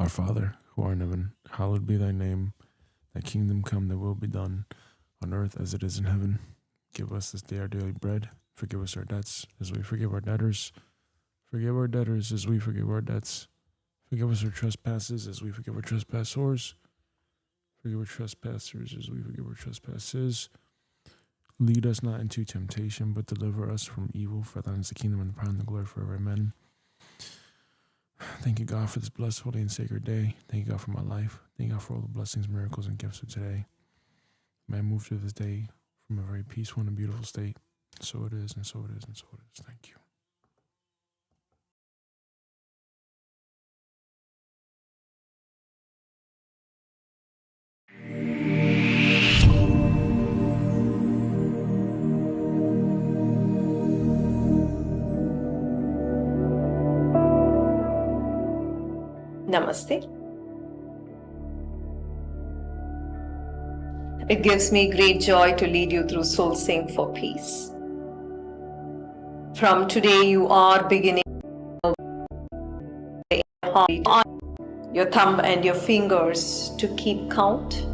Our Father, who art in heaven, hallowed be thy name. Thy kingdom come, thy will be done, on earth as it is in heaven. Give us this day our daily bread. Forgive us our debts, as we forgive our debtors. Forgive our debtors, as we forgive our debts. Forgive us our trespasses, as we forgive our trespassors. Forgive our trespassers, as we forgive our trespasses. Lead us not into temptation, but deliver us from evil. For thine is the kingdom and the power and the glory forever. Amen. Thank you, God, for this blessed, holy, and sacred day. Thank you, God, for my life. Thank you, God, for all the blessings, miracles, and gifts of today. May I move through this day from a very peaceful and beautiful state. So it is, and so it is, and so it is. Thank you. Namaste. It gives me great joy to lead you through Soul Sing for Peace. From today, you are beginning your thumb and your fingers to keep count.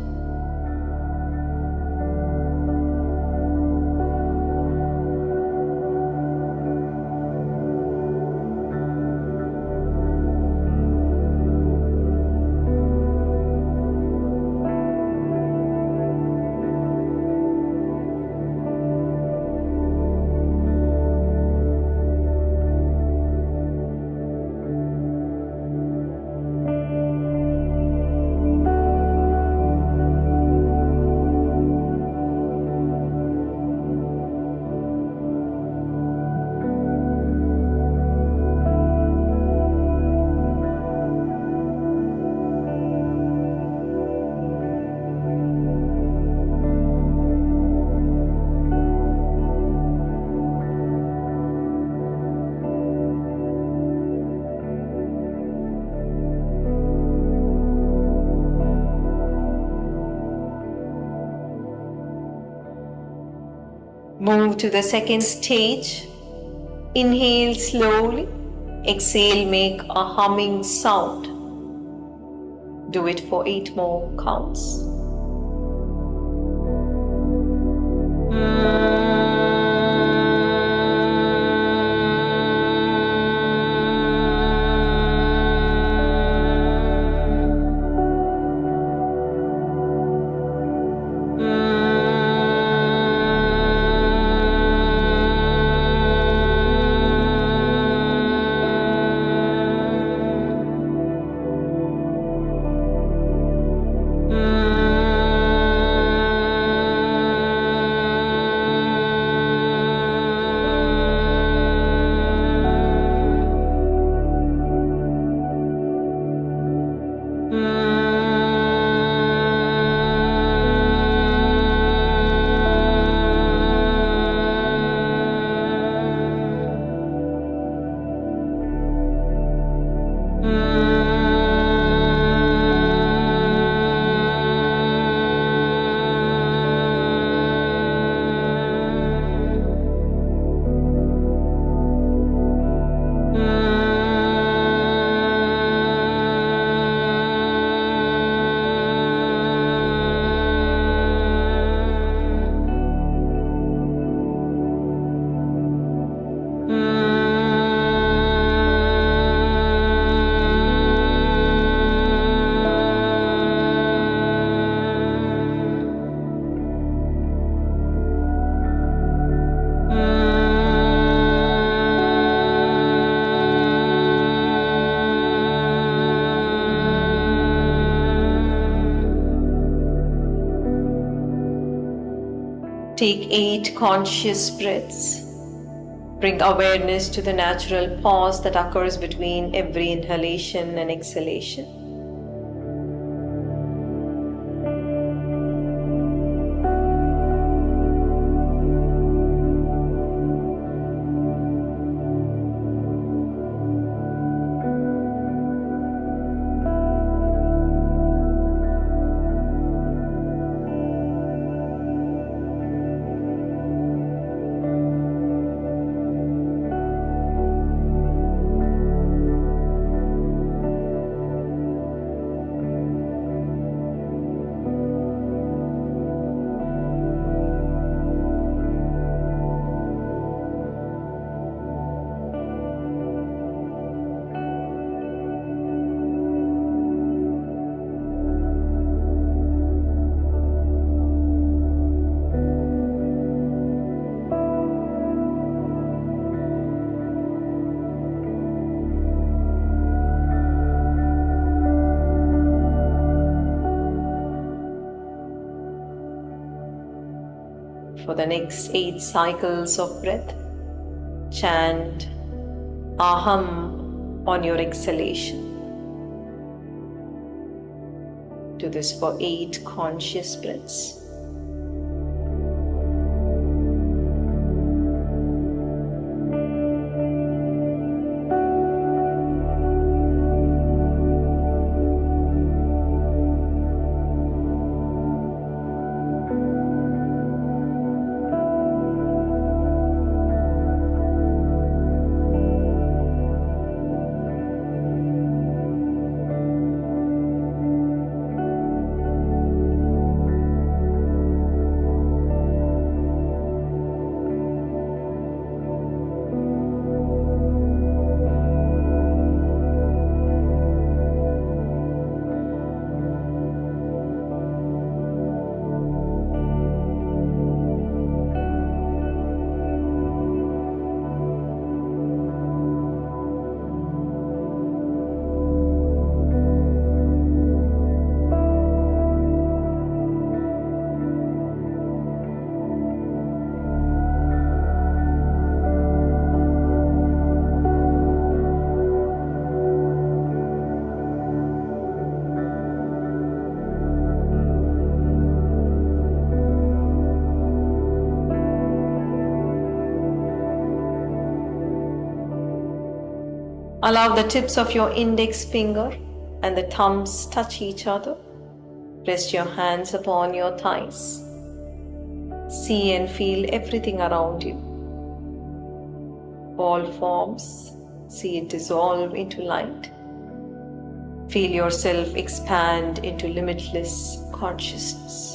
Move to the second stage. Inhale slowly. Exhale, make a humming sound. Do it for 8 more counts. Take 8 conscious breaths. Bring awareness to the natural pause that occurs between every inhalation and exhalation. For the next 8 cycles of breath, chant Aham on your exhalation. Do this for 8 conscious breaths. Allow the tips of your index finger and the thumbs touch each other. Rest your hands upon your thighs. See and feel everything around you. All forms, see it dissolve into light. Feel yourself expand into limitless consciousness.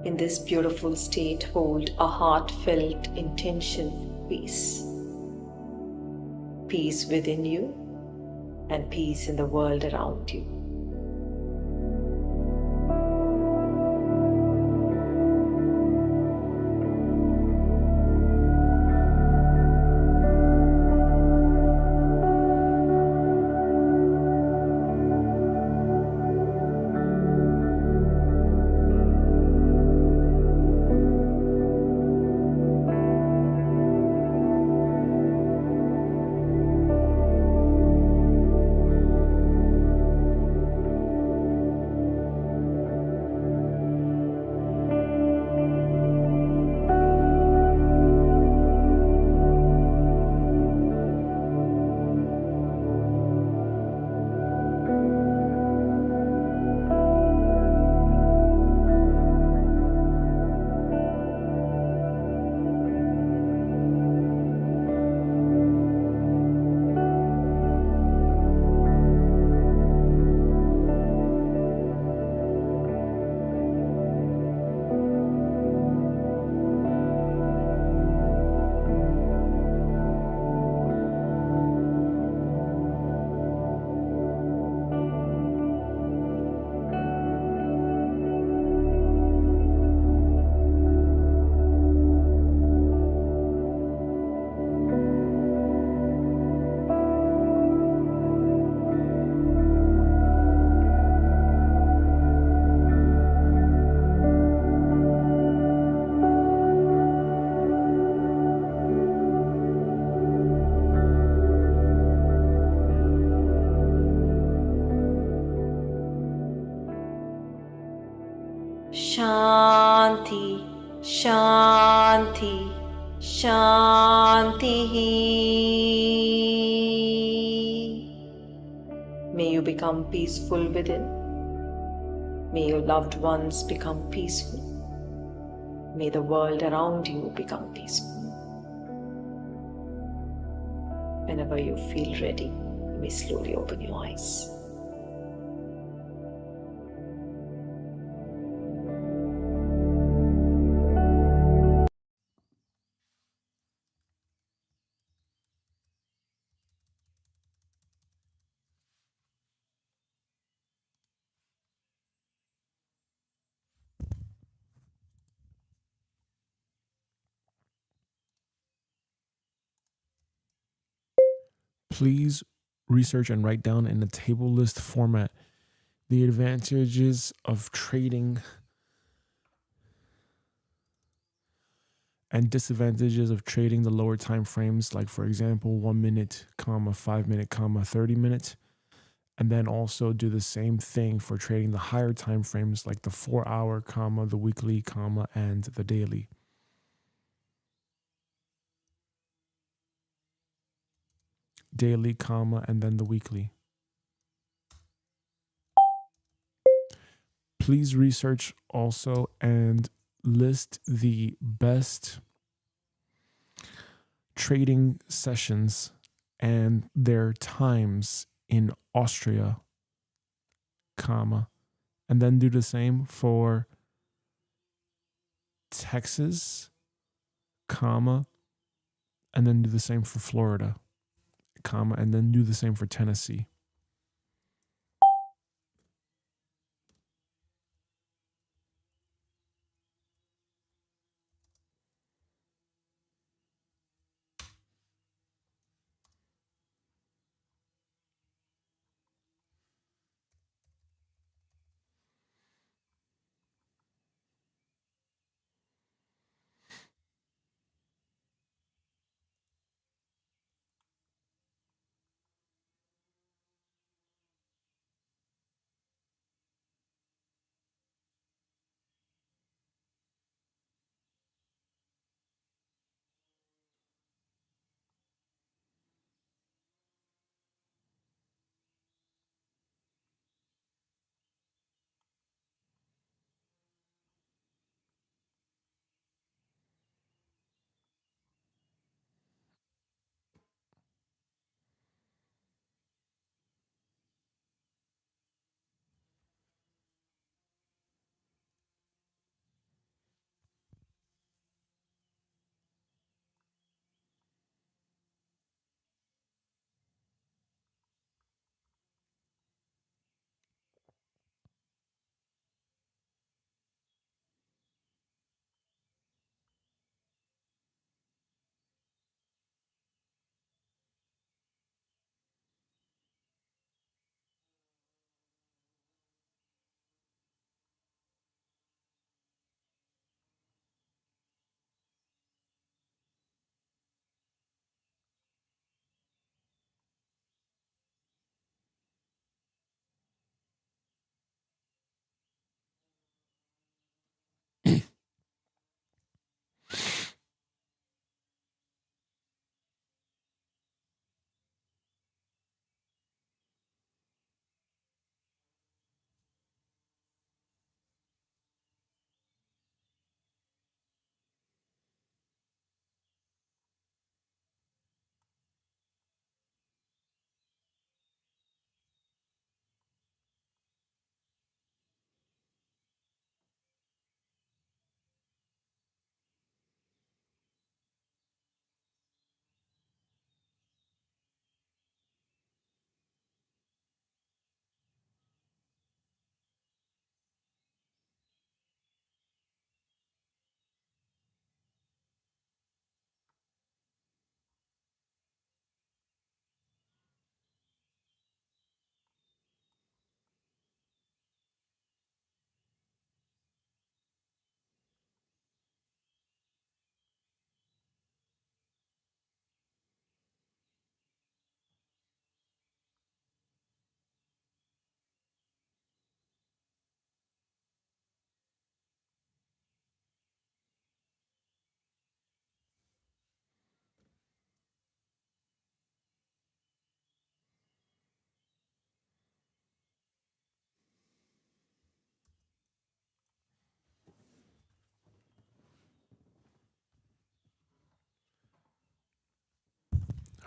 In this beautiful state, hold a heartfelt intention for peace. Peace within you and peace in the world around you. Shanti, Shanti. May you become peaceful within. May your loved ones become peaceful. May the world around you become peaceful. Whenever you feel ready, you may slowly open your eyes. Please research and write down in a table list format the advantages of trading and disadvantages of trading the lower time frames, like for example 1 minute, 5 minute, 30 minutes. And then also do the same thing for trading the higher time frames, like the 4 hour, the weekly, and the daily. Daily, and then the weekly. Please research also and list the best trading sessions and their times in Austria, and then do the same for Texas, and then do the same for Florida, and then do the same for Tennessee.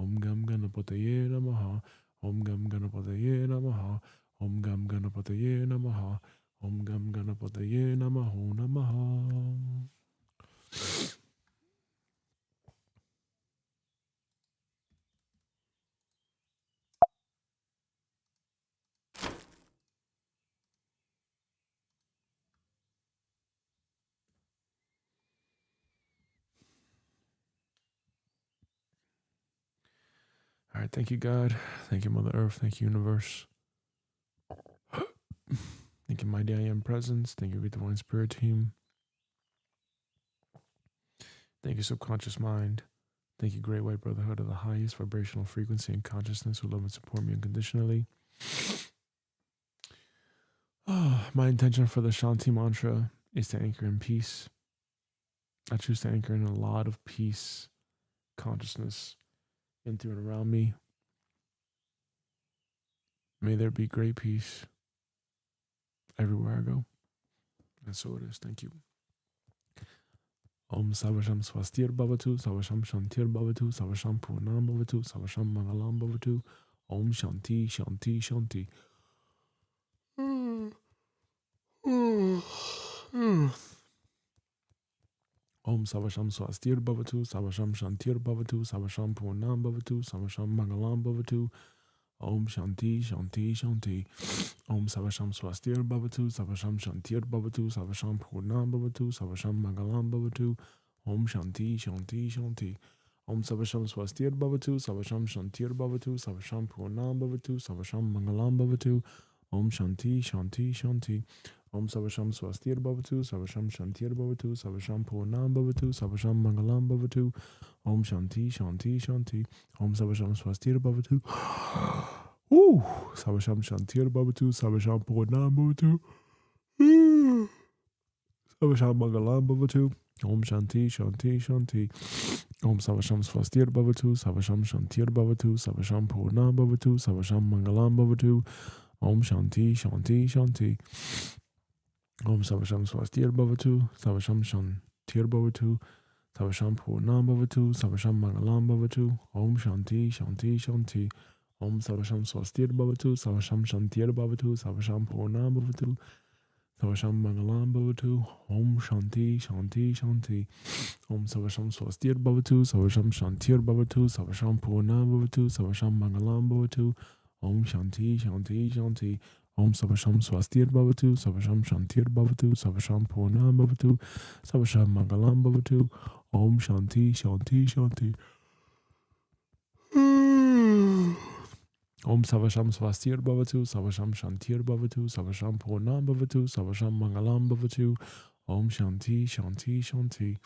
Om Gam Ganapataye Namaha. Om Gam Ganapataye Namaha. Om Gam Ganapataye Namaha. Om Gam Ganapataye Namaho Namaha. All right, thank you, God. Thank you, Mother Earth. Thank you, Universe. Thank you, Mighty I Am Presence. Thank you, Divine Spirit Team. Thank you, Subconscious Mind. Thank you, Great White Brotherhood of the highest vibrational frequency and consciousness who love and support me unconditionally. My intention for the Shanti mantra is to anchor in peace. I choose to anchor in a lot of peace, consciousness, in through and around me. May there be great peace everywhere I go. And so it is. Thank you. Om Savasham Swastir Bhavatu, Savasham Shantir Bhavatu, Savasham Purnam Bhavatu, Savasham Mangalam Bhavatu. Om Shanti, Shanti, Shanti. Om Savasham Swastir Bhavatu, Savasham Shantir Bhavatu, Savasham Purnam Bhavatu, Savasham Mangalam Bhavatu. Om Shanti, Shanti, Shanti. Om Savasham Swastir Bhavatu, Savasham Shantir Bhavatu, Savasham Purnam Bhavatu, Savasham Mangalam Bhavatu. Om Shanti, Shanti, Shanti. Om Savasham Swastir Bhavatu, Savasham Shantir Bhavatu, Savasham Purnam Bhavatu, Savasham Mangalam Bhavatu. Om Shanti, Shanti, Shanti. Om Savasham Swastir Bhavatu, Savasham Shantir Bhavatu, Savasham Purnam Bhavatu, Savasham Mangalam Bhavatu. Om Shanti, Shanti, Shanti. Om Savasham Swastir Bhavatu. Savasham Shantir Bhavatu, Savasham Purnam Bhavatu. Savasham Mangalam Bhavatu. Om Shanti, Shanti, Shanti. Om Savasham Swastir Bhavatu, Savasham Shantir Bhavatu, Savasham Purnam Bhavatu, Savasham Mangalam Bhavatu. Om Shanti, Shanti, Shanti. Om Savasham Swastir Bhavatu, Savasham Shantir Bhavatu, Savasham Purnam Bhavatu, Savasham Mangalam Bhavatu. Om Shanti, Shanti, Shanti. Om Savasham Swastir Bhavatu, Savasham Shantir Bhavatu, Savasham Purnam Bhavatu, Savasham Mangalam Bhavatu. Om Shanti, Shanti, Shanti. Om Savasham Swastir Bhavatu, Savasham Shantir Bhavatu, Savasham Purnam Bhavatu, Savasham Mangalam Bhavatu. Om Shanti, Shanti, Shanti. Om Savasham Swastir Bhavatu, Savasham Shantir Bhavatu, Savasham Purnam Bhavatu, Savasham Mangalam Bhavatu. Om Shanti, Shanti, Shanti. Om Savasham Swastir Bhavatu, Savasham Shantir Bhavatu, Savasham Purnam Bhavatu, Savasham Mangalam Bhavatu. Om Shanti, Shanti, Shanti. Om Savasham Swastir Bhavatu, Savasham Shantir Bhavatu, Savasham Purnam Bhavatu, Savasham Mangalam Bhavatu. Om Shanti, Shanti, Shanti.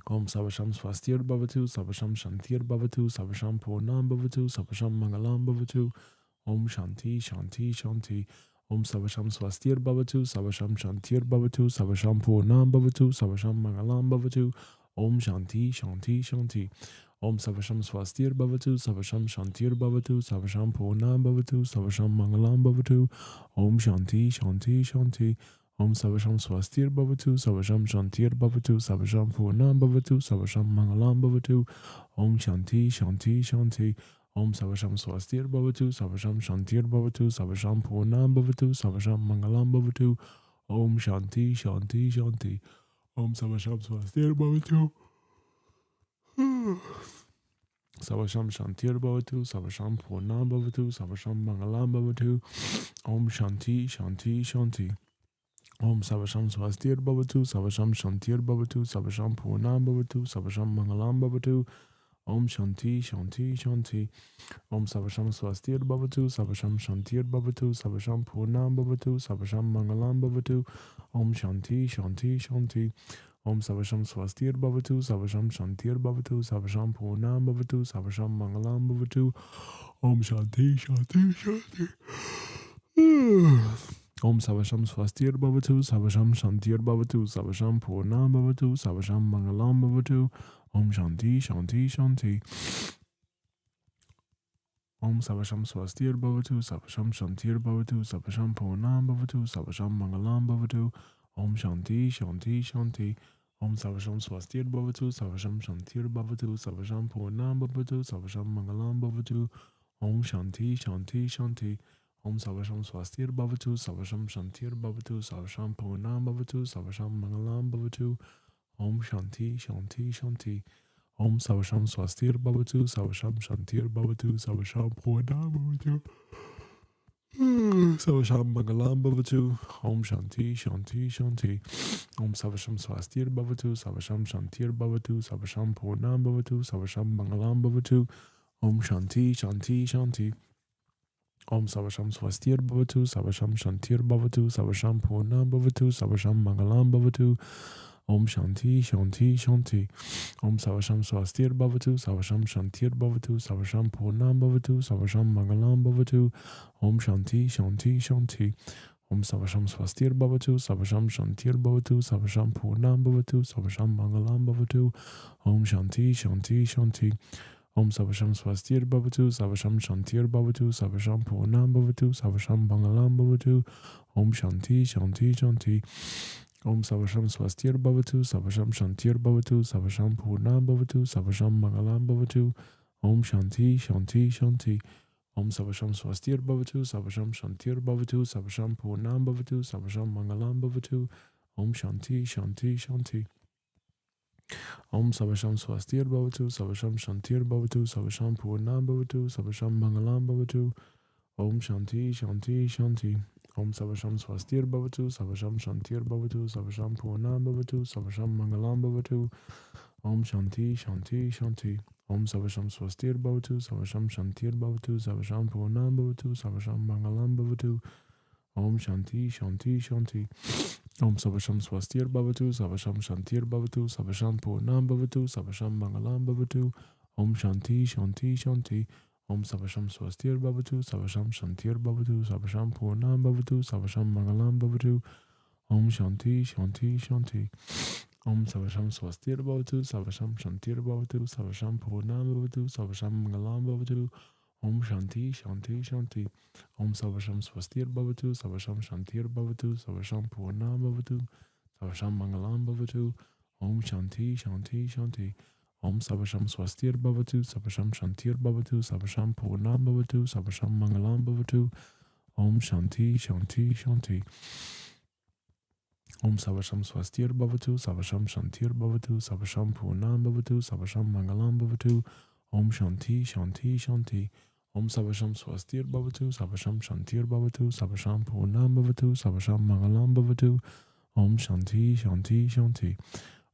Om Savasham Swastir Bhavatu, Savasham Shantir Bhavatu, Savasham Purnam Bhavatu, Savasham Mangalam Bhavatu. Om Shanti, Shanti, Shanti. Om Savasham Swastir Bhavatu, Savasham Shantir Bhavatu, Savasham Purnam Bhavatu, Savasham Mangalam Bhavatu. Om Shanti, Shanti, Shanti. Om Savasham Swastir Bhavatu, Savasham Shantir Bhavatu, Savasham Purnam Bhavatu, Savasham Mangalam Bhavatu. Om Shanti, Shanti, Shanti. Om Savasham Swastir Bhavatu, Savasham Shantir Bhavatu, Savasham Purnam Bhavatu, Savasham Mangalam Bhavatu. Om Shanti, Shanti, Shanti. Om Savasham Swastir Bhavatu. Savasham Shantir Bhavatu, Savasham Purnam Bhavatu, Savasham Mangalam Bhavatu. Om Shanti, Shanti, Shanti. Om Savasham Swastir Bhavatu, Savasham Shantir Bhavatu, Savasham Purnam Bhavatu, Savasham Mangalam Bhavatu. Om Shanti, Shanti, Shanti. Om Savasham Swastir Bhavatu, Savasham Shantir Bhavatu, Savasham Purnam Bhavatu, Savasham Mangalam Bhavatu. Om Shanti, Shanti, Shanti. Om Savasham Swastir Bhavatu, Savasham Shantir Bhavatu, Savasham Purnam Bhavatu, Savasham Mangalam Bhavatu. Om Shanti, Shanti, Shanti. Om Savasham Swastir Bhavatu, Savasham Shantir Bhavatu, Savasham Purnam Bhavatu, Savasham Mangalam Bhavatu. Om Shanti, Shanti, Shanti. Om Savasham Swastir Bhavatu, Savasham Shantir Bhavatu, Savasham Purnam Bhavatu, Savasham Mangalam Bhavatu. Om Shanti, Shanti, Shanti. Om Savasham Swastir Bhavatu, Savasham Shantir Bhavatu, Savasham Purnam Bhavatu, Savasham Mangalam Bhavatu, Om Shanti Shanti Shanti. Om Savasham Swastir Bhavatu, Savasham Shantir Bhavatu, Savasham Purnam Bhavatu, Savasham Mangalam Bhavatu, Om Shanti Shanti Shanti. Om Savasham Swastir Bhavatu, Savasham Shantir Bhavatu, Savasham Purnam Bhavatu. Savasham Mangalam Bhavatu, Om Shanti Shanti Shanti. Om Savasham Swastir Bhavatu, Savasham Shantir Bhavatu, Savasham Purnam Bhavatu, Savasham Mangalam Bhavatu, Om Shanti Shanti Shanti. Om Savasham Swastir Bhavatu, Savasham Shantir Bhavatu, Savasham Purnam Bhavatu, Savasham Mangalam Bhavatu, Om Shanti Shanti Shanti. Om Savasham Swastir Bhavatu, Savasham Shantir Bhavatu, Savasham Purnam Bhavatu, Savasham Mangalam Bhavatu, Om Shanti Shanti Shanti. Om Savasham Swastir Bhavatu, Savasham Shantir Bhavatu, Savasham Purnam Bhavatu, Savasham Mangalam Bhavatu, Om Shanti Shanti Shanti. Om Savasham Swastir Bhavatu, Savasham Shantir Bhavatu, Savasham Purnam Bhavatu, Savasham Mangalam Bhavatu, Om Shanti Shanti Shanti. Om Savasham Swastir Bhavatu, Savasham Shantir Bhavatu, Savasham Purnam Bhavatu, Savasham Mangalam Bhavatu, Om Shanti Shanti Shanti. Om Savasham Swastir Bhavatu, Savasham Shantir Bhavatu, Savasham Purnam Bhavatu, Savasham Mangalam Bhavatu, Om Shanti Shanti Shanti. Om Savasham Swastir Bhavatu, Savasham Shantir Bhavatu, Savasham Purnam Bhavatu, Savasham Mangalam Bhavatu, Om Shanti Shanti Shanti. Om Savasham Swastir Bhavatu, Savasham Shantir Bhavatu, Savasham Purnam Bhavatu, Savasham Mangalam Bhavatu, Om Shanti Shanti Shanti. Om Savasham Swastir Bhavatu, Savasham Shantir Bhavatu, Savasham Purnam Bhavatu, Savasham Mangalam Bhavatu, Om Shanti Shanti Shanti. Om Savasham Swastir Bhavatu, Savasham Shantir Bhavatu, Savasham Purnam Bhavatu, Savasham Mangalam Bhavatu, Om Shanti Shanti Shanti. Om Savasham Swastir Bhavatu, Savasham Shantir Bhavatu, Savasham Purnam Bhavatu, Savasham Mangalam Bhavatu, Om Shanti Shanti Shanti. Om Savasham Swastir Bhavatu, Savasham Shantir Bhavatu, Savasham Purnam Bhavatu, Savasham Mangalam Bhavatu, Om Shanti Shanti Shanti. Om Savasham Swastir Bhavatu, Savasham Shantir Bhavatu, Savasham Purnam Bhavatu, Savasham Mangalam Bhavatu, Om Shanti Shanti Shanti. Om Savasham Swastir Bhavatu, Savasham Shantir Bhavatu, Savasham Purnam Bhavatu, Savasham Mangalam Bhavatu, Om Shanti Shanti Shanti. Om Savasham Swastir Bhavatu, Savasham Shantir Bhavatu, Savasham Purnam Bhavatu, Savasham Mangalam Bhavatu, Om Shanti Shanti Shanti. Om Savasham Swastir Bhavatu, Savasham Shantir Bhavatu, Savasham Purnam Bhavatu, Savasham Mangalam Bhavatu, Om Shanti Shanti Shanti. Om Savasham Swastir Bhavatu, Savasham Shantir Bhavatu, Savasham Purnam Bhavatu, Savasham Mangalam Bhavatu, Om Shanti Shanti Shanti.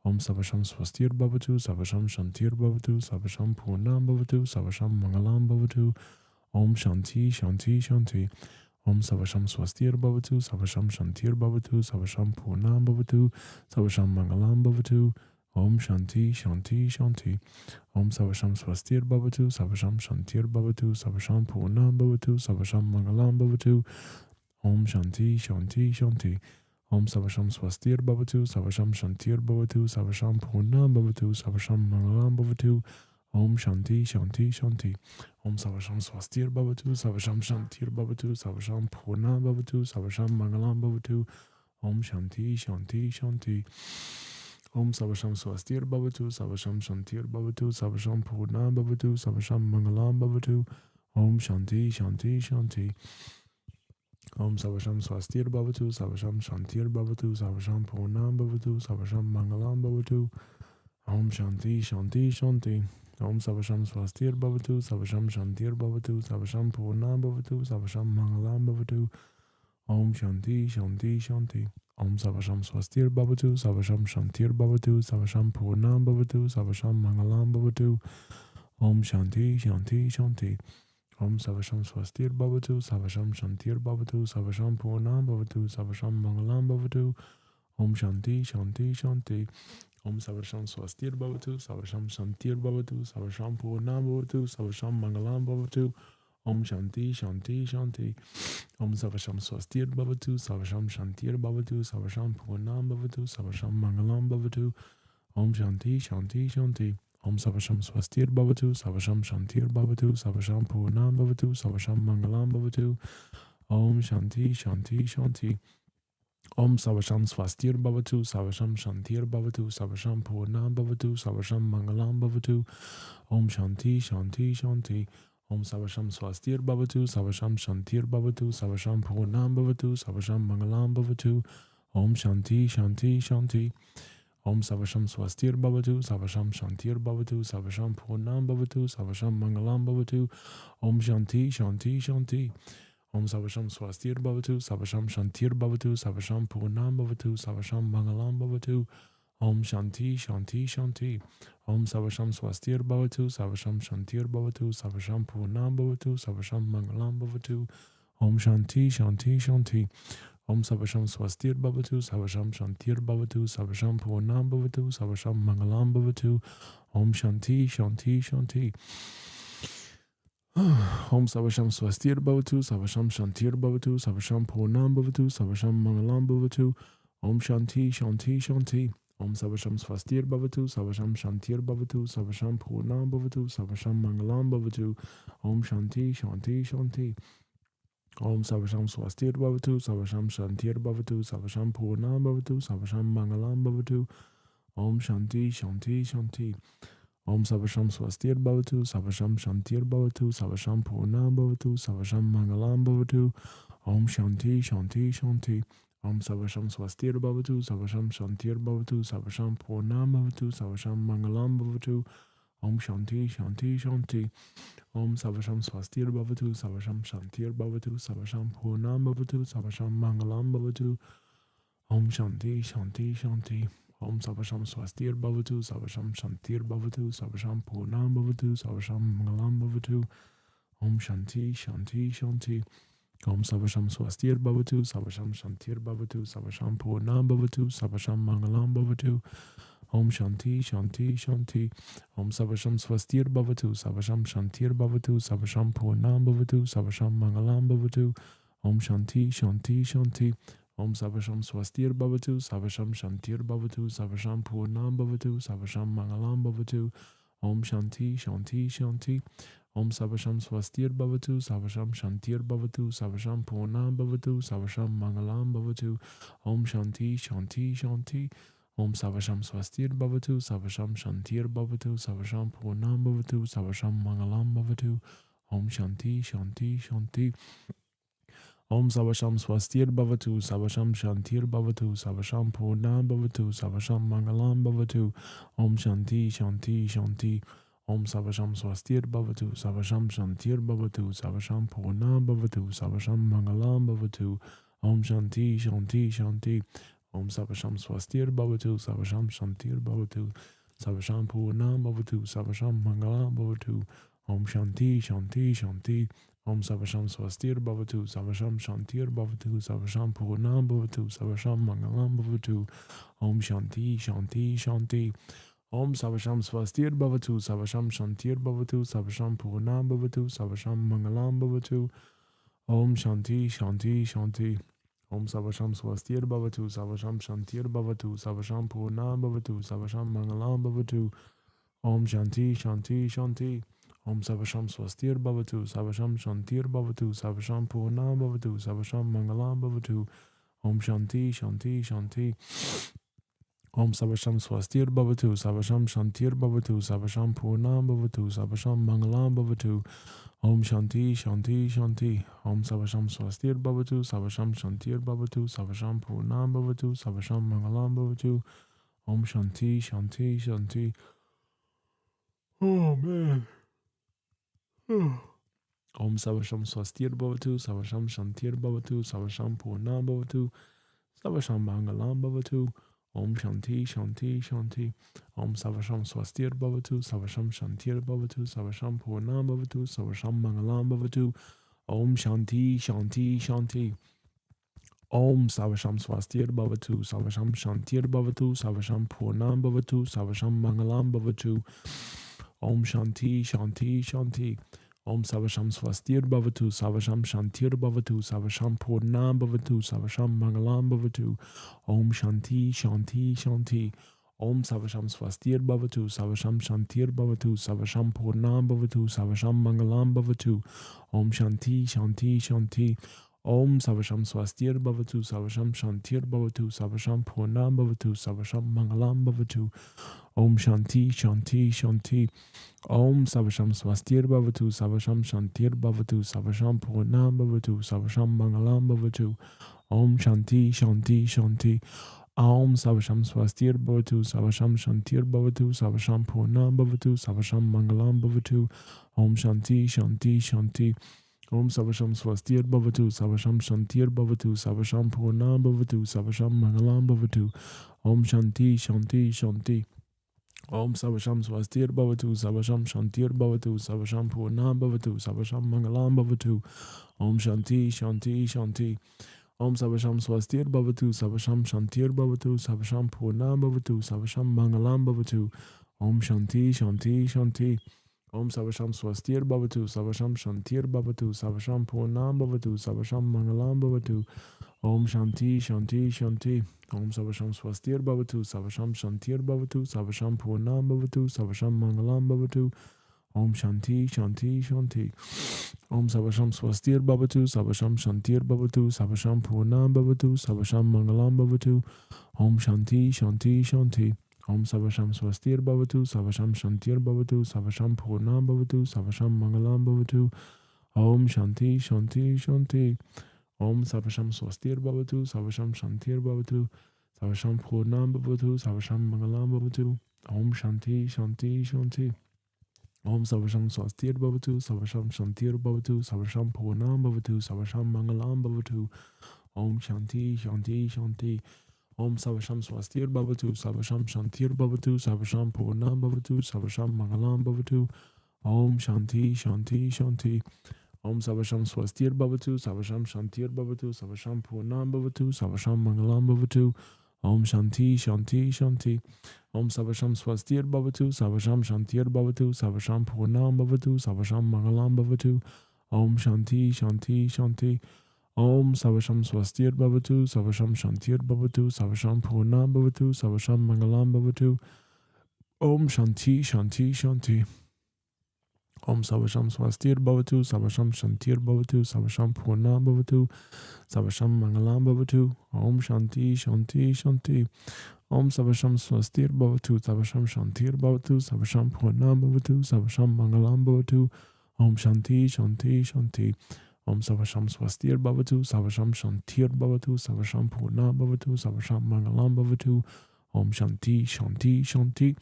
Om Savasham Swastir Bhavatu, Savasham Shantir Bhavatu, Savasham Purnam Bhavatu, Savasham Mangalam Bhavatu, Om Shanti Shanti Shanti. Om Savasham Swastir Bhavatu, Savasham Shantir Bhavatu, Savasham Purnam Bhavatu, Savasham Mangalam Bhavatu, Om Shanti Shanti Shanti. Om Savasham Swastir Bhavatu, Savasham Shantir Bhavatu, Savasham Purnam Bhavatu, Savasham Mangalam Bhavatu, Om Shanti Shanti Shanti. Om Savasham Swastir Bhavatu, Savasham Shantir Bhavatu, Savasham Purnam Bhavatu, Savasham Mangalam Bhavatu, Om Shanti Shanti Shanti. Om Savasham Swastir Bhavatu, Savasham Shantir Bhavatu, Savasham Purnam Bhavatu, Savasham Mangalam Bhavatu, Om Shanti Shanti Shanti. Om Savasham Swastir Bhavatu, Savasham Shantir Bhavatu, Savasham Purnam Bhavatu, Savasham Mangalam Bhavatu, Om Shanti Shanti Shanti. Om Savasham Swastir Bhavatu, Savasham Shantir Bhavatu, Savasham Purnam Bhavatu, Savasham Mangalam Bhavatu, Om Shanti Shanti Shanti. Om Savasham Swastir Bhavatu, Savasham Shantir Bhavatu, Savasham Purnam Bhavatu, Savasham Mangalam Bhavatu, Om Shanti Shanti Shanti. Om Savasham Swastir Bhavatu, Savasham Shantir Bhavatu, Savasham Purnam Bhavatu, Savasham Mangalam Bhavatu, Om Shanti Shanti Shanti. Om Savasham Swastir Bhavatu, Savasham Shantir Bhavatu, Savasham Purnam Bhavatu, Savasham Mangalam Bhavatu, Om Shanti Shanti Shanti. Om Savasham Swastir Bhavatu, Savasham Shantir Bhavatu, Savasham Purnam Bhavatu, Savasham Mangalam Bhavatu, Om Shanti Shanti Shanti. Om Savasham Swastir Bhavatu, Savasham Shantir Bhavatu, Savasham Purnam Bhavatu, Savasham Mangalam Bhavatu, Om Shanti Shanti Shanti. Om Savasham Swastir Bhavatu, Savasham Shantir Bhavatu, Savasham Purnam Bhavatu, Savasham Mangalam Bhavatu, Om Shanti Shanti Shanti. Om Savasham Swastir Bhavatu, Savasham Shantir Bhavatu, Savasham Purnam Bhavatu, Savasham Mangalam Bhavatu, Om Shanti Shanti Shanti. Om Savasham Swastir Bhavatu, Savasham Shantir Bhavatu, Savasham Purnam Bhavatu, Savasham Mangalam Bhavatu, Om Shanti Shanti Shanti. Om Savasham Swastir Bhavatu, Savasham Shantir Bhavatu, Savasham Purnam Bhavatu, Savasham Mangalam Bhavatu, Om Shanti Shanti Shanti. Om Savasham Swastir Bhavatu, Savasham Shantir Bhavatu, Savasham Purnam Bhavatu, Savasham Mangalam Bhavatu, Om Shanti Shanti Shanti. Om Savasham Swastir Bhavatu, Savasham Shantir Bhavatu, Savasham Purnam Bhavatu, Savasham Mangalam Bhavatu, Om Shanti Shanti Shanti. Om Savasham Swastir Bhavatu, Savasham Shantir Bhavatu, Savasham Purnam Bhavatu, Savasham Mangalam Bhavatu, Om Shanti Shanti Shanti. Om Savasham Swastir Bhavatu, Savasham Shantir Bhavatu, Savasham Purnam Bhavatu, Savasham Mangalam Bhavatu, Om Shanti Shanti Shanti. Om Savasham Swastir Bhavatu, Savasham Shantir Bhavatu, Savasham Purnam Bhavatu, Savasham Mangalam Bhavatu, Om Shanti Shanti Shanti. Om Savasham Swastir Bhavatu, Savasham Shantir Bhavatu, Savasham Purnam Bhavatu, Savasham Mangalam Bhavatu, Om Shanti Shanti Shanti. Om Savasham Swastir Bhavatu, Savasham Shantir Bhavatu, Savasham Purnam Bhavatu, Savasham Mangalam Bhavatu, Om Shanti Shanti Shanti. Om Savasham Swastir Bhavatu, Savasham Shantir Bhavatu, Savasham Purnam Bhavatu, Savasham Mangalam Bhavatu, Om Shanti Shanti Shanti. Om Savasham Swastir Bhavatu, Savasham Shantir Bhavatu, Savasham Purnam Bhavatu, Savasham Mangalam Bhavatu, Om Shanti Shanti Shanti. Om Savasham Swastir Bhavatu, Savasham Shantir Bhavatu, Savasham Purnam Bhavatu, Savasham Mangalam Bhavatu, Om Shanti Shanti Shanti. Om Savasham Swastir Bhavatu, Savasham Shantir Bhavatu, Savasham Purnam Bhavatu, Savasham Mangalam Bhavatu, Om Shanti Shanti Shanti. Om Savasham Swastir Bhavatu, Savasham Shantir Bhavatu, Savasham Purnam Bhavatu, Savasham Mangalam Bhavatu, Om Shanti Shanti Shanti. Om Savasham Swastir Bhavatu, Savasham Shantir Bhavatu, Savasham Purnam Bhavatu, Savasham Mangalam Bhavatu, Om Shanti Shanti Shanti. Om Savasham Swastir Bhavatu, Savasham Shantir Bhavatu, Savasham Purnam Bhavatu, Savasham Mangalam Bhavatu, Om Shanti Shanti Shanti. Om Savasham Swastir Bhavatu, Savasham Shantir Bhavatu, Savasham Purnam Bhavatu, Savasham Mangalam Bhavatu, Om Shanti Shanti Shanti. Om Savasham Swastir Bhavatu, Savasham Shantir Bhavatu, Savasham Purnam Bhavatu, Savasham Mangalam Bhavatu, Om Shanti Shanti Shanti. Om Savasham Swastir Bhavatu, Savasham Shantir Bhavatu, Savasham Purnam Bhavatu, Savasham Mangalam Bhavatu, Om Shanti Shanti Shanti. Om Savasham Swastir Bhavatu, Savasham Shantir Bhavatu, Savasham Purnam Bhavatu, Savasham Mangalam Bhavatu, Om Shanti Shanti Shanti. Om Savasham Swastir Bhavatu, Savasham Shantir Bhavatu, Savasham Purnam Bhavatu, Savasham Mangalam Bhavatu, Om Shanti Shanti Shanti. Om Savasham Swastir Bhavatu, Savasham Shantir Bhavatu, Savasham Purnam Bhavatu, Savasham Mangalam Bhavatu, Om Shanti Shanti Shanti. Om Savasham Swastir Bhavatu, Savasham Shantir Bhavatu, Savasham Purnam Bhavatu, Savasham Mangalam Bhavatu, Om Shanti Shanti Shanti. Om Savasham Swastir Bhavatu, Savasham Shantir Bhavatu, Savasham Purnam Bhavatu, Savasham Mangalam Bhavatu, Om Shanti Shanti Shanti. Om Savasham Swastir Bhavatu, Savasham Shantir Bhavatu, Savasham Purnam Bhavatu, Savasham Mangalam Bhavatu, Om Shanti Shanti Shanti. Oh man. Om Savasham Swastir Bhavatu, Savasham Shantir Bhavatu, Savasham Purnam Bhavatu, Savasham Mangalam Bhavatu, Om Shanti Shanti Shanti. Om Savasham Swastir Bhavatu, Savasham Shantir Bhavatu, Savasham Purnam Bhavatu, Savasham Mangalam Bhavatu, Om Shanti Shanti Shanti. Om Savasham Swastir Bhavatu, Savasham Shantir Bhavatu, Savasham Purnam Bhavatu, Savasham Mangalam Bhavatu, Om Shanti Shanti Shanti. Om Savasham Swastir Bhavatu, Savasham Shantir Bhavatu, Savasham Purnam Bhavatu, Savasham Mangalam Bhavatu, Om Shanti Shanti Shanti. Om Savasham Swastir Bhavatu, Savasham Shantir Bhavatu, Savasham Purnam Bhavatu, Savasham Mangalam Bhavatu, Om Shanti Shanti Shanti. Om Savasham Swastir Bhavatu, Savasham Shantir Bhavatu, Savasham Purnam Bhavatu, Savasham Mangalam Bhavatu, Om Shanti, Shanti, Shanti. Om Savasham Swastir Bhavatu, Savasham Shantir Bhavatu, Savasham Purnam Bhavatu, Savasham Mangalam Bhavatu, Om Shanti, Shanti, Shanti. Om Savasham Swastir Bhavatu, Savasham Shantir Bhavatu, Savasham Purnam Bhavatu, Savasham Mangalam Bhavatu, Om Shanti, Shanti, Shanti. Om Savasham Swastir Bhavatu, Savasham Shantir Bhavatu, Savasham Purnam Bhavatu, Savasham Mangalam Bhavatu, Om Shanti, Shanti, Shanti. Om Savasham Swastir Bhavatu, Savasham Shantir Bhavatu, Savasham Purnam Bhavatu, Savasham Mangalam Bhavatu, Om Shanti, Shanti, Shanti. Om Savasham Swastir Bhavatu, Savasham Shantir Bhavatu, Savasham Purnam Bhavatu, Savasham Mangalam Bhavatu, Om Shanti, Shanti, Shanti. Om Savasham Swastir Bhavatu, Savasham Shantir Bhavatu, Savasham Purnam Bhavatu, Savasham Mangalam Bhavatu, Om Shanti, Shanti, Shanti. Om Savasham Swastir Bhavatu, Savasham Shantir Bhavatu, Savasham Purnam Bhavatu, Savasham Mangalam Bhavatu, Om Shanti, Shanti, Shanti. Om Savasham Swastir Bhavatu, Savasham Shantir Bhavatu, Savasham Purnam Bhavatu, Savasham Mangalam Bhavatu, Om Shanti, Shanti, Shanti. Om Savasham Swastir Bhavatu, Savasham Shantir Bhavatu, Savasham Purnam Bhavatu, Savasham Mangalam Bhavatu, Om Shanti, Shanti, Shanti. Om Savasham Swastir Bhavatu, Savasham Shantir Bhavatu, Savasham Purnam Bhavatu, Savasham Mangalam Bhavatu, Om Shanti, Shanti, Shanti. Om Savasham Swastir Bhavatu, Savasham Shantir Bhavatu, Savasham Purnam Bhavatu, Savasham Mangalam Bhavatu, Om Shanti, Shanti, Shanti. Om Savasham Swastir Bhavatu, Savasham Shantir Bhavatu, Savasham Purnam Bhavatu, Savasham Mangalam Bhavatu, Om Shanti, Shanti, Shanti. Om Savasham Swastir Bhavatu, Savasham Shantir Bhavatu, Savasham Purnam Bhavatu, Savasham Mangalam Bhavatu, Om Shanti, Shanti, Shanti. Om Savasham Swastir Bhavatu, Savasham Shantir Bhavatu, Savasham Purnam Bhavatu, Savasham Mangalam Bhavatu, Om Shanti, Shanti, Shanti. Om Savasham Swastir Bhavatu, Savasham Shantir Bhavatu, Savasham Purnam Bhavatu, Savasham Mangalam Bhavatu, Om Shanti, Shanti, Shanti. Om Savasham Swastir Bhavatu, Savasham Shantir Bhavatu, Savasham Purnam Bhavatu, Savasham Mangalam Bhavatu, Om Shanti, Shanti, Shanti. Om Savasham Swastir Bhavatu, Savasham Shantir Bhavatu, Savasham Purnam Bhavatu, Savasham Mangalam Bhavatu, Om Shanti, Shanti, Shanti. Om Savasham Swastir Bhavatu, Savasham Shantir Bhavatu, Savasham Purnam Bhavatu, Savasham Mangalam Bhavatu, Om Shanti, Shanti, Shanti.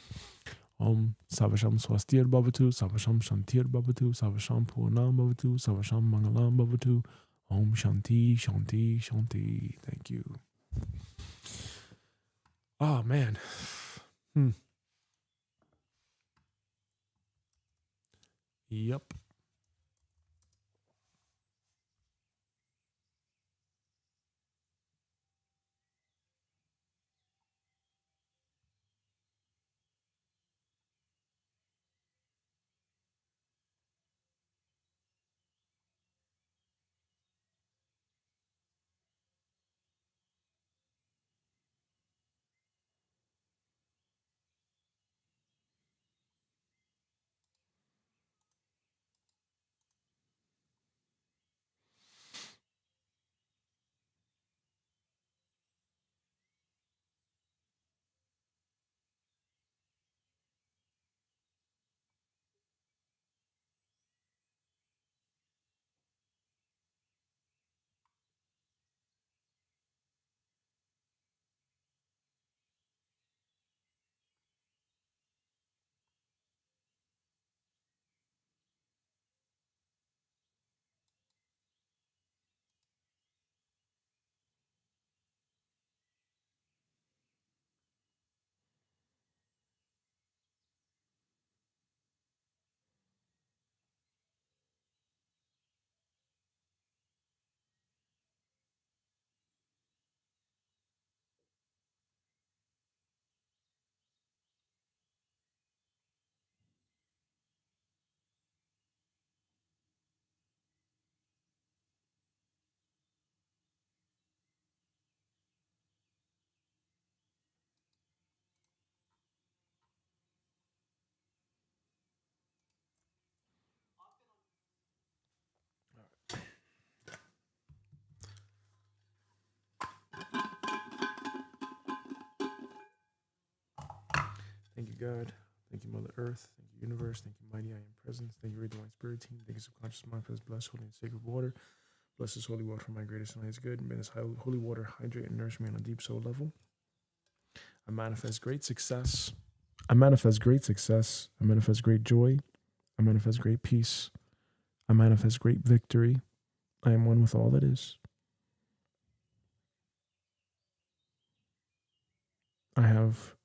Om Savasham Swastir Bhavatu, Savasham Shantir Bhavatu, Savasham Purnam Bhavatu, Savasham Mangalam Bhavatu, Om Shanti, Shanti, Shanti. Thank you. Oh, man. Yep. God. Thank you, Mother Earth. Thank you, Universe. Thank you, Mighty I Am Presence. Thank you, Great Divine Spirit Team. Thank you, Subconscious Mind, for this blessed, holy, and sacred water. Bless this holy water for my greatest and highest good. May this holy water hydrate and nourish me on a deep soul level. I manifest great success. I manifest great success. I manifest great joy. I manifest great peace. I manifest great victory. I am one with all that is. I have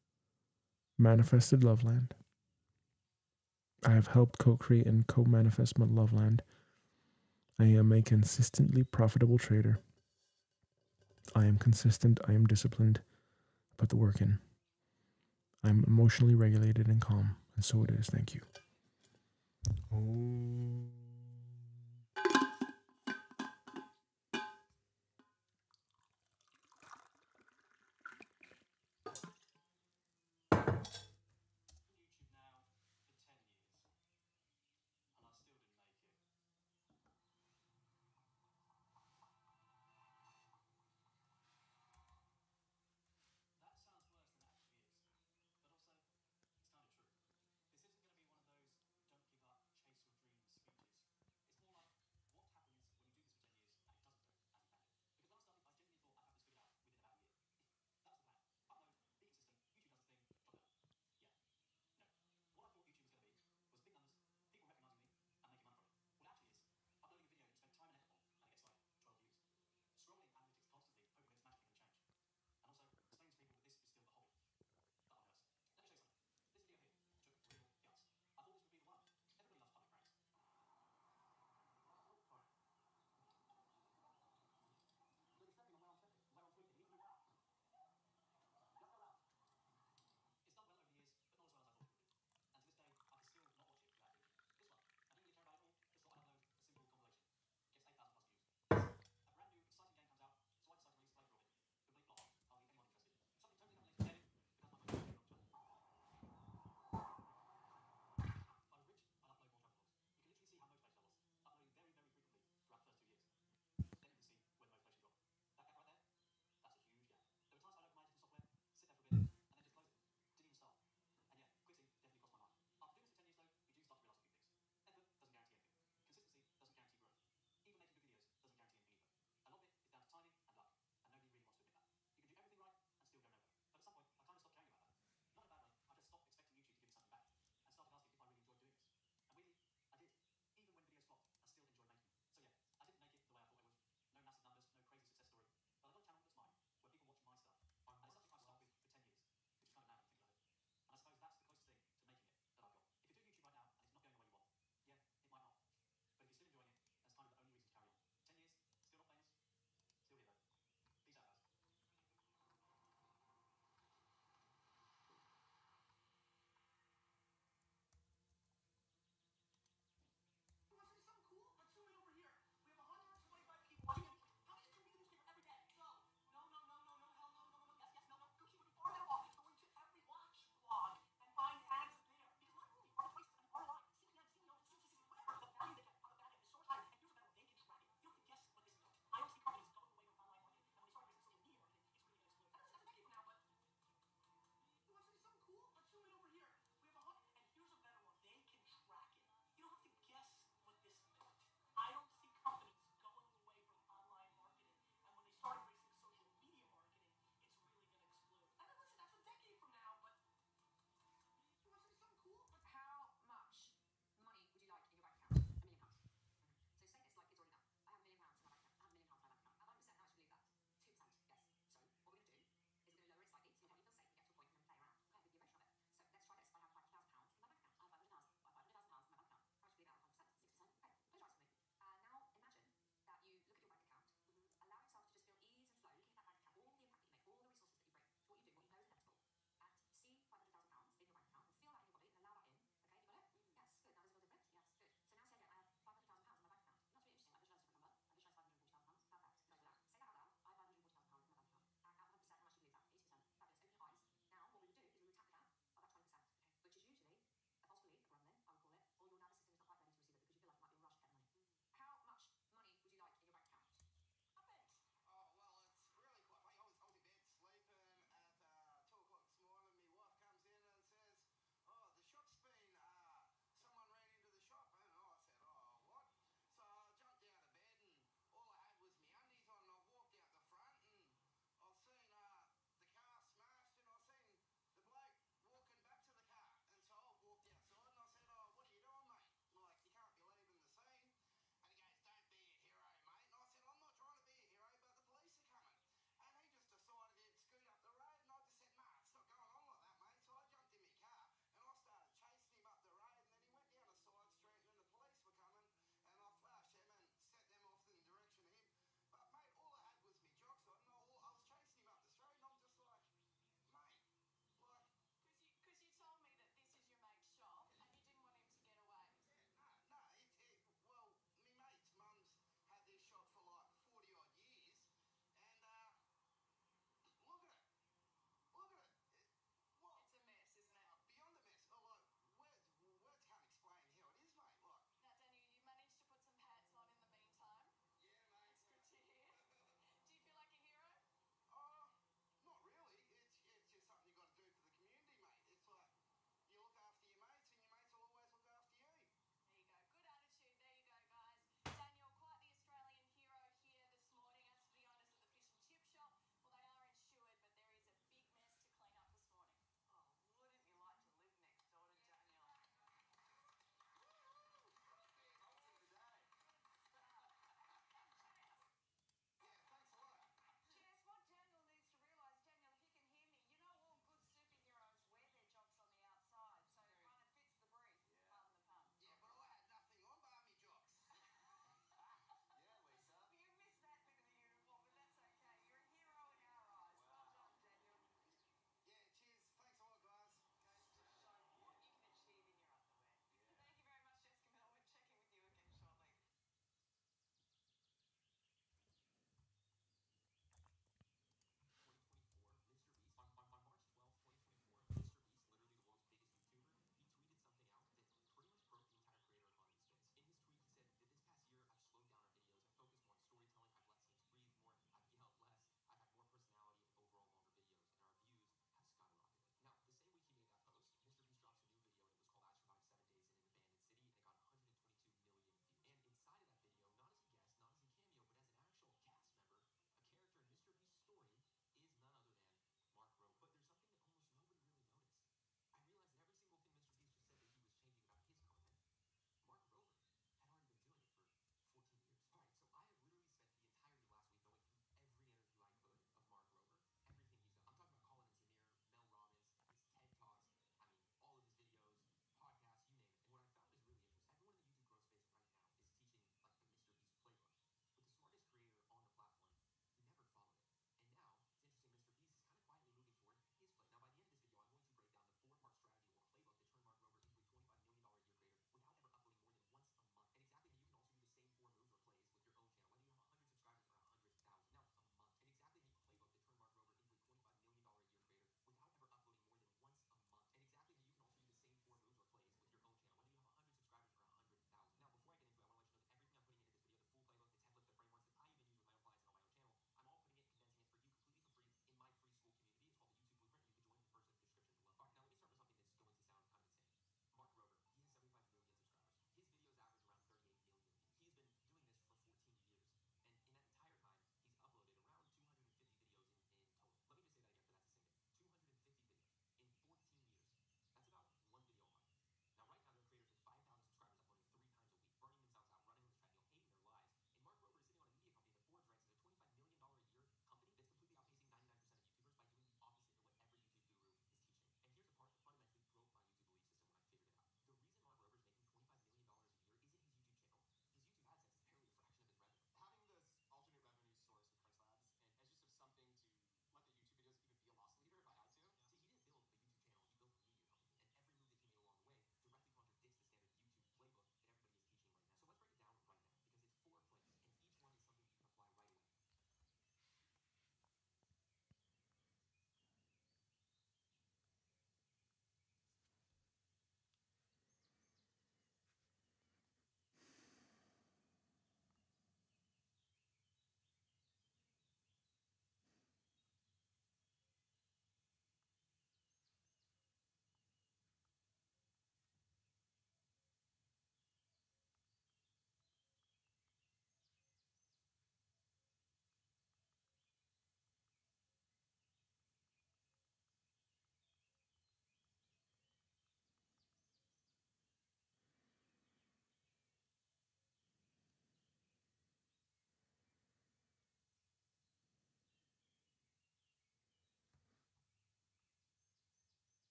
manifested Loveland. I have helped co-create and co-manifest my Loveland. I am a consistently profitable trader. I am consistent. I am disciplined. I put the work in. I am emotionally regulated and calm. And so it is. Thank you. Oh.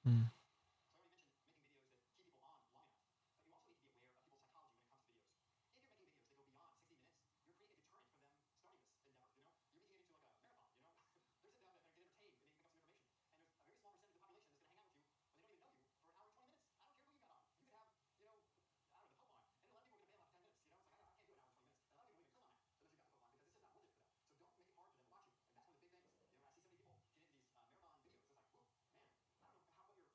Mm. So I already mentioned making videos that keep people on long enough, but you also need to be aware of people's psychology when it comes to videos. If you're making videos that go beyond 60 minutes, you're creating a deterrent for them starting this endeavor, you know? You're making it into like a marathon, you know? They're sitting down there, they're getting entertained, and they can pick up some information. And there's a very small percentage of the population that's going to hang out with you when they don't even know you for an hour and 20 minutes. I don't care who you got on. You could have, you know, I don't know, the Pope on. And a lot of people are going to bail after 10 minutes, you know? It's like, I can't do an hour and 20 minutes. And a lot of people won't even click on that unless you've got the Pope on because it's just not worth it for them. So don't make it hard for them to watch you. And that's one of the big things. You know, I see so many people get into these marathon videos. It's like, whoa, man, I don't know what your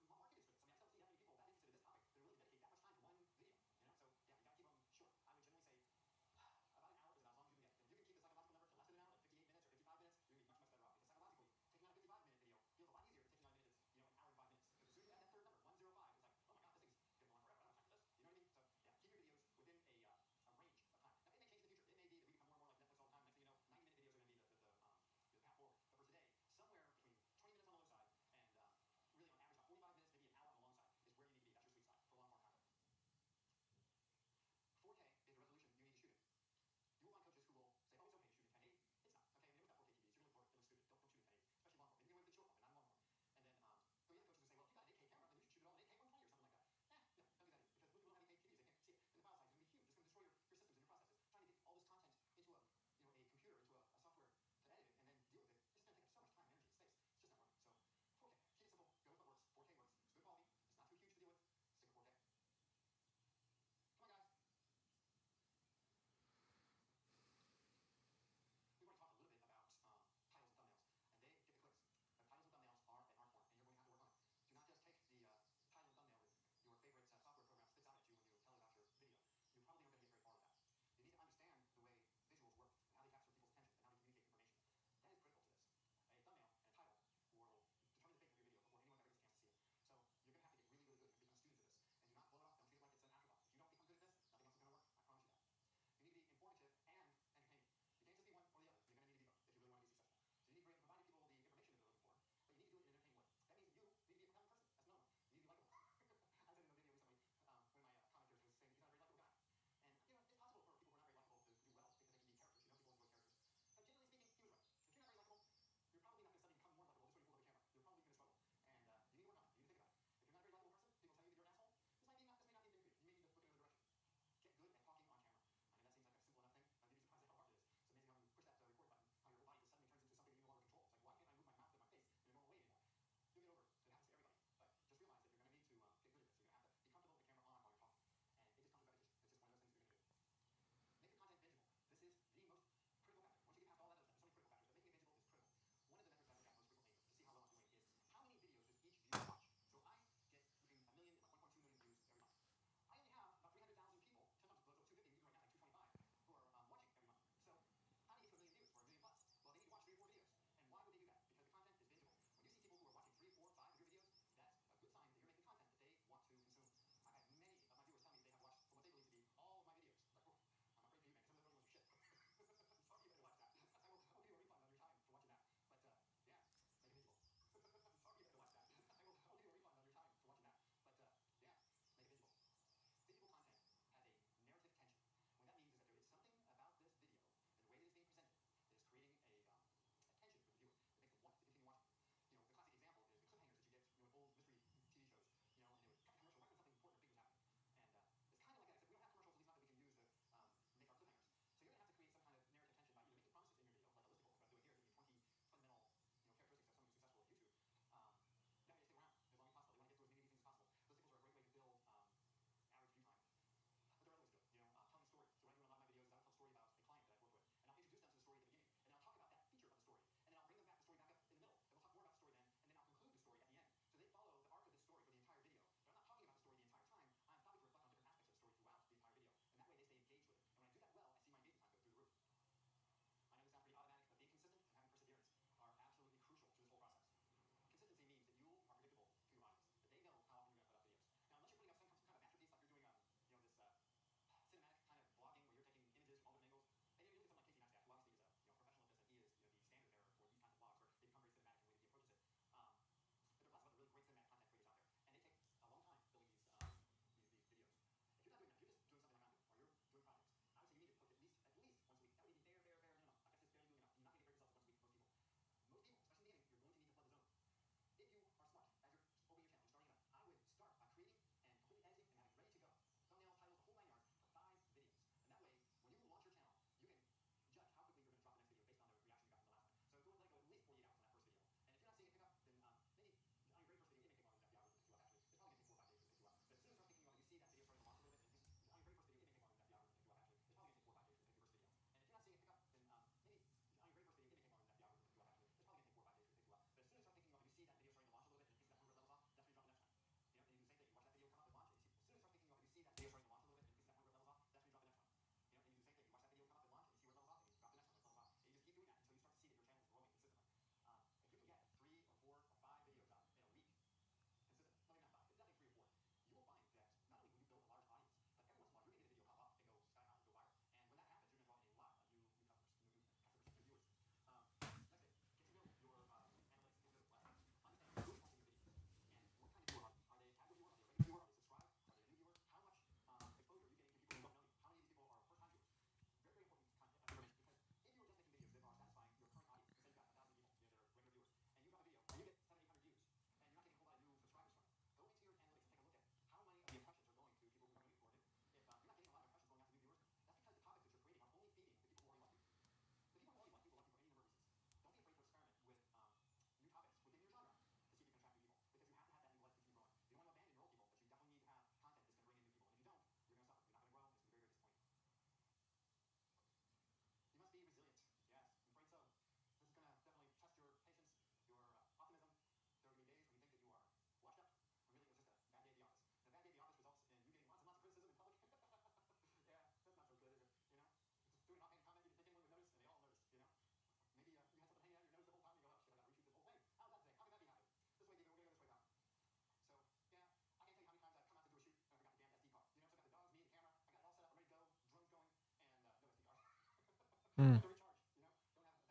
Hmm. Don't have a recharge, don't have a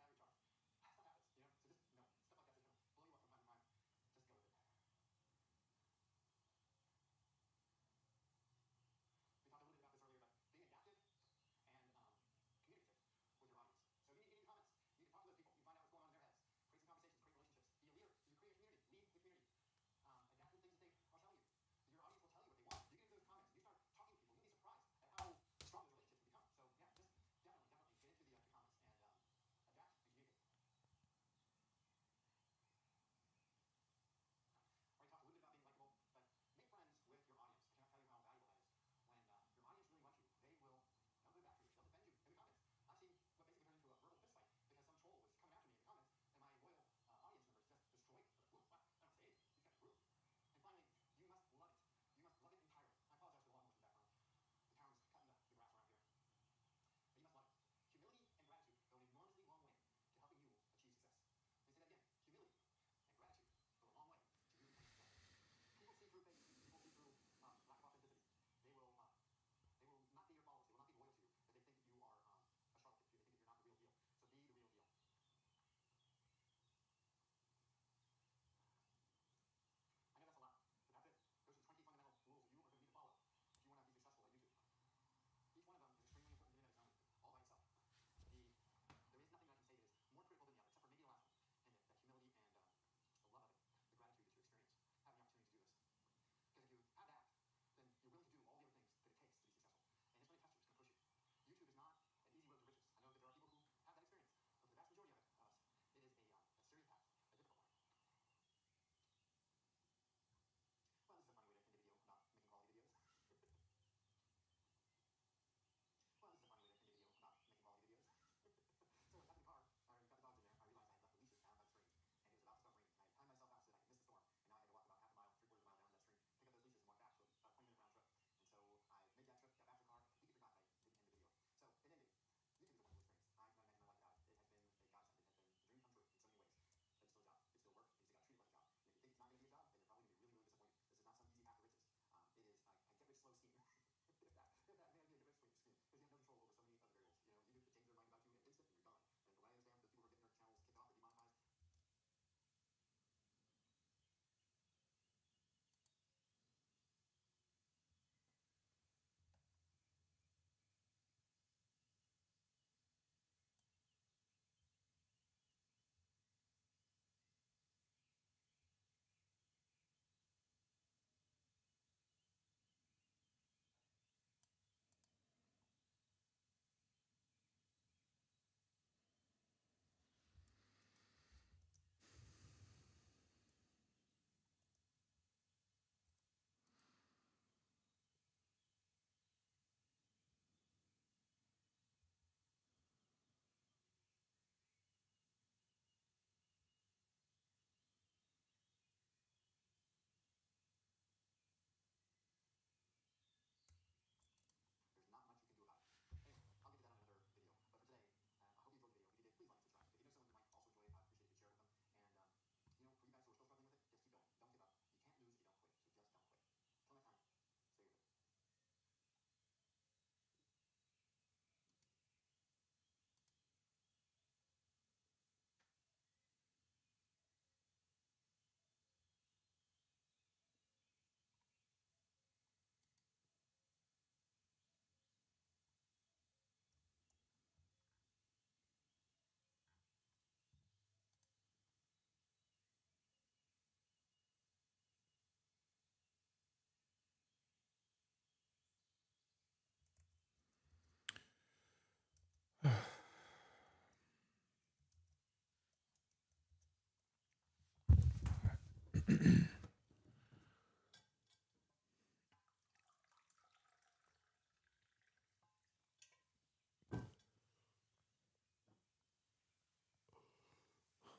battery charge. Stuff happens, so just, stuff like that's just gonna blow you up from time to time. Just go with it. We talked a little bit about this earlier, but being adaptive and communicative with your audience. So you need to get into comments. You need to talk to those people. You find out what's going on in their heads. Create some conversations. Create relationships. Be a leader. You create a community. Lead with community. Adapt to the things that they are telling you. Your audience will tell you what they want. You get into those comments and you start talking to people. You'll be surprised at how strong those relationships can become. So yeah, just definitely get into the comments and adapt and communicate. Already talked a little bit about being likable, but make friends with your audience. I cannot tell you how valuable that is. When your audience really wants you, they'll go back to you. They'll defend you in the comments. I've seen what basically turned into a verbal fist fight because some troll was coming after me in the comments, and my loyal audience members just destroyed. I don't say anything. These guys are rude. And finally, you must love it. You must love it entirely. I apologize for the lawnmowers in the background. The town's cutting the grass around here. But you must love it. Humility and gratitude go an enormously long way to helping you achieve success. Let me say that again. Humility and gratitude go a long way to you becoming successful. People see through things. People see through lack of authenticity. They will not be your followers. They will not be loyal to you if they think that you are a charlatan. If they think that you're not the real deal. So be the real deal. I know that's a lot, but that's it. Those are the 20 fundamental rules that you are going to need to follow if you want to be successful at YouTube. Each one of them is extremely important in and of its own, all by itself. There is nothing that I can say that is more critical than the other, except for maybe the last one, and that humility and the love of it, the gratitude that you experience, having the opportunity to do this. Because if you have that, then you're willing to do all the other things that it takes to be successful. And it's going to test you, it's going to push you. YouTube is not an easy road to riches. I know that there are people who have that experience, but for the vast majority of us, it is a serious path, a difficult one. Well, this is a funny way to end a video about making quality videos. Well, this is a funny way to end a video about making quality videos. So I got in the car, or got the dogs in there, I realized I had left the leashes down by the stream, and it was about to start raining. I had timed myself out so that I could miss the storm, and now I had to walk about half a mile, three-quarters of a mile down to that stream, pick up those leashes and walk back, so about a 20-minute round trip. And so I made that trip, got back to the car, and completely forgot that I didn't end the video. So it ended. YouTube is a wonderful experience. I cannot imagine my life without it. It has been a godsend. It has been a dream come true in so many ways. But it's still a job. It's still work. You just got to treat it like a job. And if you think it's not going to be a job, then you're probably going to be really, really disappointed. This is not some easy path to riches. It is a get-rich-slow scheme. if that may be a get-rich-slow scheme, because you have no control over so many other variables. YouTube can change their mind about you in an instant, and you're done. And from what I understand, those people who are getting their channels kicked off or demonetized, there's not much you can do about it. Anyway, I'll get to that on another video. But for today, I hope you enjoyed the video. If you did, please like and subscribe. If you know someone who might also enjoy it, I'd appreciate if you share it with them. And for you guys who are still struggling with it, just keep going. Don't give up. You can't lose if you don't quit. So just don't quit. Till next time, stay with it.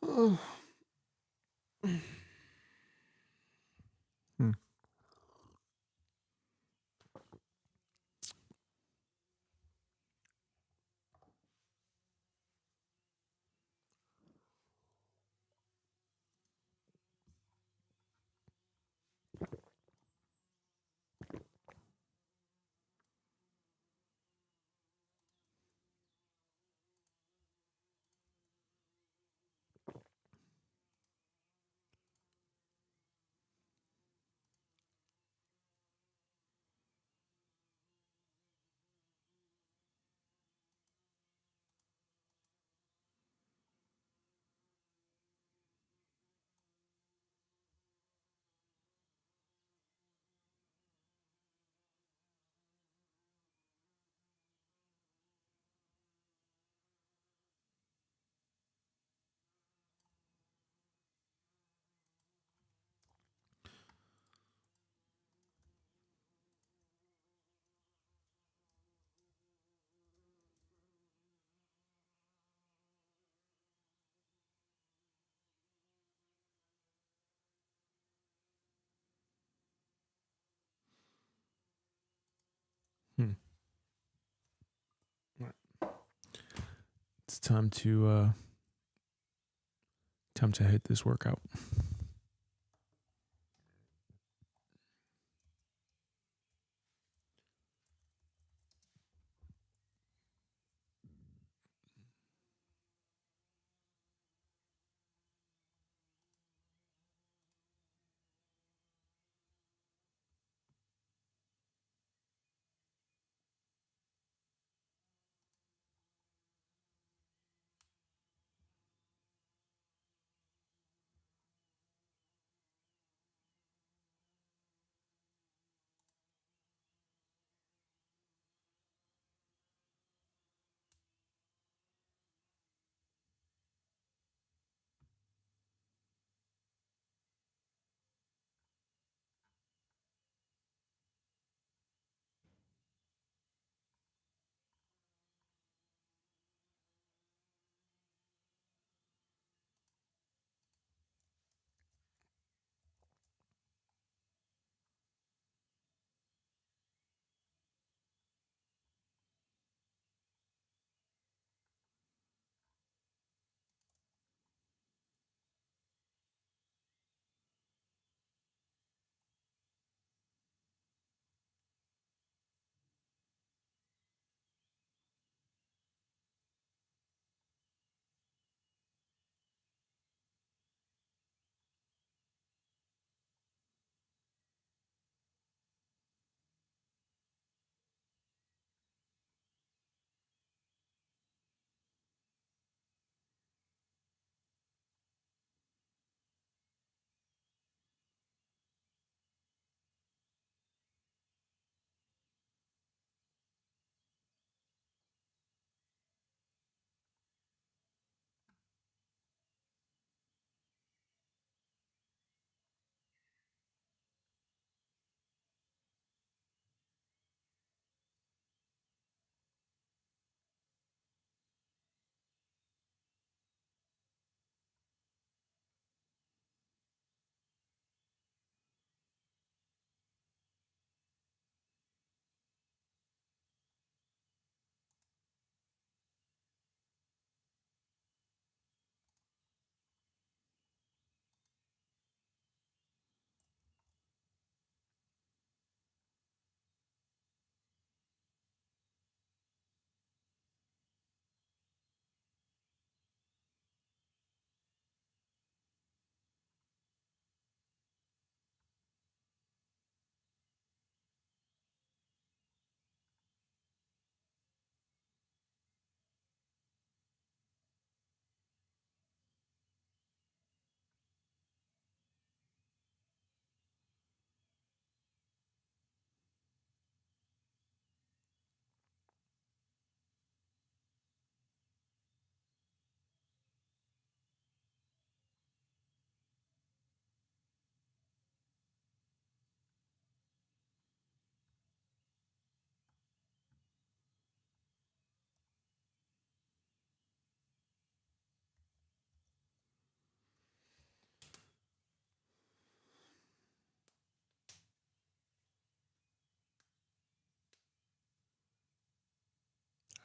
Hmm. it's time to hit this workout.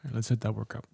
All right, let's hit that workout.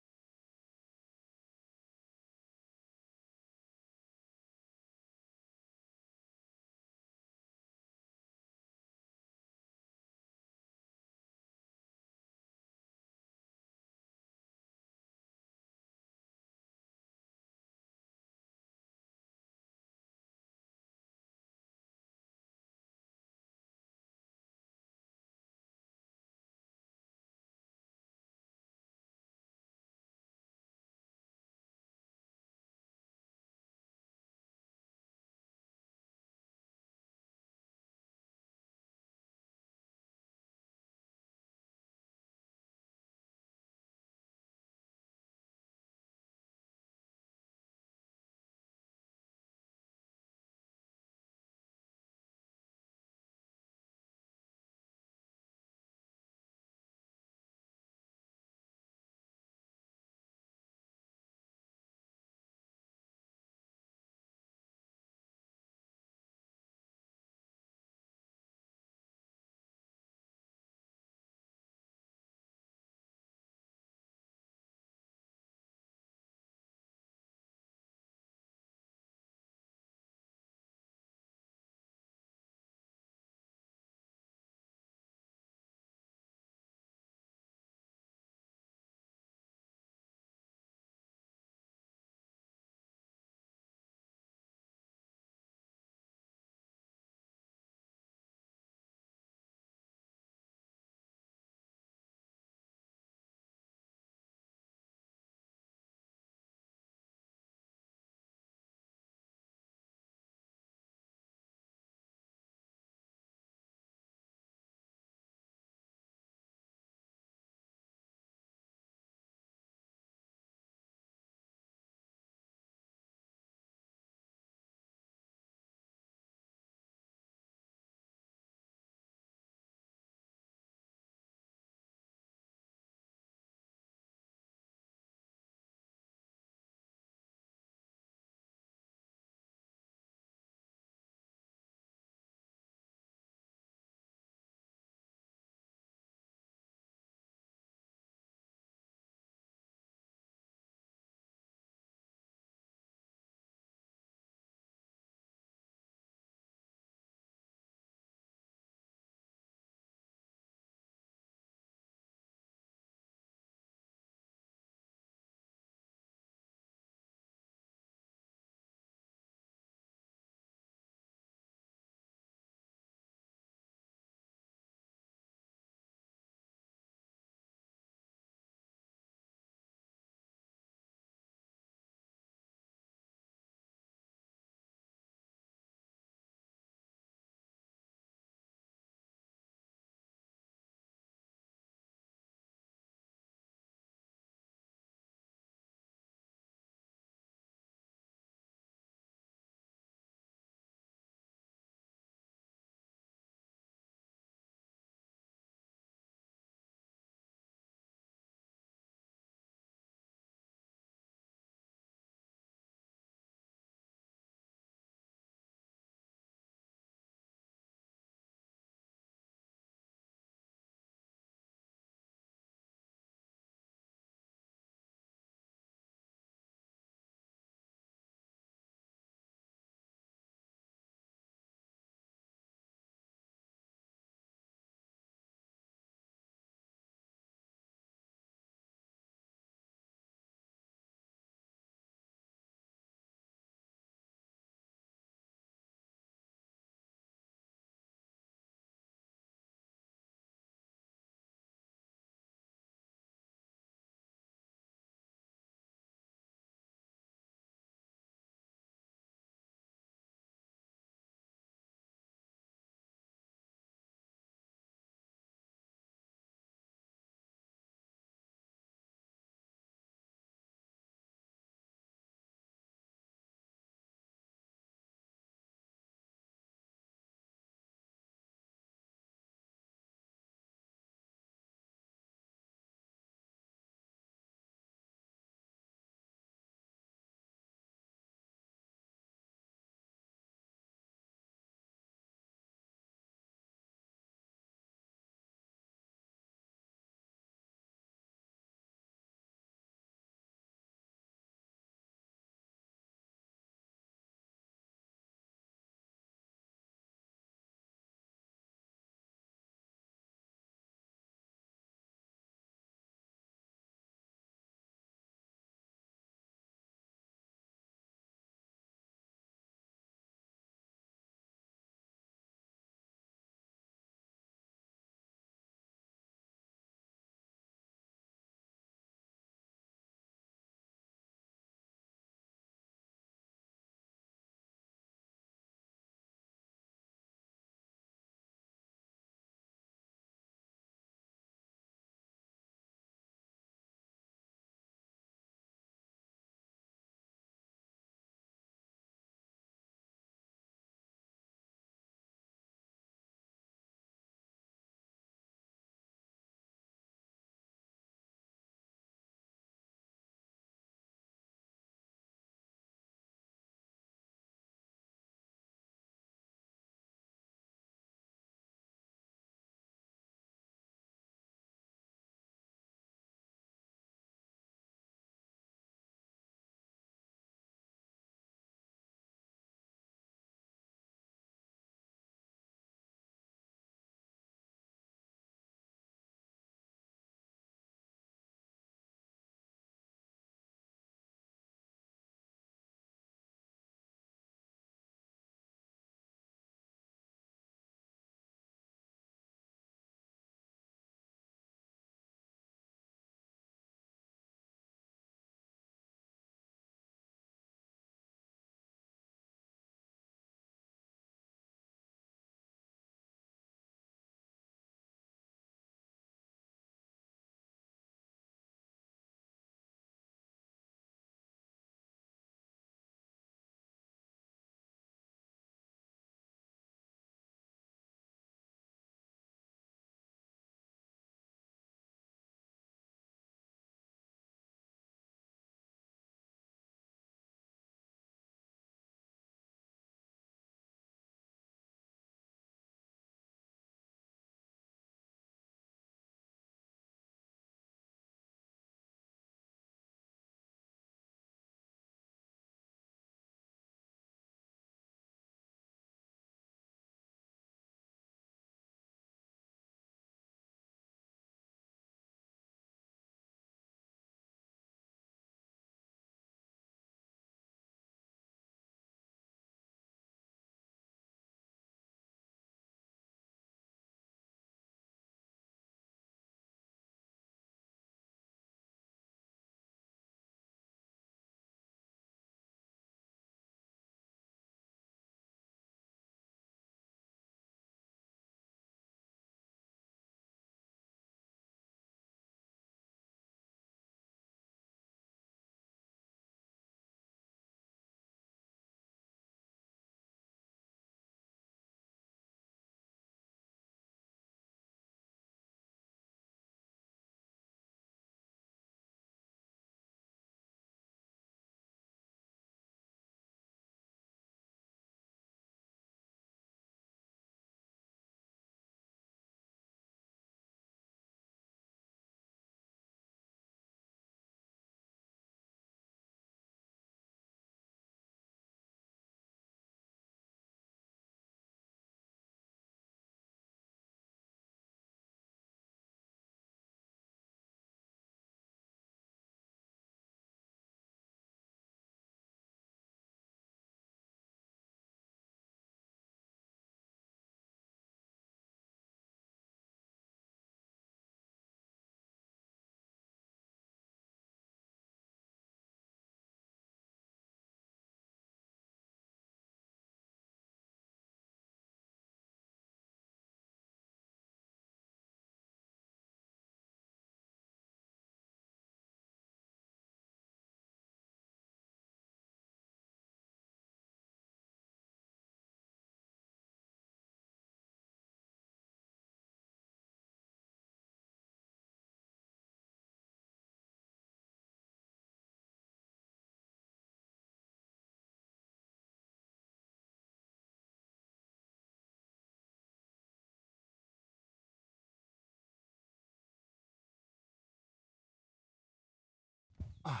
Let's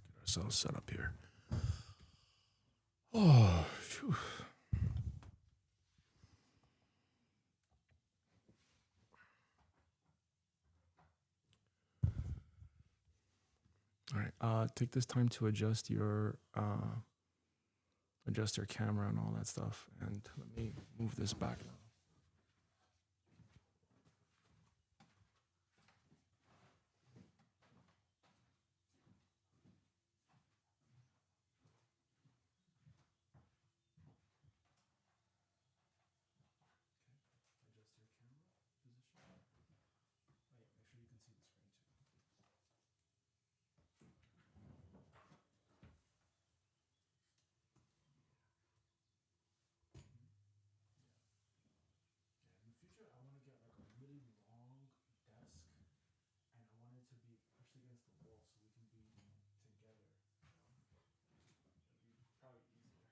get ourselves set up here. Oh, phew. All right. Take this time to adjust your camera and all that stuff. And let me move this back now. Adjust your camera position. Oh yeah, make sure you can see the screen too. Yeah, in the future, I want to get like a really long desk, and I want it to be pushed against the wall so we can be together. It'd be probably easier.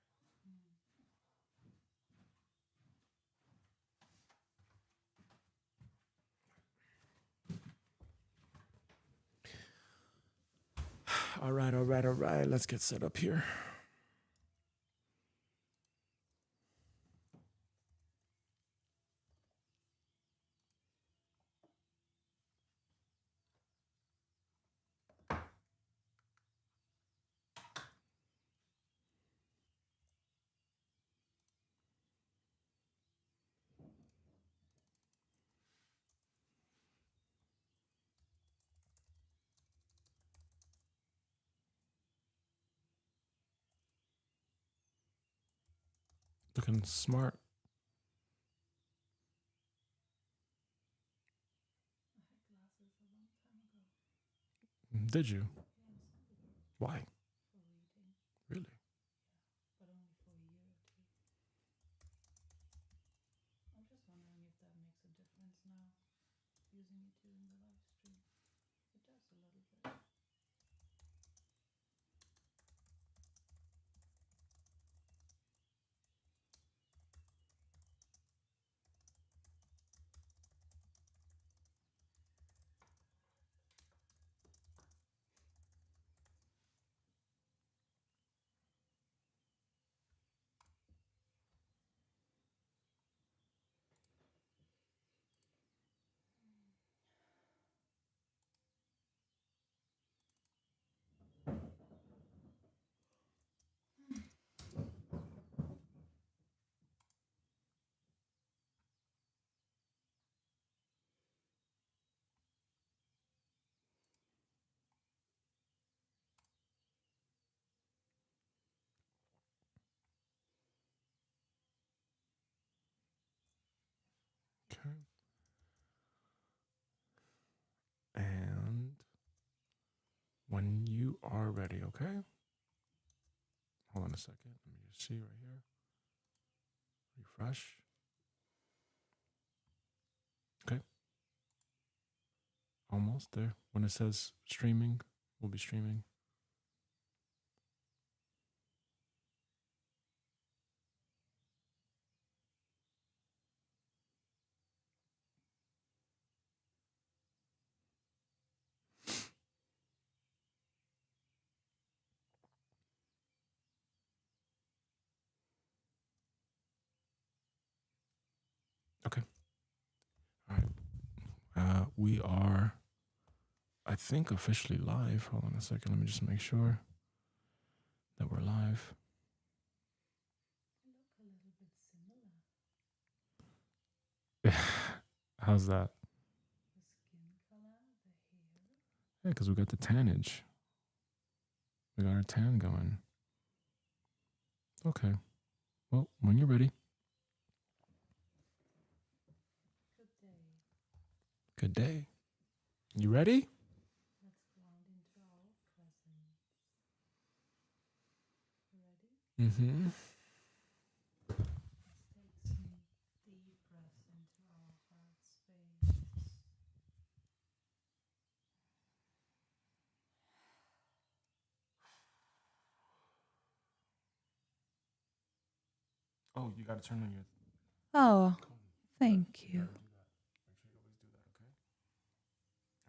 All right, all right, all right. Let's get set up here. Looking smart. Did you? Why? Really? Okay. And when you are ready, okay? Hold on a second. Let me just see right here. Refresh. Okay. Almost there. When it says streaming, we'll be streaming. Okay. All right. We are, I think, officially live. Hold on a second. Let me just make sure that we're live. How's that? Yeah, because we got the tannage. We got our tan going. Okay. Well, when you're ready. Good day. You ready? Mm-hmm. Oh, you got to turn on your Oh, cone. thank You you. gotta do that. Make sure you always do that, okay?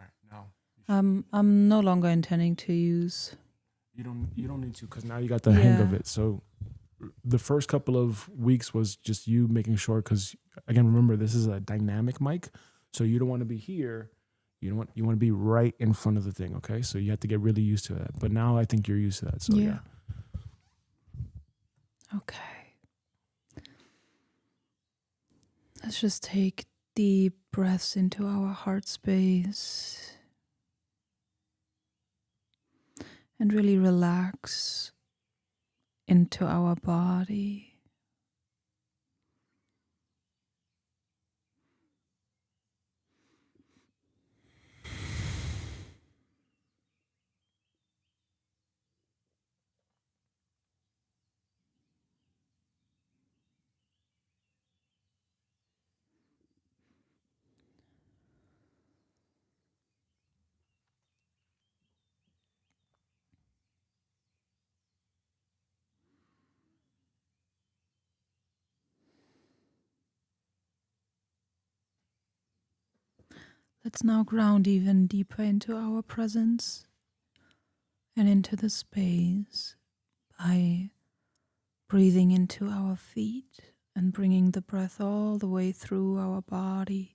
All right, now you I'm no longer intending to use. You don't need to, because now you got the hang of Yeah. it. So the first couple of weeks was just you making sure, because again, remember, this is a dynamic mic, so you don't want to be here. You want to be right in front of the thing. Okay, so you have to get really used to that. But now I think you're used to that. So yeah. Okay. Let's just take deep breaths into our heart space and really relax into our body. Let's now ground even deeper into our presence and into the space by breathing into our feet and bringing the breath all the way through our body.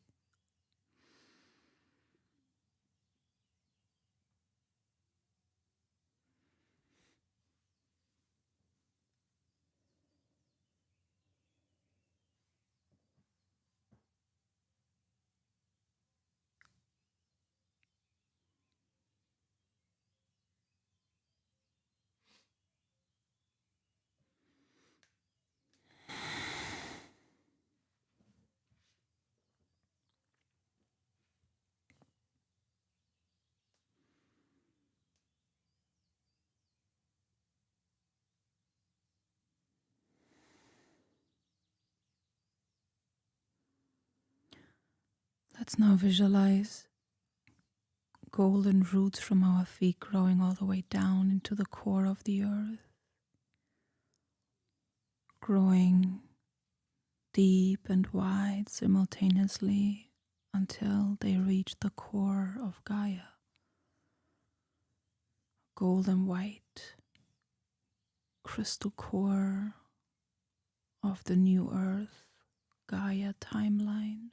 Let's now visualize golden roots from our feet growing all the way down into the core of the earth, growing deep and wide simultaneously until they reach the core of Gaia, golden white, crystal core of the new earth, Gaia timeline.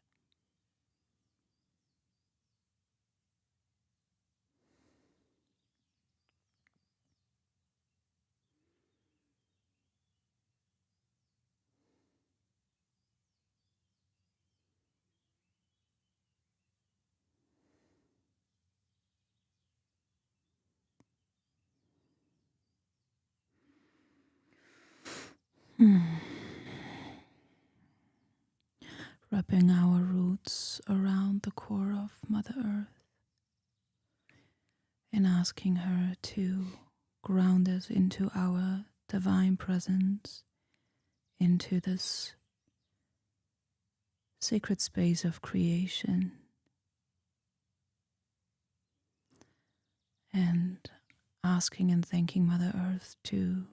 Wrapping our roots around the core of Mother Earth and asking her to ground us into our divine presence, into this sacred space of creation, and asking and thanking Mother Earth to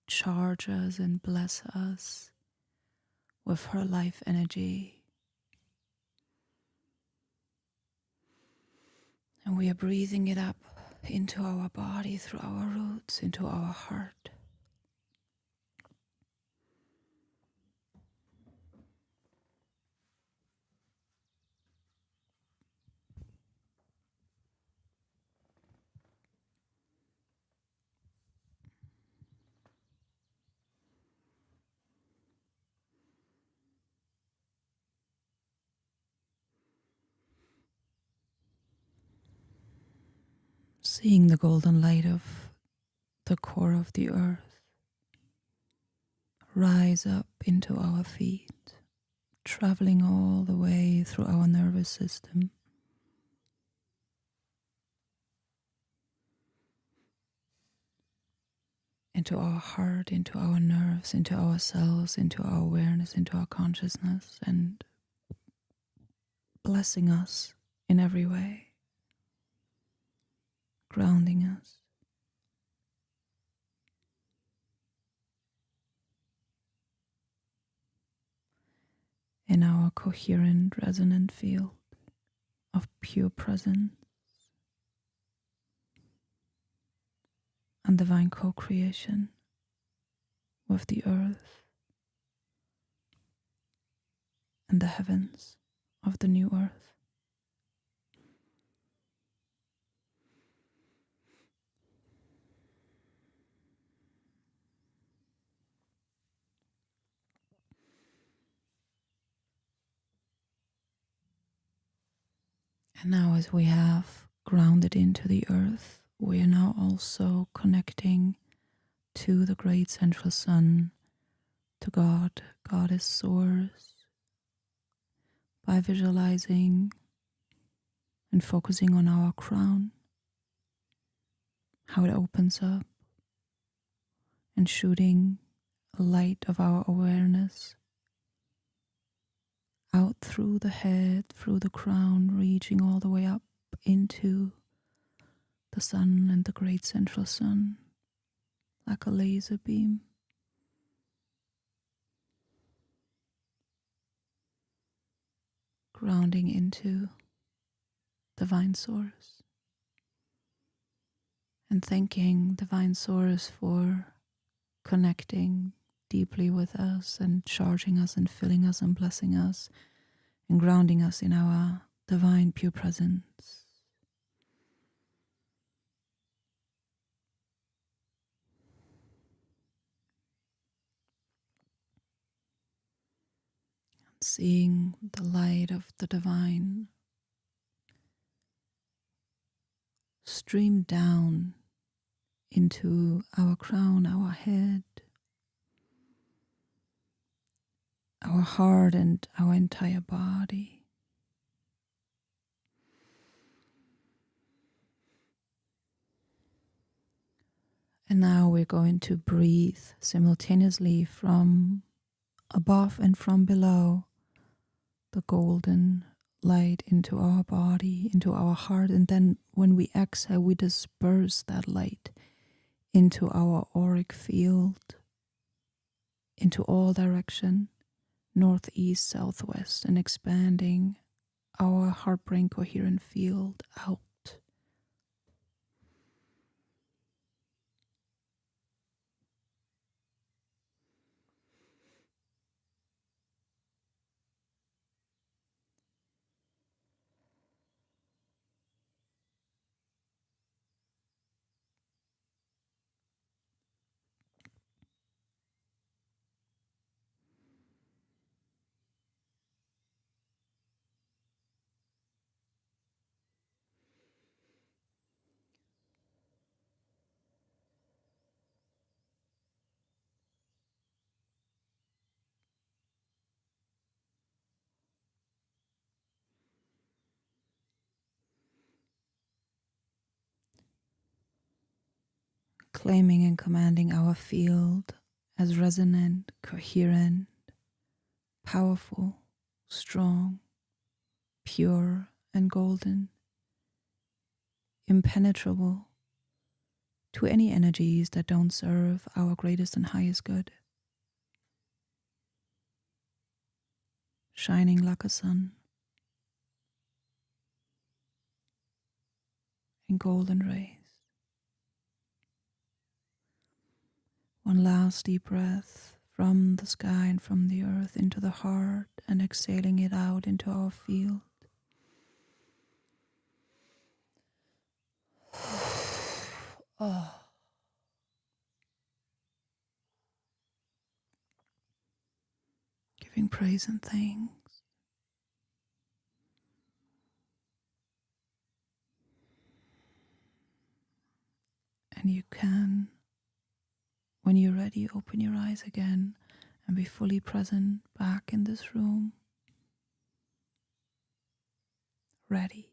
charge us and bless us with her life energy. And we are breathing it up into our body, through our roots, into our heart. Seeing the golden light of the core of the earth rise up into our feet, traveling all the way through our nervous system, into our heart, into our nerves, into our cells, into our awareness, into our consciousness, and blessing us in every way, grounding us in our coherent, resonant field of pure presence. and divine co-creation with the earth and the heavens of the new earth. And now, as we have grounded into the earth, we are now also connecting to the great central sun, to God, Goddess Source, by visualizing and focusing on our crown, how it opens up and shooting a light of our awareness out through the head, through the crown, reaching all the way up into the sun and the great central sun, like a laser beam. Grounding into Divine Source and thanking Divine Source for connecting deeply with us and charging us and filling us and blessing us and grounding us in our divine pure presence. Seeing the light of the divine stream down into our crown, our head, our heart, and our entire body. And now we're going to breathe simultaneously from above and from below the golden light into our body, into our heart. And then when we exhale, we disperse that light into our auric field, into all direction, northeast, southwest, and expanding our heart-brain coherent field out. Claiming and commanding our field as resonant, coherent, powerful, strong, pure, and golden, impenetrable to any energies that don't serve our greatest and highest good, shining like a sun in golden rays. One last deep breath from the sky and from the earth into the heart, and exhaling it out into our field. Oh. Giving praise and thanks. And you can, when you're ready, open your eyes again and be fully present back in this room. Ready.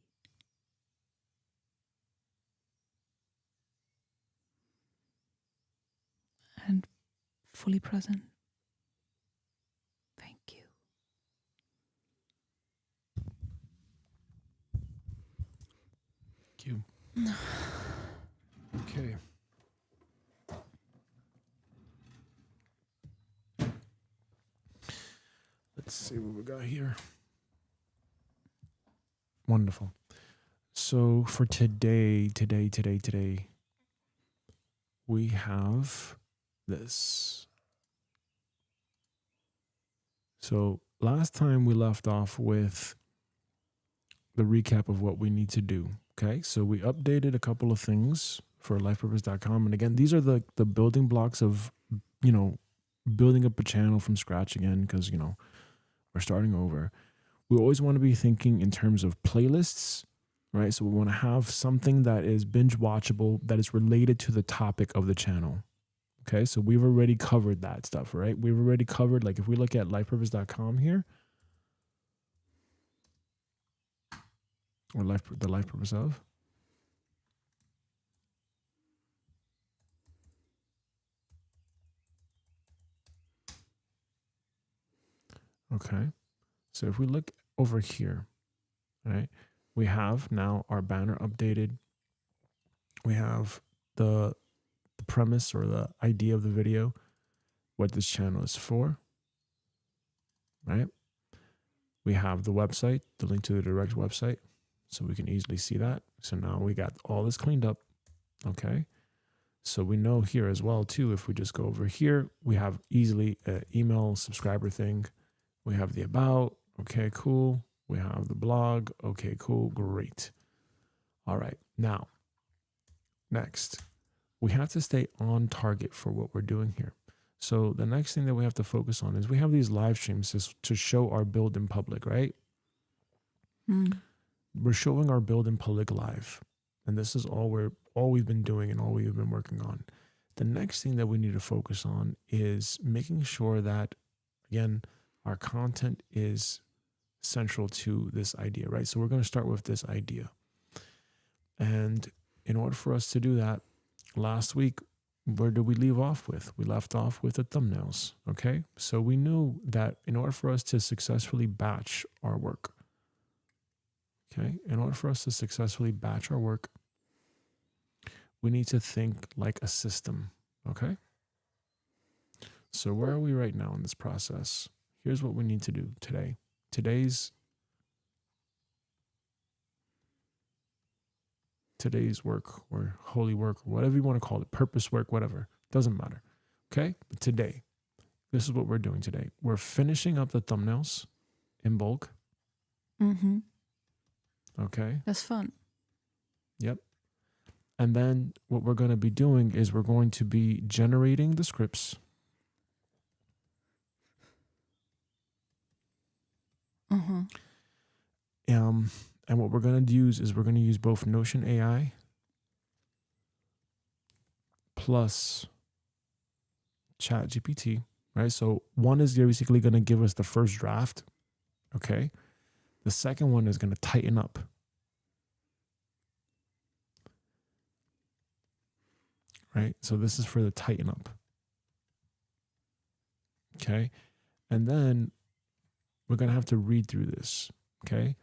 And fully present. Thank you. Thank you. Okay. Let's see what we got here. Wonderful. So for today, we have this. So last time we left off with the recap of what we need to do. Okay, so we updated a couple of things for lifepurpose.com. And again, these are the building blocks of, building up a channel from scratch again, because, we're starting over. We always want to be thinking in terms of playlists, right? So we want to have something that is binge watchable, that is related to the topic of the channel. Okay, so we've already covered that stuff, right? We've already covered, like if we look at lifepurpose.com here, or the life purpose of. Okay, so if we look over here, right, we have now our banner updated. We have the premise or the idea of the video, what this channel is for, right? We have the website, the link to the direct website, so we can easily see that. So now we got all this cleaned up. Okay, so we know here as well too, if we just go over here, we have easily an email subscriber thing. We have the about. Okay, cool. We have the blog. Okay, cool. Great. All right. Now, next, we have to stay on target for what we're doing here. So the next thing that we have to focus on is we have these live streams to show our build in public, right? We're showing our build in public live. And this is all we've been doing and all we've been working on. The next thing that we need to focus on is making sure that, again, our content is central to this idea, right? So we're going to start with this idea. And in order for us to do that, last week, where did we leave off with? We left off with the thumbnails, okay? So we knew that in order for us to successfully batch our work, okay? In order for us to successfully batch our work, we need to think like a system, okay? So where are we right now in this process? Here's what we need to do today. Today's work or holy work or whatever you want to call it, purpose work, whatever, doesn't matter. Okay? But today, this is what we're doing today. We're finishing up the thumbnails in bulk. Mm-hmm. Okay? That's fun. Yep. And then what we're going to be doing is we're going to be generating the scripts. Uh-huh. And what we're going to use is we're going to use both Notion AI plus Chat GPT, right? So one is basically going to give us the first draft, okay? The second one is going to tighten up. Right? So this is for the tighten up. Okay? And then we're going to have to read through this, okay?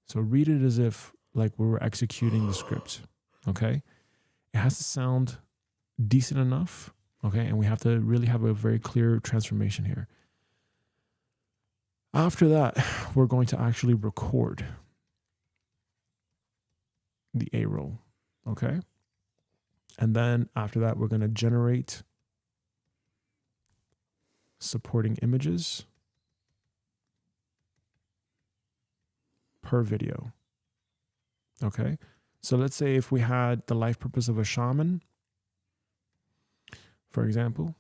So read it as if like we were executing the script, okay? It has to sound decent enough, okay? And we have to really have a very clear transformation here. After that, we're going to actually record the A roll, okay? And then after that, we're going to generate supporting images per video. Okay. So let's say if we had the life purpose of a shaman, for example,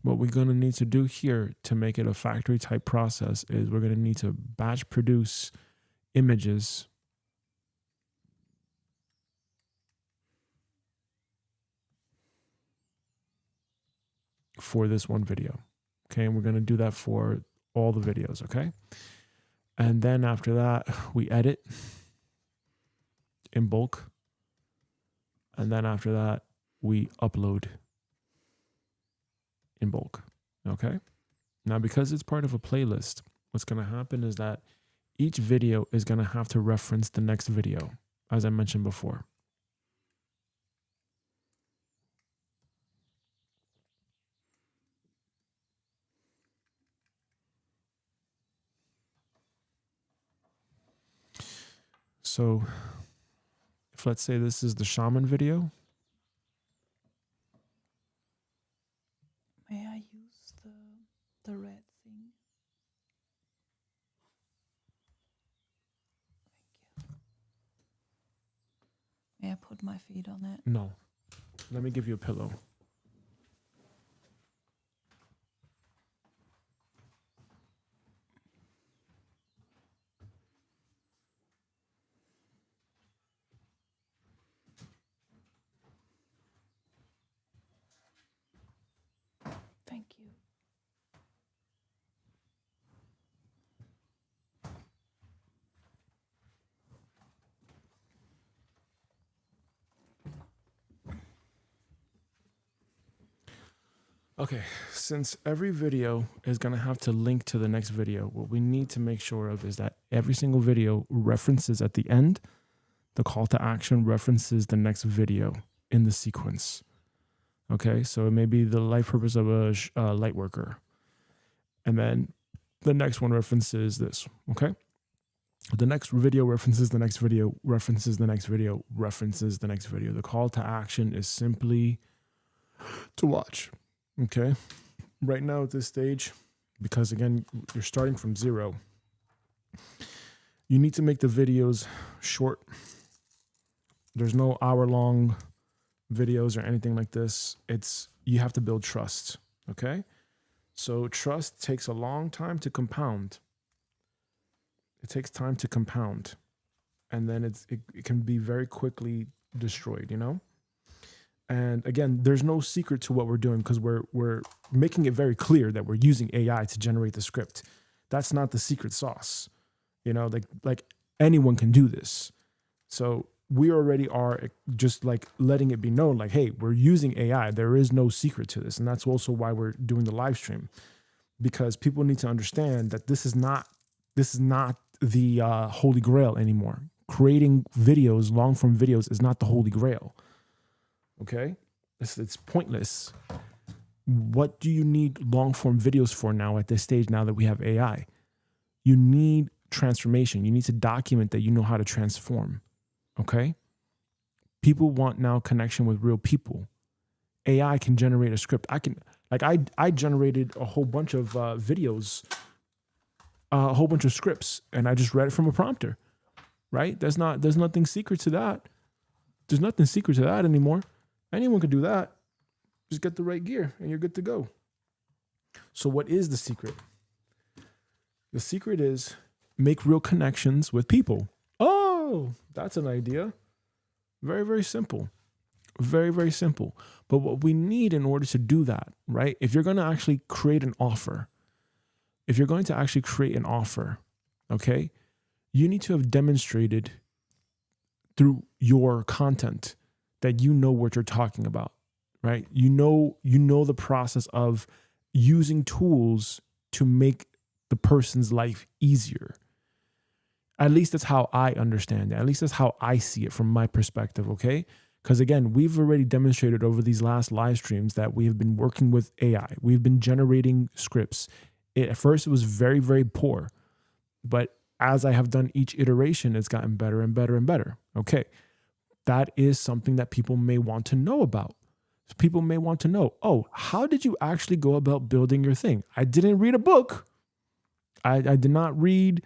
what we're going to need to do here to make it a factory type process is we're going to need to batch produce images for this one video. Okay, and we're going to do that for all the videos, okay? And then after that, we edit in bulk. And then after that, we upload in bulk, okay? Now, because it's part of a playlist, what's going to happen is that each video is going to have to reference the next video, as I mentioned before. So let's say this is the shaman video. May I use the red thing? Thank you. May I put my feet on it? No. Let me give you a pillow. Thank you. Okay, since every video is going to have to link to the next video, what we need to make sure of is that every single video references at the end, the call to action references the next video in the sequence. Okay, so it may be the life purpose of a light worker. And then the next one references this, okay? The next video references the next video, references the next video, references the next video. The call to action is simply to watch. Okay, right now at this stage, because again, you're starting from zero, you need to make the videos short. There's no hour-long videos or anything like this. You have to build trust, okay? So trust takes a long time to compound. It takes time to compound, and then it can be very quickly destroyed, you know? And again, there's no secret to what we're doing because we're making it very clear that we're using AI to generate the script. That's not the secret sauce. You know, like anyone can do this. So we already are just like letting it be known, like, hey, we're using AI. There is no secret to this. And that's also why we're doing the live stream, because people need to understand that this is not the holy grail anymore. Creating videos, long form videos, is not the holy grail. Okay, it's pointless. What do you need long form videos for now at this stage, now that we have AI? You need transformation. You need to document that you know how to transform. Okay, people want now connection with real people. AI can generate a script. I generated a whole bunch of videos, a whole bunch of scripts, and I just read it from a prompter. Right? There's nothing secret to that. There's nothing secret to that anymore. Anyone can do that. Just get the right gear and you're good to go. So what is the secret? The secret is make real connections with people. Oh, that's an idea. Very, very simple. Very, very simple. But what we need in order to do that, right? If you're going to actually create an offer, okay, you need to have demonstrated through your content that you know what you're talking about, right? You know the process of using tools to make the person's life easier. At least that's how I understand it. At least that's how I see it from my perspective, okay? Because again, we've already demonstrated over these last live streams that we have been working with AI. We've been generating scripts. At first, it was very, very poor. But as I have done each iteration, it's gotten better and better and better. Okay. That is something that people may want to know about. People may want to know, oh, how did you actually go about building your thing? I didn't read a book. I did not read,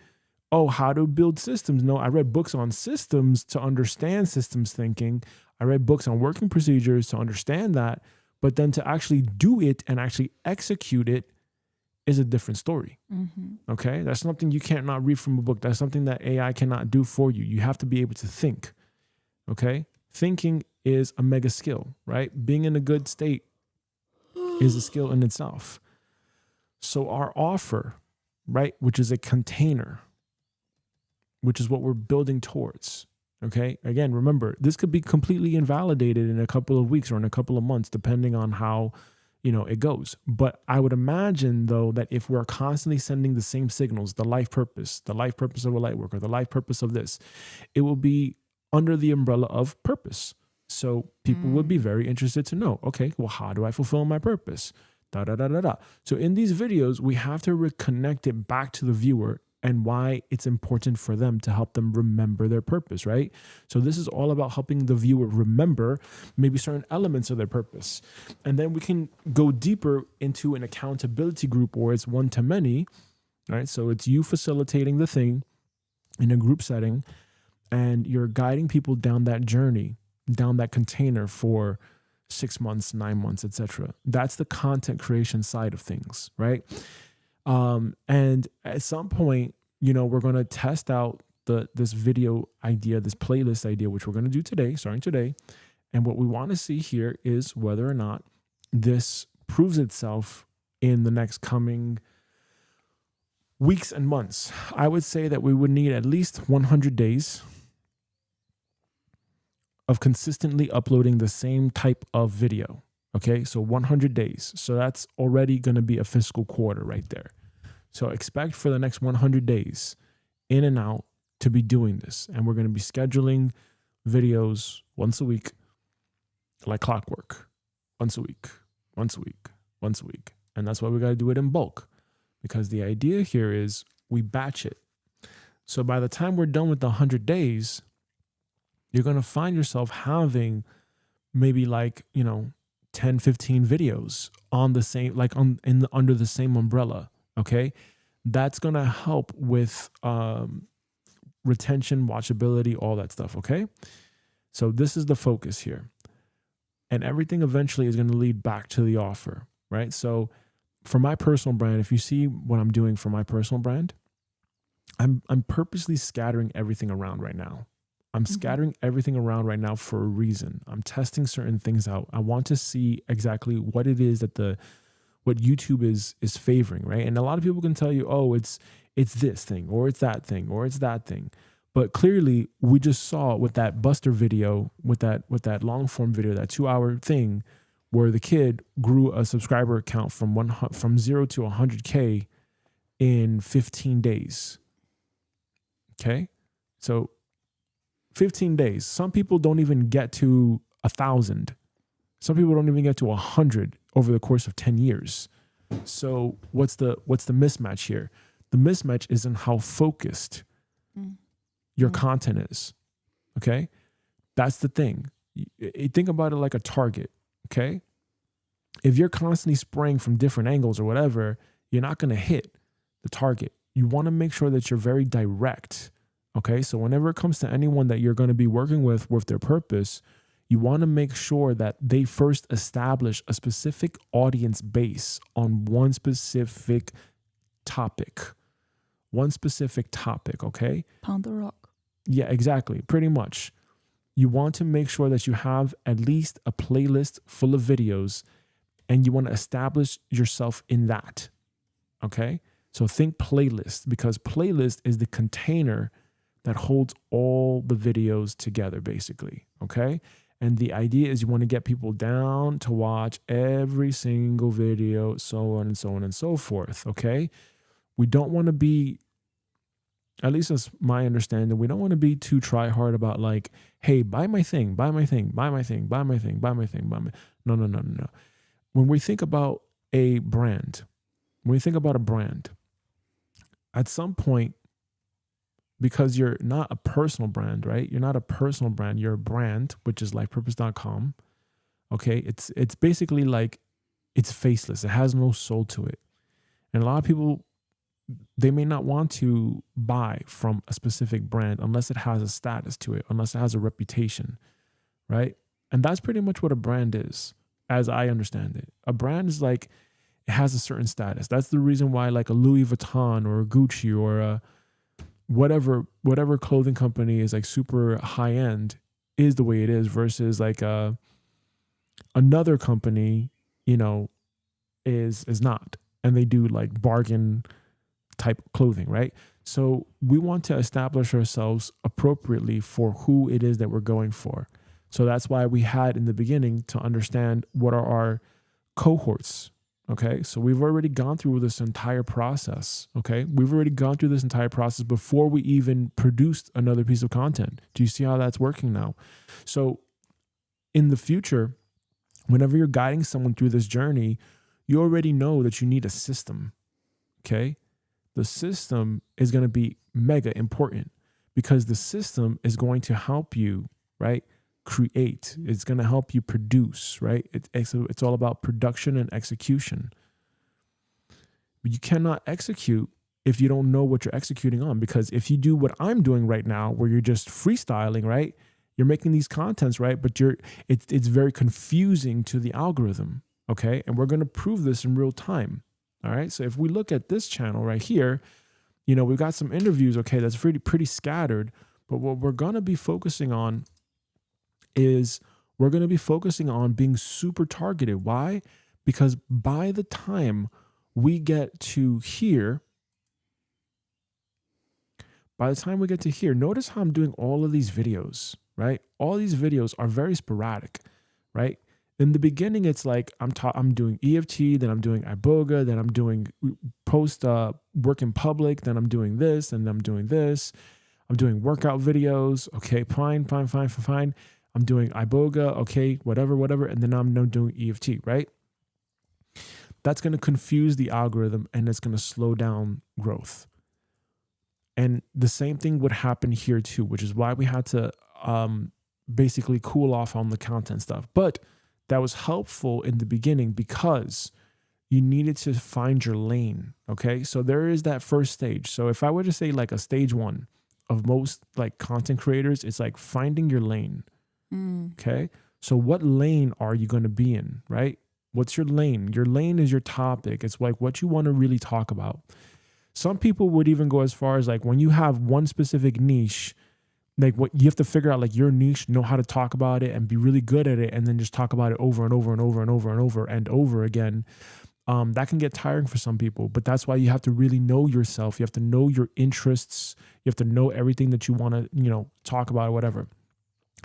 how to build systems. No, I read books on systems to understand systems thinking. I read books on working procedures to understand that. But then to actually do it and actually execute it is a different story. Mm-hmm. Okay? That's something you can't not read from a book. That's something that AI cannot do for you. You have to be able to think. Okay? Thinking is a mega skill, right? Being in a good state is a skill in itself. So our offer, right, which is a container, which is what we're building towards. Okay? Again, remember, this could be completely invalidated in a couple of weeks or in a couple of months, depending on how, it goes. But I would imagine, though, that if we're constantly sending the same signals, the life purpose of a light worker, the life purpose of this, it will be under the umbrella of purpose. So people would be very interested to know, okay, well, how do I fulfill my purpose? So in these videos, we have to reconnect it back to the viewer and why it's important for them to help them remember their purpose, right? So this is all about helping the viewer remember maybe certain elements of their purpose. And then we can go deeper into an accountability group where it's one to many, right? So it's you facilitating the thing in a group setting, and you're guiding people down that journey, down that container for 6 months, 9 months, etc. That's the content creation side of things, right? And at some point, we're going to test out this video idea, this playlist idea, which we're going to do today, starting today. And what we want to see here is whether or not this proves itself in the next coming weeks and months. I would say that we would need at least 100 days of consistently uploading the same type of video. Okay, so 100 days. So that's already going to be a fiscal quarter right there. So expect for the next 100 days in and out to be doing this. And we're going to be scheduling videos once a week, like clockwork, once a week, once a week, once a week. And that's why we got to do it in bulk, because the idea here is we batch it. So by the time we're done with the 100 days, you're going to find yourself having maybe 10, 15 videos on the same, under the same umbrella. Okay. That's going to help with retention, watchability, all that stuff. Okay. So this is the focus here, and everything eventually is going to lead back to the offer, right? So for my personal brand, if you see what I'm doing for my personal brand, I'm purposely scattering everything around right now. I'm scattering everything around right now for a reason. I'm testing certain things out. I want to see exactly what it is that what YouTube is favoring, right? And a lot of people can tell you, oh, it's this thing, or it's that thing, or it's that thing. But clearly, we just saw with that Buster video, with that long form video, that 2-hour thing, where the kid grew a subscriber account from 0 to 100K in 15 days. Okay, so 15 days. Some people don't even get to 1,000. Some people don't even get to 100 over the course of 10 years. So what's the mismatch here? The mismatch is in how focused your content is. Okay, that's the thing. You think about it like a target. Okay, if you're constantly spraying from different angles or whatever, you're not going to hit the target. You want to make sure that you're very direct. Okay, so whenever it comes to anyone that you're going to be working with their purpose, you want to make sure that they first establish a specific audience base on one specific topic. Okay? Pound the rock. Yeah, exactly. Pretty much. You want to make sure that you have at least a playlist full of videos, and you want to establish yourself in that. Okay? So think playlist, because playlist is the container that holds all the videos together, basically. Okay? And the idea is you want to get people down to watch every single video, so on and so on and so forth. Okay? We don't want to be, at least that's my understanding, we don't want to be too try hard about hey, buy my thing. No. When we think about a brand, at some point, because you're not a personal brand, right? You're not a personal brand. You're a brand, which is lifepurpose.com. Okay. It's basically it's faceless. It has no soul to it. And a lot of people, they may not want to buy from a specific brand unless it has a status to it, unless it has a reputation, right? And that's pretty much what a brand is, as I understand it. A brand is it has a certain status. That's the reason why a Louis Vuitton or a Gucci or a whatever clothing company is super high end is the way it is, versus another company, is not, and they do bargain type clothing, right? So we want to establish ourselves appropriately for who it is that we're going for. So that's why we had in the beginning to understand what are our cohorts. Okay, so we've already gone through this entire process. Okay, we've already gone through this entire process before we even produced another piece of content. Do you see how that's working now? So in the future, whenever you're guiding someone through this journey, you already know that you need a system. Okay, The system is going to be mega important because the system is going to help you, right? Create. It's going to help you produce, right? It's all about production and execution. But you cannot execute if you don't know what you're executing on, because if you do what I'm doing right now, where you're just freestyling, right? You're making these contents, right? But it's very confusing to the algorithm, okay? And we're going to prove this in real time, all right? So if we look at this channel right here, you know, we've got some interviews, okay, that's pretty scattered, but what we're going to be focusing on is we're going to be focusing on being super targeted. Why? Because by the time we get to here, notice how I'm doing all of these videos, right? All these videos are very sporadic, right? In the beginning, it's like I'm doing EFT, then I'm doing iboga, then I'm doing post work in public, then I'm doing this, and I'm doing this. I'm doing workout videos. Okay, fine. I'm doing iboga. Okay, whatever. And then I'm now doing EFT, right? That's going to confuse the algorithm and it's going to slow down growth. And the same thing would happen here too, which is why we had to basically cool off on the content stuff. But that was helpful in the beginning because you needed to find your lane. Okay, so there is that first stage. So if I were to say like a stage one of most like content creators, it's like finding your lane. Okay, so what lane are you going to be in, right? What's your lane? Your lane is your topic. It's like what you want to really talk about. Some people would even go as far as like when you have one specific niche, like what you have to figure out like your niche, know how to talk about it and be really good at it, and then just talk about it over and over again. That can get tiring for some people, but that's why you have to really know yourself. You have to know your interests. You have to know everything that you want to, you know, talk about or whatever.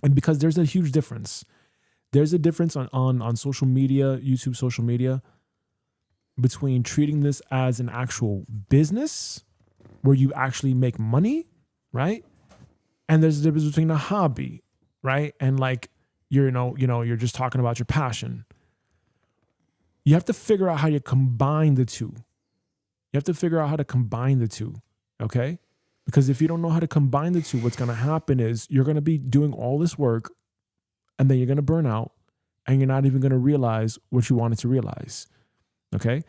And because there's a huge difference. There's a difference on social media, YouTube social media, between treating this as an actual business where you actually make money, right? And there's a difference between a hobby, right? And like, you're just talking about your passion. You have to figure out how you combine the two. Okay? Because if you don't know how to combine the two, what's going to happen is you're going to be doing all this work and then you're going to burn out and you're not even going to realize what you wanted to realize. Okay.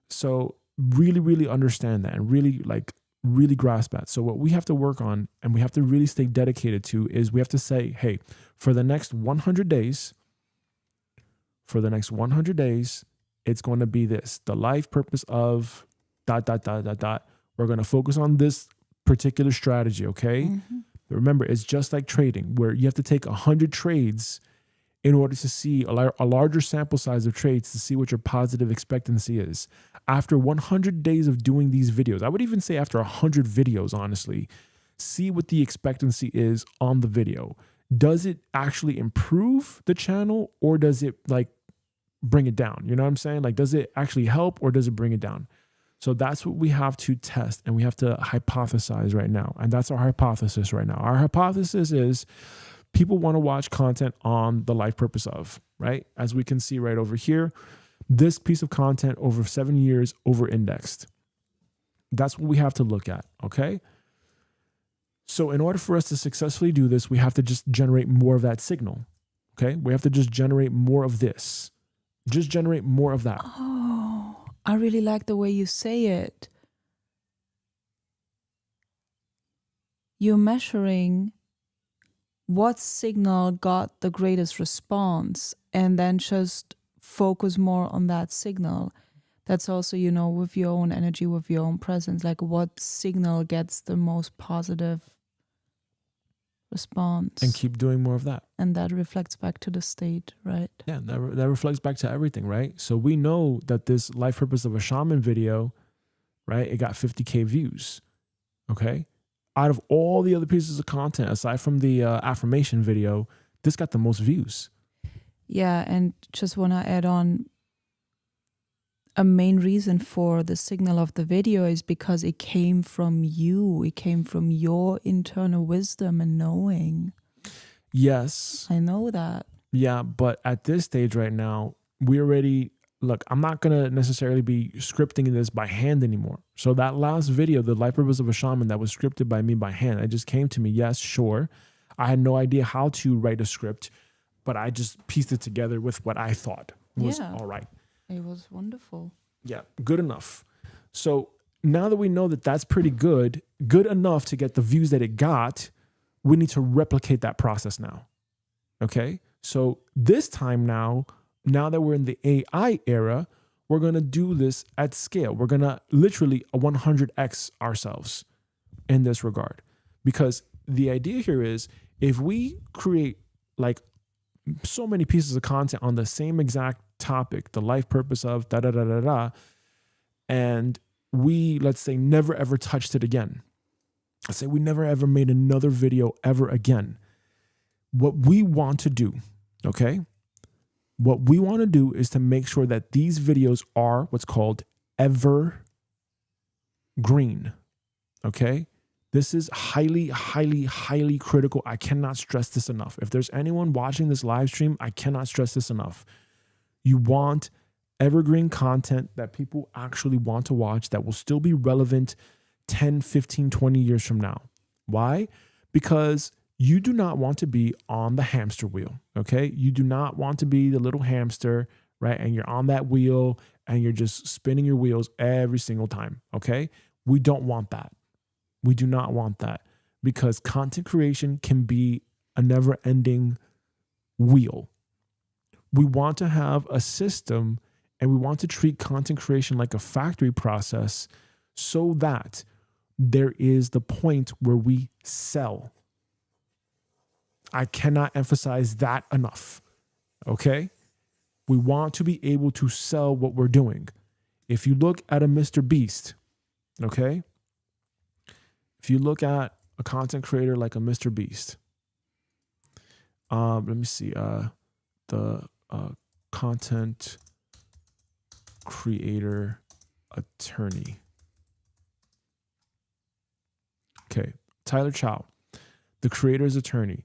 So really understand that and really grasp that. So what we have to work on and we have to really stay dedicated to is we have to say, hey, for the next 100 days, it's going to be this, the life purpose of ... We're going to focus on this particular strategy. Okay. Mm-hmm. Remember, it's just like trading where you have to take 100 trades in order to see a larger sample size of trades to see what your positive expectancy is. After 100 days of doing these videos, I would even say after 100 videos, honestly, see what the expectancy is on the video. Does it actually improve the channel or does it like bring it down? You know what I'm saying? Like, does it actually help or does it bring it down? So that's what we have to test and we have to hypothesize right now. And that's our hypothesis right now. Our hypothesis is people want to watch content on the life purpose of, right? As we can see right over here, this piece of content over 7 years over indexed. That's what we have to look at, okay? So in order for us to successfully do this, we have to just generate more of that signal, okay? We have to just generate more of this. Just generate more of that. Oh, I really like the way you say it. You're measuring what signal got the greatest response and then just focus more on that signal. That's also, you know, with your own energy, with your own presence, like what signal gets the most positive response. And keep doing more of that. And that reflects back to the state, right? Yeah, that reflects back to everything, right? So we know that this life purpose of a shaman video, right, it got 50K views, okay? Out of all the other pieces of content, aside from the affirmation video, this got the most views. Yeah, and just want to add on, a main reason for the signal of the video is because it came from you. It came from your internal wisdom and knowing. Yes. I know that. Yeah, but at this stage right now, we already look, I'm not going to necessarily be scripting this by hand anymore. So that last video, the life purpose of a shaman, that was scripted by me by hand, it just came to me. Yes, sure. I had no idea how to write a script, but I just pieced it together with what I thought was all right. It was wonderful. Yeah, good enough. So now that we know that that's pretty good enough to get the views that it got, we need to replicate that process now. Okay? So this time now that we're in the AI era, we're going to do this at scale. We're going to literally 100x ourselves in this regard. Because the idea here is, if we create like so many pieces of content on the same exact topic, the life purpose of and we, let's say, never ever touched it again. Let's say we never ever made another video ever again. What we want to do, okay? What we want to do is to make sure that these videos are what's called evergreen, okay? This is highly, highly, highly critical. I cannot stress this enough. If there's anyone watching this live stream, I cannot stress this enough. You want evergreen content that people actually want to watch, that will still be relevant 10, 15, 20 years from now. Why? Because you do not want to be on the hamster wheel, okay? You do not want to be the little hamster, right? And you're on that wheel and you're just spinning your wheels every single time, okay? We don't want that. We do not want that, because content creation can be a never-ending wheel. We want to have a system, and we want to treat content creation like a factory process, so that there is the point where we sell. I cannot emphasize that enough, okay? We want to be able to sell what we're doing. If you look at a Mr. Beast, okay? If you look at a content creator like a Mr. Beast, let me see, the content creator attorney. Okay, Tyler Chow, the creator's attorney.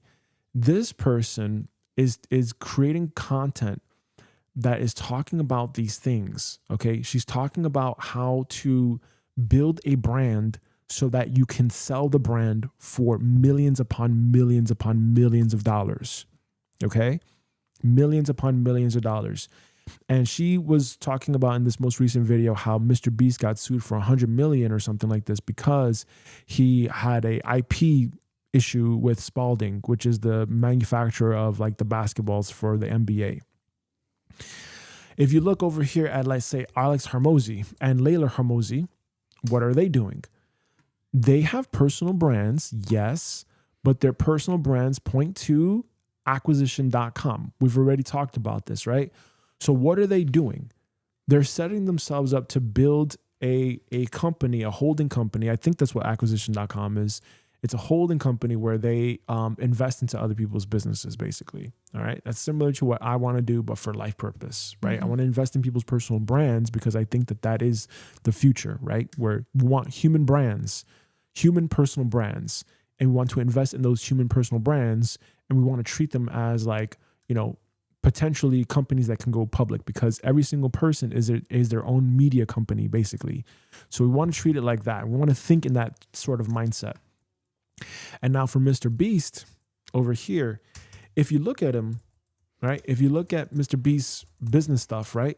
This person is creating content that is talking about these things, okay? She's talking about how to build a brand so that you can sell the brand for millions upon millions upon millions of dollars, okay? Millions upon millions of dollars. And she was talking about in this most recent video how Mr. Beast got sued for 100 million or something like this, because he had a IP issue with Spalding, which is the manufacturer of like the basketballs for the NBA. If you look over here at, let's say, Alex Hormozy and Layla Hormozy, what are they doing? They have personal brands, yes, but their personal brands point to acquisition.com. We've already talked about this, right? So what are they doing? They're setting themselves up to build a company, a holding company. I think that's what acquisition.com is. It's a holding company where they invest into other people's businesses, basically. All right. That's similar to what I want to do, but for life purpose, right? I want to invest in people's personal brands because I think that that is the future, right? Where we want human brands, human personal brands, and we want to invest in those human personal brands, and we want to treat them as like, you know, potentially companies that can go public, because every single person is their own media company, basically. So we want to treat it like that. We want to think in that sort of mindset. And now for Mr. Beast over here, if you look at him, right? If you look at Mr. Beast's business stuff, right?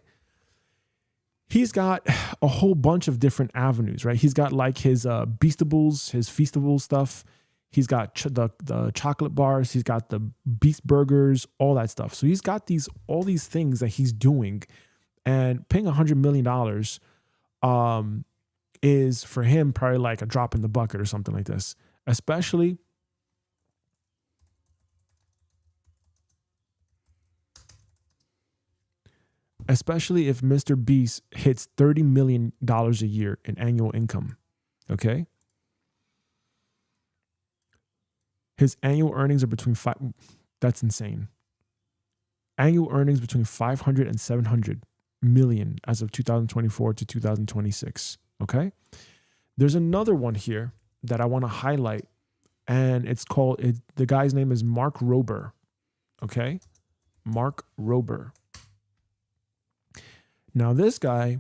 He's got a whole bunch of different avenues, right? He's got like his Beastables, his Feastables stuff. He's got the chocolate bars. He's got the Beast burgers, all that stuff. So he's got all these things that he's doing, and paying $100 million is for him probably like a drop in the bucket or something like this. Especially if Mr. Beast hits $30 million a year in annual income, okay? His annual earnings are between that's insane. Annual earnings between 500 and 700 million as of 2024 to 2026, okay? There's another one here that I want to highlight, and the guy's name is Mark Rober, okay? Mark Rober. Now this guy,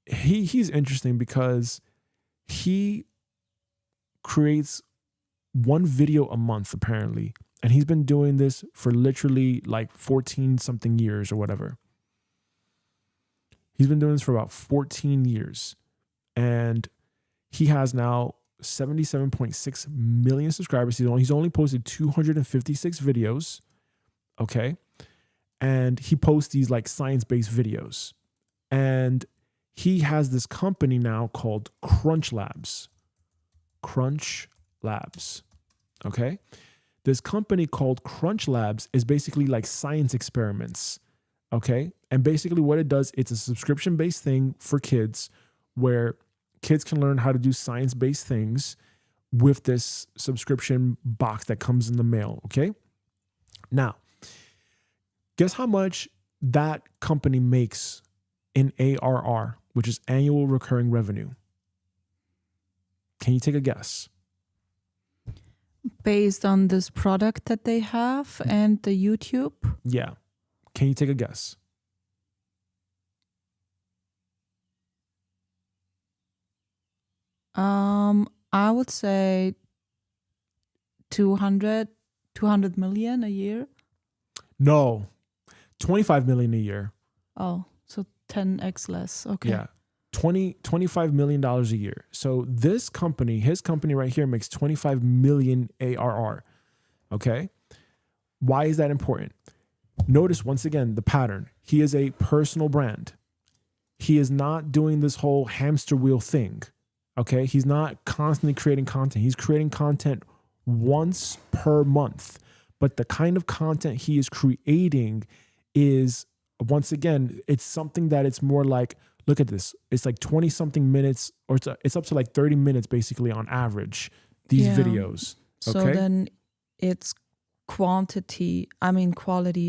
he's interesting because he creates one video a month apparently, and he's been doing this for literally like 14 something years or whatever. He's been doing this for about 14 years, and he has now 77.6 million subscribers. He's only posted 256 videos. Okay. And he posts these like science-based videos. And he has this company now called Crunch Labs. Crunch Labs. Okay. This company called Crunch Labs is basically like science experiments. Okay. And basically what it does, it's a subscription-based thing for kids where kids can learn how to do science-based things with this subscription box that comes in the mail. Okay. Now, guess how much that company makes in ARR, which is annual recurring revenue? Can you take a guess? Based on this product that they have and the YouTube? Yeah. Can you take a guess? I would say 200 million a year. No. 25 million a year. Oh, so 10x less. Okay. Yeah. $25 million a year. So this company, his company right here makes 25 million ARR. Okay. Why is that important? Notice once again the pattern. He is a personal brand. He is not doing this whole hamster wheel thing. Okay. He's not constantly creating content. He's creating content once per month. But the kind of content he is creating is, once again, it's something that it's more like, look at this. It's like 20 something minutes, or it's up to like 30 minutes basically on average, these videos. Okay. So then it's quality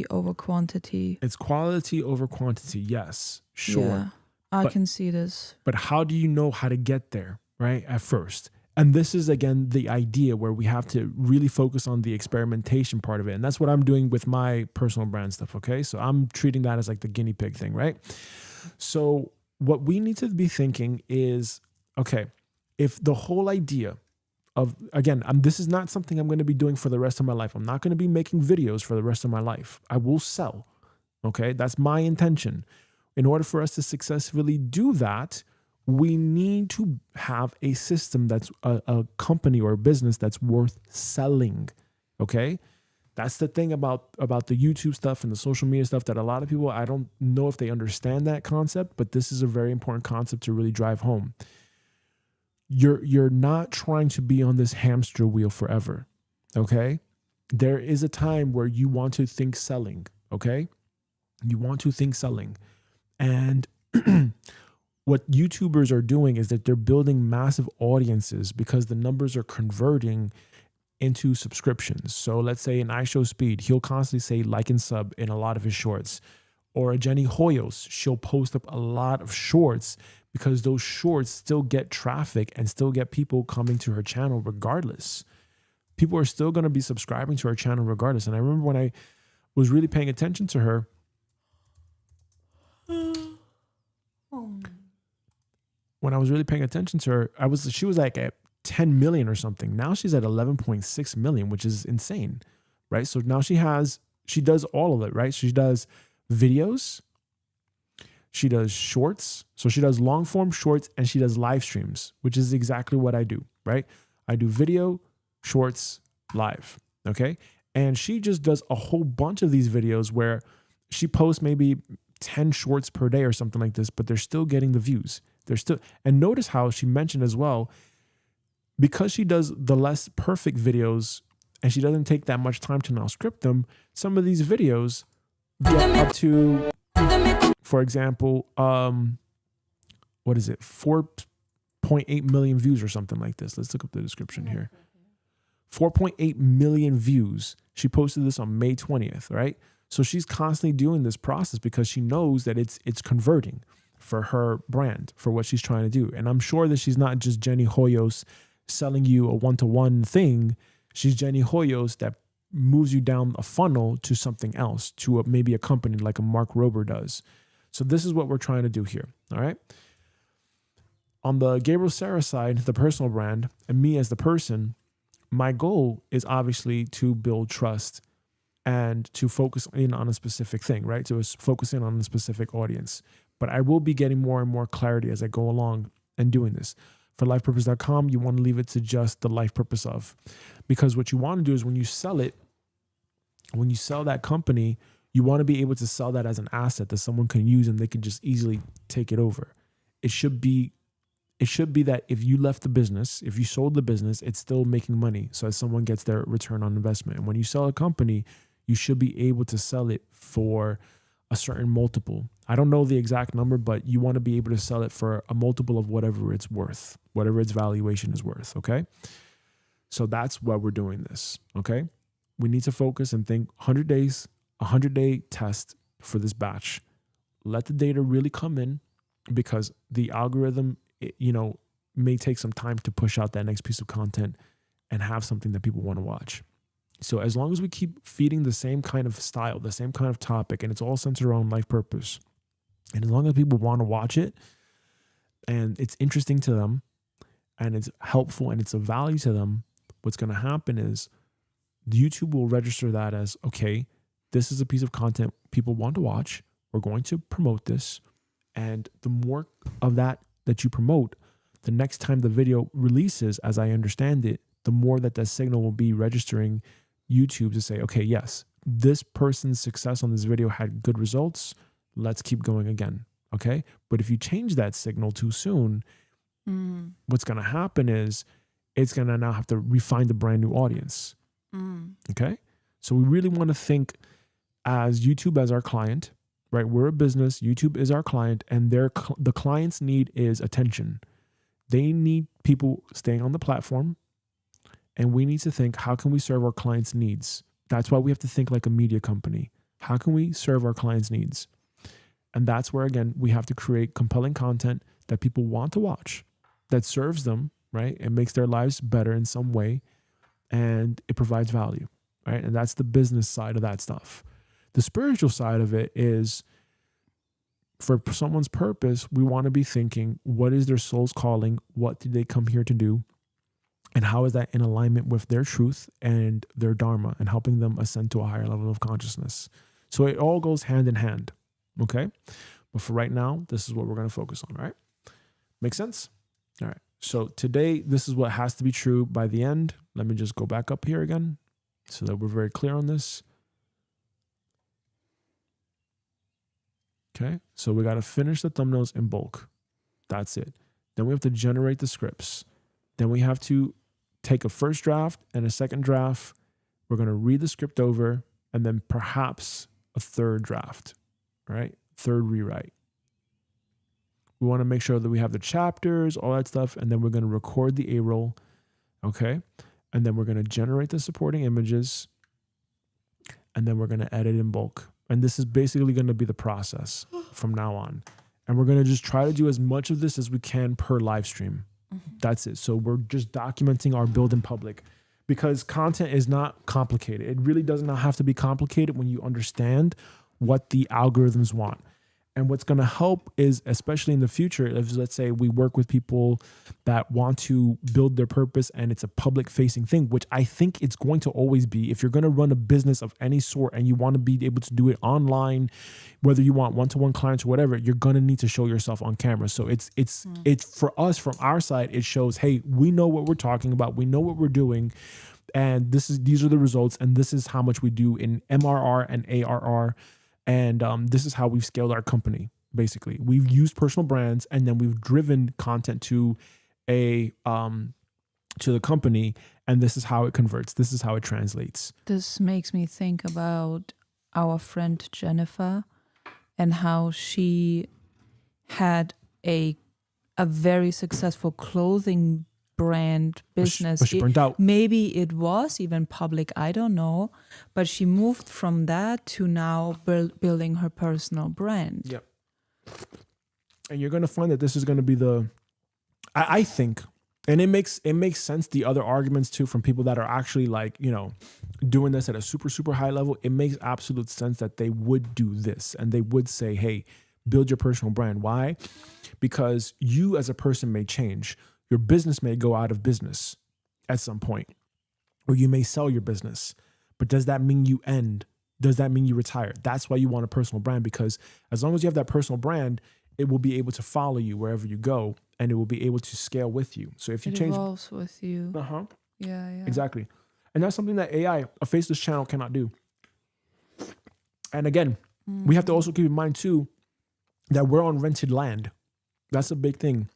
over quantity. It's quality over quantity. Yes, sure. Yeah, I can see this. But how do you know how to get there, right? At first. And this is, again, the idea where we have to really focus on the experimentation part of it. And that's what I'm doing with my personal brand stuff, okay? So I'm treating that as like the guinea pig thing, right? So what we need to be thinking is, okay, if the whole idea of, again, this is not something I'm going to be doing for the rest of my life. I'm not going to be making videos for the rest of my life. I will sell, okay? That's my intention. In order for us to successfully do that, we need to have a system that's a company or a business that's worth selling. Okay. That's the thing about the YouTube stuff and the social media stuff that a lot of people, I don't know if they understand that concept, but this is a very important concept to really drive home. You're not trying to be on this hamster wheel forever. Okay. There is a time where you want to think selling. Okay. You want to think selling. And what YouTubers are doing is that they're building massive audiences because the numbers are converting into subscriptions. So let's say an iShowSpeed, he'll constantly say like and sub in a lot of his shorts. Or a Jenny Hoyos, she'll post up a lot of shorts because those shorts still get traffic and still get people coming to her channel regardless. People are still going to be subscribing to her channel regardless. And I remember when I was really paying attention to her, when I was really paying attention to her, she was like at 10 million or something. Now she's at 11.6 million, which is insane, right? So now she does all of it, right? She does videos, she does shorts. So she does long form shorts and she does live streams, which is exactly what I do, right? I do video, shorts, live, okay? And she just does a whole bunch of these videos where she posts maybe 10 shorts per day or something like this, but they're still getting the views. And notice how she mentioned as well, because she does the less perfect videos and she doesn't take that much time to now script them, some of these videos get up to, for example, 4.8 million views or something like this. Let's look up the description here. 4.8 million views. She posted this on May 20th, right? So she's constantly doing this process because she knows that it's converting for her brand, for what she's trying to do. And I'm sure that she's not just Jenny Hoyos selling you a one-to-one thing. She's Jenny Hoyos that moves you down a funnel to something else, to maybe a company like a Mark Rober does. So this is what we're trying to do here. All right. On the Gabriel Serra side, the personal brand, and me as the person, my goal is obviously to build trust and to focus in on a specific thing, right? To focus in on a specific audience. But I will be getting more and more clarity as I go along and doing this. For lifepurpose.com, you want to leave it to just the life purpose of. Because what you want to do is when you sell it, when you sell that company, you want to be able to sell that as an asset that someone can use and they can just easily take it over. It should be that if you left the business, if you sold the business, it's still making money. So as someone gets their return on investment. And when you sell a company, you should be able to sell it for a certain multiple. I don't know the exact number, but you want to be able to sell it for a multiple of whatever it's worth, whatever its valuation is worth. Okay. So that's why we're doing this. Okay. We need to focus and think 100 days, 100-day test for this batch. Let the data really come in, because the algorithm, may take some time to push out that next piece of content and have something that people want to watch. So as long as we keep feeding the same kind of style, the same kind of topic, and it's all centered around life purpose, and as long as people want to watch it and it's interesting to them and it's helpful and it's of value to them, what's going to happen is YouTube will register that as, okay, this is a piece of content people want to watch. We're going to promote this. And the more of that you promote, the next time the video releases, as I understand it, the more that signal will be registering YouTube to say, okay, yes, this person's success on this video had good results. Let's keep going again. Okay. But if you change that signal too soon, what's going to happen is it's going to now have to refine the brand new audience. Okay. So we really want to think as YouTube as our client, right? We're a business. YouTube is our client, and the client's need is attention. They need people staying on the platform, and we need to think, how can we serve our clients' needs? That's why we have to think like a media company. How can we serve our clients' needs? And that's where, again, we have to create compelling content that people want to watch, that serves them, right? It makes their lives better in some way, and it provides value, right? And that's the business side of that stuff. The spiritual side of it is, for someone's purpose, we want to be thinking, what is their soul's calling? What did they come here to do? And how is that in alignment with their truth and their dharma, and helping them ascend to a higher level of consciousness? So it all goes hand in hand. Okay. But for right now, this is what we're going to focus on. All right. Make sense? All right. So today, this is what has to be true by the end. Let me just go back up here again so that we're very clear on this. Okay, so we got to finish the thumbnails in bulk. That's it. Then we have to generate the scripts. Then we have to take a first draft and a second draft. We're going to read the script over, and then perhaps a third draft, right? Third rewrite. We want to make sure that we have the chapters, all that stuff, and then we're going to record the A-roll, okay? And then we're going to generate the supporting images, and then we're going to edit in bulk. And this is basically going to be the process from now on. And we're going to just try to do as much of this as we can per live stream. That's it. So we're just documenting our build in public, because content is not complicated. It really does not have to be complicated when you understand what the algorithms want. And what's going to help is, especially in the future, if let's say we work with people that want to build their purpose and it's a public facing thing, which I think it's going to always be. If you're going to run a business of any sort and you want to be able to do it online, whether you want one-to-one clients or whatever, you're going to need to show yourself on camera. So it's for us, from our side, it shows, hey, we know what we're talking about. We know what we're doing. And these are the results. And this is how much we do in MRR and ARR. And this is how we've scaled our company. Basically, we've used personal brands, and then we've driven content to the company, and this is how it converts. This is how it translates. This makes me think about our friend Jennifer and how she had a very successful clothing brand business. But she burned out. Maybe it was even public, I don't know. But she moved from that to now building her personal brand. Yep. And you're going to find that this is going to be I think, and it makes sense, the other arguments too, from people that are actually doing this at a super, super high level. It makes absolute sense that they would do this, and they would say, hey, build your personal brand. Why? Because you as a person may change. Your business may go out of business at some point, or you may sell your business. But does that mean you end? Does that mean you retire? That's why you want a personal brand, because as long as you have that personal brand, it will be able to follow you wherever you go, and it will be able to scale with you. So if you It change, evolves with you. Yeah. exactly. And that's something that AI, a faceless channel, cannot do. And again, we have to also keep in mind too that we're on rented land. That's a big thing.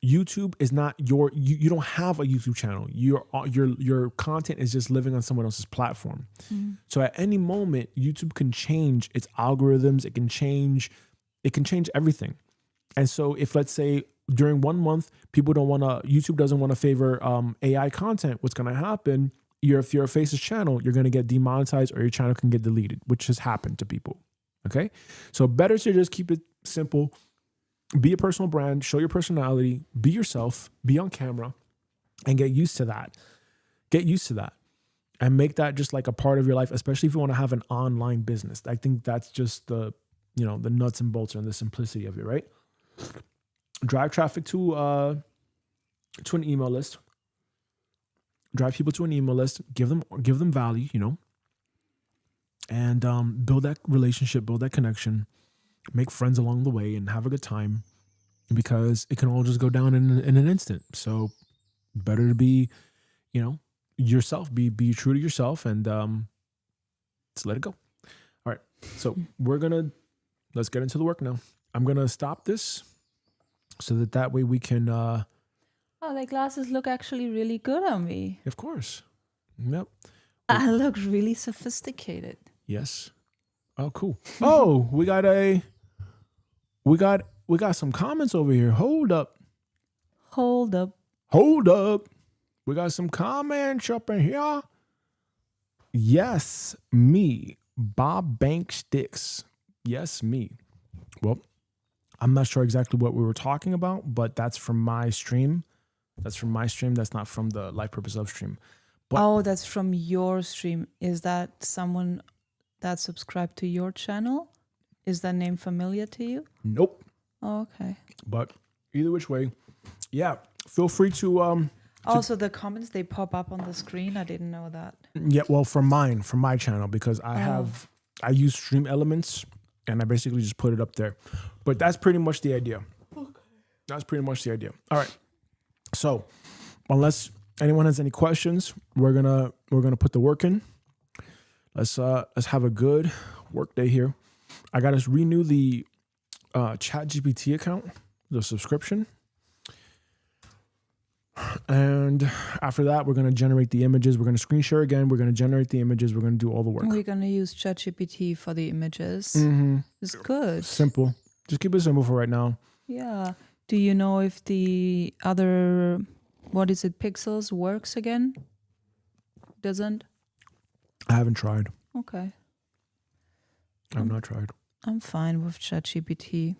YouTube is not you don't have a YouTube channel. Your content is just living on someone else's platform. So at any moment, YouTube can change its algorithms. It can change everything. And so if, let's say, during 1 month, YouTube doesn't want to favor AI content, what's going to happen, if you're a faceless channel, you're going to get demonetized, or your channel can get deleted, which has happened to people. Okay. So better to just keep it simple. Be a personal brand, show your personality, be yourself, be on camera, and get used to that. Get used to that and make that just like a part of your life, especially if you want to have an online business. I think that's just the nuts and bolts and the simplicity of it, right? Drive traffic to an email list. Drive people to an email list, give them value, and build that relationship, build that connection. Make friends along the way and have a good time, because it can all just go down in an instant. So better to be, yourself, be true to yourself, and just let it go. All right. So let's get into the work now. I'm going to stop this so that way we can, Oh, the glasses look actually really good on me. of course. Yep. I look really sophisticated. Yes. Oh, cool. Oh, we got some comments over here. Hold up. We got some comments up in here. Yes, me. Bob Bank Sticks. Yes, me. Well, I'm not sure exactly what we were talking about, but that's from my stream. That's not from the Life Purpose Love stream. But that's from your stream. Is that someone that subscribed to your channel? Is that name familiar to you? Nope. Oh, okay. But either which way, yeah, feel free to also, the comments, they pop up on the screen. I didn't know that. Yeah, well, from my channel, because I use Stream Elements, and I basically just put it up there. But that's pretty much the idea. Okay. That's pretty much the idea. All right. So, unless anyone has any questions, we're gonna put the work in. Let's have a good work day here. I got to renew the ChatGPT account, the subscription. And after that, we're going to generate the images. We're going to screen share again. We're going to generate the images. We're going to do all the work. We're going to use ChatGPT for the images. It's good. Simple. Just keep it simple for right now. Yeah. Do you know if the other, Pixels works again? Doesn't? I haven't tried. Okay. I've not tried. I'm fine with ChatGPT.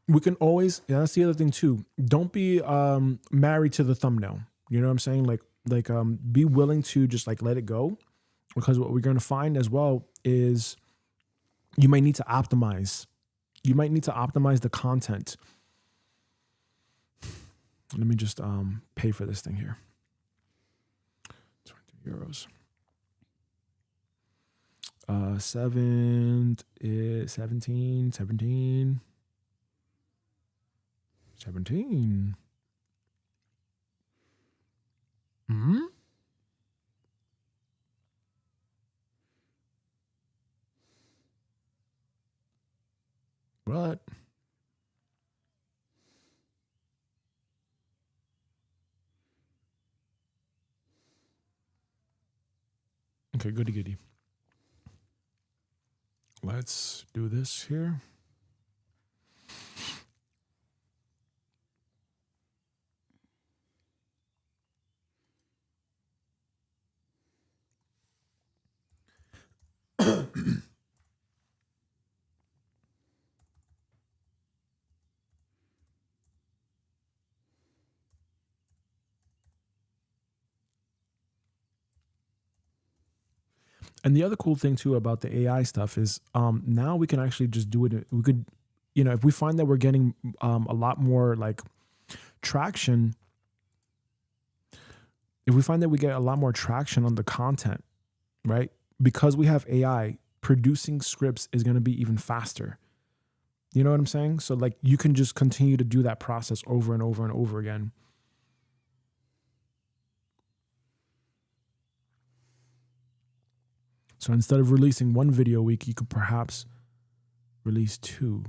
We can always, that's the other thing too. Don't be married to the thumbnail. You know what I'm saying? Like be willing to just like let it go, because what we're going to find as well is you might need to optimize. You might need to optimize the content. Let me just pay for this thing here. 20 euros. 17. What? Okay, goody. Let's do this here. And the other cool thing too about the AI stuff is now we can actually just do it. We could if we find that we're getting a lot more like traction, if we find that we get a lot more traction on the content, right? Because we have AI, producing scripts is going to be even faster. You know what I'm saying? So like you can just continue to do that process over and over and over again. So instead of releasing one video a week, you could perhaps release 2.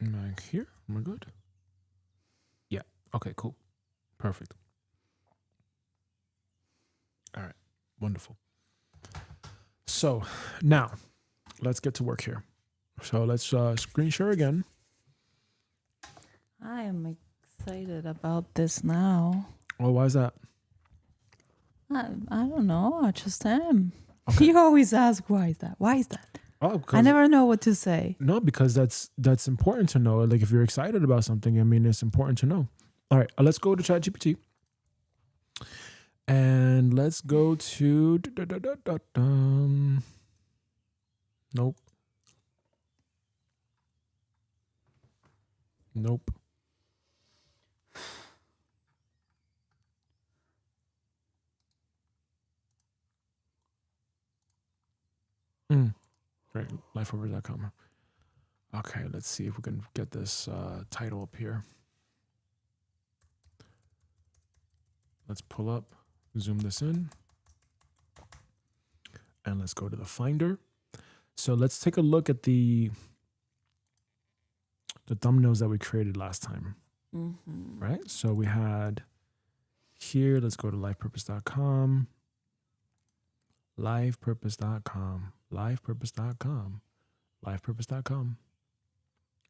Am I here? Am I good? Yeah. Okay, cool. Perfect. All right. Wonderful. So now let's get to work here. So let's screen share again. I am excited about this now. Oh, why is that? I don't know. I just am. Okay. You always ask, why is that? Why is that? Oh, I never know what to say. No, because that's important to know. Like if you're excited about something, I mean, it's important to know. All right, let's go to ChatGPT. And let's go to nope. Nope. Right, lifeover.com. Okay, let's see if we can get this title up here. Let's pull up, zoom this in, and let's go to the Finder. So let's take a look at the thumbnails that we created last time, right? So we had here, let's go to lifepurpose.com, lifepurpose.com, lifepurpose.com, lifepurpose.com,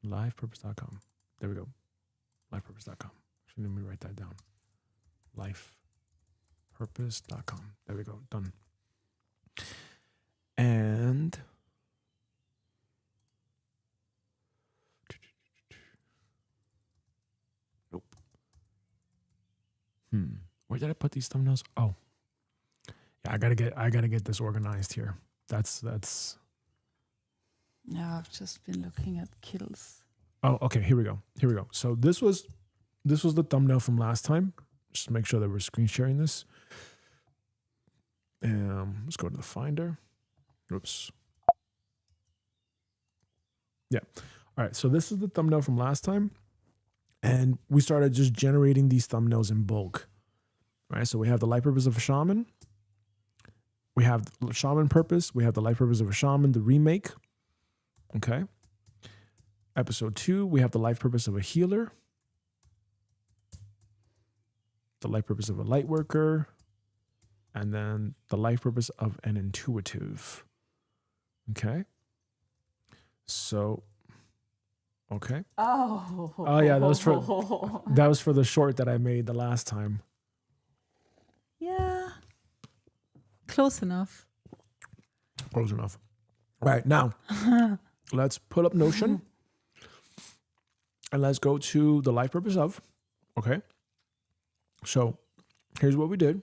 lifepurpose.com. There we go. Lifepurpose.com. Actually, let me write that down. Lifepurpose.com. There we go. Done. And nope. Where did I put these thumbnails? Oh. Yeah, I gotta get this organized here. That's Yeah, I've just been looking at kills. Oh, okay, here we go. So this was the thumbnail from last time. Just make sure that we're screen sharing this. Let's go to the Finder. Oops. Yeah. All right, so this is the thumbnail from last time. And we started just generating these thumbnails in bulk. Right? So we have the life purpose of a shaman. We have the shaman purpose. We have the life purpose of a shaman, the remake. Okay. Episode 2, we have the life purpose of a healer. The life purpose of a light worker. And then the life purpose of an intuitive. Okay. So, okay. Oh yeah, that was for the short that I made the last time. Yeah. Close enough. Close enough. All right, now let's pull up Notion and let's go to the life purpose of. Okay. So here's what we did.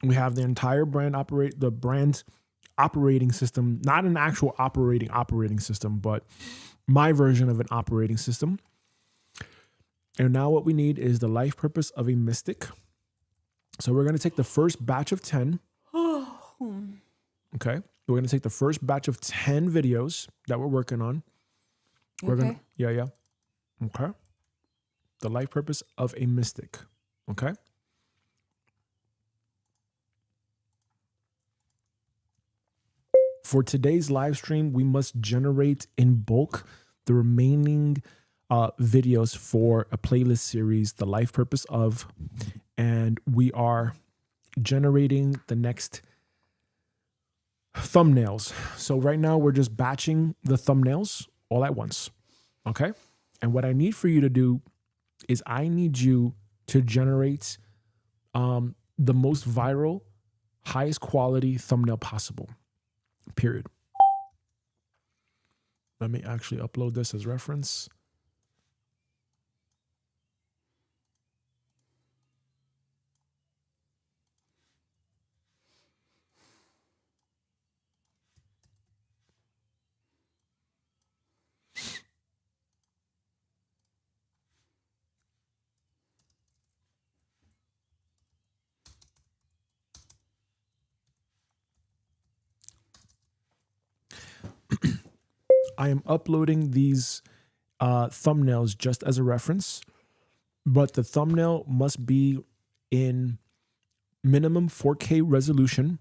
We have the entire brand operating system, not an actual operating system, but my version of an operating system. And now what we need is the life purpose of a mystic. So we're going to take the first batch of 10. Okay. We're going to take the first batch of 10 videos that we're working on. Okay. Yeah. Okay. The life purpose of a mystic. Okay. For today's live stream, we must generate in bulk the remaining videos for a playlist series, The Life Purpose of, and we are generating the next thumbnails. So right now we're just batching the thumbnails all at once. Okay. And what I need for you to do is I need you to generate the most viral, highest quality thumbnail possible, period. Let me actually upload this as reference. I am uploading these thumbnails just as a reference, but the thumbnail must be in minimum 4K resolution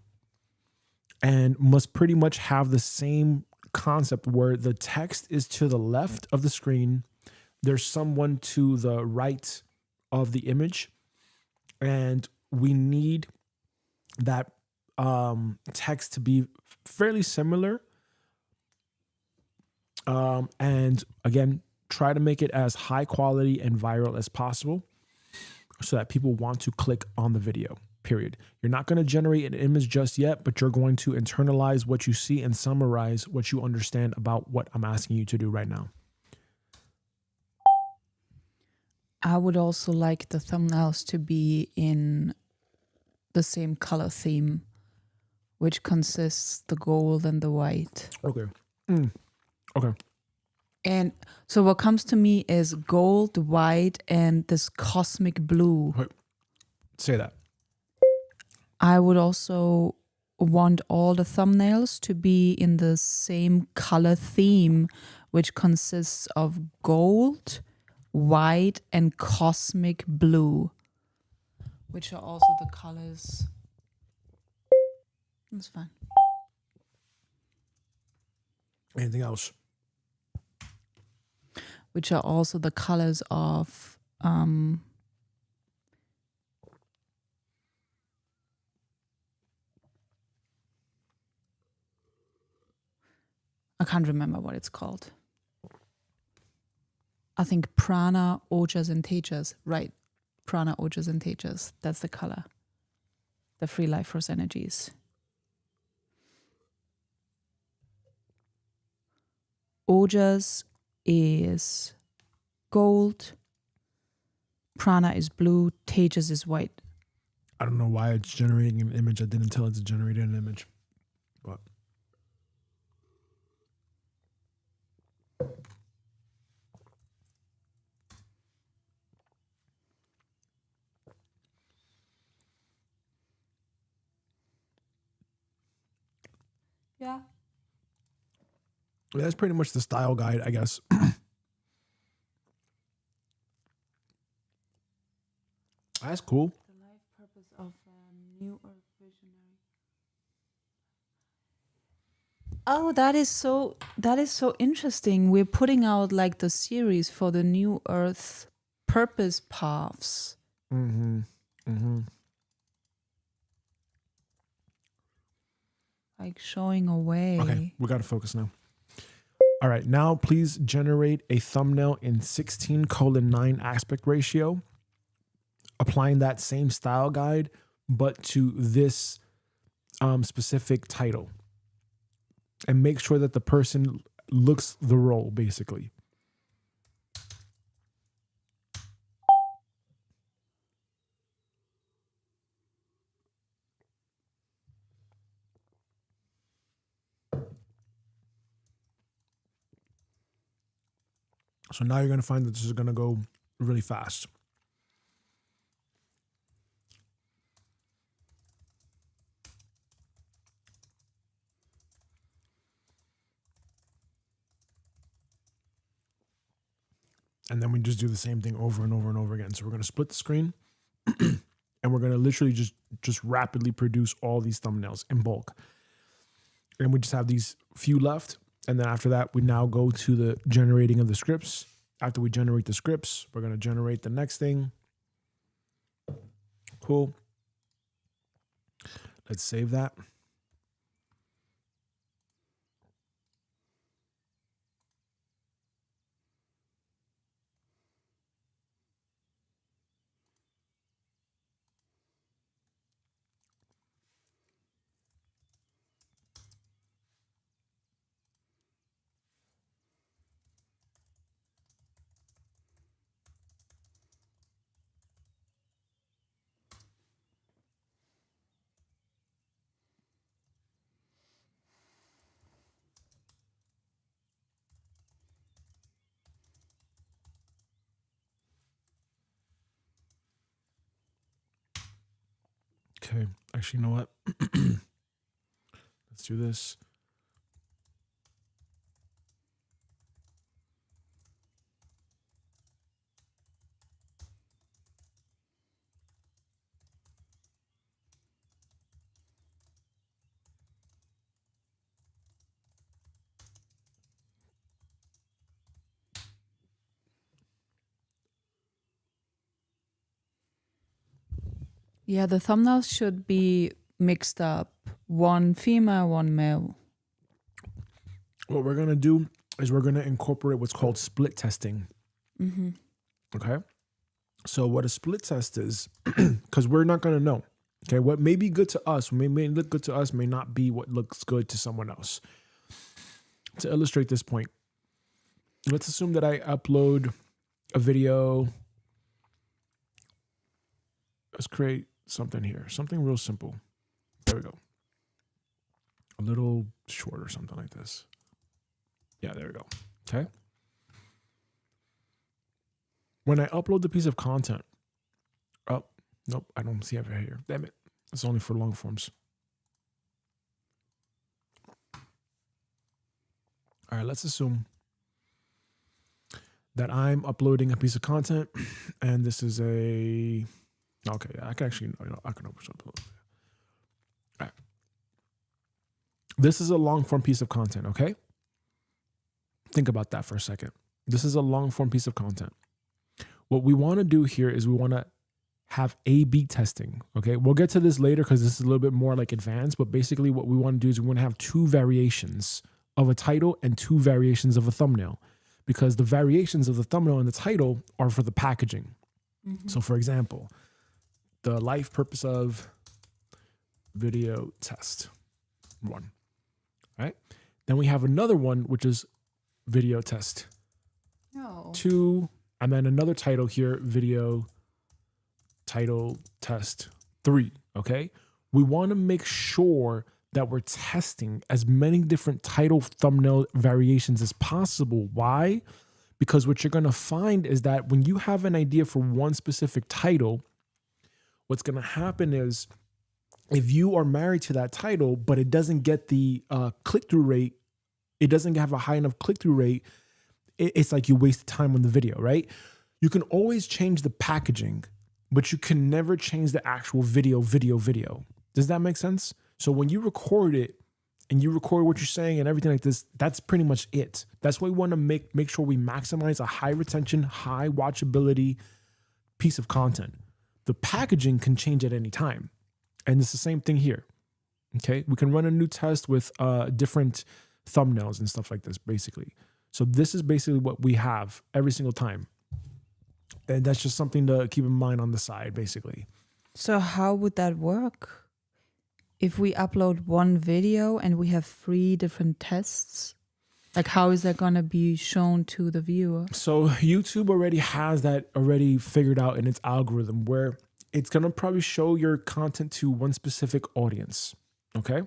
and must pretty much have the same concept where the text is to the left of the screen. There's someone to the right of the image, and we need that text to be fairly similar. And again, try to make it as high quality and viral as possible so that people want to click on the video, period. You're not going to generate an image just yet, but you're going to internalize what you see and summarize what you understand about what I'm asking you to do right now. I would also like the thumbnails to be in the same color theme, which consists the gold and the white. Okay. Okay. And so what comes to me is gold, white, and this cosmic blue. Wait, say that. I would also want all the thumbnails to be in the same color theme, which consists of gold, white, and cosmic blue, which are also the colors. That's fine. Anything else? Which are also the colors of I can't remember what it's called. I think prana, ojas, and tejas. Right. Prana, ojas, and tejas. That's the color. The free life force energies. Ojas is gold. Prana is blue. Tejas is white. I don't know why it's generating an image. I didn't tell it to generate an image. But Yeah. that's pretty much the style guide, I guess. That's cool. The life purpose of New Earth Visionary. Oh, that is so interesting. We're putting out like the series for the New Earth purpose paths. Like showing a way. Okay, we got to focus now. All right, now please generate a thumbnail in 16:9 aspect ratio, applying that same style guide, but to this specific title. And make sure that the person looks the role, basically. So now you're going to find that this is going to go really fast. And then we just do the same thing over and over and over again. So we're going to split the screen and we're going to literally just rapidly produce all these thumbnails in bulk. And we just have these few left. And then after that, we now go to the generating of the scripts. After we generate the scripts, we're going to generate the next thing. Cool. Let's save that. Okay. Actually, you know what? Let's do this. Yeah, the thumbnails should be mixed up. One female, one male. What we're going to do is we're going to incorporate what's called split testing. Mm-hmm. Okay. So what a split test is, because we're not going to know. Okay. What may be good to us, may look good to us, may not be what looks good to someone else. To illustrate this point, let's assume that I upload a video. Let's create something here, something real simple. There we go. A little short or something like this. Yeah, there we go. Okay. When I upload the piece of content, oh, nope, I don't see it right here. Damn it. It's only for long forms. All right, let's assume that I'm uploading a piece of content and this is a, okay, I can actually, I can open something. All right. This is a long form piece of content, okay? Think about that for a second. This is a long form piece of content. What we want to do here is we want to have A/B testing, okay? We'll get to this later because this is a little bit more like advanced, but basically what we want to do is we want to have two variations of a title and two variations of a thumbnail, because the variations of the thumbnail and the title are for the packaging. Mm-hmm. So for example, the life purpose of video test 1, right? Then we have another one, which is video test 2, and then another title here, video title test 3, okay? We want to make sure that we're testing as many different title thumbnail variations as possible. Why? Because what you're going to find is that when you have an idea for one specific title, what's going to happen is if you are married to that title, but it doesn't get the click-through rate, it doesn't have a high enough click-through rate, it's like you wasted time on the video, right? You can always change the packaging, but you can never change the actual video. Does that make sense? So when you record it and you record what you're saying and everything like this, that's pretty much it. That's why we want to make sure we maximize a high retention, high watchability piece of content. The packaging can change at any time. And it's the same thing here. Okay. We can run a new test with different thumbnails and stuff like this, basically. So this is basically what we have every single time. And that's just something to keep in mind on the side, basically. So how would that work? If we upload one video and we have 3 different tests, like how is that going to be shown to the viewer? So YouTube already has that already figured out in its algorithm, where it's going to probably show your content to one specific audience. Okay.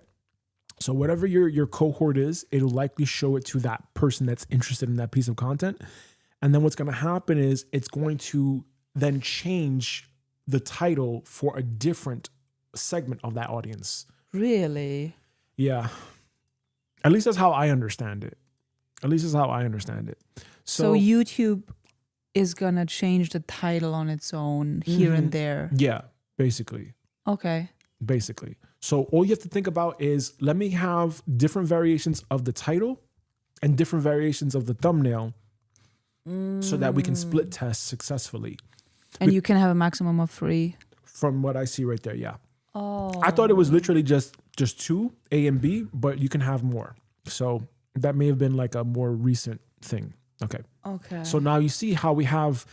So whatever your cohort is, it'll likely show it to that person that's interested in that piece of content. And then what's going to happen is it's going to then change the title for a different segment of that audience. Really? Yeah. At least that's how I understand it. So YouTube is going to change the title on its own here and there. Yeah, basically. Okay. Basically. So all you have to think about is, let me have different variations of the title and different variations of the thumbnail so that we can split test successfully. And you can have a maximum of 3. From what I see right there, yeah. Oh. I thought it was literally just 2, A and B, but you can have more. So that may have been like a more recent thing. Okay. So now you see how we have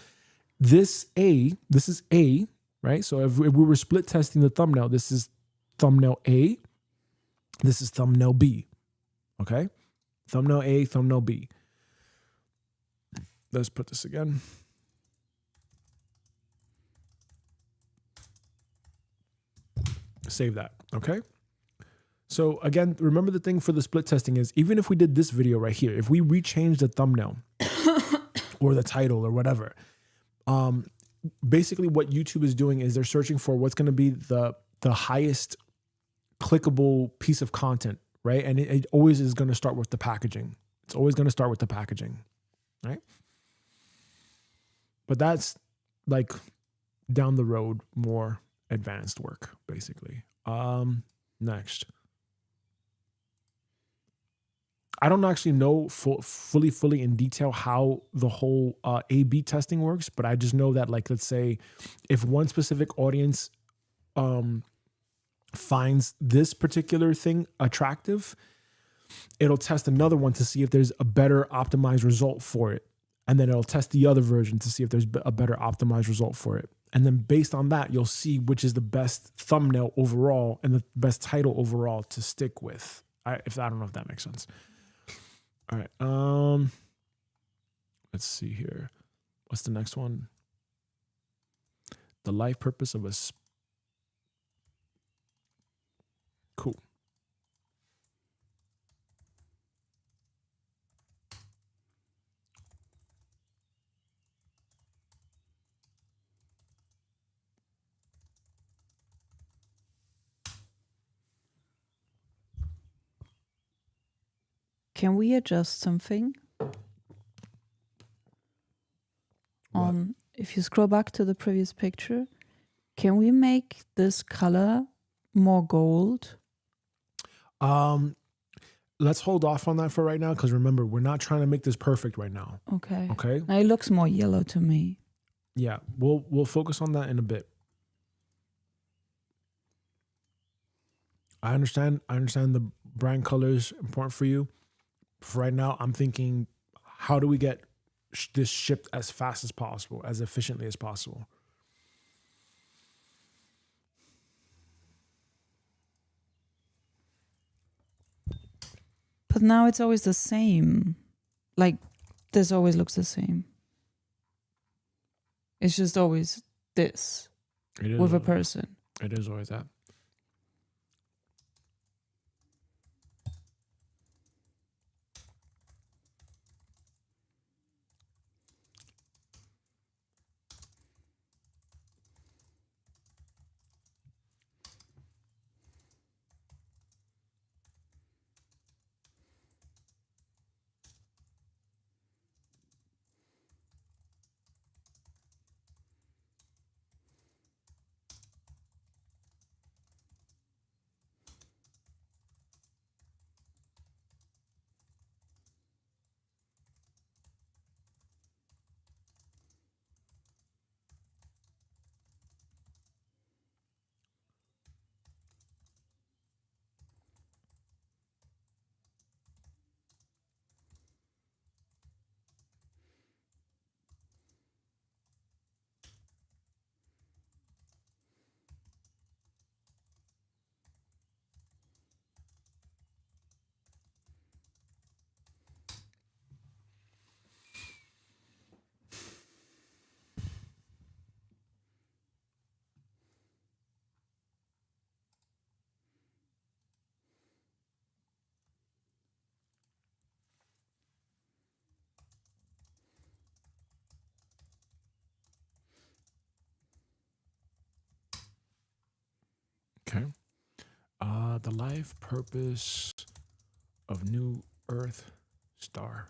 this is A, right? So if we were split testing the thumbnail, this is thumbnail A, this is thumbnail B. Okay. Thumbnail A, thumbnail B. Let's put this again. Save that. Okay. So again, remember the thing for the split testing is, even if we did this video right here, if we rechange the thumbnail or the title or whatever, basically what YouTube is doing is they're searching for what's going to be the the highest clickable piece of content, right? And it always is going to start with the packaging. It's always going to start with the packaging, right? But that's like down the road, more advanced work, basically. Next. I don't actually know fully in detail how the whole A/B testing works, but I just know that, like, let's say if one specific audience finds this particular thing attractive, it'll test another one to see if there's a better optimized result for it. And then it'll test the other version to see if there's a better optimized result for it. And then based on that, you'll see which is the best thumbnail overall and the best title overall to stick with. I don't know if that makes sense. All right. Let's see here. What's the next one? The life purpose of a cool. Can we adjust something? If you scroll back to the previous picture, can we make this color more gold? Let's hold off on that for right now, because remember, we're not trying to make this perfect right now. Okay. Okay. Now it looks more yellow to me. Yeah, we'll focus on that in a bit. I understand the brand color is important for you. For right now, I'm thinking, how do we get this shipped as fast as possible, as efficiently as possible? But now it's always the same. Like, this always looks the same. It's just always this with a person. It is always that. Okay. The life purpose of New Earth Star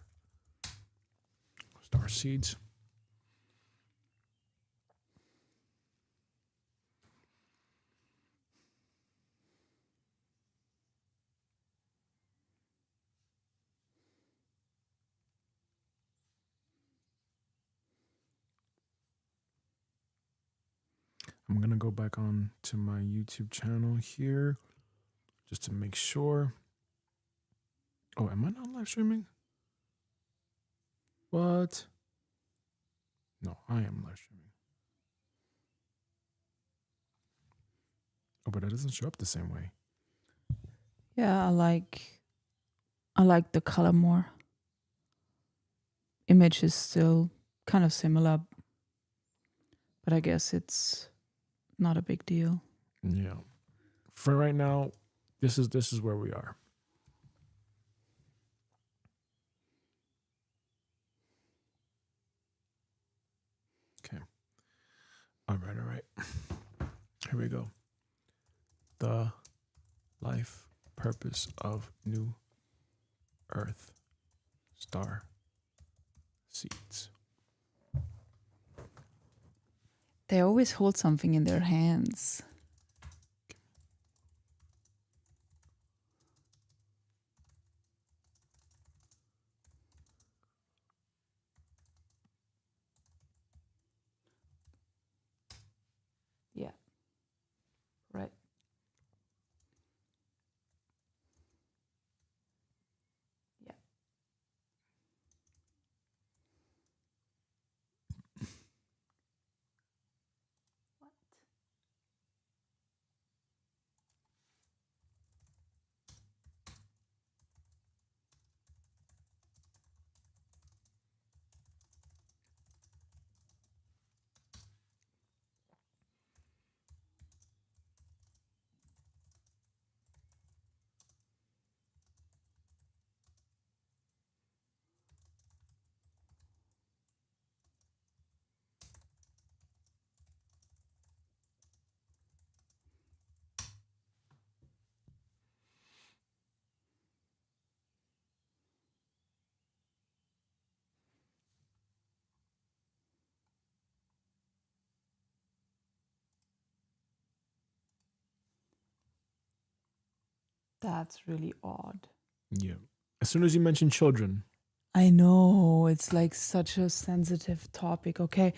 seeds. I'm going to go back on to my YouTube channel here just to make sure. Oh, am I not live streaming? What? No, I am live streaming. Oh, but it doesn't show up the same way. Yeah, I like the color more. Image is still kind of similar, but I guess it's not a big deal. Yeah. For right now, this is where we are. Okay. All right. Here we go. the life purpose of New Earth Star Seeds. They always hold something in their hands. Yeah. Right. Yeah. What? That's really odd. Yeah. As soon as you mention children, I know, it's like such a sensitive topic. Okay.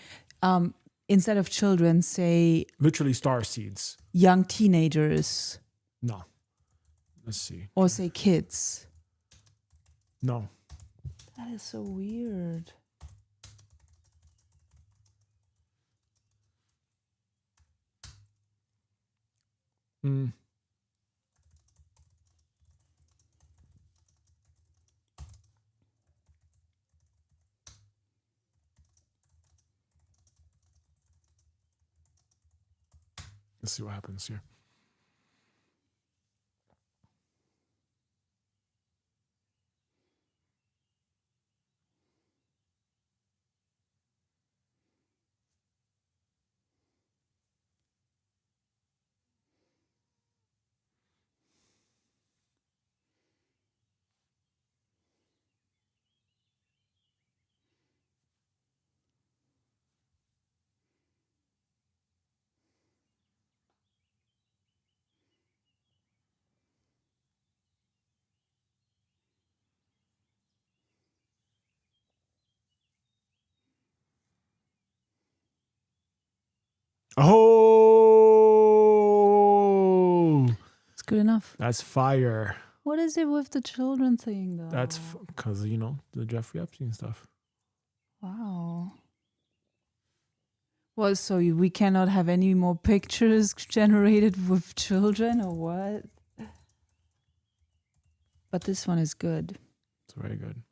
Instead of children, say literally star seeds. young teenagers No. Let's see. or say kids. No. That is so weird. Mm. Let's see what happens here. Oh, It's good enough. that's fire. What is it with the children thing, though? That's because, the Jeffrey Epstein stuff. Wow. Well, so we cannot have any more pictures generated with children or what? But this one is good. It's very good.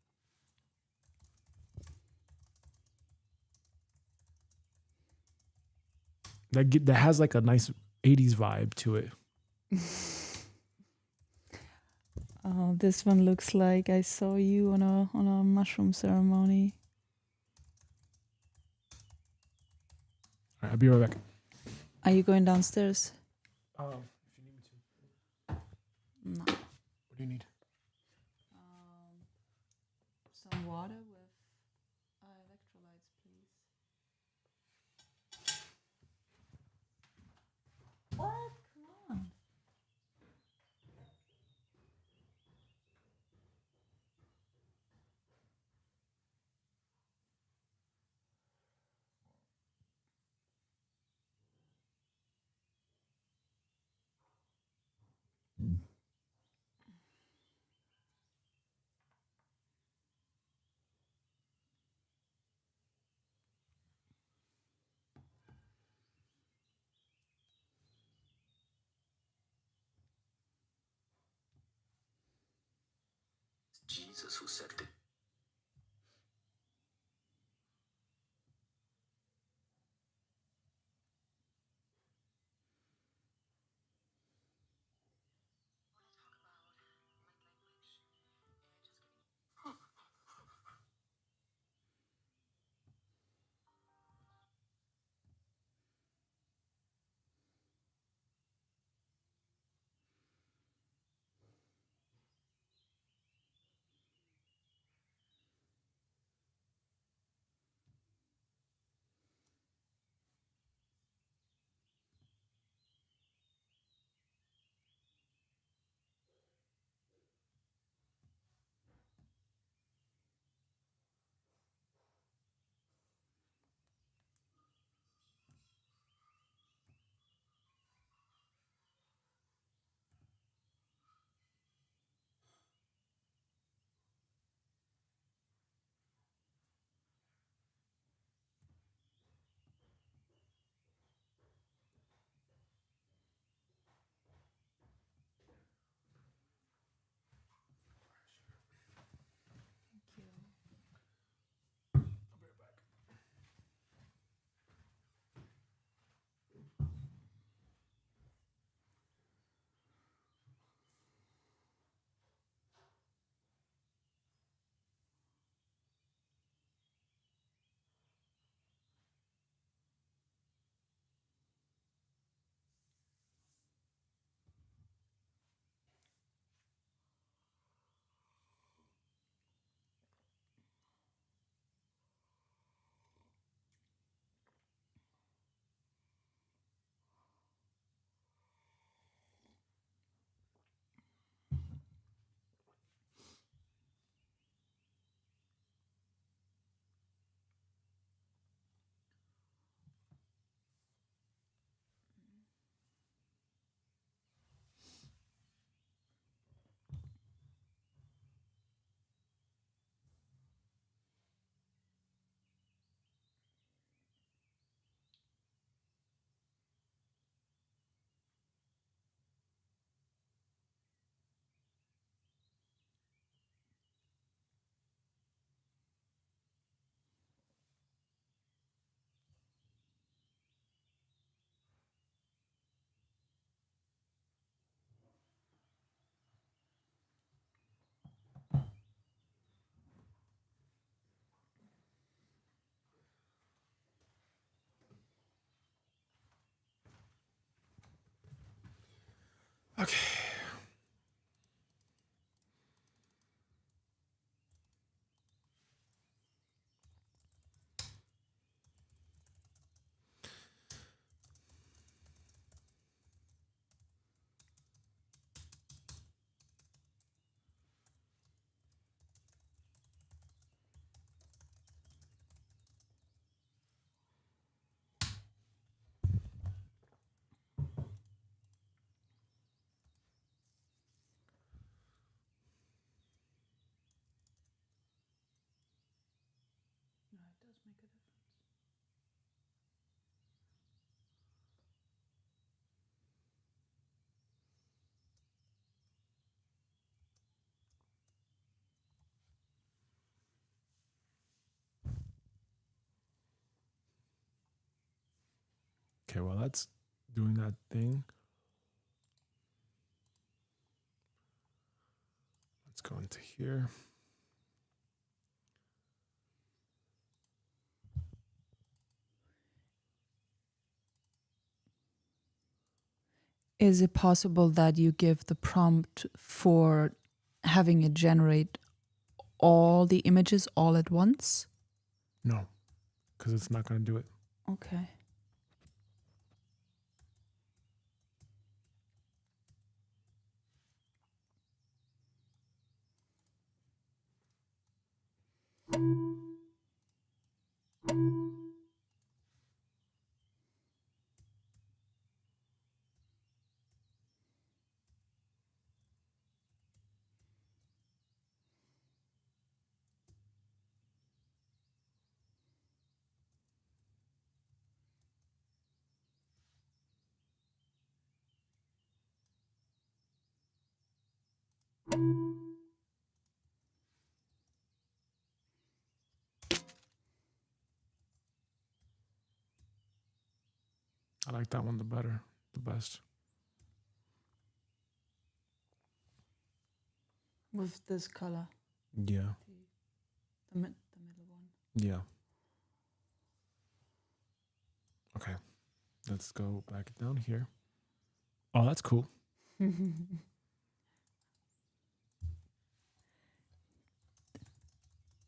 That has like a nice 80s vibe to it. Oh, this one looks like I saw you on a mushroom ceremony. All right, I'll be right back. Are you going downstairs? If you need me to. No. What do you need? Some water with electrolytes, please. What? Come on. Jesus who said it. Okay. Okay, well, that's doing that thing. Let's go into here. Is it possible that you give the prompt for having it generate all the images all at once? No, because it's not going to do it. Okay. I like that one the best. With this color, Yeah, the middle one. yeah. Okay, let's go back down here. Oh, that's cool.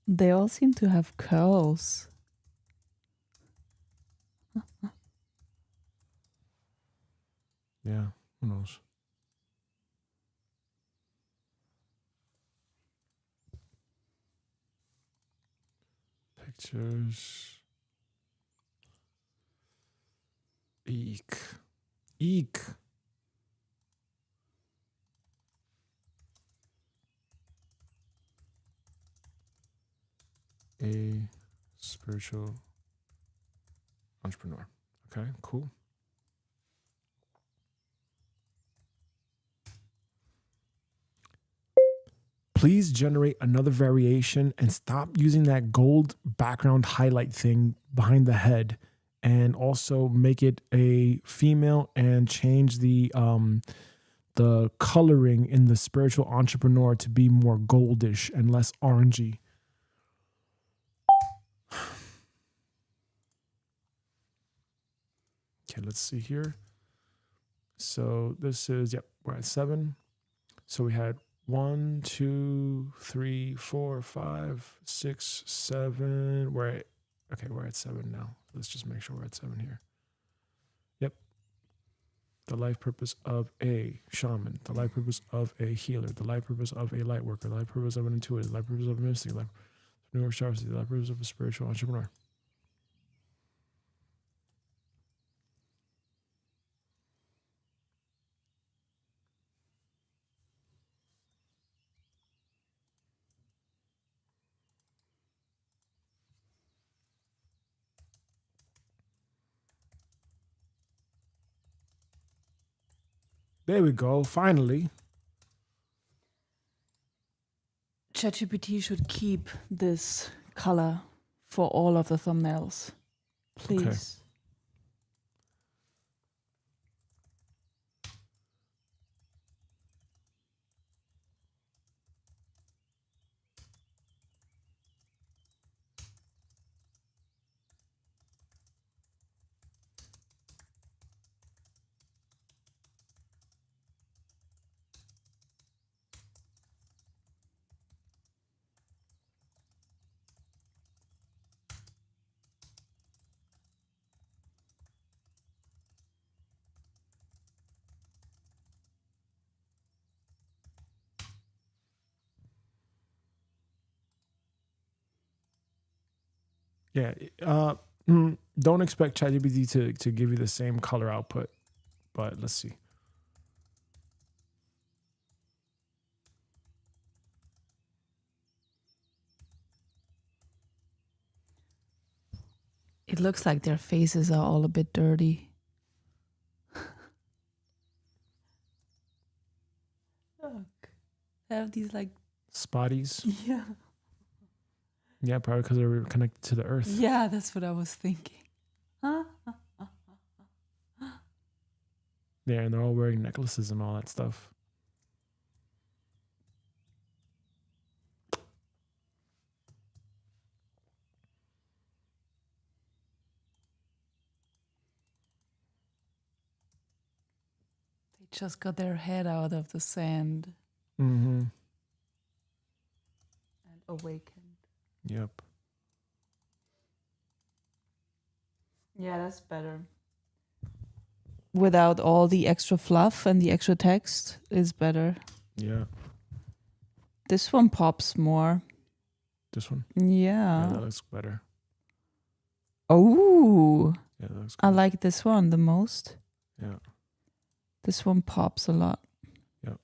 They all seem to have curls. Yeah, who knows? Pictures. Eek. Eek. A spiritual entrepreneur. Okay, cool. Please generate another variation and stop using that gold background highlight thing behind the head, and also make it a female and change the coloring in the spiritual entrepreneur to be more goldish and less orangey. Okay, let's see here. So this is, yep, we're at 7. So we had 1, 2, 3, 4, 5, 6, 7. We're at 7 now. Let's just make sure we're at 7 here. Yep. The life purpose of a shaman, the life purpose of a healer, the life purpose of a light worker, the life purpose of an intuitive, the life purpose of a mystic, the life purpose of a newer star, the life purpose of a spiritual entrepreneur. There we go. Finally. ChatGPT should keep this color for all of the thumbnails, please. Okay. Yeah. Don't expect ChatGPT to give you the same color output, but let's see. It looks like their faces are all a bit dirty. Look. They have these like Spotties. yeah. Yeah, probably because they're connected to the earth. Yeah, that's what I was thinking. Huh? Yeah, and they're all wearing necklaces and all that stuff. They just got their head out of the sand Mm-hmm. and awakened. Yep. Yeah, that's better. Without all the extra fluff and the extra text is better. Yeah. This one pops more. This one. Yeah, Yeah. that looks better. Oh, Yeah, that looks good. I like this one the most. Yeah. This one pops a lot. Yep.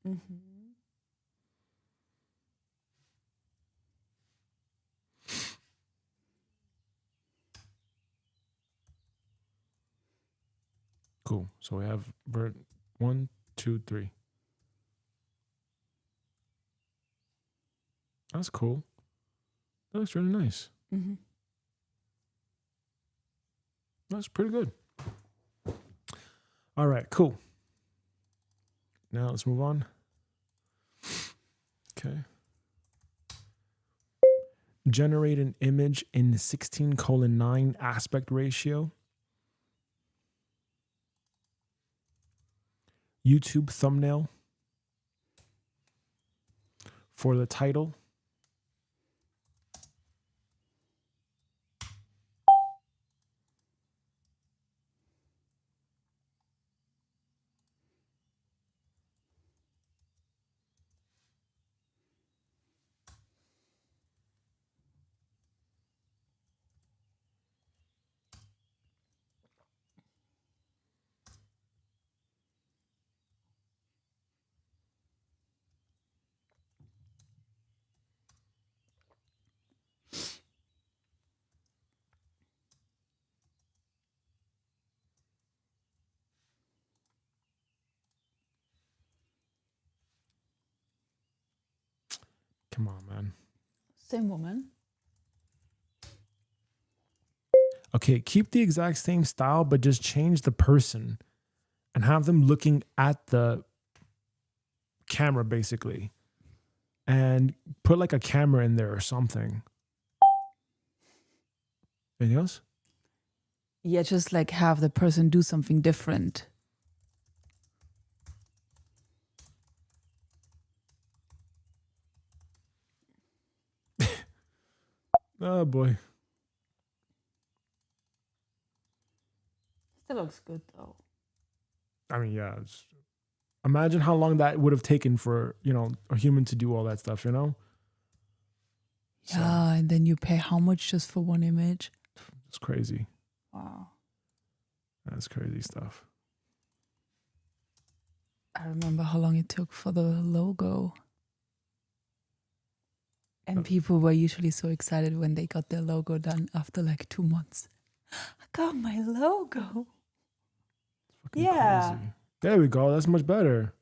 Mm-hmm. Cool. So we have bird 1, 2, 3. That's cool. That looks really nice. Mm-hmm. That's pretty good. All right, cool. Now let's move on. Okay. Generate an image in 16:9 aspect ratio. YouTube thumbnail for the title. Come on, man. Same woman. Okay, keep the exact same style, but just change the person and have them looking at the camera, basically. And put like a camera in there or something. Anything else? Yeah, just like have the person do something different. Oh, boy. Still looks good though. I mean, yeah. Imagine how long that would have taken for, a human to do all that stuff, Yeah, and then you pay how much just for one image? It's crazy. Wow. That's crazy stuff. I remember how long it took for the logo. And people were usually so excited when they got their logo done after like 2 months. I got my logo. Fucking Yeah. crazy. There we go. That's much better.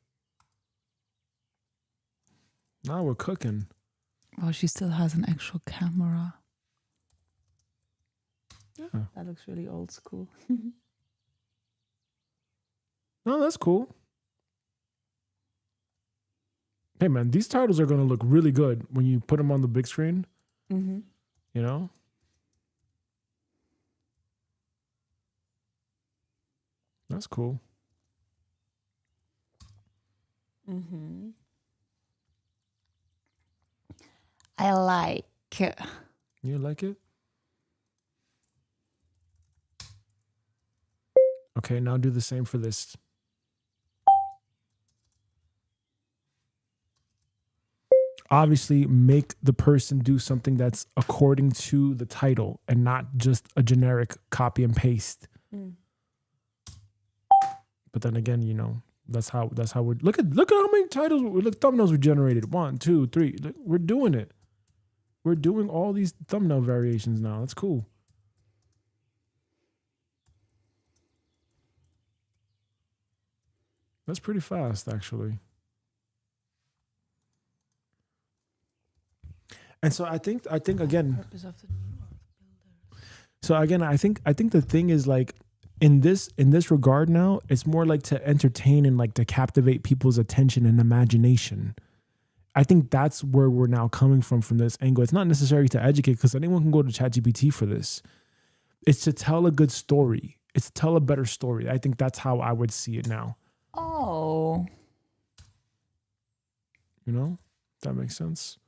Now we're cooking. Oh, she still has an actual camera. Yeah. That looks really old school. No, that's cool. Hey, man, these titles are going to look really good when you put them on the big screen. Mm-hmm. You know? That's cool. Mm-hmm. I like. You like it? Okay, now do the same for this. Obviously, make the person do something that's according to the title and not just a generic copy and paste. But then again, you know, that's how we look at how many titles, thumbnails we generated. 1, 2, 3. We're doing it. We're doing all these thumbnail variations now. That's cool. That's pretty fast, actually. And so I think again. Purpose of the new earth builders. So again, I think the thing is like in this regard now, it's more like to entertain and like to captivate people's attention and imagination. I think that's where we're now coming from this angle. It's not necessary to educate because anyone can go to ChatGPT for this. It's to tell a good story. It's to tell a better story. I think that's how I would see it now. Oh. You know, that makes sense.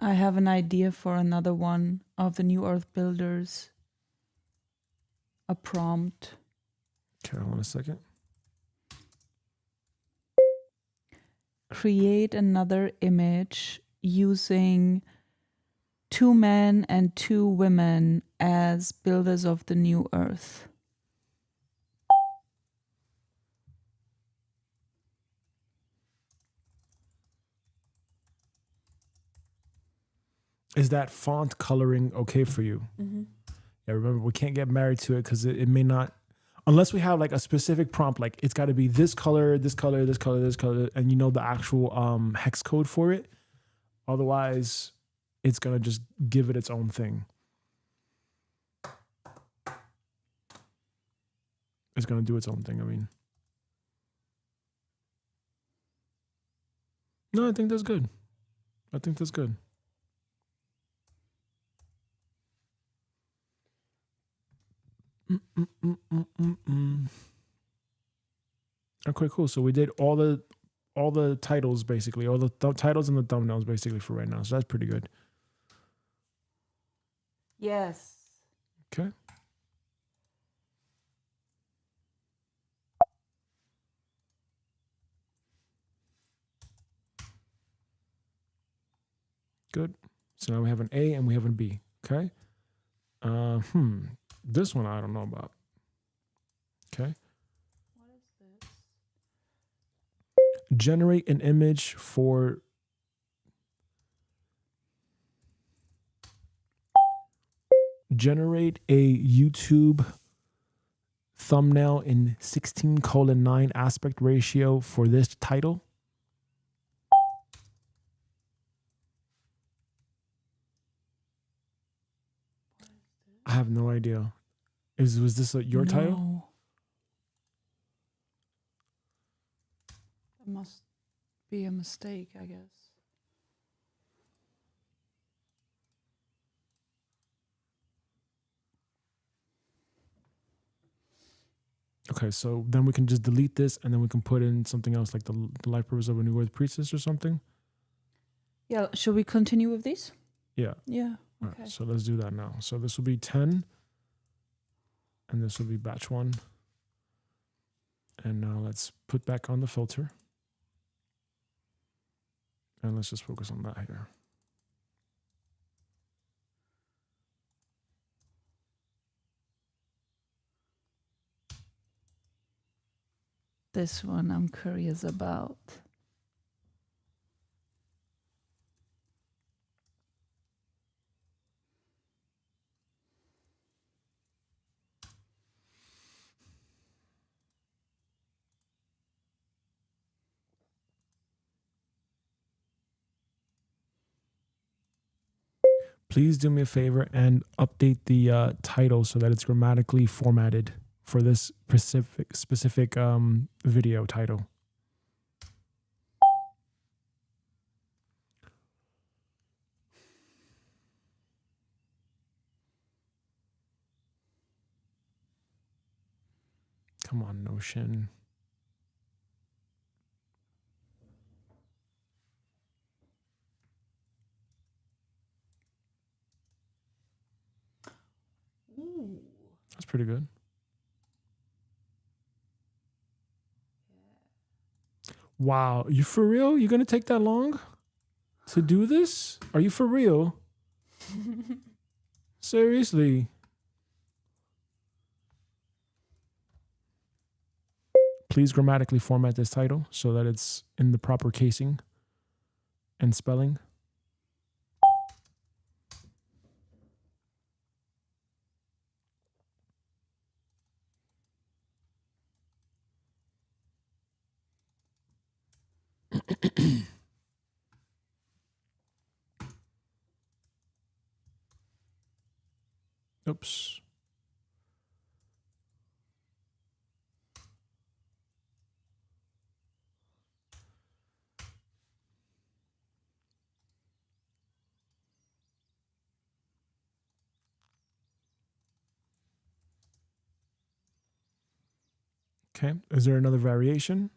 I have an idea for another one of the new earth builders. A prompt. Okay, hold on a second. Create another image using 2 men and 2 women as builders of the new earth. Is that font coloring okay for you? Mm-hmm. Yeah, remember, we can't get married to it because it may not, unless we have like a specific prompt, like it's got to be this color, this color, this color, this color, and you know the actual hex code for it. Otherwise, it's going to just give it its own thing. It's going to do its own thing, I mean. No, I think that's good. I think that's good. Okay, cool. So we did all the titles basically, all the titles and the thumbnails basically for right now. So that's pretty good. Yes. Okay. Good. So now we have an A and we have a B. Okay. This one I don't know about. Okay. What is this? Generate an image for generate a YouTube thumbnail in 16:9 aspect ratio for this title. I have no idea. Was this your title? No. It must be a mistake, I guess. Okay, so then we can just delete this and then we can put in something else like the life purpose of a new earth priestess or something. Yeah, should we continue with these? Yeah. Yeah. All Okay. right, so let's do that now. So this will be 10 and this will be batch 1. And now let's put back on the filter. And let's just focus on that here. This one I'm curious about. Please do me a favor and update the title so that it's grammatically formatted for this specific video title. Come on, Notion. That's pretty good. Wow, you for real? You gonna take that long to do this? Are you for real? Seriously? Please grammatically format this title so that it's in the proper casing and spelling. Oops. Okay. Is there another variation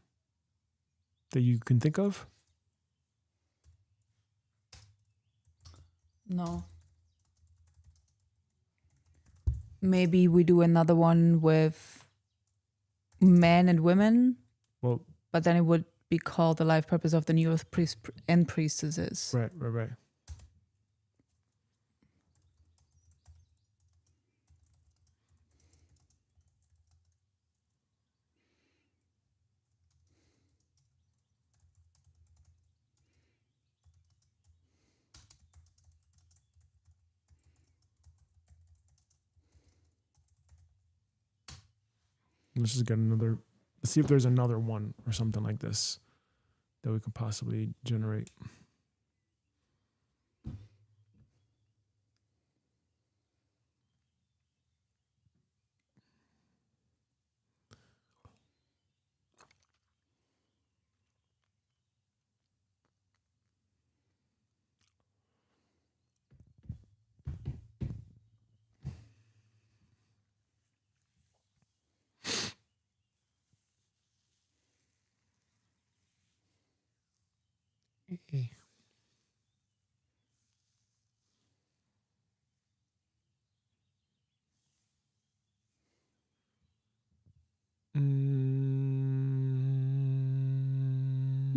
that you can think of? No. Maybe we do another one with men and women, Well, but then it would be called The Life Purpose of the New Earth Priest and Priestesses. right. Let's just get another. Let's see if there's another one or something like this that we could possibly generate.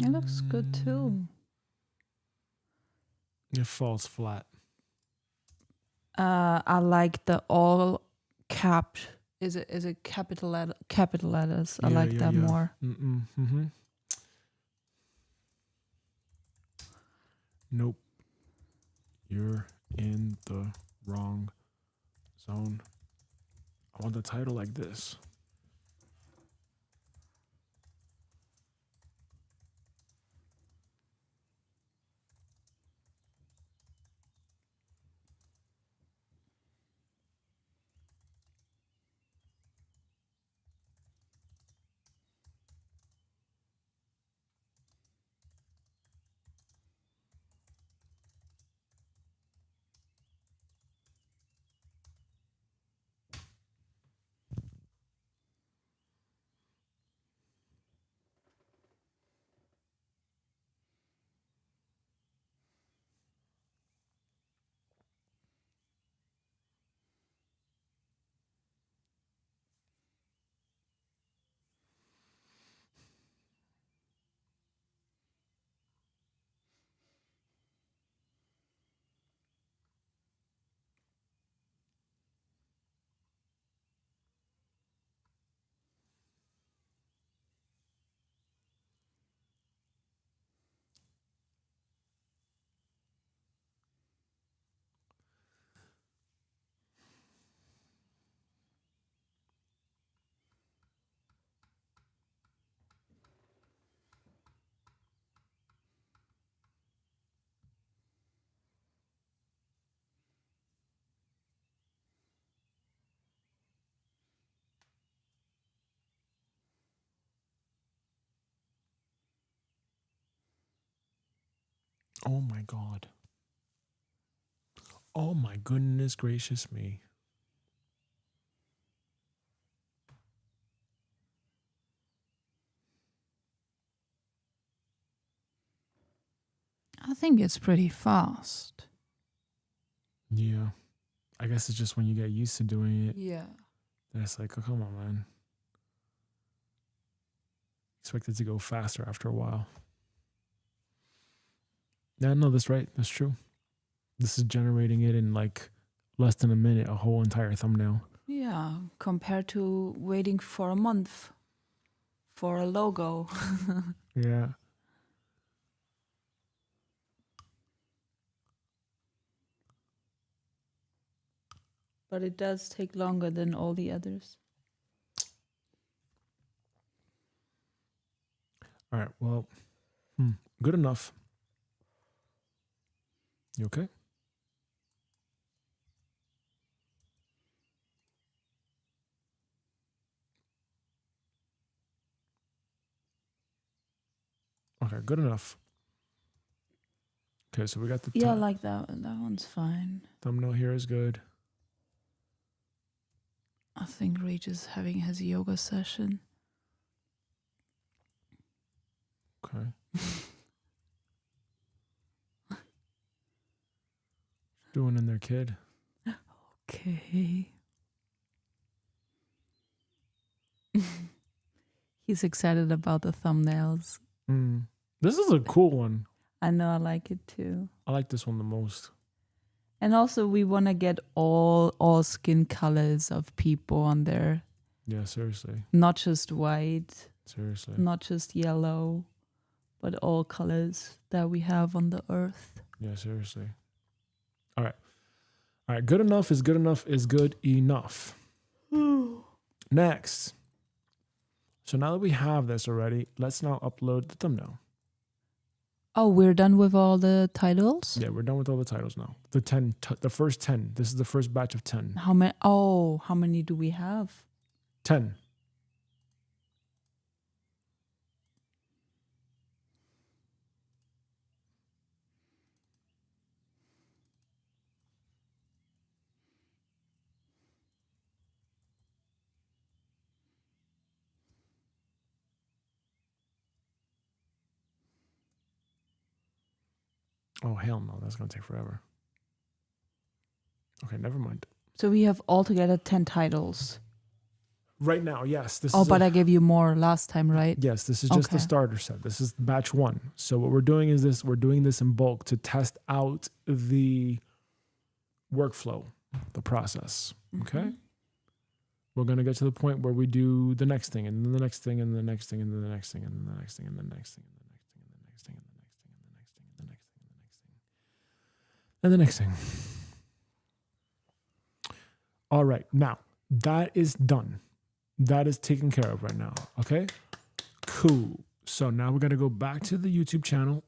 It looks good too. It falls flat. I like the all capped. Is it capital letters? I like that more. Nope. You're in the wrong zone. I want the title like this. Oh my God. Oh my goodness gracious me. I think it's pretty fast. Yeah. I guess it's just when you get used to doing it, Yeah. then it's like, oh, come on, man. Expect it to go faster after a while. Yeah, no, that's right. That's true. This is generating it in like less than a minute, a whole entire thumbnail. Yeah, compared to waiting for a month for a logo. Yeah. But it does take longer than all the others. All right. Well, good enough. You okay? Okay, good enough. Okay, so we got the Yeah, like that. That one's fine. thumbnail here is good. I think Rach is having his yoga session. Okay. Doing in there, kid. Okay. He's excited about the thumbnails. This is a cool one. I know, I like it too. I like this one the most. And also we want to get all skin colors of people on there. Yeah, seriously. Not just white, Seriously. not just yellow, but all colors that we have on the earth. Yeah, seriously. All right. All right. Good enough is good enough is good enough. Next. So now that we have this already, let's now upload the thumbnail. Oh, we're done with all the titles? Yeah, we're done with all the titles now. The first 10. This is the first batch of 10. How many? Oh, how many do we have? 10. Oh, hell no. That's going to take forever. Okay, never mind. So we have altogether 10 titles. Right now, yes. This Oh, is but I gave you more last time, right? yes, this is just the Okay. starter set. This is batch 1. So what we're doing is this. We're doing this in bulk to test out the workflow, the process. Okay? We're going to get to the point where we do the next thing, and then the next thing, and the next thing, and then the next thing, and then the next thing, and the next thing, and the next thing, and the next thing, and the next thing, and the next thing, and the next thing, and the next thing, and the next thing. All right. Now, that is done. That is taken care of right now. Okay? Cool. So now we're going to go back to the YouTube channel.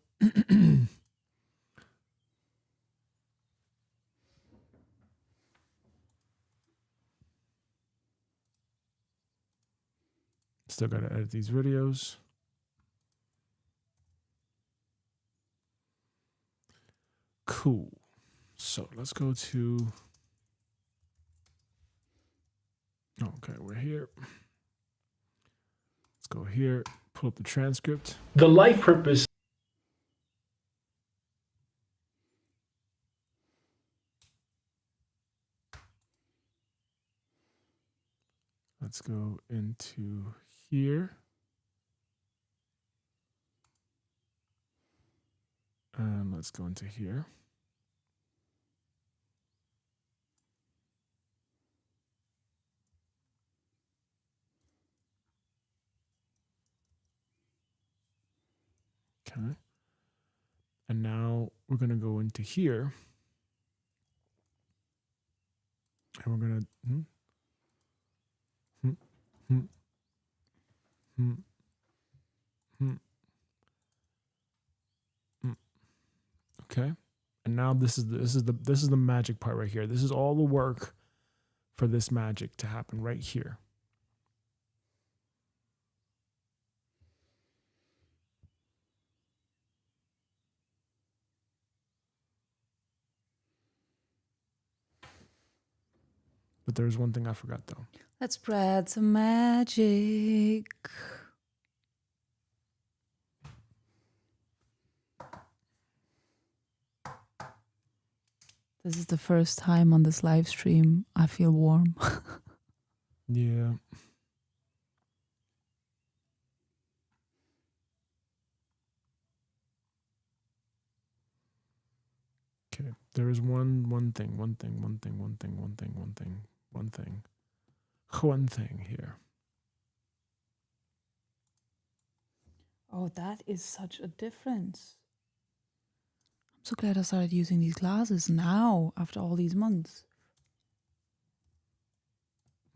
Still got to edit these videos. Cool. So let's go to... Okay, we're here. Let's go here, pull up the transcript. The life purpose. Let's go into here. And let's go into here. Okay. And now we're going to go into here. And we're going to... Okay. And now this is the magic part right here. This is all the work for this magic to happen right here. But there's one thing I forgot though. Let's spread some magic. This is the first time on this live stream I feel warm. Yeah. Okay. There is one thing here. Oh, that is such a difference. I'm so glad I started using these glasses now after all these months.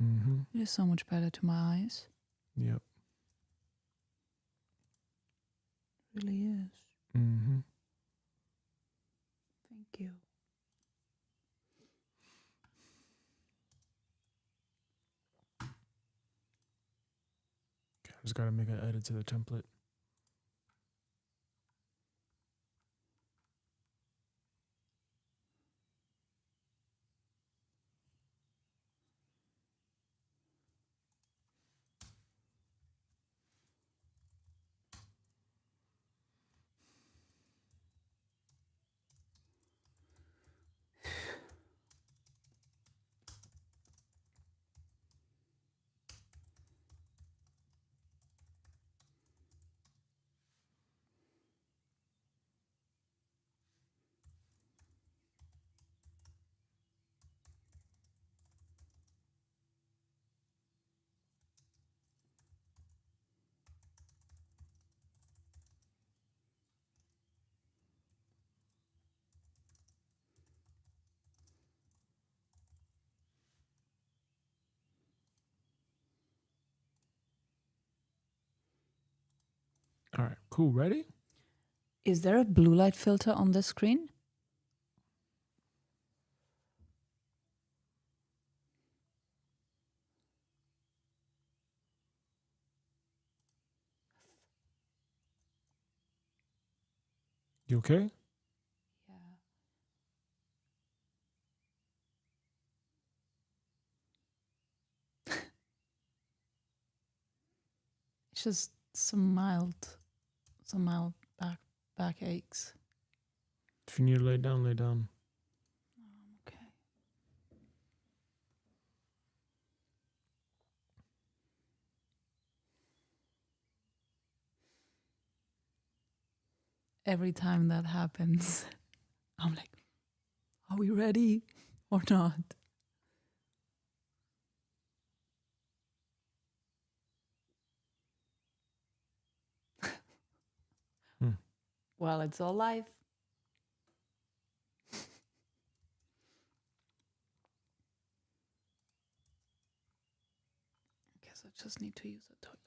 Mm-hmm. It is so much better to my eyes. Yep. It really is. Mm-hmm. Thank you. Okay, I just gotta make an edit to the template. All right, cool. Ready? Is there a blue light filter on this screen? You okay? Yeah. It's just some mild back aches. If you need to lay down, lay down. Okay. Every time that happens, I'm like, are we ready or not? Well, it's all live. Guess I just need to use the toilet.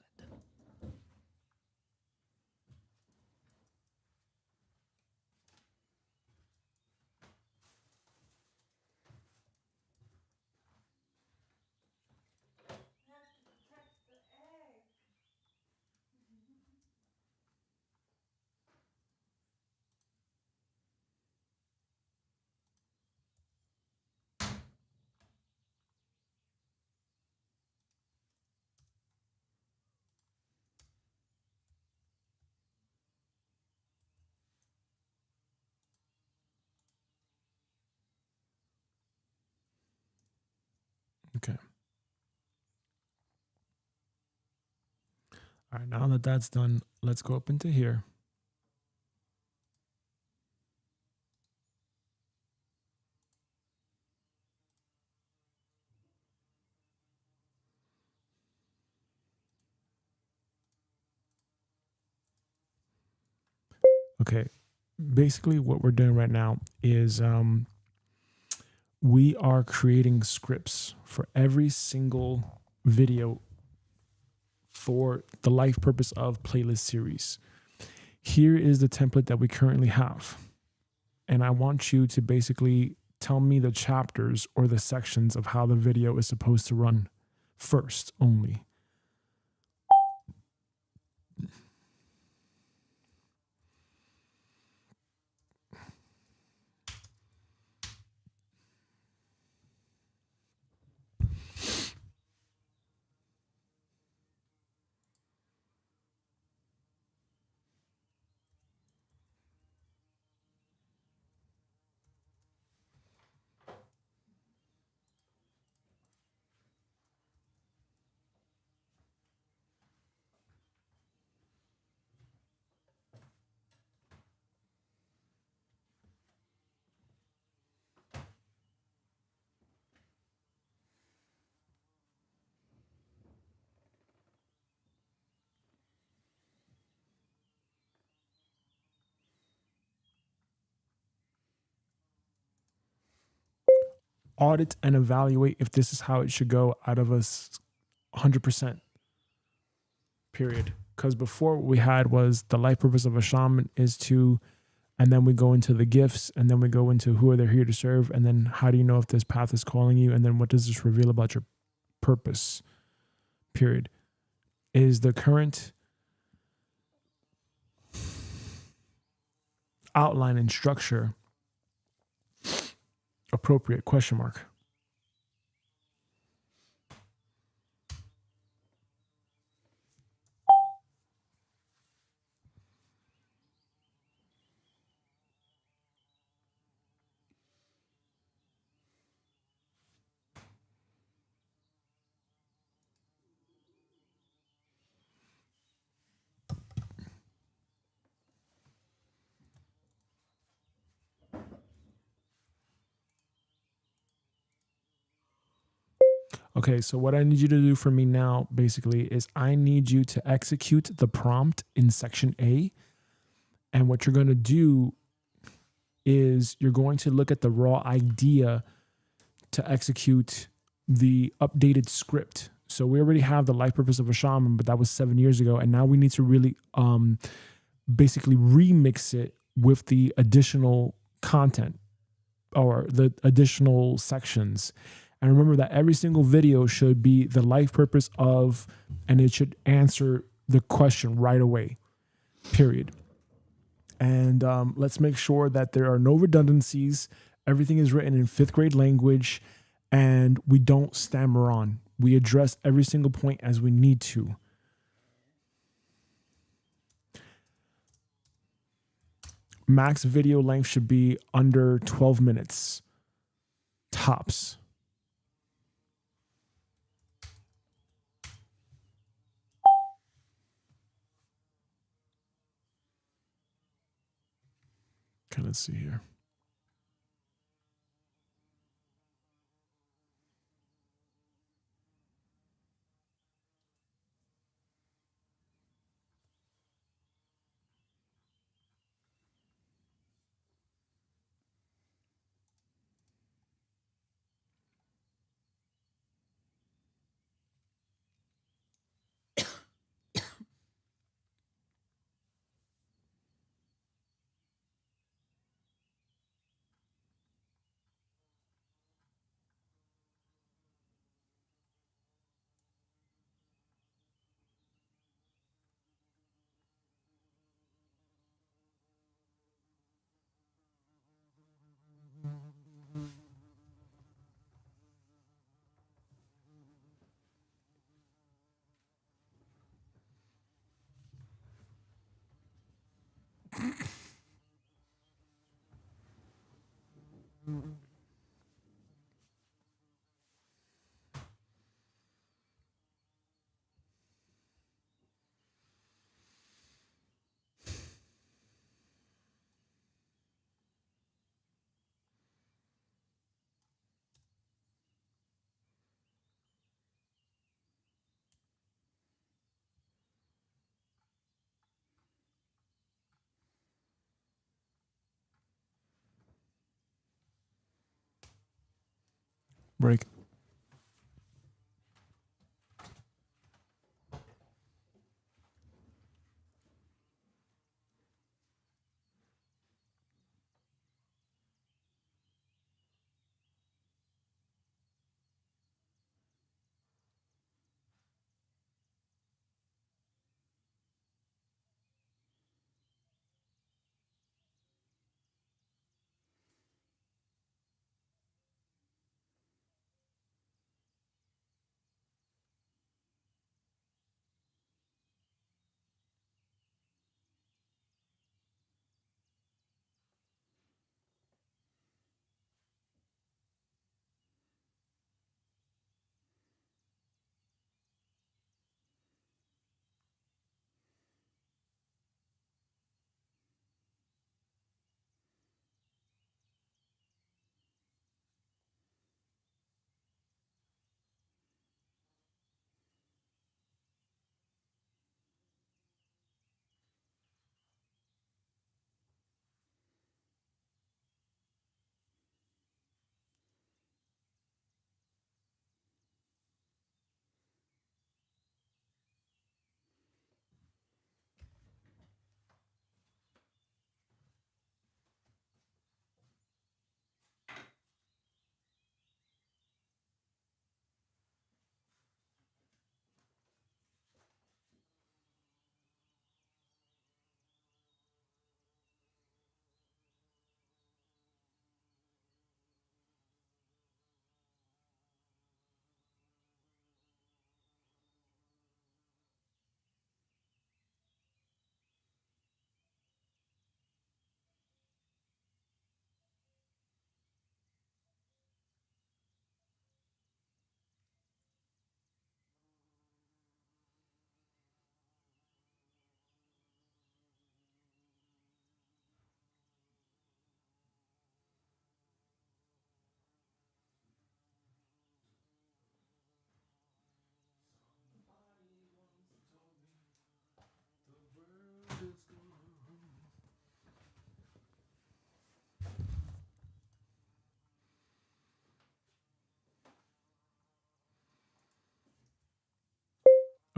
Okay. All right, now that that's done, let's go up into here. Okay. Basically, what we're doing right now is we are creating scripts for every single video for the life purpose of playlist series. Here is the template that we currently have. And I want you to basically tell me the chapters or the sections of how the video is supposed to run first only. audit and evaluate if this is how it should go out of us 100%, period. Because before what we had was the life purpose of a shaman is to, and then we go into the gifts, and then we go into who are they here to serve, and then how do you know if this path is calling you, and then what does this reveal about your purpose, period. Is the current outline and structure appropriate? Question mark. Okay, so what I need you to do for me now basically is I need you to execute the prompt in section A. And what you're going to do is you're going to look at the raw idea to execute the updated script. So we already have the life purpose of a shaman, but that was 7 years ago. And now we need to really basically remix it with the additional content or the additional sections. And remember that every single video should be the life purpose of, and it should answer the question right away, period. And let's make sure that there are no redundancies. Everything is written in 5th grade language, and we don't stammer on. We address every single point as we need to. Max video length should be under 12 minutes, tops. Okay, let's see here. Break.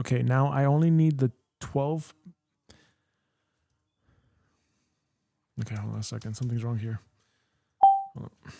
Okay, now I only need the 12. Okay, hold on a second. Something's wrong here. Hold on.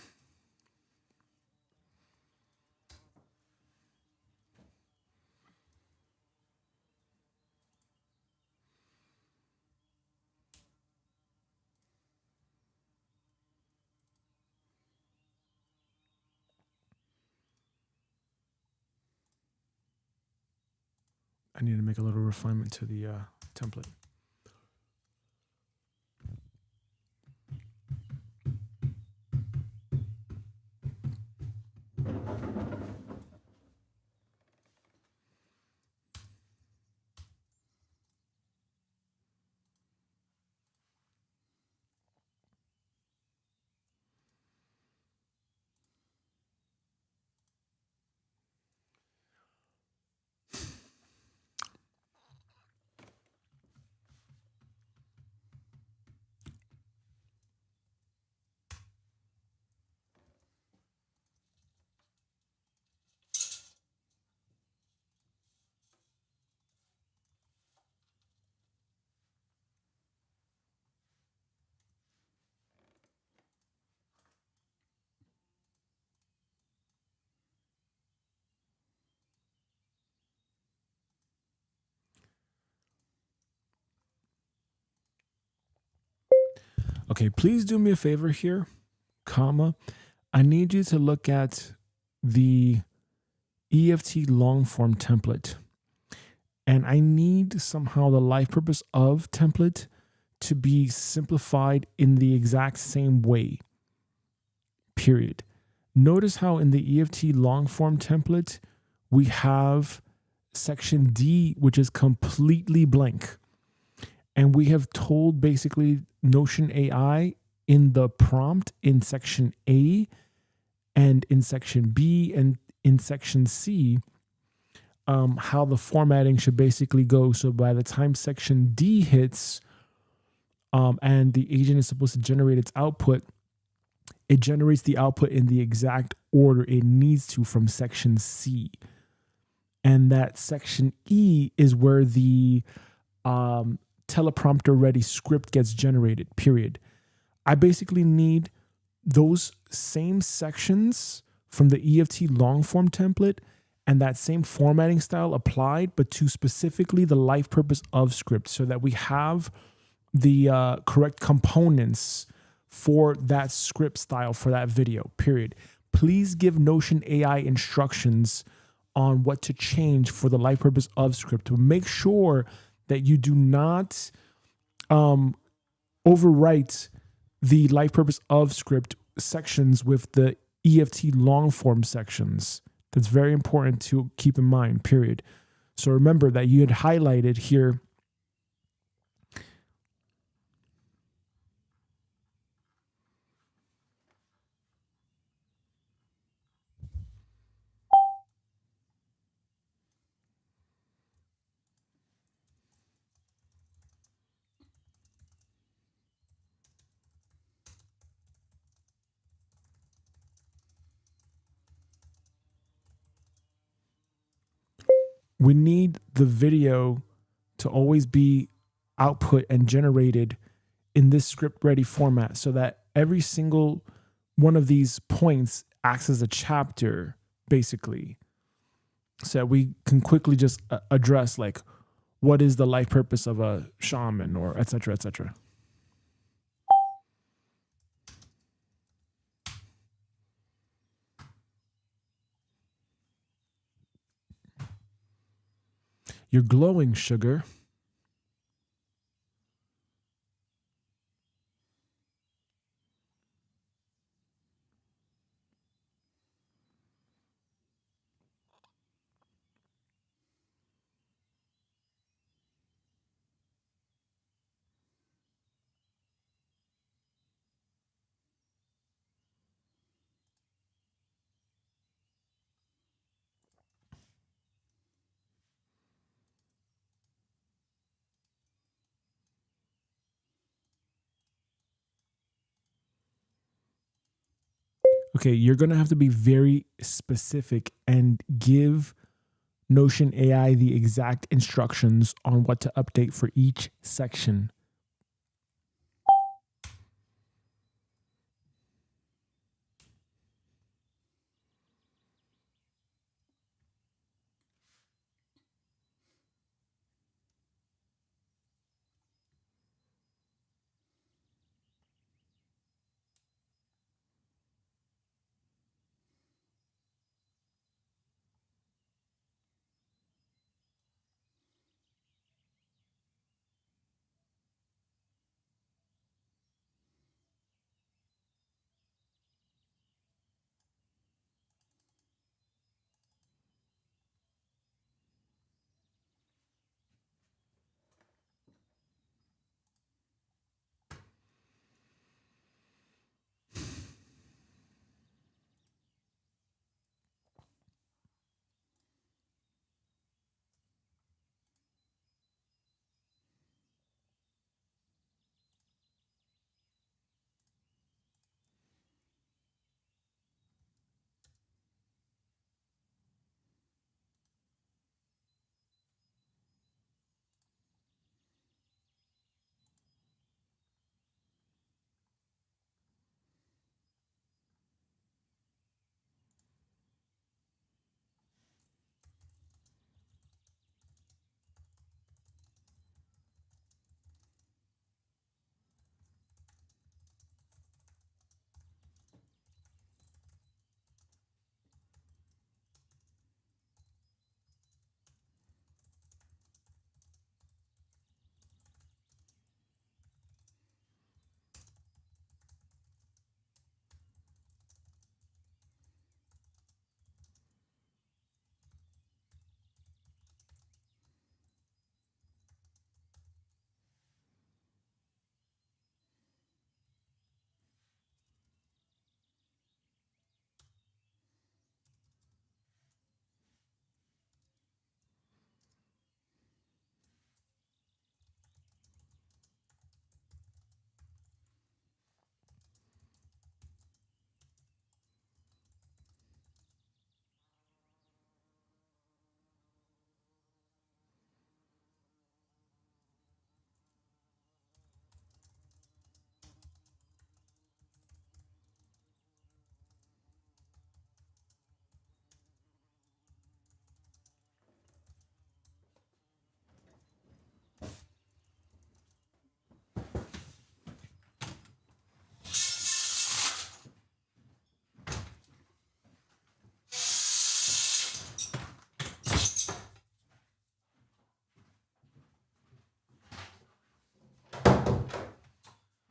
I need to make a little refinement to the template. Okay, please do me a favor here, comma. I need you to look at the EFT long form template. And I need somehow the life purpose of template to be simplified in the exact same way, period. Notice how in the EFT long form template, we have section D, which is completely blank. And we have told basically Notion AI in the prompt in section A and in section B and in section C, how the formatting should basically go. So by the time section D hits, and the agent is supposed to generate its output, it generates the output in the exact order it needs to from section C. And that section E is where the teleprompter ready script gets generated, period. I basically need those same sections from the EFT long form template and that same formatting style applied, but to specifically the life purpose of script, so that we have the correct components for that script style for that video, period. Please give Notion AI instructions on what to change for the life purpose of script to make sure that you do not overwrite the life purpose of script sections with the EFT long form sections. That's very important to keep in mind, period. So remember that you had highlighted here we need the video to always be output and generated in this script ready format, so that every single one of these points acts as a chapter, basically, so that we can quickly just address like what is the life purpose of a shaman, or et cetera, et cetera. You're glowing, sugar. Okay, you're going to have to be very specific and give Notion AI the exact instructions on what to update for each section.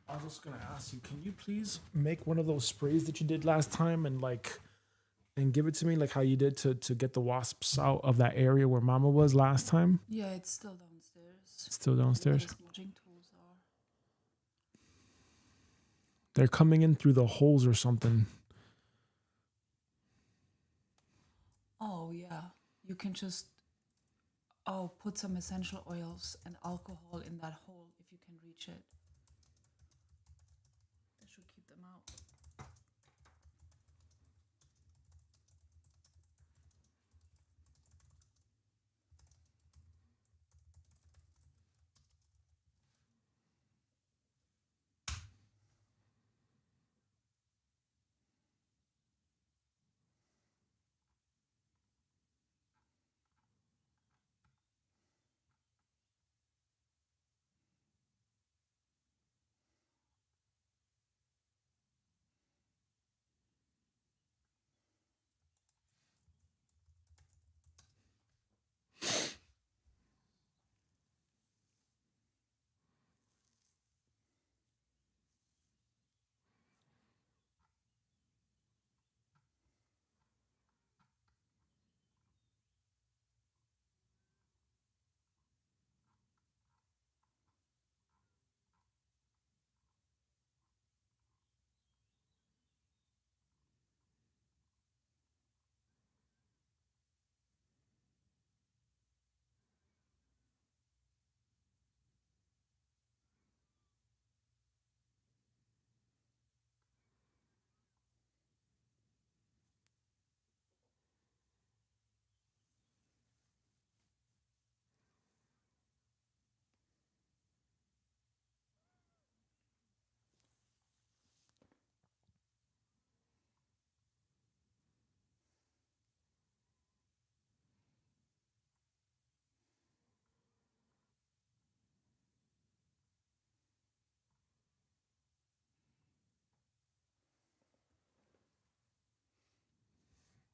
I was just gonna ask you, can you please make one of those sprays that you did last time and give it to me like how you did to get the wasps out of that area where Mama was last time? Yeah, it's still downstairs. Still downstairs. Where the smudging tools are. They're coming in through the holes or something. Oh yeah, you can just put some essential oils and alcohol in that hole if you can reach it. That should keep them out.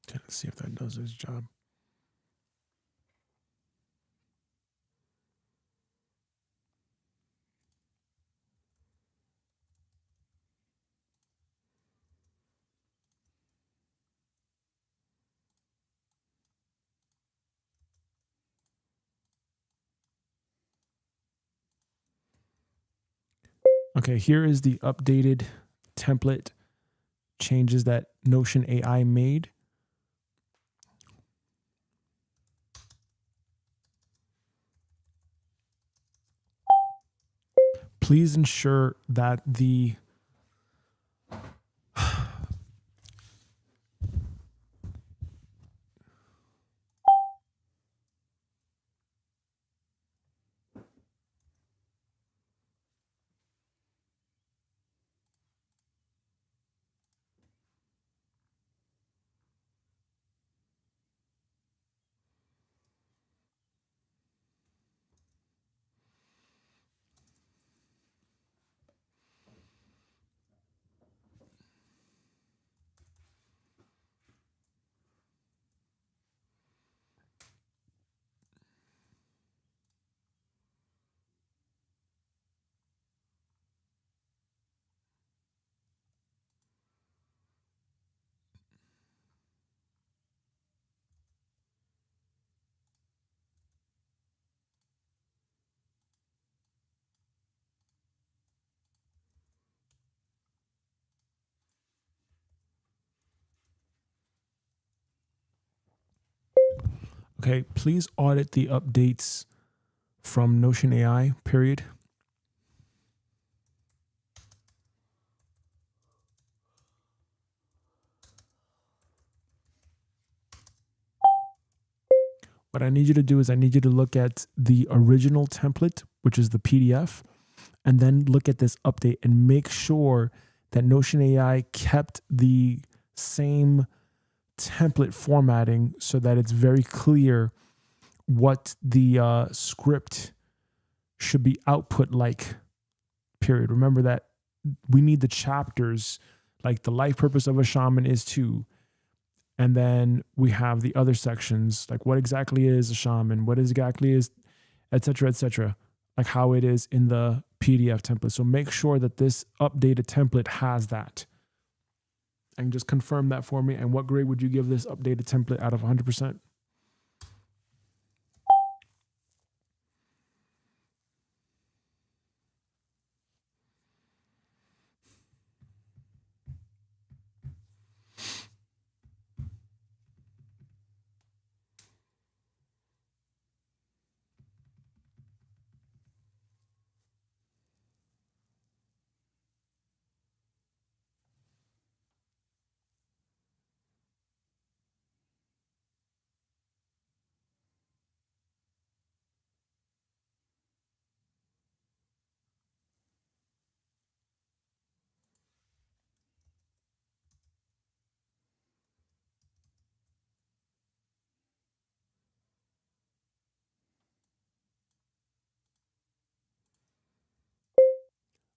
Okay, let's see if that does its job. Okay, here is the updated template changes that Notion AI made. Please ensure that the okay, please audit the updates from Notion AI, period. What I need you to do is I need you to look at the original template, which is the PDF, and then look at this update and make sure that Notion AI kept the same template formatting so that it's very clear what the script should be output like, period. Remember that we need the chapters, like the life purpose of a shaman is to, and then we have the other sections, like what exactly is a shaman, what exactly is, etc., like how it is in the PDF template. So make sure that this updated template has that. And just confirm that for me. And what grade would you give this updated template out of 100%?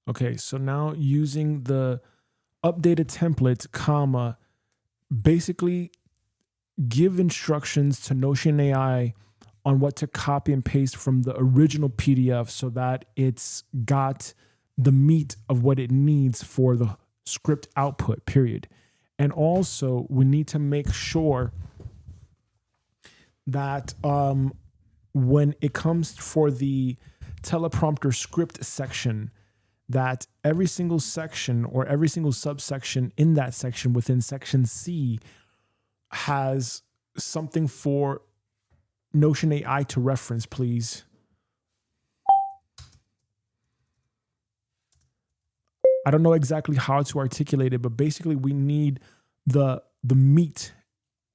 Okay, so now using the updated template, comma, basically give instructions to Notion AI on what to copy and paste from the original PDF so that it's got the meat of what it needs for the script output, period. And also, we need to make sure that when it comes for the teleprompter script section, that every single section or every single subsection in that section within section C has something for Notion AI to reference, please. I don't know exactly how to articulate it, but basically we need the meat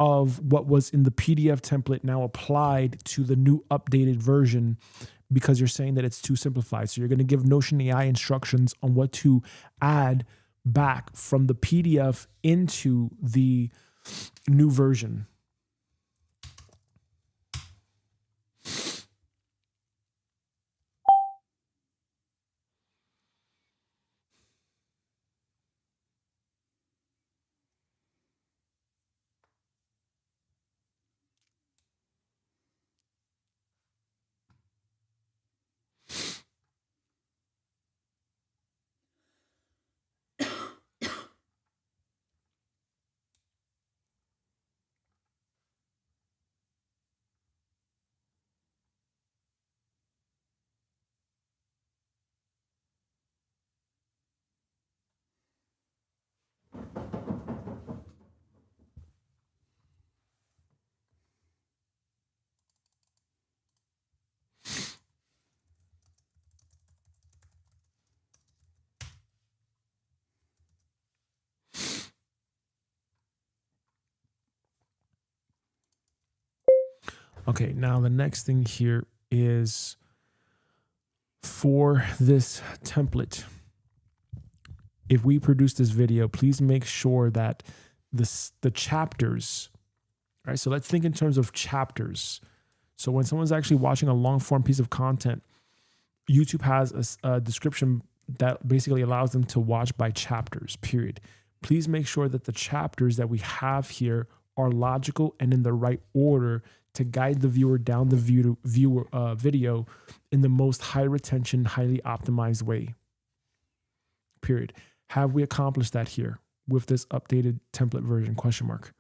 of what was in the PDF template now applied to the new updated version, because you're saying that it's too simplified. So you're going to give Notion AI instructions on what to add back from the PDF into the new version. Okay, now the next thing here is for this template. If we produce this video, please make sure that the chapters, right? So let's think in terms of chapters. So when someone's actually watching a long form piece of content, YouTube has a description that basically allows them to watch by chapters, period. Please make sure that the chapters that we have here are logical and in the right order to guide the viewer down the video in the most high retention, highly optimized way, period. Have we accomplished that here with this updated template version, question mark?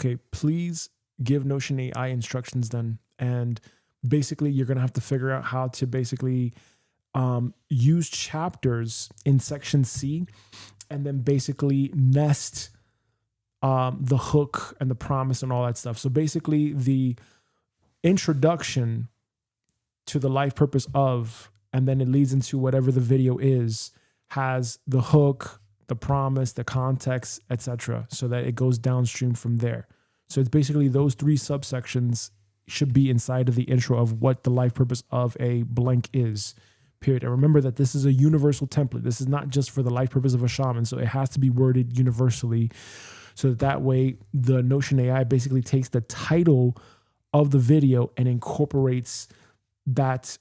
Okay, please give Notion AI instructions then. And basically, you're going to have to figure out how to basically use chapters in section C and then basically nest the hook and the promise and all that stuff. So basically, the introduction to the life purpose of, and then it leads into whatever the video is, has the hook, the promise, the context, etc., so that it goes downstream from there. So it's basically those three subsections should be inside of the intro of what the life purpose of a blank is, period. And remember that this is a universal template. This is not just for the life purpose of a shaman, so it has to be worded universally, so that way the Notion AI basically takes the title of the video and incorporates that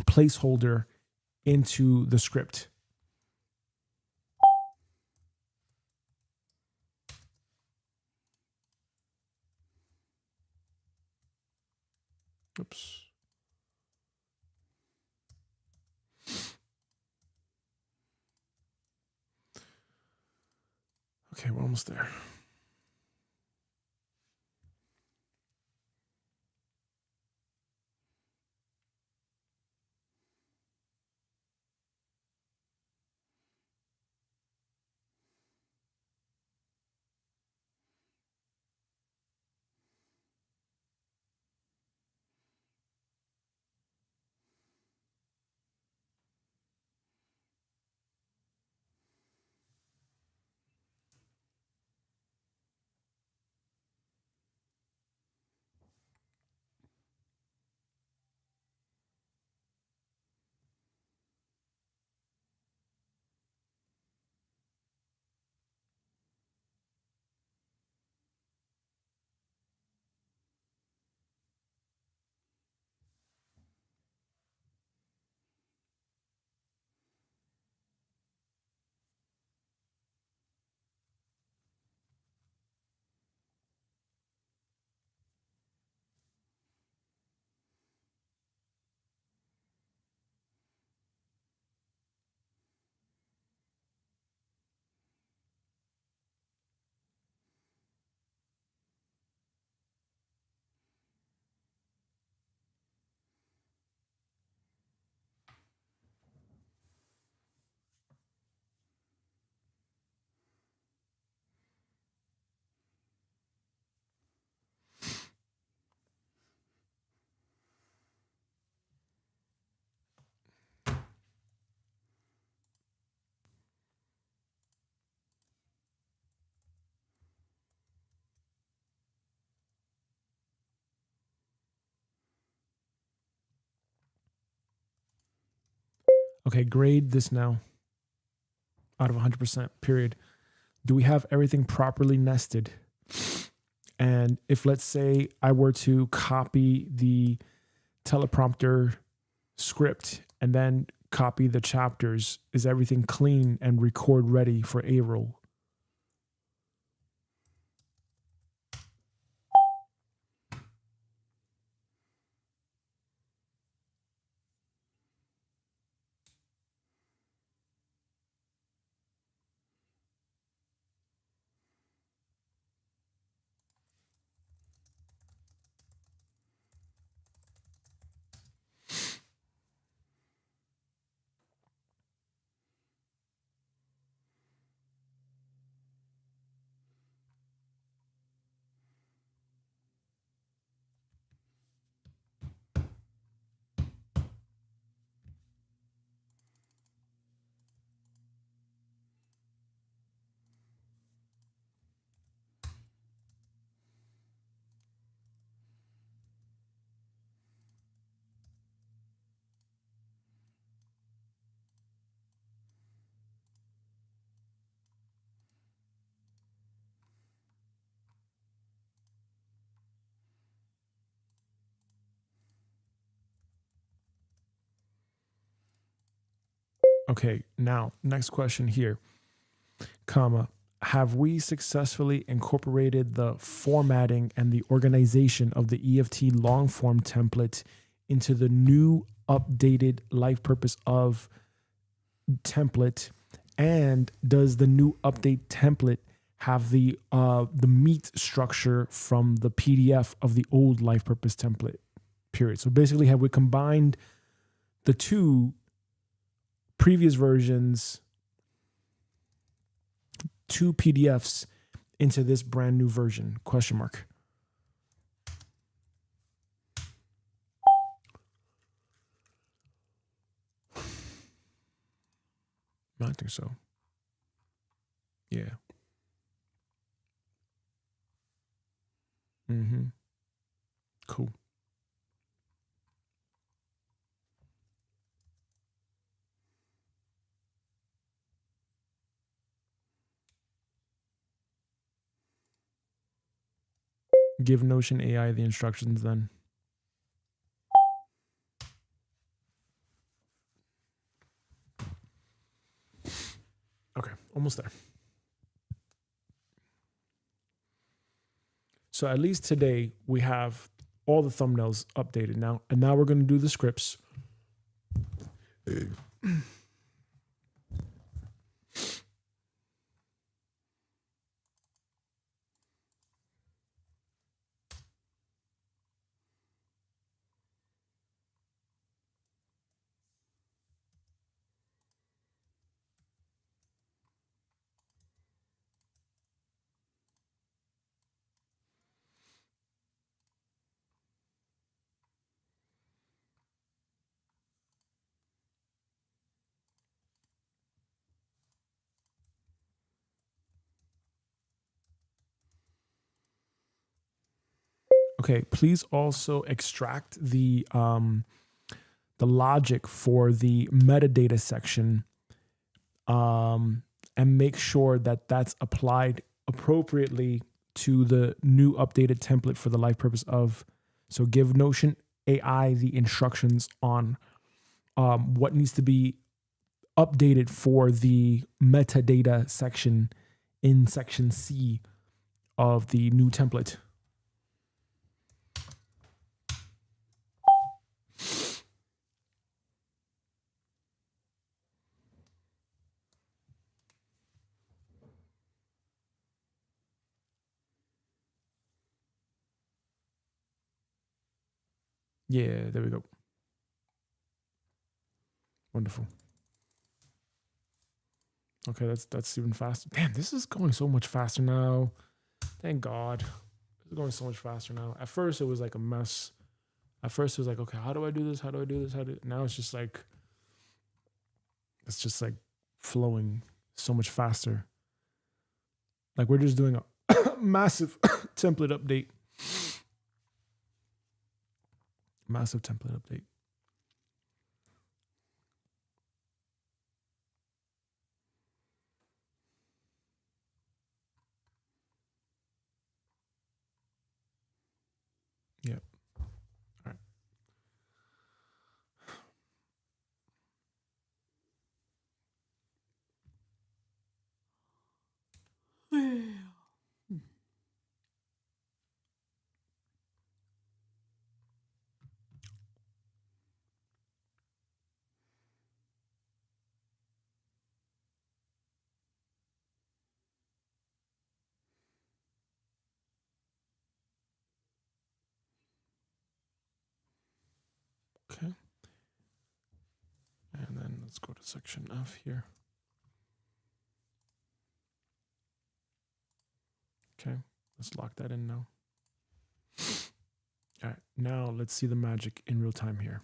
placeholder into the script. Oops. Okay, we're almost there. Okay, grade this now out of 100%, period. Do we have everything properly nested? And if, let's say, I were to copy the teleprompter script and then copy the chapters, is everything clean and record ready for A-roll? Okay, now next question here, comma, have we successfully incorporated the formatting and the organization of the EFT long form template into the new updated life purpose of template? And does the new update template have the meat structure from the PDF of the old life purpose template? Period. So basically, have we combined the two previous versions, two PDFs, into this brand new version? Question mark. I think so. Yeah. Mm-hmm. Cool. Give Notion AI the instructions then. Okay, almost there. So at least today we have all the thumbnails updated now. And now we're going to do the scripts. Okay, please also extract the logic for the metadata section, and make sure that that's applied appropriately to the new updated template for the life purpose of. So give Notion AI the instructions on what needs to be updated for the metadata section in section C of the new template. Yeah, there we go. Wonderful. Okay, that's even faster. Damn, this is going so much faster now. Thank God. It's going so much faster now. At first, it was like a mess. At first, it was like, okay, how do I do this? How do I do this? Now it's just like flowing so much faster. Like we're just doing a massive template update. Massive template update. Yep. All right. Okay. And then let's go to section F here. Okay. Let's lock that in now. All right. Now let's see the magic in real time here.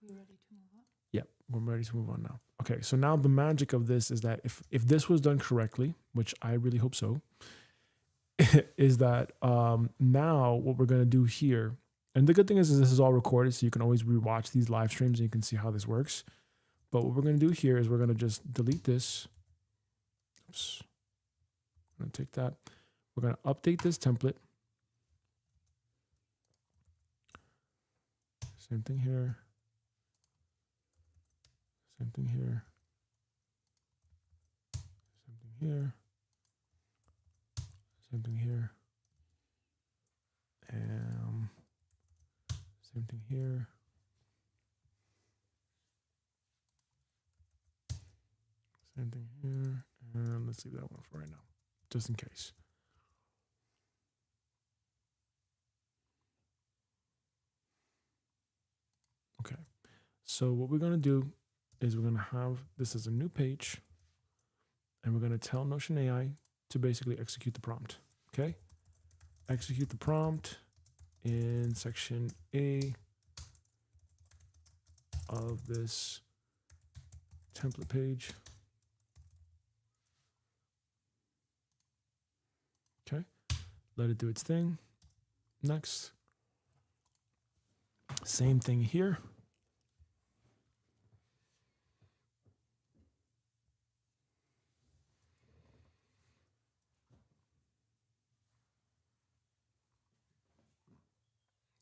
We ready to move on? Yep. We're ready to move on now. Okay. So now the magic of this is that if this was done correctly, which I really hope so, is that now what we're going to do here, and the good thing is this is all recorded, so you can always rewatch these live streams and you can see how this works. But what we're going to do here is we're going to just delete this. Oops. I'm going to take that. We're going to update this template. Same thing here. Same thing here. here. Same thing here. Same thing here. Same thing here. And let's leave that one for right now, just in case. Okay. So what we're going to do is we're going to have this as a new page, and we're going to tell Notion AI to basically execute the prompt. Okay. Execute the prompt in section A of this template page. Okay. Let it do its thing. Next. Same thing here.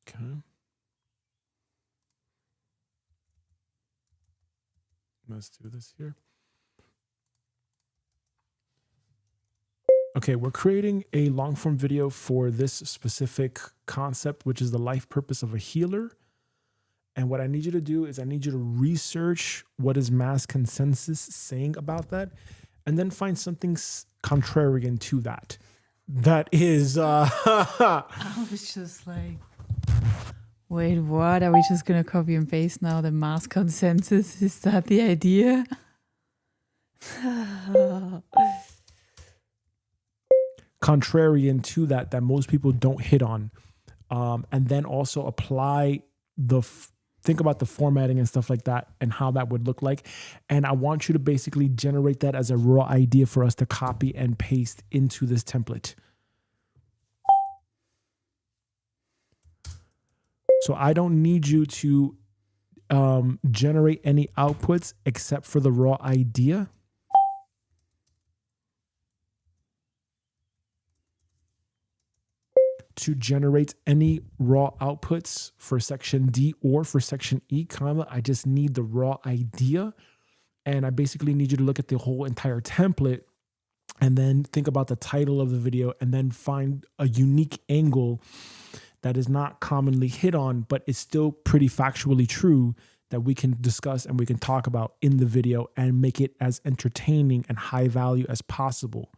Okay. Let's do this here. Okay, we're creating a long form video for this specific concept, which is the life purpose of a healer. And what I need you to do is I need you to research what is mass consensus saying about that, and then find something contrarian to that. That is, I was just like, wait, what? Are we just going to copy and paste now the mass consensus? Is that the idea? contrarian to that most people don't hit on, and then also apply think about the formatting and stuff like that and how that would look like. And I want you to basically generate that as a raw idea for us to copy and paste into this template. So I don't need you to generate any outputs except for the raw idea. To generate any raw outputs for section D or for section E, I just need the raw idea. And I basically need you to look at the whole entire template and then think about the title of the video and then find a unique angle that is not commonly hit on, but is still pretty factually true that we can discuss and we can talk about in the video and make it as entertaining and high value as possible.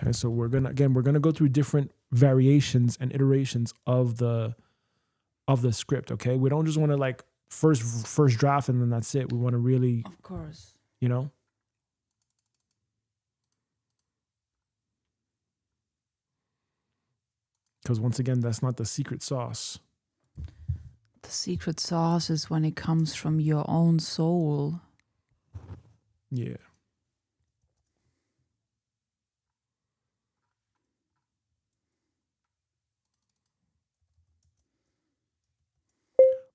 Okay, so we're gonna go through different variations and iterations of the script. Okay, we don't just want to like first draft and then that's it. We want to really, Of course. you know. Because once again, that's not the secret sauce. The secret sauce is when it comes from your own soul. Yeah.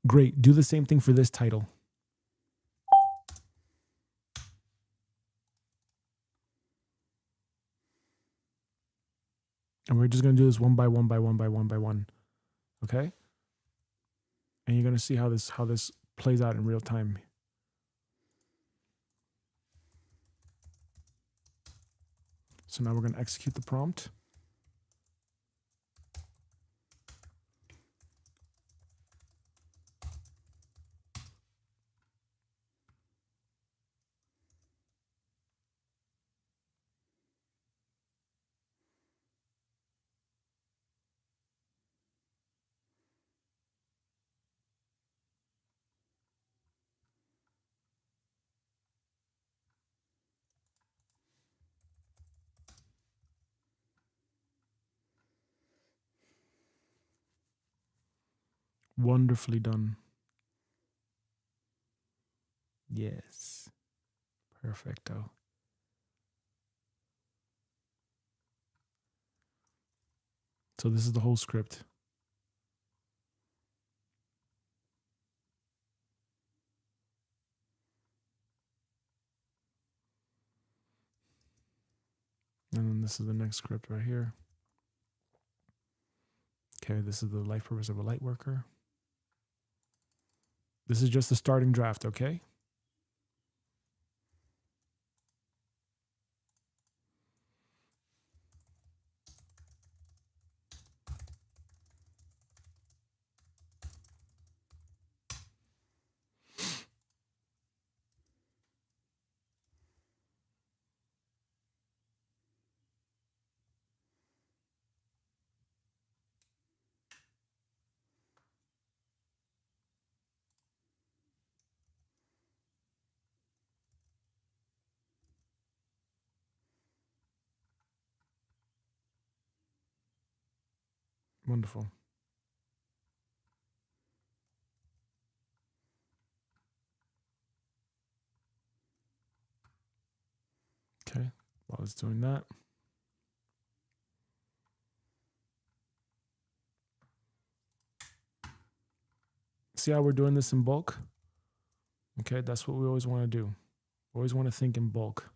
Great. Do the same thing for this title. And we're just going to do this one by one by one by one by one. Okay? And you're going to see how this plays out in real time. So now we're going to execute the prompt. Wonderfully done. Yes. Perfecto. So this is the whole script. And then this is the next script right here. Okay, this is the life purpose of a light worker. This is just the starting draft, okay? Wonderful. Okay, while it's doing that. See how we're doing this in bulk? Okay, that's what we always want to do. Always want to think in bulk.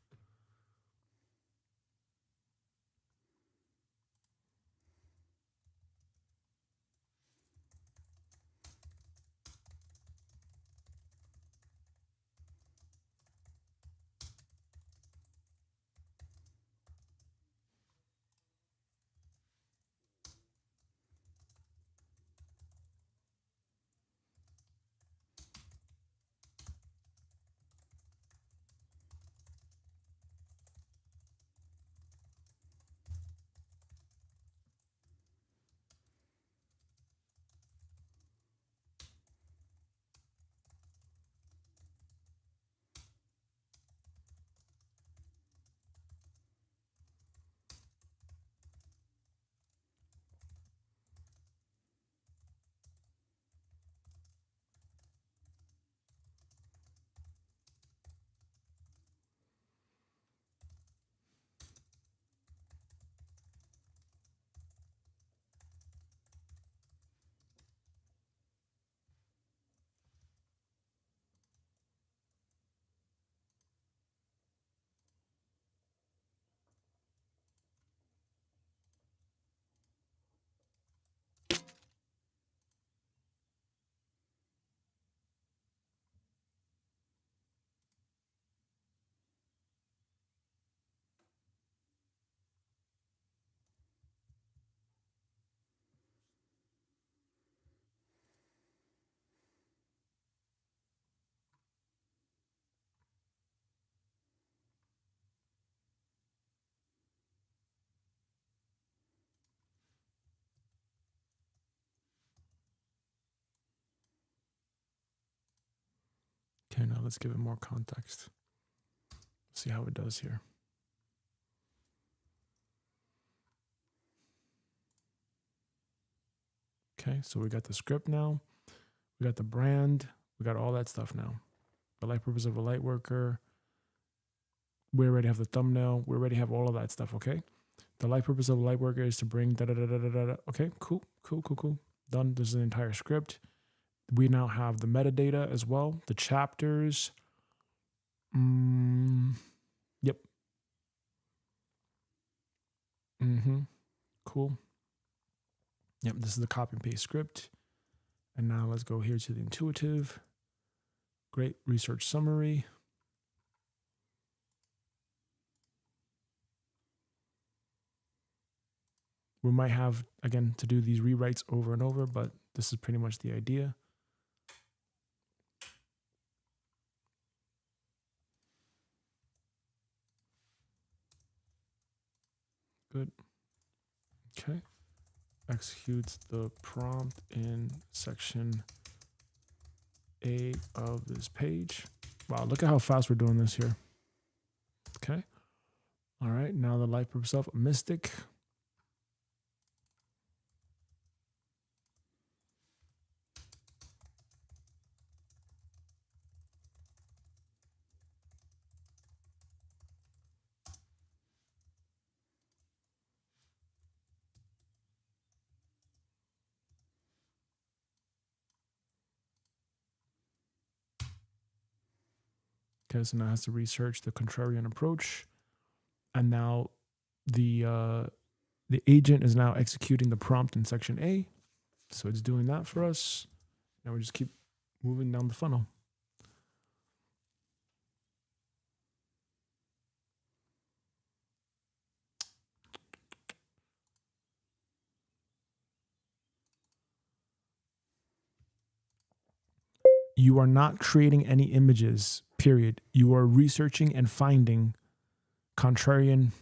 Okay, now let's give it more context. See how it does here. Okay, so we got the script now. We got the brand. We got all that stuff now. The light purpose of a light worker. We already have the thumbnail. We already have all of that stuff, okay? The light purpose of a light worker is to bring da-da-da-da-da-da. Okay, cool. Done. This is an entire script. We now have the metadata as well. The chapters. Yep. Cool. Yep, this is the copy and paste script. And now let's go here to the intuitive. Great research summary. We might have, again, to do these rewrites over and over, but this is pretty much the idea. Good. Okay. Executes the prompt in section A of this page. Wow, look at how fast we're doing this here. Okay. All right, now the light purpose of a mystic. Okay, so now it has to research the contrarian approach. And now the agent is now executing the prompt in section A. So it's doing that for us. Now we just keep moving down the funnel. You are not creating any images, period. You are researching and finding contrarian.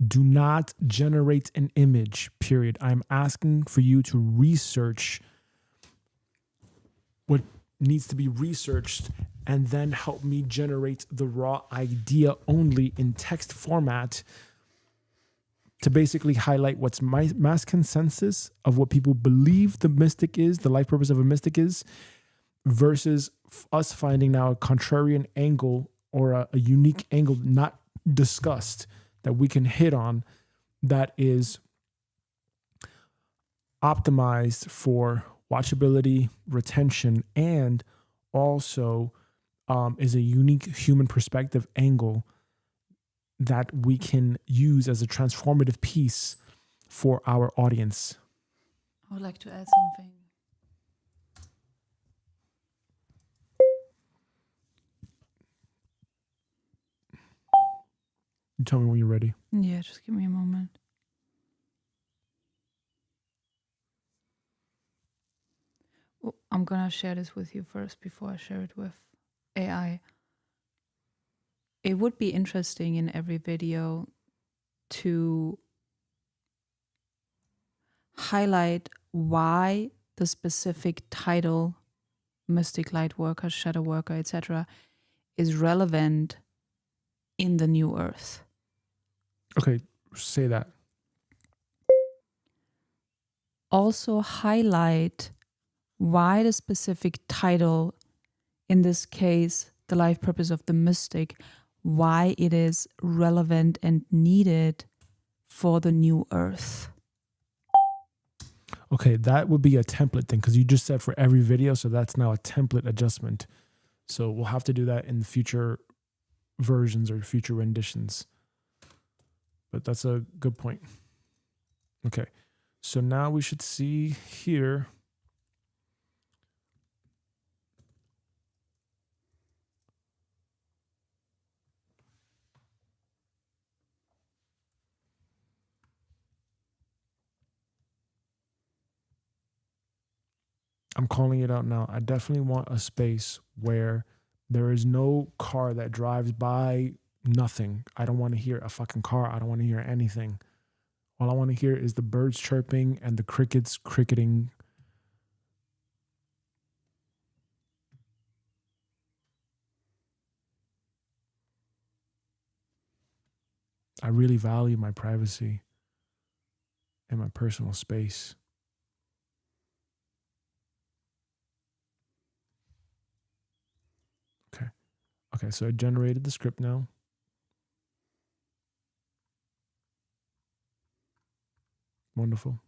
Do not generate an image, period. I'm asking for you to research what needs to be researched and then help me generate the raw idea only in text format to basically highlight what's mass consensus of what people believe the mystic is, the life purpose of a mystic is, versus us finding now a contrarian angle or a unique angle not discussed that we can hit on that is optimized for watchability, retention, and also is a unique human perspective angle that we can use as a transformative piece for our audience. I would like to add something. You tell me when you're ready. Yeah, just give me a moment. Well, I'm gonna share this with you first before I share it with AI. It would be interesting in every video to highlight why the specific title, Mystic Light Worker, Shadow Worker, etc., is relevant in the new earth. Okay, say that. Also highlight why the specific title, in this case, the life purpose of the mystic, why it is relevant and needed for the new earth. Okay, that would be a template thing because you just said for every video, so that's now a template adjustment. So we'll have to do that in future versions or future renditions. But that's a good point. Okay, so now we should see here. I'm calling it out now. I definitely want a space where there is no car that drives by, nothing. I don't want to hear a fucking car. I don't want to hear anything. All I want to hear is the birds chirping and the crickets cricketing. I really value my privacy and my personal space. Okay, so I generated the script now. Wonderful.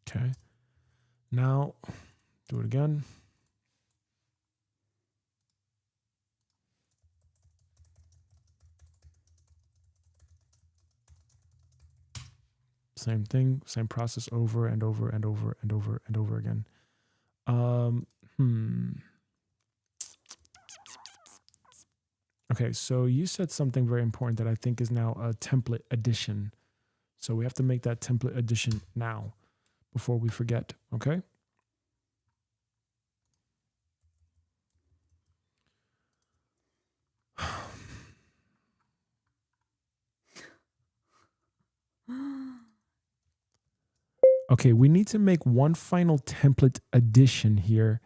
Okay. Now, do it again. Same thing, same process over and over and over and over and over again. Okay, so you said something very important that I think is now a template addition. So we have to make that template addition now before we forget, okay? Okay, we need to make one final template addition here,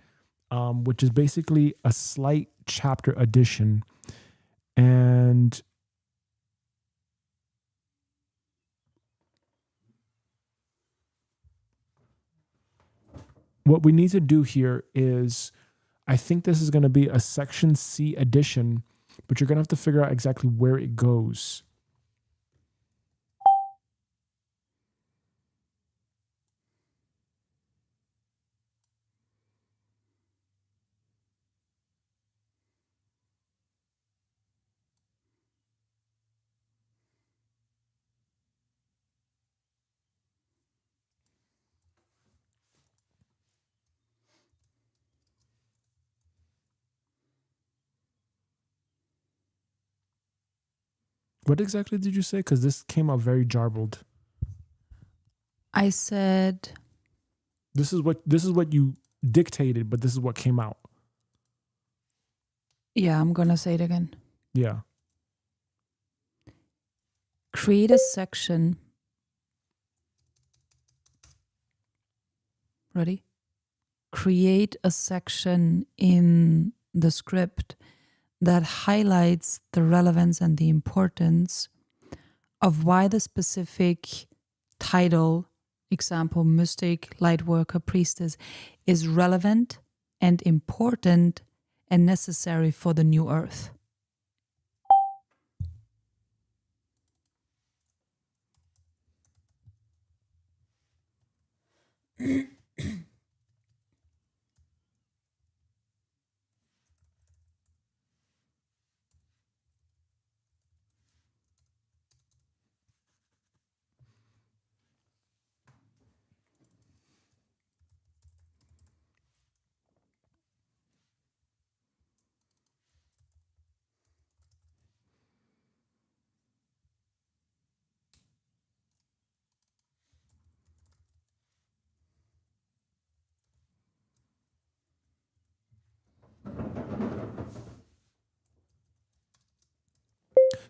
which is basically a slight chapter addition. And what we need to do here is, I think this is going to be a section C addition, but you're going to have to figure out exactly where it goes. What exactly did you say? Because this came out very jarbled. I said, This is what you dictated, but this is what came out. yeah, I'm going to say it again. Yeah. Create a section. Ready? Create a section in the script that highlights the relevance and the importance of why the specific title, example, mystic, light worker, priestess, is relevant and important and necessary for the new earth.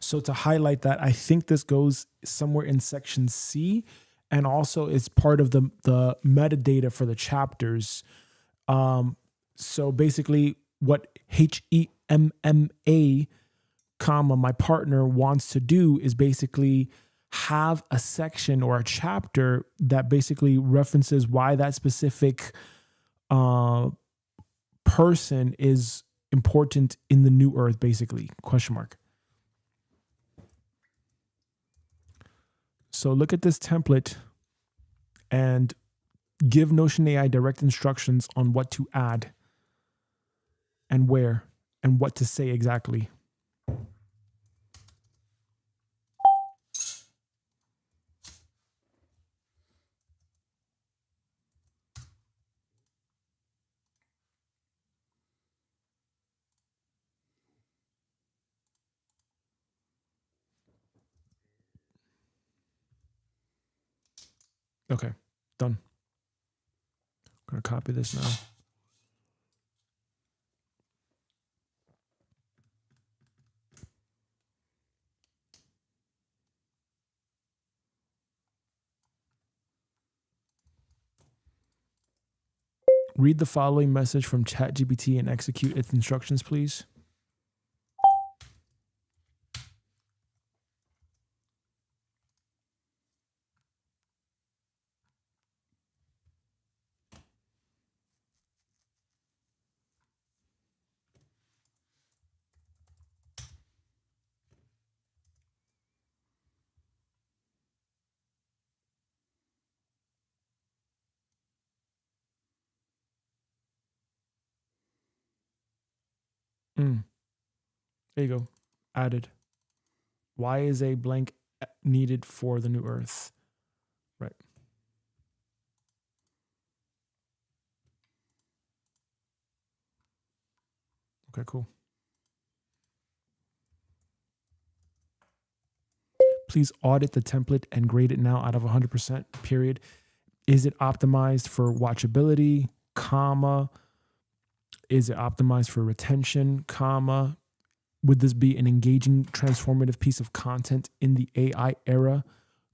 So to highlight that, I think this goes somewhere in section C, and also it's part of the metadata for the chapters. So basically, what HEMMA, comma, my partner wants to do is basically have a section or a chapter that basically references why that specific person is important in the new earth, basically, question mark. So look at this template and give Notion AI direct instructions on what to add and where and what to say exactly. Okay, done. I'm going to copy this now. Read the following message from ChatGPT and execute its instructions, please. There you go. Added. Why is a blank needed for the new earth? Right. Okay, cool. please audit the template and grade it now out of 100%, period. Is it optimized for watchability, comma? Is it optimized for retention, comma? Would this be an engaging, transformative piece of content in the AI era,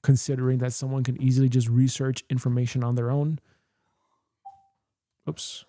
considering that someone can easily just research information on their own? Oops.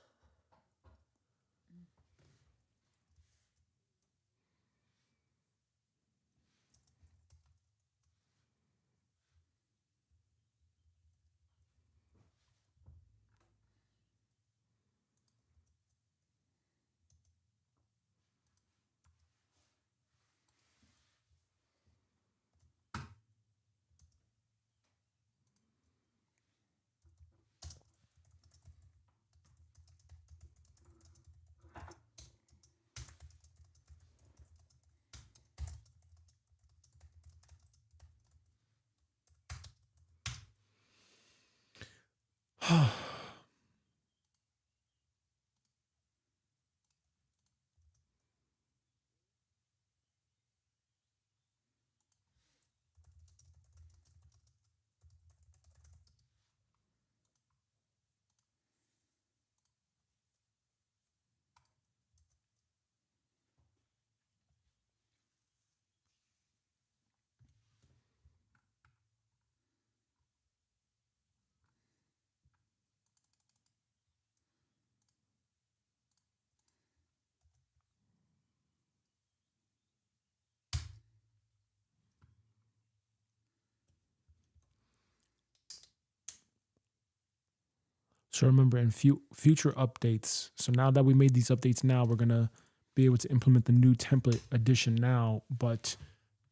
So remember, in future updates, so now that we made these updates now, we're going to be able to implement the new template edition now. But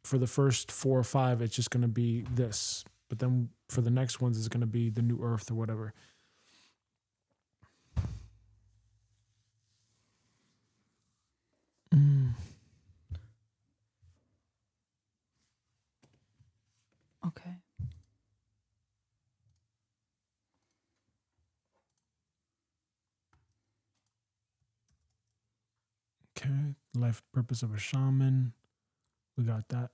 for the first 4 or 5, it's just going to be this. But then for the next ones, it's going to be the new Earth or whatever. Okay. Okay. Life purpose of a shaman. We got that.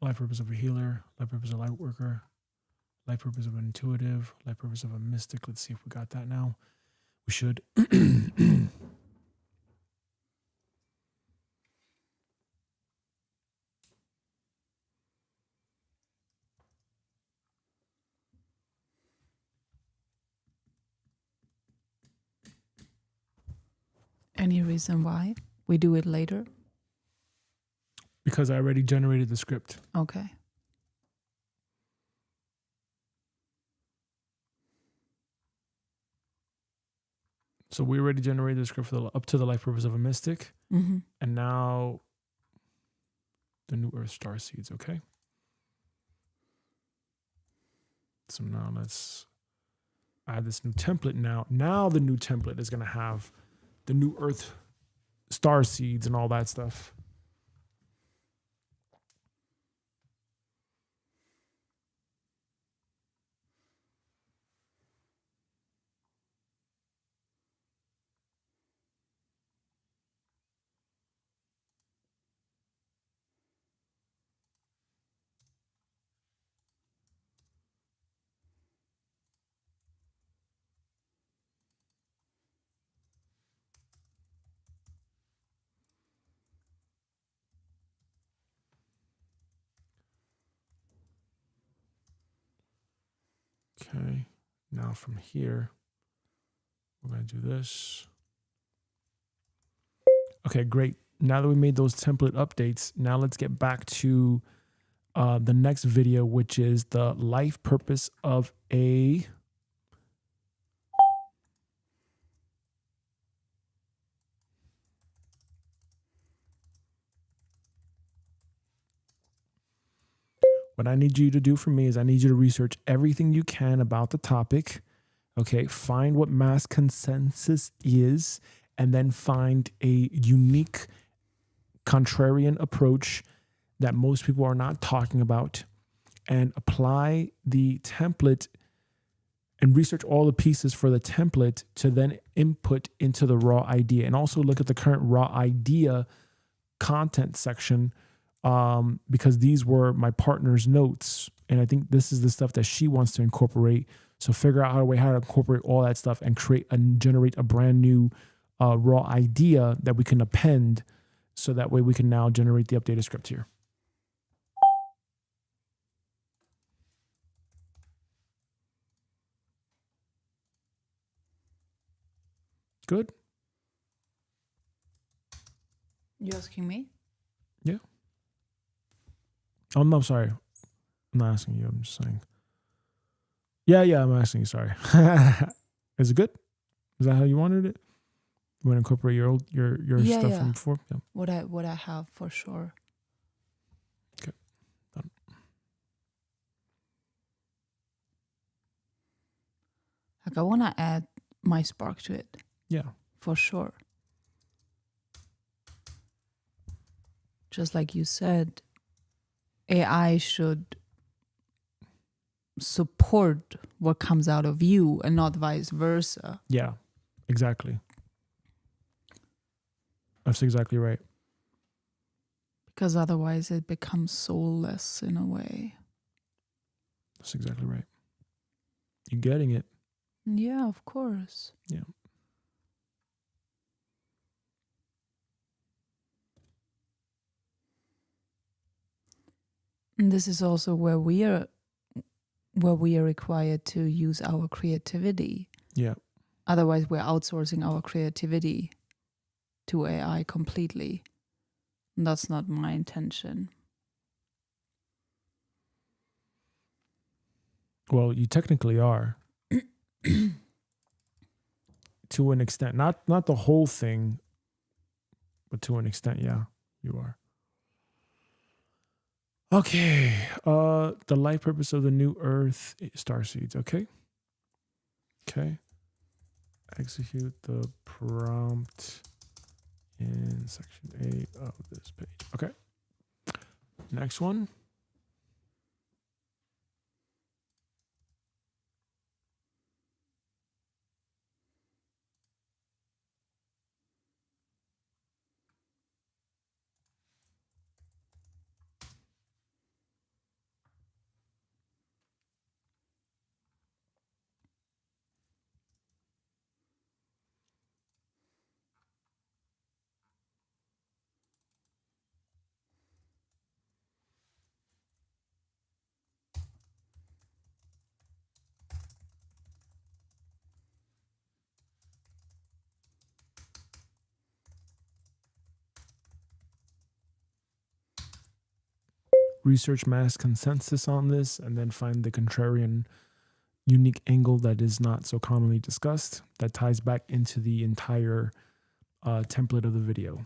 Life purpose of a healer. Life purpose of a light worker. Life purpose of an intuitive. Life purpose of a mystic. Let's see if we got that now. We should. Any reason why we do it later? Because I already generated the script. Okay. So we already generated the script for up to the life purpose of a mystic. Mm-hmm. And now the new Earth star seeds, okay? So now let's add this new template now. Now the new template is going to have the new Earth star seeds and all that stuff. Okay, now from here, we're going to do this. Okay, great. Now that we made those template updates, now let's get back to the next video, which is the life purpose of a... What I need you to do for me is I need you to research everything you can about the topic. Okay, find what mass consensus is, and then find a unique contrarian approach that most people are not talking about, and apply the template and research all the pieces for the template to then input into the raw idea. And also look at the current raw idea content section because these were my partner's notes. And I think this is the stuff that she wants to incorporate. So figure out how to incorporate all that stuff and create and generate a brand new raw idea that we can append. So that way we can now generate the updated script here. Good? You asking me? Yeah. Oh, no, sorry. I'm not asking you. I'm just saying. Yeah, I'm asking you. Sorry. Is it good? Is that how you wanted it? You want to incorporate your stuff from before? Yeah. What I have for sure. Okay. Done. Like I want to add my spark to it. Yeah. For sure. Just like you said, AI should support what comes out of you and not vice versa. Yeah, exactly. That's exactly right. Because otherwise it becomes soulless in a way. That's exactly right. You're getting it. Yeah, of course. Yeah. And this is also where we are required to use our creativity. Yeah. Otherwise, we're outsourcing our creativity to AI completely. And that's not my intention. Well, you technically are. To an extent. Not the whole thing, but to an extent, yeah, you are. Okay. The life purpose of the new earth starseeds. Okay. Execute the prompt in section 8 of this page. Okay. Next one. Research mass consensus on this and then find the contrarian unique angle that is not so commonly discussed that ties back into the entire template of the video.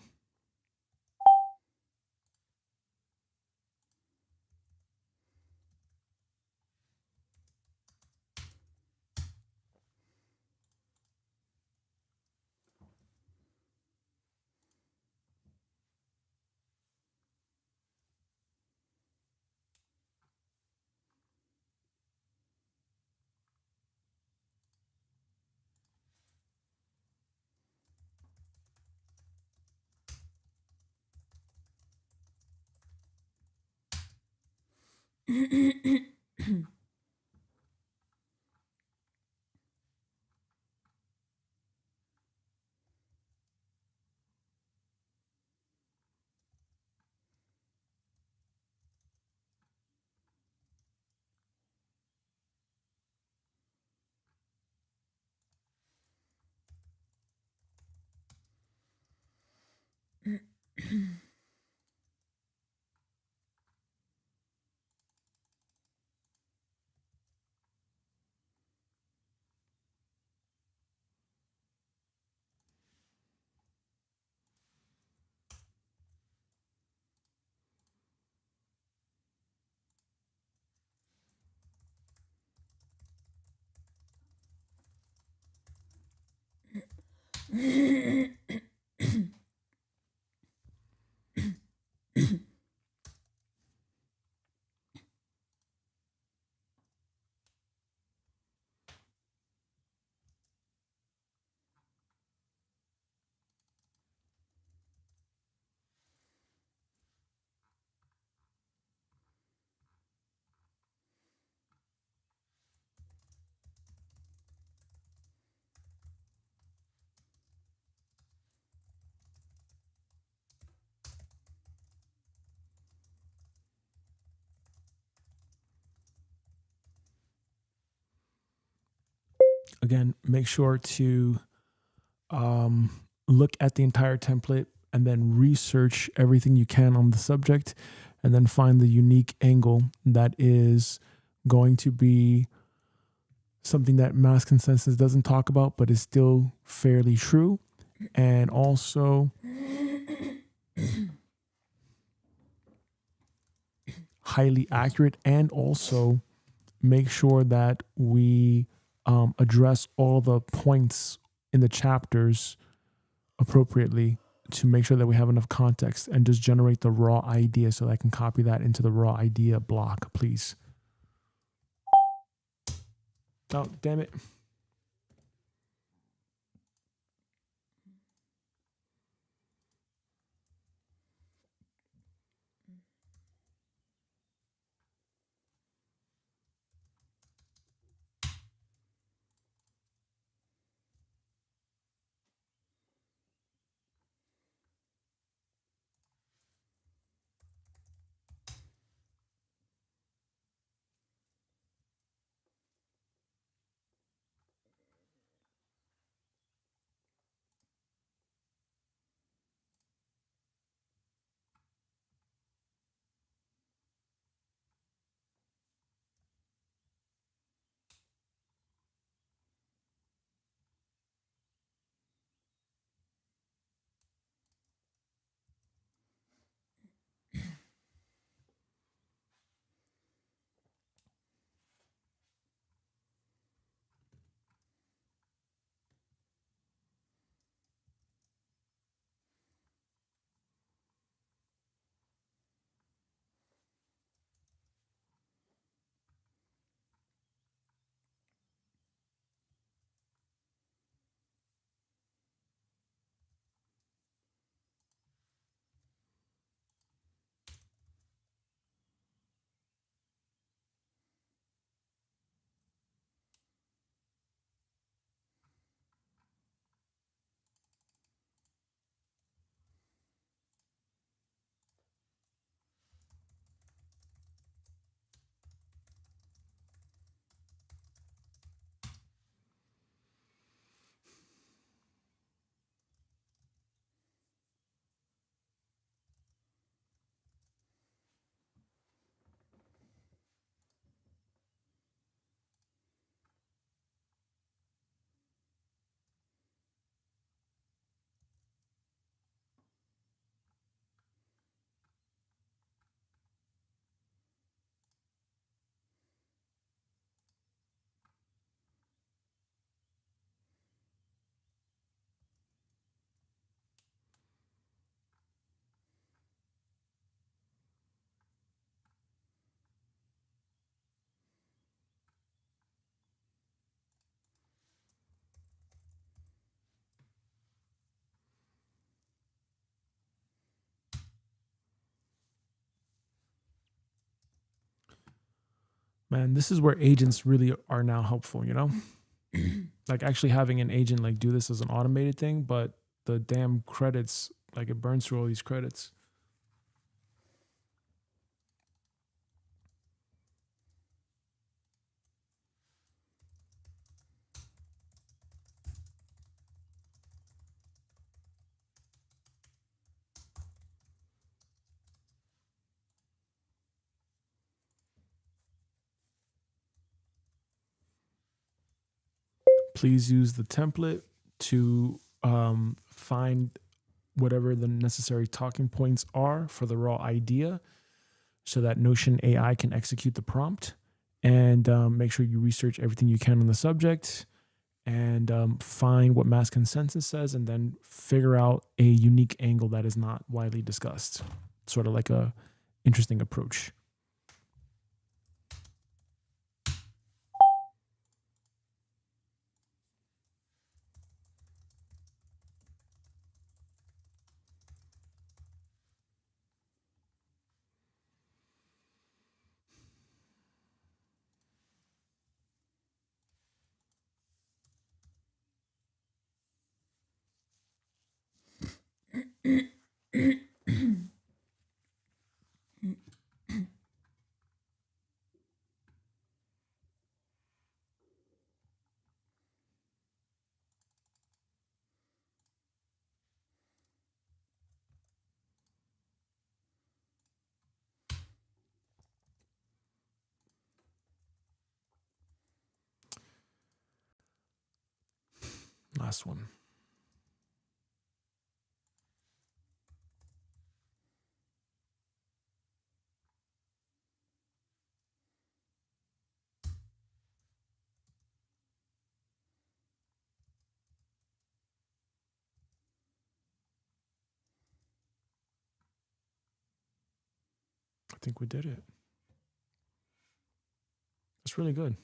Again, make sure to look at the entire template and then research everything you can on the subject, and then find the unique angle that is going to be something that mass consensus doesn't talk about but is still fairly true, and also highly accurate, and also make sure that we address all the points in the chapters appropriately to make sure that we have enough context, and just generate the raw idea so that I can copy that into the raw idea block, please. Oh, damn it. Man, this is where agents really are now helpful, you know? Like actually having an agent like do this as an automated thing, but the damn credits, like it burns through all these credits. Please use the template to find whatever the necessary talking points are for the raw idea so that Notion AI can execute the prompt. And make sure you research everything you can on the subject, and find what mass consensus says, and then figure out a unique angle that is not widely discussed. Sort of like a interesting approach. Last one. I think we did it. That's really good.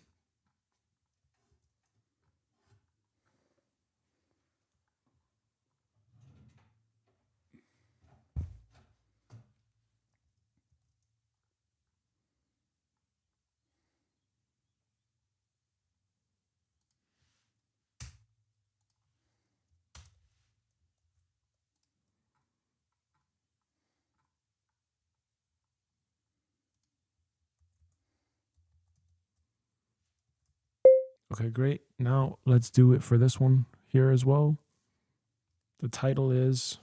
Okay, great. Now let's do it for this one here as well. The title is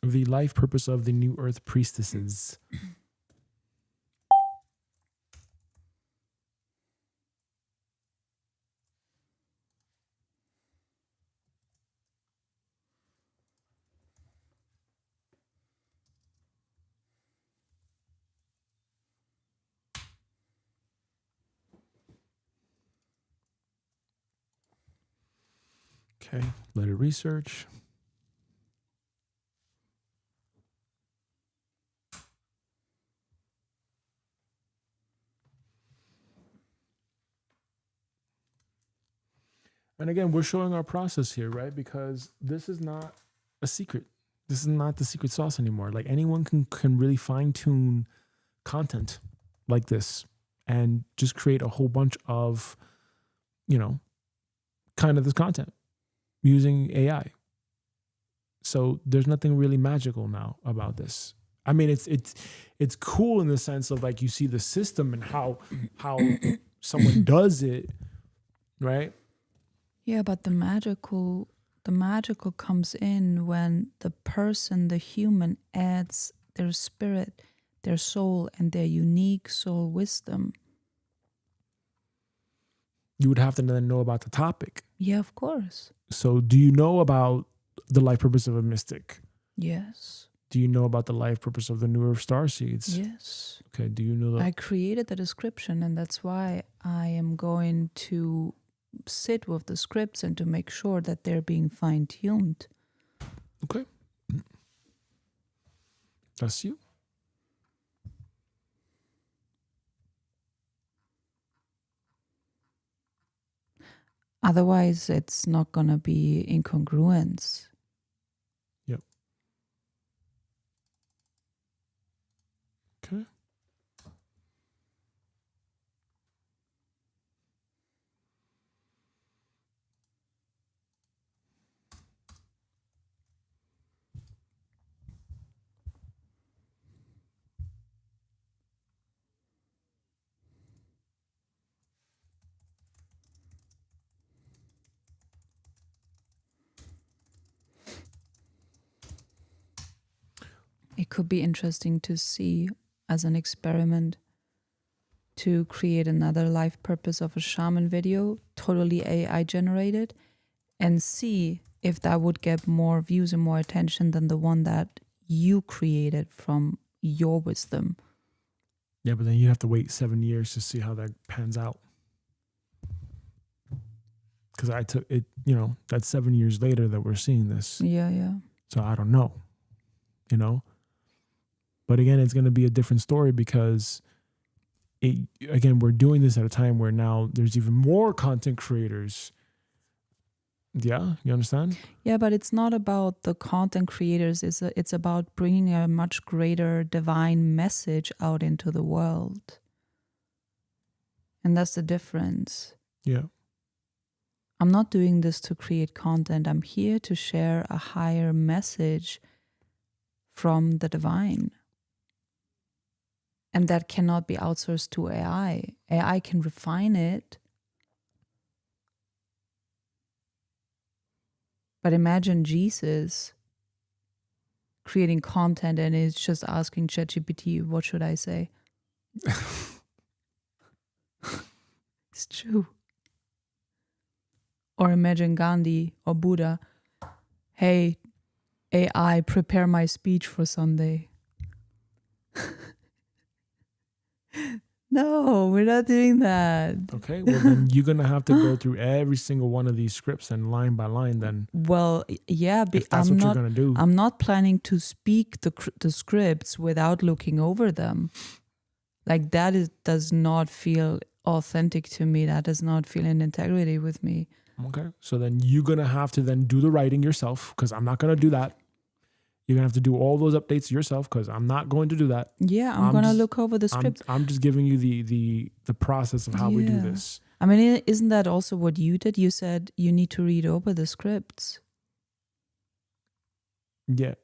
The Life Purpose of the New Earth Priestesses. Okay, let it research. And again, we're showing our process here, right? Because this is not a secret. This is not the secret sauce anymore. Like anyone can really fine tune content like this and just create a whole bunch of, kind of this content using AI. So there's nothing really magical now about this. I mean, it's cool in the sense of like you see the system and how someone does it, right? Yeah, but the magical comes in when the person, the human, adds their spirit, their soul, and their unique soul wisdom. You would have to then know about the topic. Yeah, of course. So do you know about the life purpose of a mystic? Yes. Do you know about the life purpose of the New Earth star seeds? Yes. Okay, do you know that? I created the description, and that's why I am going to sit with the scripts and to make sure that they're being fine-tuned. Okay. That's you. Otherwise, it's not going to be incongruence. Yep. Okay. It could be interesting to see as an experiment to create another life purpose of a shaman video, totally AI generated, and see if that would get more views and more attention than the one that you created from your wisdom. Yeah, but then you have to wait 7 years to see how that pans out. Because I took it, that's 7 years later that we're seeing this. Yeah. So I don't know, But again, it's going to be a different story because, we're doing this at a time where now there's even more content creators. Yeah, you understand? Yeah, but it's not about the content creators. It's about bringing a much greater divine message out into the world. And that's the difference. Yeah. I'm not doing this to create content. I'm here to share a higher message from the divine. And that cannot be outsourced to AI. AI can refine it. But imagine Jesus creating content and is just asking ChatGPT, what should I say? It's true. Or imagine Gandhi or Buddha. Hey, AI, prepare my speech for Sunday. No, we're not doing that. Okay, well then you're gonna have to go through every single one of these scripts and line by line. Then, Well, yeah, if that's what you're gonna do, I'm not planning to speak the scripts without looking over them. Like does not feel authentic to me. That does not feel in integrity with me. okay. So then you're gonna have to then do the writing yourself, because I'm not gonna do that. You're gonna have to do all those updates yourself, because I'm not going to do that. Yeah, I'm gonna look over the script. I'm just giving you the process of how we do Yeah. this. I mean, isn't that also what you did? You said you need to read over the scripts. Yeah.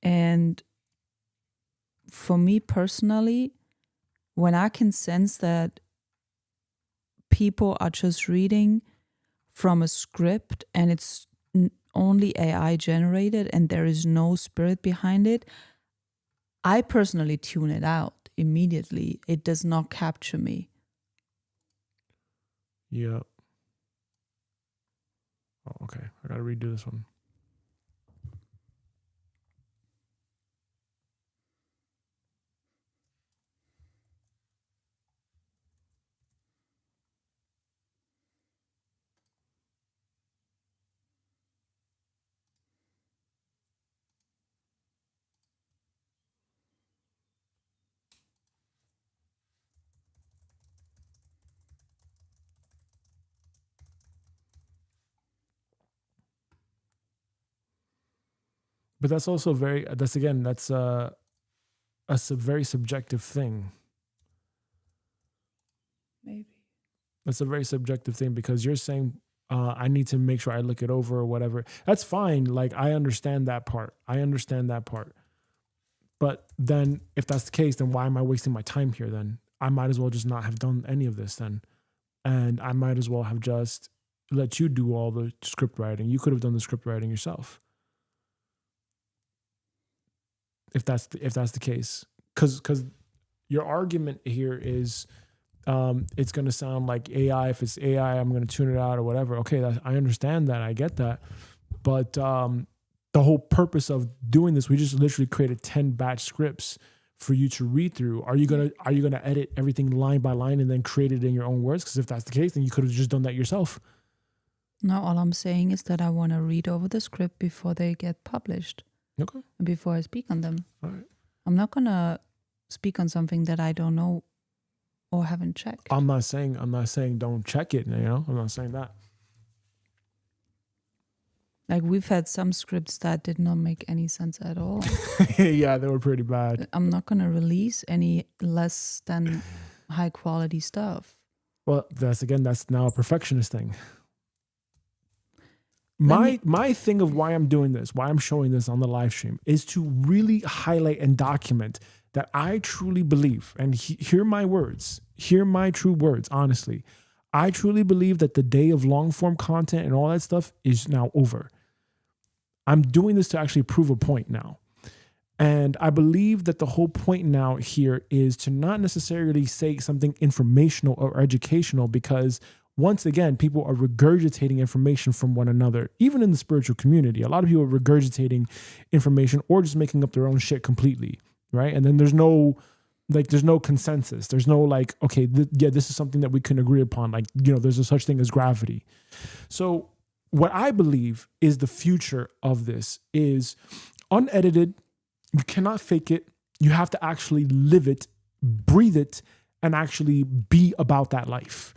And for me personally, when I can sense that people are just reading from a script and it's only AI generated and there is no spirit behind it, I personally tune it out immediately. It does not capture me. Yeah. Oh, okay. I gotta redo this one. But that's also that's a very subjective thing. Maybe. That's a very subjective thing, because you're saying, I need to make sure I look it over or whatever. That's fine. Like, I understand that part. But then if that's the case, then why am I wasting my time here then? I might as well just not have done any of this then. And I might as well have just let you do all the script writing. You could have done the script writing yourself. If that's the case. Because your argument here is, it's going to sound like AI. If it's AI, I'm going to tune it out or whatever. Okay, I understand that. I get that. But the whole purpose of doing this, we just literally created 10 batch scripts for you to read through. Are you gonna edit everything line by line and then create it in your own words? Because if that's the case, then you could have just done that yourself. No, all I'm saying is that I want to read over the script before they get published. Okay. And before I speak on them. All right. I'm not gonna speak on something that I don't know or haven't checked. I'm not saying don't check it. I'm not saying that. Like, we've had some scripts that did not make any sense at all. Yeah, they were pretty bad. I'm not gonna release any less than high quality stuff. Well, that's now a perfectionist thing. My thing of why I'm doing this, why I'm showing this on the live stream, is to really highlight and document that I truly believe, and hear my words, hear my true words, honestly. I truly believe that the day of long form content and all that stuff is now over. I'm doing this to actually prove a point now. And I believe that the whole point now here is to not necessarily say something informational or educational, because once again, people are regurgitating information from one another, even in the spiritual community. A lot of people are regurgitating information or just making up their own shit completely, right? And then there's no consensus. There's no like, okay, this is something that we can agree upon. Like, there's a such thing as gravity. So what I believe is the future of this is unedited. You cannot fake it. You have to actually live it, breathe it, and actually be about that life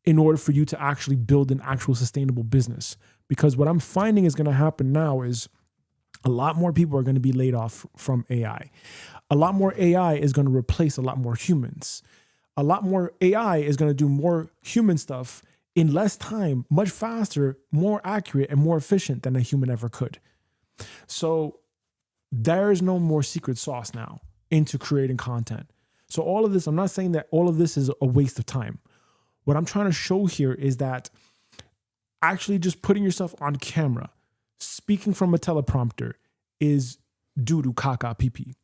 in order for you to actually build an actual sustainable business. Because what I'm finding is going to happen now is a lot more people are going to be laid off from AI. A lot more AI is going to replace a lot more humans. A lot more AI is going to do more human stuff in less time, much faster, more accurate, and more efficient than a human ever could. So there is no more secret sauce now into creating content. So all of this, I'm not saying that all of this is a waste of time. What I'm trying to show here is that actually just putting yourself on camera, speaking from a teleprompter, is doo-doo caca pee-pee.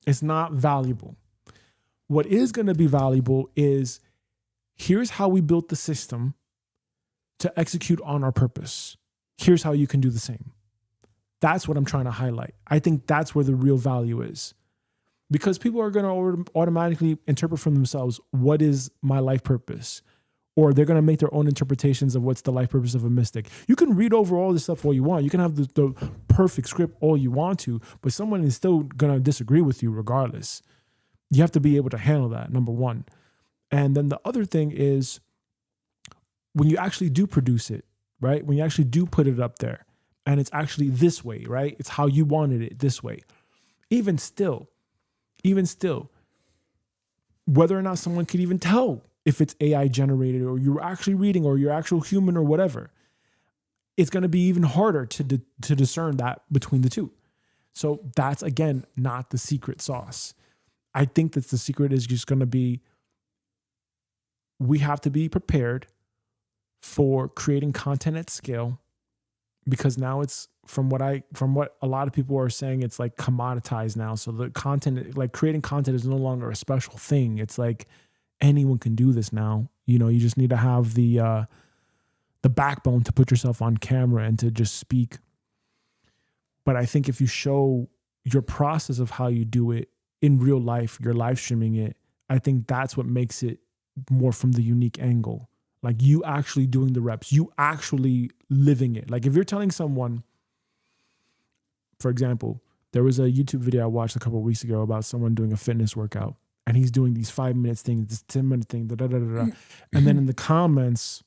It's not valuable. What is going to be valuable is here's how we built the system to execute on our purpose. Here's how you can do the same. That's what I'm trying to highlight. I think that's where the real value is. Because people are going to automatically interpret for themselves, what is my life purpose? Or they're going to make their own interpretations of what's the life purpose of a mystic. You can read over all this stuff all you want. You can have the perfect script all you want to, but someone is still going to disagree with you regardless. You have to be able to handle that, number one. And then the other thing is when you actually do produce it, right? When you actually do put it up there and it's actually this way, right? It's how you wanted it this way. Even still, whether or not someone could even tell if it's AI generated or you're actually reading or you're actual human or whatever, it's going to be even harder to discern that between the two. So that's, again, not the secret sauce. I think that the secret is just going to be, we have to be prepared for creating content at scale, because now it's from what a lot of people are saying, it's like commoditized now. So the content, like creating content, is no longer a special thing. It's like anyone can do this now. You know, you just need to have the backbone to put yourself on camera and to just speak. But I think if you show your process of how you do it in real life, you're live streaming it, I think that's what makes it more from the unique angle. Like you actually doing the reps, you actually living it. Like if you're telling someone, for example, there was a YouTube video I watched a couple of weeks ago about someone doing a fitness workout, and he's doing these 5 minutes things, this 10-minute thing, and then in the comments,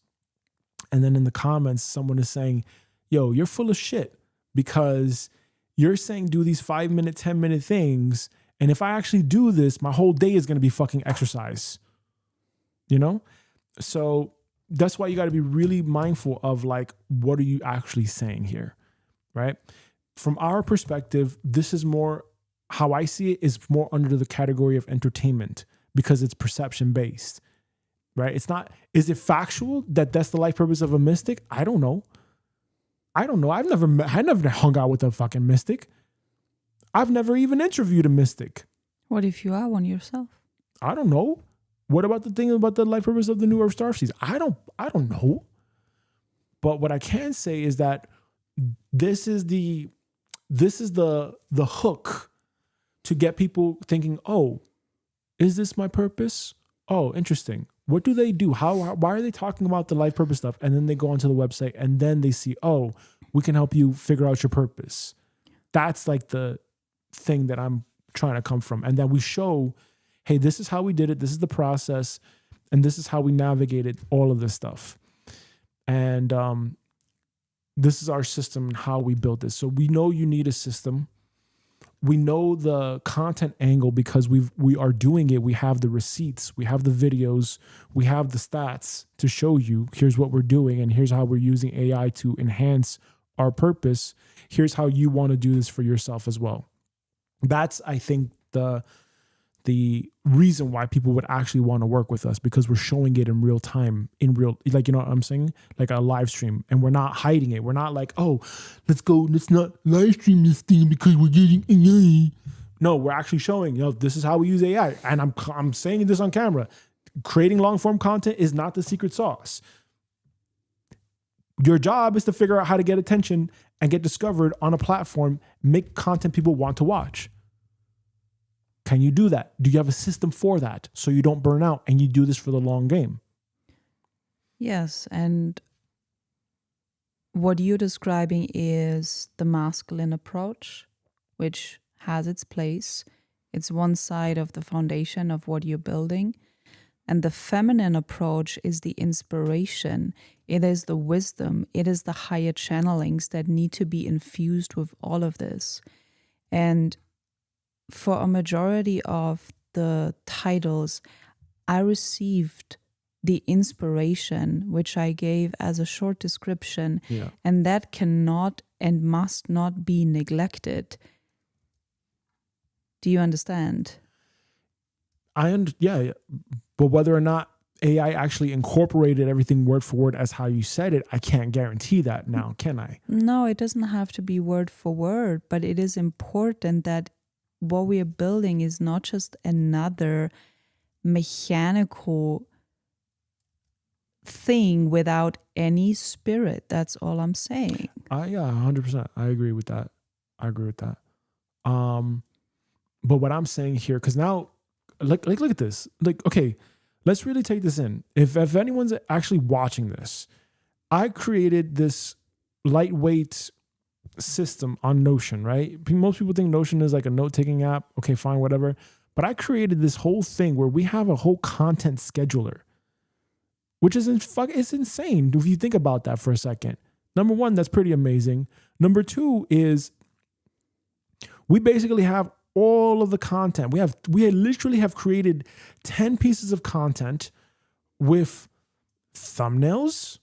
someone is saying, yo, you're full of shit because you're saying do these 5-minute, 10-minute things, and if I actually do this, my whole day is going to be fucking exercise. You know? So that's why you got to be really mindful of like, what are you actually saying here, right? From our perspective, this is more, how I see it is more under the category of entertainment because it's perception based, right? It's not, is it factual that that's the life purpose of a mystic? I don't know. I never hung out with a fucking mystic. I've never even interviewed a mystic. What if you are one yourself? I don't know. What about the thing about the life purpose of the New Earth Star Seeds? I don't know. But what I can say is that this is the hook to get people thinking, oh, is this my purpose? Oh, interesting. What do they do? Why are they talking about the life purpose stuff? And then they go onto the website and then they see, oh, we can help you figure out your purpose. That's like the thing that I'm trying to come from. And then we show, hey, this is how we did it. This is the process. And this is how we navigated all of this stuff. And this is our system and how we built this. So we know you need a system. We know the content angle because we are doing it. We have the receipts, we have the videos, we have the stats to show you, here's what we're doing and here's how we're using AI to enhance our purpose. Here's how you want to do this for yourself as well. That's, I think, the reason why people would actually want to work with us, because we're showing it in real time, like, you know what I'm saying? Like a live stream, and we're not hiding it. We're not like, oh, let's not live stream this thing because we're getting AI. No, we're actually showing, this is how we use AI. And I'm saying this on camera. Creating long form content is not the secret sauce. Your job is to figure out how to get attention and get discovered on a platform, make content people want to watch. Can you do that? Do you have a system for that so you don't burn out and you do this for the long game? Yes, and what you're describing is the masculine approach, which has its place. It's one side of the foundation of what you're building. And the feminine approach is the inspiration. It is the wisdom. It is the higher channelings that need to be infused with all of this. And for a majority of the titles, I received the inspiration, which I gave as a short description, and that cannot and must not be neglected. Do you understand? Yeah. But whether or not AI actually incorporated everything word for word as how you said it, I can't guarantee that now, can I? No, it doesn't have to be word for word, but it is important that what we are building is not just another mechanical thing without any spirit. That's all I'm saying. Yeah, 100%. I agree with that. But what I'm saying here, because now, like, look at this. Like, okay, let's really take this in. If anyone's actually watching this, I created this lightweight system on Notion, right? Most people think Notion is like a note-taking app. Okay, fine, whatever. But I created this whole thing where we have a whole content scheduler, which is it's insane if you think about that for a second. Number one, that's pretty amazing. Number two is we basically have all of the content. We literally have created 10 pieces of content with thumbnails.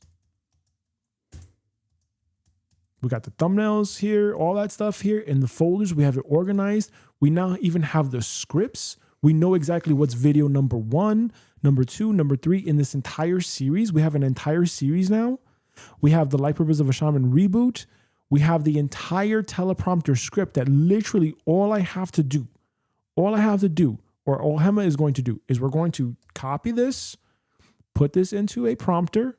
We got the thumbnails here, all that stuff here in the folders. We have it organized. We now even have the scripts. We know exactly what's video number 1, number 2, number 3 in this entire series. We have an entire series now. We have the Life Purpose of a Shaman reboot. We have the entire teleprompter script that literally all I have to do, or all Hema is going to do, is we're going to copy this, put this into a prompter,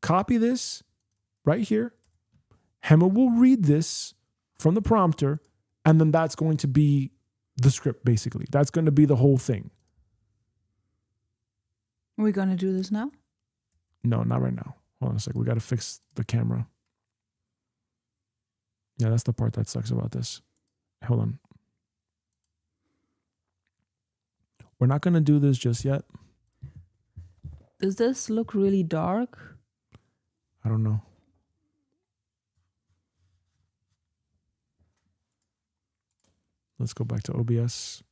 copy this right here. Hema will read this from the prompter, and then that's going to be the script, basically. That's going to be the whole thing. Are we going to do this now? No, not right now. Hold on a second. We got to fix the camera. Yeah, that's the part that sucks about this. Hold on. We're not going to do this just yet. Does this look really dark? I don't know. Let's go back to OBS.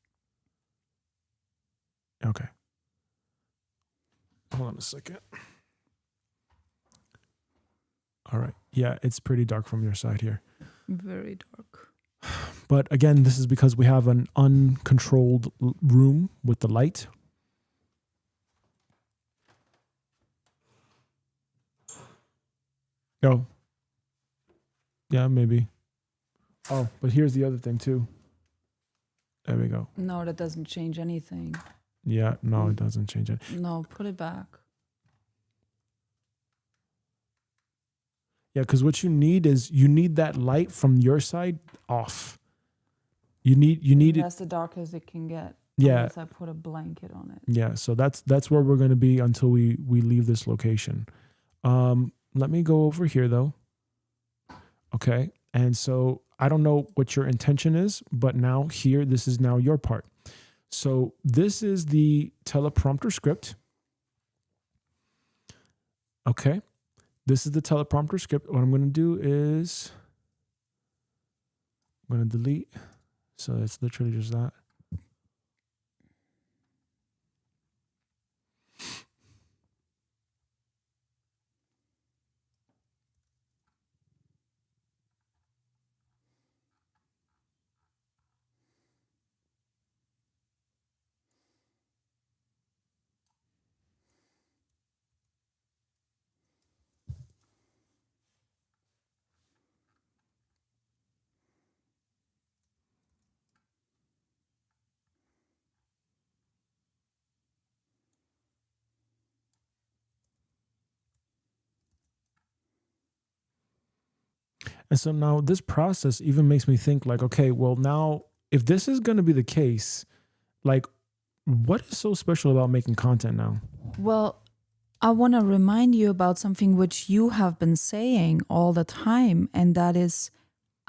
Okay. Hold on a second. All right. Yeah, it's pretty dark from your side here. Very dark. But again, this is because we have an uncontrolled room with the light. Oh. Yeah, maybe. Oh, but here's the other thing too. There we go. No, that doesn't change anything. Yeah, no, it doesn't change it. No, put it back. Yeah, because what you need is that light from your side off. You need it. That's the darkest it can get. Yeah. Unless I put a blanket on it. Yeah, so that's where we're going to be until we leave this location. Let me go over here though. Okay, and so I don't know what your intention is, but now here, this is now your part. So this is the teleprompter script. Okay. This is the teleprompter script. What I'm going to do is I'm going to delete. So it's literally just that. And so now this process even makes me think like, okay, well now if this is going to be the case, like what is so special about making content now? Well, I want to remind you about something which you have been saying all the time. And that is,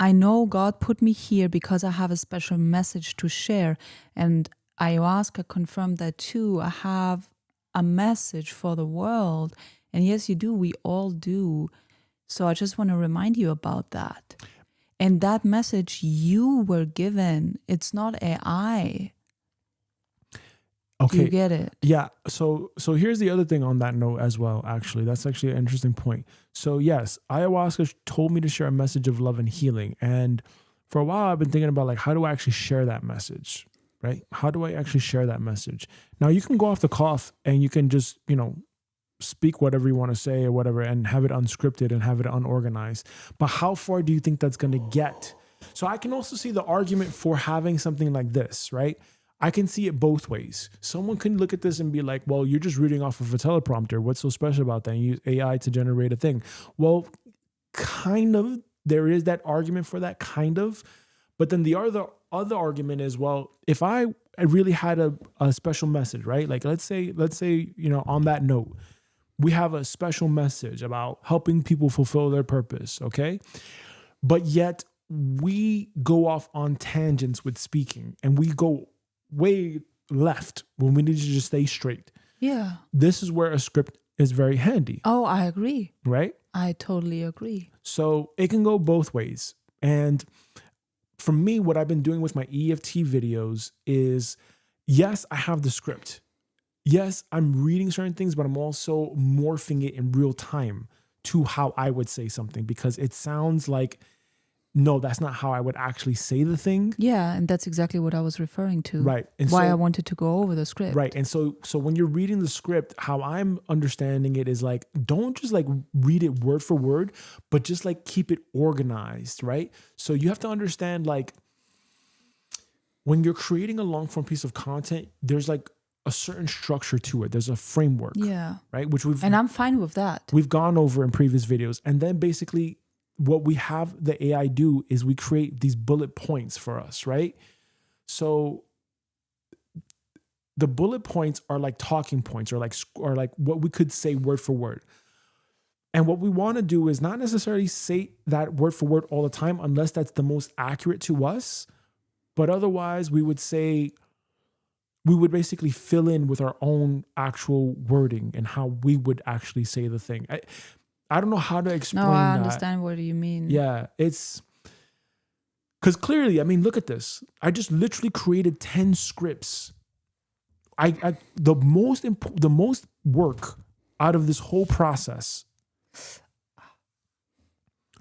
I know God put me here because I have a special message to share. And ayahuasca confirmed that too. I have a message for the world. And yes, you do. We all do. So I just want to remind you about that. And that message you were given, it's not AI. Okay. You get it? Yeah. So here's the other thing on that note as well, actually. That's actually an interesting point. So yes, ayahuasca told me to share a message of love and healing. And for a while, I've been thinking about like, how do I actually share that message, right? How do I actually share that message? Now you can go off the cuff and you can just, speak whatever you want to say or whatever and have it unscripted and have it unorganized. But how far do you think that's going to get? So I can also see the argument for having something like this, right? I can see it both ways. Someone can look at this and be like, well, you're just reading off of a teleprompter. What's so special about that? And use AI to generate a thing. Well, kind of. There is that argument for that, kind of. But then the other argument is, well, if I really had a special message, right? Like let's say, on that note, we have a special message about helping people fulfill their purpose, okay? But yet we go off on tangents with speaking and we go way left when we need to just stay straight. Yeah. This is where a script is very handy. Oh, I agree. Right? I totally agree. So it can go both ways. And for me, what I've been doing with my EFT videos is, yes, I have the script. Yes, I'm reading certain things, but I'm also morphing it in real time to how I would say something, because it sounds like, no, that's not how I would actually say the thing. Yeah, and that's exactly what I was referring to. Right. And why so, I wanted to go over the script. Right. And so when you're reading the script, how I'm understanding it is like, don't just like read it word for word, but just like keep it organized, right? So you have to understand, like, when you're creating a long form piece of content, there's like a certain structure to it. There's a framework. Yeah. Right. Which and I'm fine with that. We've gone over in previous videos. And then basically what we have the AI do is we create these bullet points for us, right? So the bullet points are like talking points, or like what we could say word for word. And what we want to do is not necessarily say that word for word all the time, unless that's the most accurate to us. But otherwise, we would basically fill in with our own actual wording and how we would actually say the thing. I don't know how to explain that. No, I understand what you mean. Yeah, it's because clearly, I mean, look at this. I just literally created 10 scripts. The most work out of this whole process.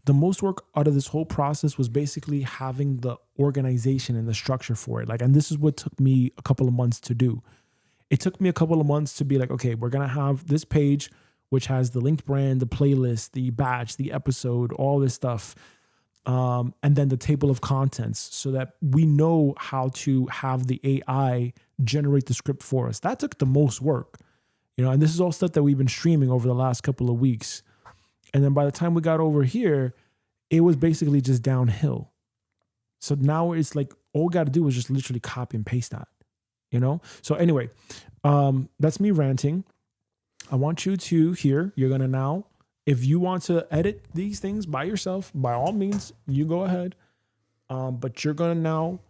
The most work out of this whole process was basically having the organization and the structure for it. Like, and this is what took me a couple of months to do. It took me a couple of months to be like, okay, we're going to have this page, which has the linked brand, the playlist, the batch, the episode, all this stuff. And then the table of contents, so that we know how to have the AI generate the script for us. That took the most work, and this is all stuff that we've been streaming over the last couple of weeks. And then by the time we got over here, it was basically just downhill. So now it's like, all we got to do is just literally copy and paste that, So anyway, that's me ranting. I want you to hear, you're going to now, if you want to edit these things by yourself, by all means, you go ahead. But you're going to now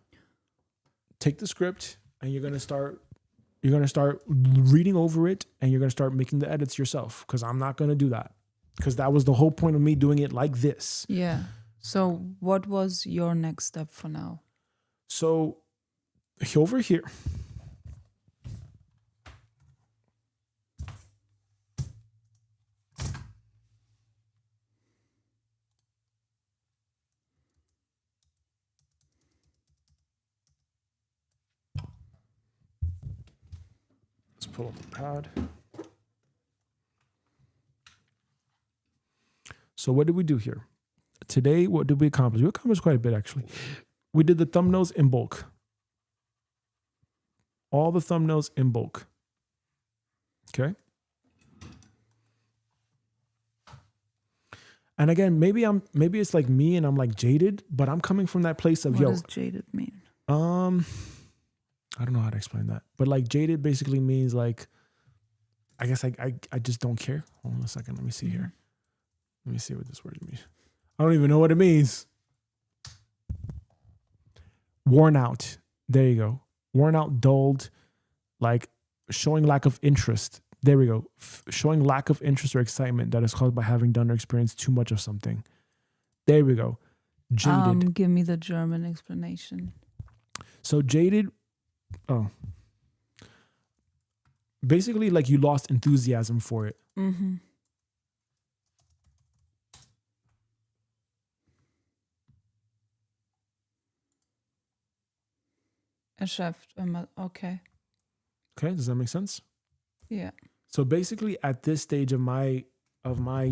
take the script and you're going to start reading over it, and you're going to start making the edits yourself, because I'm not going to do that. Because that was the whole point of me doing it like this. Yeah. So what was your next step for now? So over here. Let's pull up the pad. So what did we do here? Today, what did we accomplish? We accomplished quite a bit, actually. We did the thumbnails in bulk. All the thumbnails in bulk. Okay. And again, maybe it's like me and I'm like jaded, but I'm coming from that place of, what does jaded mean? I don't know how to explain that. But like jaded basically means like, I guess I just don't care. Hold on a second. Let me see here. Let me see what this word means. I don't even know what it means. Worn out. There you go. Worn out, dulled, like showing lack of interest. There we go. Showing lack of interest or excitement that is caused by having done or experienced too much of something. There we go. Jaded. Give me the German explanation. So jaded, basically like you lost enthusiasm for it. Mm-hmm. Okay. Okay, does that make sense? Yeah. So basically at this stage of my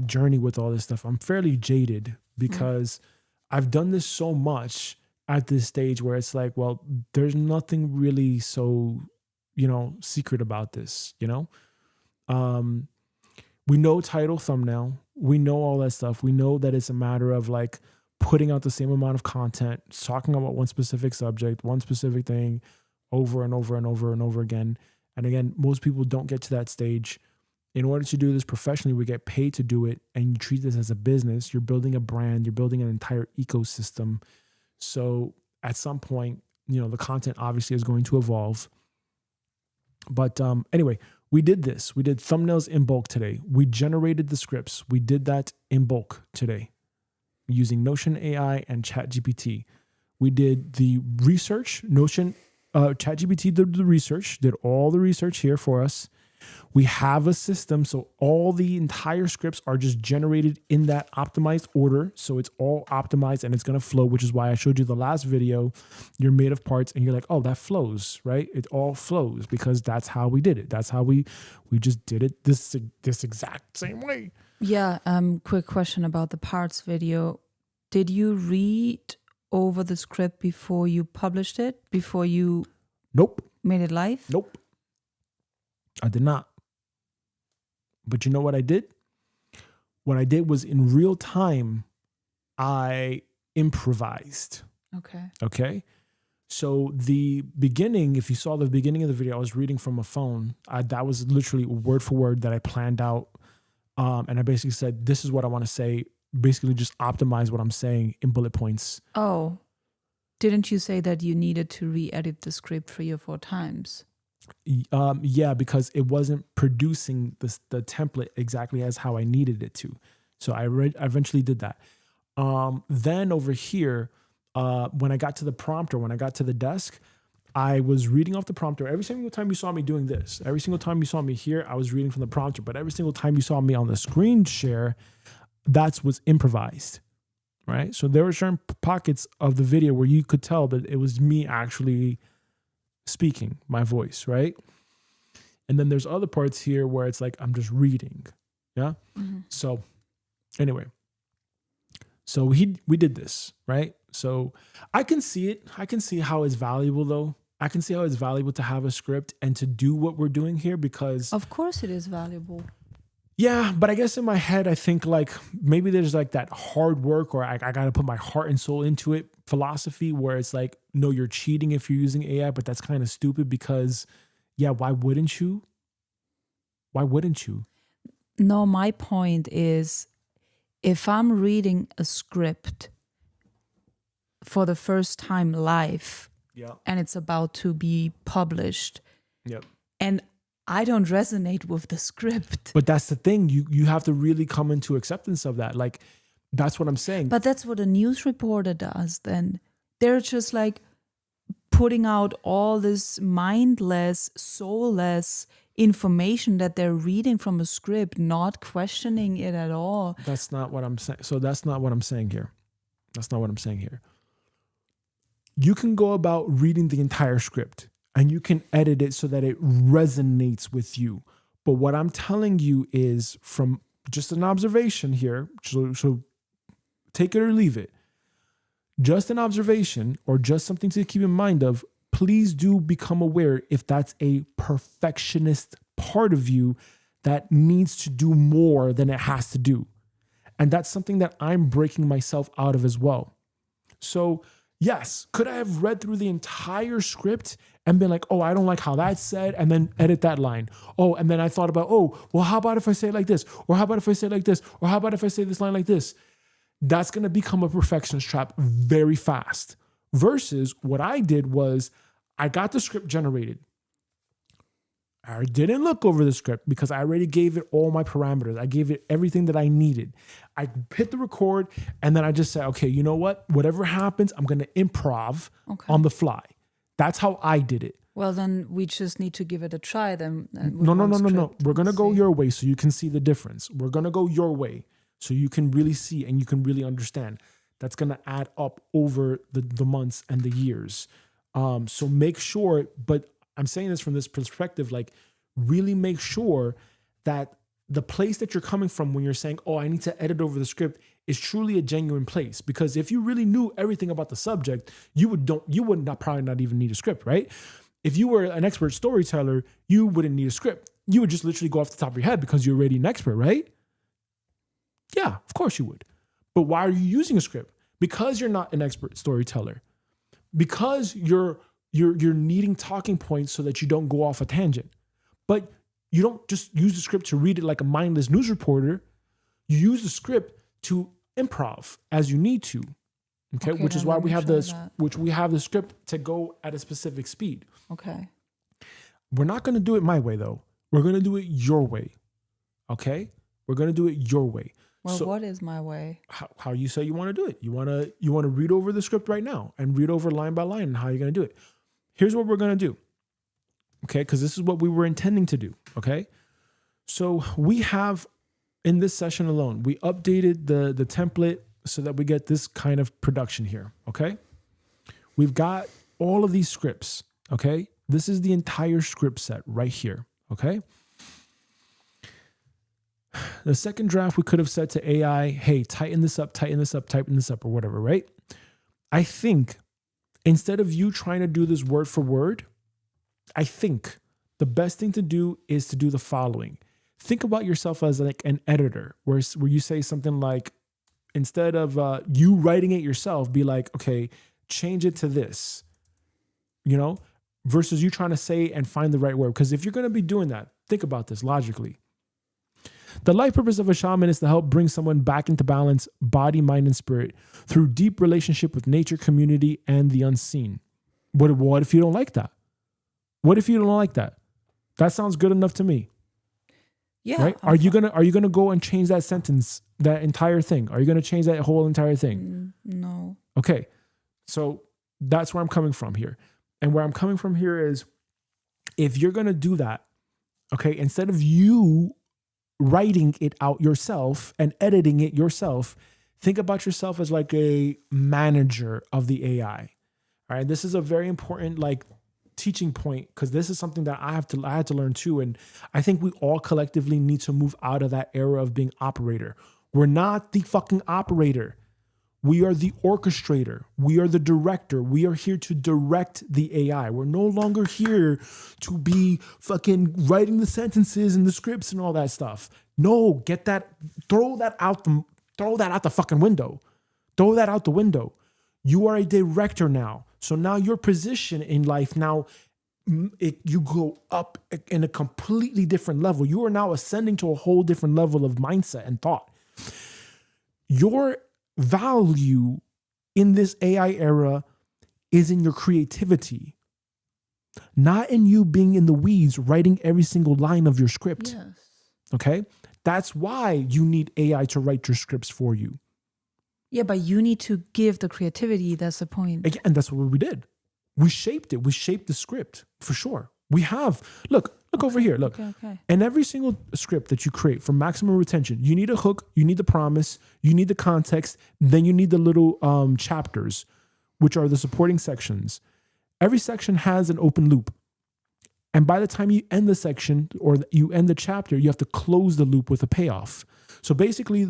journey with all this stuff, I'm fairly jaded because I've done this so much at this stage where it's like, well, there's nothing really so, secret about this, we know title, thumbnail, we know all that stuff. We know that it's a matter of like putting out the same amount of content, talking about one specific subject, one specific thing over and over and over and over again. And again, most people don't get to that stage. In order to do this professionally, we get paid to do it, and you treat this as a business. You're building a brand, you're building an entire ecosystem. So at some point, the content obviously is going to evolve. But anyway, we did this. We did thumbnails in bulk today. We generated the scripts. We did that in bulk today using Notion AI and ChatGPT. We did the research. ChatGPT did the research, did all the research here for us. We have a system, so all the entire scripts are just generated in that optimized order. So it's all optimized and it's going to flow, which is why I showed you the last video. You're made of parts and you're like, oh, that flows, right? It all flows because that's how we did it. That's how we just did it this exact same way. Yeah. Quick question about the parts video. Did you read over the script before you published it? Before you Nope. made it live? Nope. I did not. But you know what I did? What I did was in real time, I improvised. Okay. So the beginning, if you saw the beginning of the video, I was reading from a phone. That was literally word for word that I planned out. And I basically said, this is what I want to say. Basically just optimize what I'm saying in bullet points. Oh, didn't you say that you needed to re-edit the script 3 or 4 times? Yeah, because it wasn't producing the template exactly as how I needed it to. So I eventually did that. Then over here, when I got to the prompter, when I got to the desk, I was reading off the prompter. Every single time you saw me doing this, every single time you saw me here, I was reading from the prompter. But every single time you saw me on the screen share, that was improvised, right? So there were certain pockets of the video where you could tell that it was me actually speaking my voice, right? And then there's other parts here where it's like I'm just reading. Yeah. Mm-hmm. So anyway, so we did this, right? So I can see it. I can see how it's valuable though. I can see how it's valuable to have a script and to do what we're doing here because Of course it is valuable. yeah, but I guess in my head, I think like maybe there's like that hard work or I got to put my heart and soul into it philosophy where it's like, no, you're cheating if you're using AI, but that's kind of stupid because yeah, why wouldn't you? Why wouldn't you? No, my point is if I'm reading a script for the first time live Yeah. and it's about to be published Yep. and I don't resonate with the script. But that's the thing. You have to really come into acceptance of that. Like, that's what I'm saying. But that's what a news reporter does then. They're just like putting out all this mindless, soulless information that they're reading from a script, not questioning it at all. That's not what I'm saying. So that's not what I'm saying here. That's not what I'm saying here. You can go about reading the entire script and you can edit it so that it resonates with you. But what I'm telling you is from just an observation here. So take it or leave it. Just an observation or just something to keep in mind of, please do become aware if that's a perfectionist part of you that needs to do more than it has to do. And that's something that I'm breaking myself out of as well. So yes, could I have read through the entire script and been like, oh, I don't like how that's said, and then edit that line? Oh, and then I thought about, oh, well, how about if I say it like this? Or how about if I say it like this? Or how about if I say this line like this? That's going to become a perfectionist trap very fast. Versus what I did was I got the script generated. I didn't look over the script because I already gave it all my parameters. I gave it everything that I needed. I hit the record and then I just said, okay, you know what? Whatever happens, I'm going to improv on the fly. That's how I did it. Well, then we just need to give it a try then. No. We're going to go your way so you can see the difference. We're going to go your way so you can really see and you can really understand. That's going to add up over the months and the years. So make sure, but I'm saying this from this perspective, like really make sure that the place that you're coming from when you're saying, oh, I need to edit over the script is truly a genuine place. Because if you really knew everything about the subject, you would probably not even need a script, right? If you were an expert storyteller, you wouldn't need a script. You would just literally go off the top of your head because you're already an expert, right? Yeah, of course you would. But why are you using a script? Because you're not an expert storyteller. Because you're needing talking points so that you don't go off a tangent. But you don't just use the script to read it like a mindless news reporter. You use the script to improv as you need to. Okay, which is why we have the script to go at a specific speed. Okay. We're not going to do it my way though. We're going to do it your way. Okay? We're going to do it your way. Well, so, what is my way? How you say you want to do it. You want to read over the script right now and read over line by line and how you're going to do it. Here's what we're going to do. Okay? Because this is what we were intending to do. Okay? So we have, in this session alone, we updated the template so that we get this kind of production here. Okay? We've got all of these scripts. Okay? This is the entire script set right here. Okay? The second draft, we could have said to AI, hey, tighten this up, or whatever, right? I think instead of you trying to do this word for word, I think the best thing to do is to do the following. Think about yourself as like an editor where you say something like, instead of you writing it yourself, be like, okay, change it to this, versus you trying to say and find the right word. Because if you're going to be doing that, think about this logically. The life purpose of a shaman is to help bring someone back into balance, body, mind, and spirit through deep relationship with nature, community, and the unseen. What if you don't like that? What if you don't like that? That sounds good enough to me. Yeah. Right? Are you gonna go and change that sentence, that entire thing? Are you gonna change that whole entire thing? No. Okay. So that's where I'm coming from here. And where I'm coming from here is, if you're gonna do that, okay, instead of you writing it out yourself and editing it yourself, think about yourself as like a manager of the AI. All right. This is a very important teaching point, because this is something that I had to learn too. And I think we all collectively need to move out of that era of being operator. We're not the fucking operator. We are the orchestrator. We are the director. We are here to direct the AI. We're no longer here to be fucking writing the sentences and the scripts and all that stuff. No, throw that out the fucking window. Throw that out the window. You are a director now. So now your position in life you go up in a completely different level. You are now ascending to a whole different level of mindset and thought. Your value in this AI era is in your creativity, not in you being in the weeds writing every single line of your script. Yes. Okay? That's why you need AI to write your scripts for you. Yeah, but you need to give the creativity. That's the point. And that's what we did. We shaped it. We shaped the script for sure. We have, look over here. Look. Okay. And every single script that you create for maximum retention, you need a hook, you need the promise, you need the context, then you need the little chapters, which are the supporting sections. Every section has an open loop. And by the time you end the section or you end the chapter, you have to close the loop with a payoff. So basically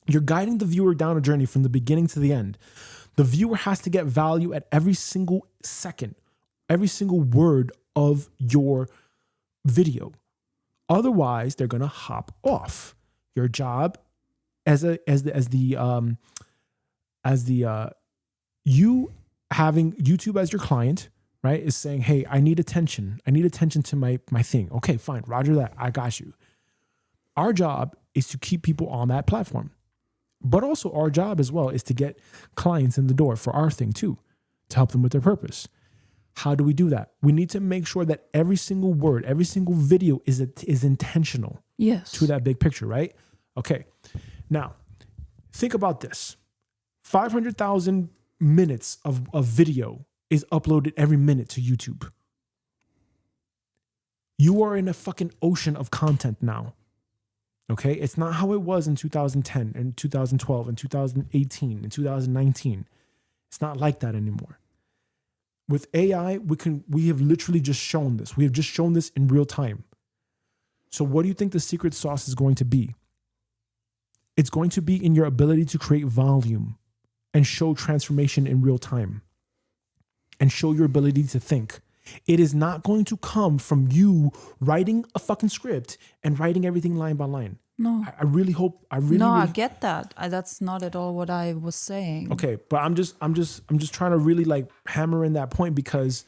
you're guiding the viewer down a journey from the beginning to the end. The viewer has to get value at every single second, every single word of your video. Otherwise, they're going to hop off. Your job you having YouTube as your client, right, is saying, hey, I need attention. I need attention to my thing. Okay, fine. Roger that. I got you. Our job is to keep people on that platform. But also our job as well is to get clients in the door for our thing too, to help them with their purpose. How do we do that? We need to make sure that every single word, every single video is intentional. Yes. To that big picture, right? Okay. Now, think about this. 500,000 minutes of video is uploaded every minute to YouTube. You are in a fucking ocean of content now. Okay? It's not how it was in 2010 and 2012 and 2018 and 2019. It's not like that anymore. With AI, we have literally just shown this. We have just shown this in real time. So what do you think the secret sauce is going to be? It's going to be in your ability to create volume and show transformation in real time and show your ability to think. It is not going to come from you writing a fucking script and writing everything line by line. No. I really hope. I get that. That's not at all what I was saying. Okay, but I'm just trying to really like hammer in that point because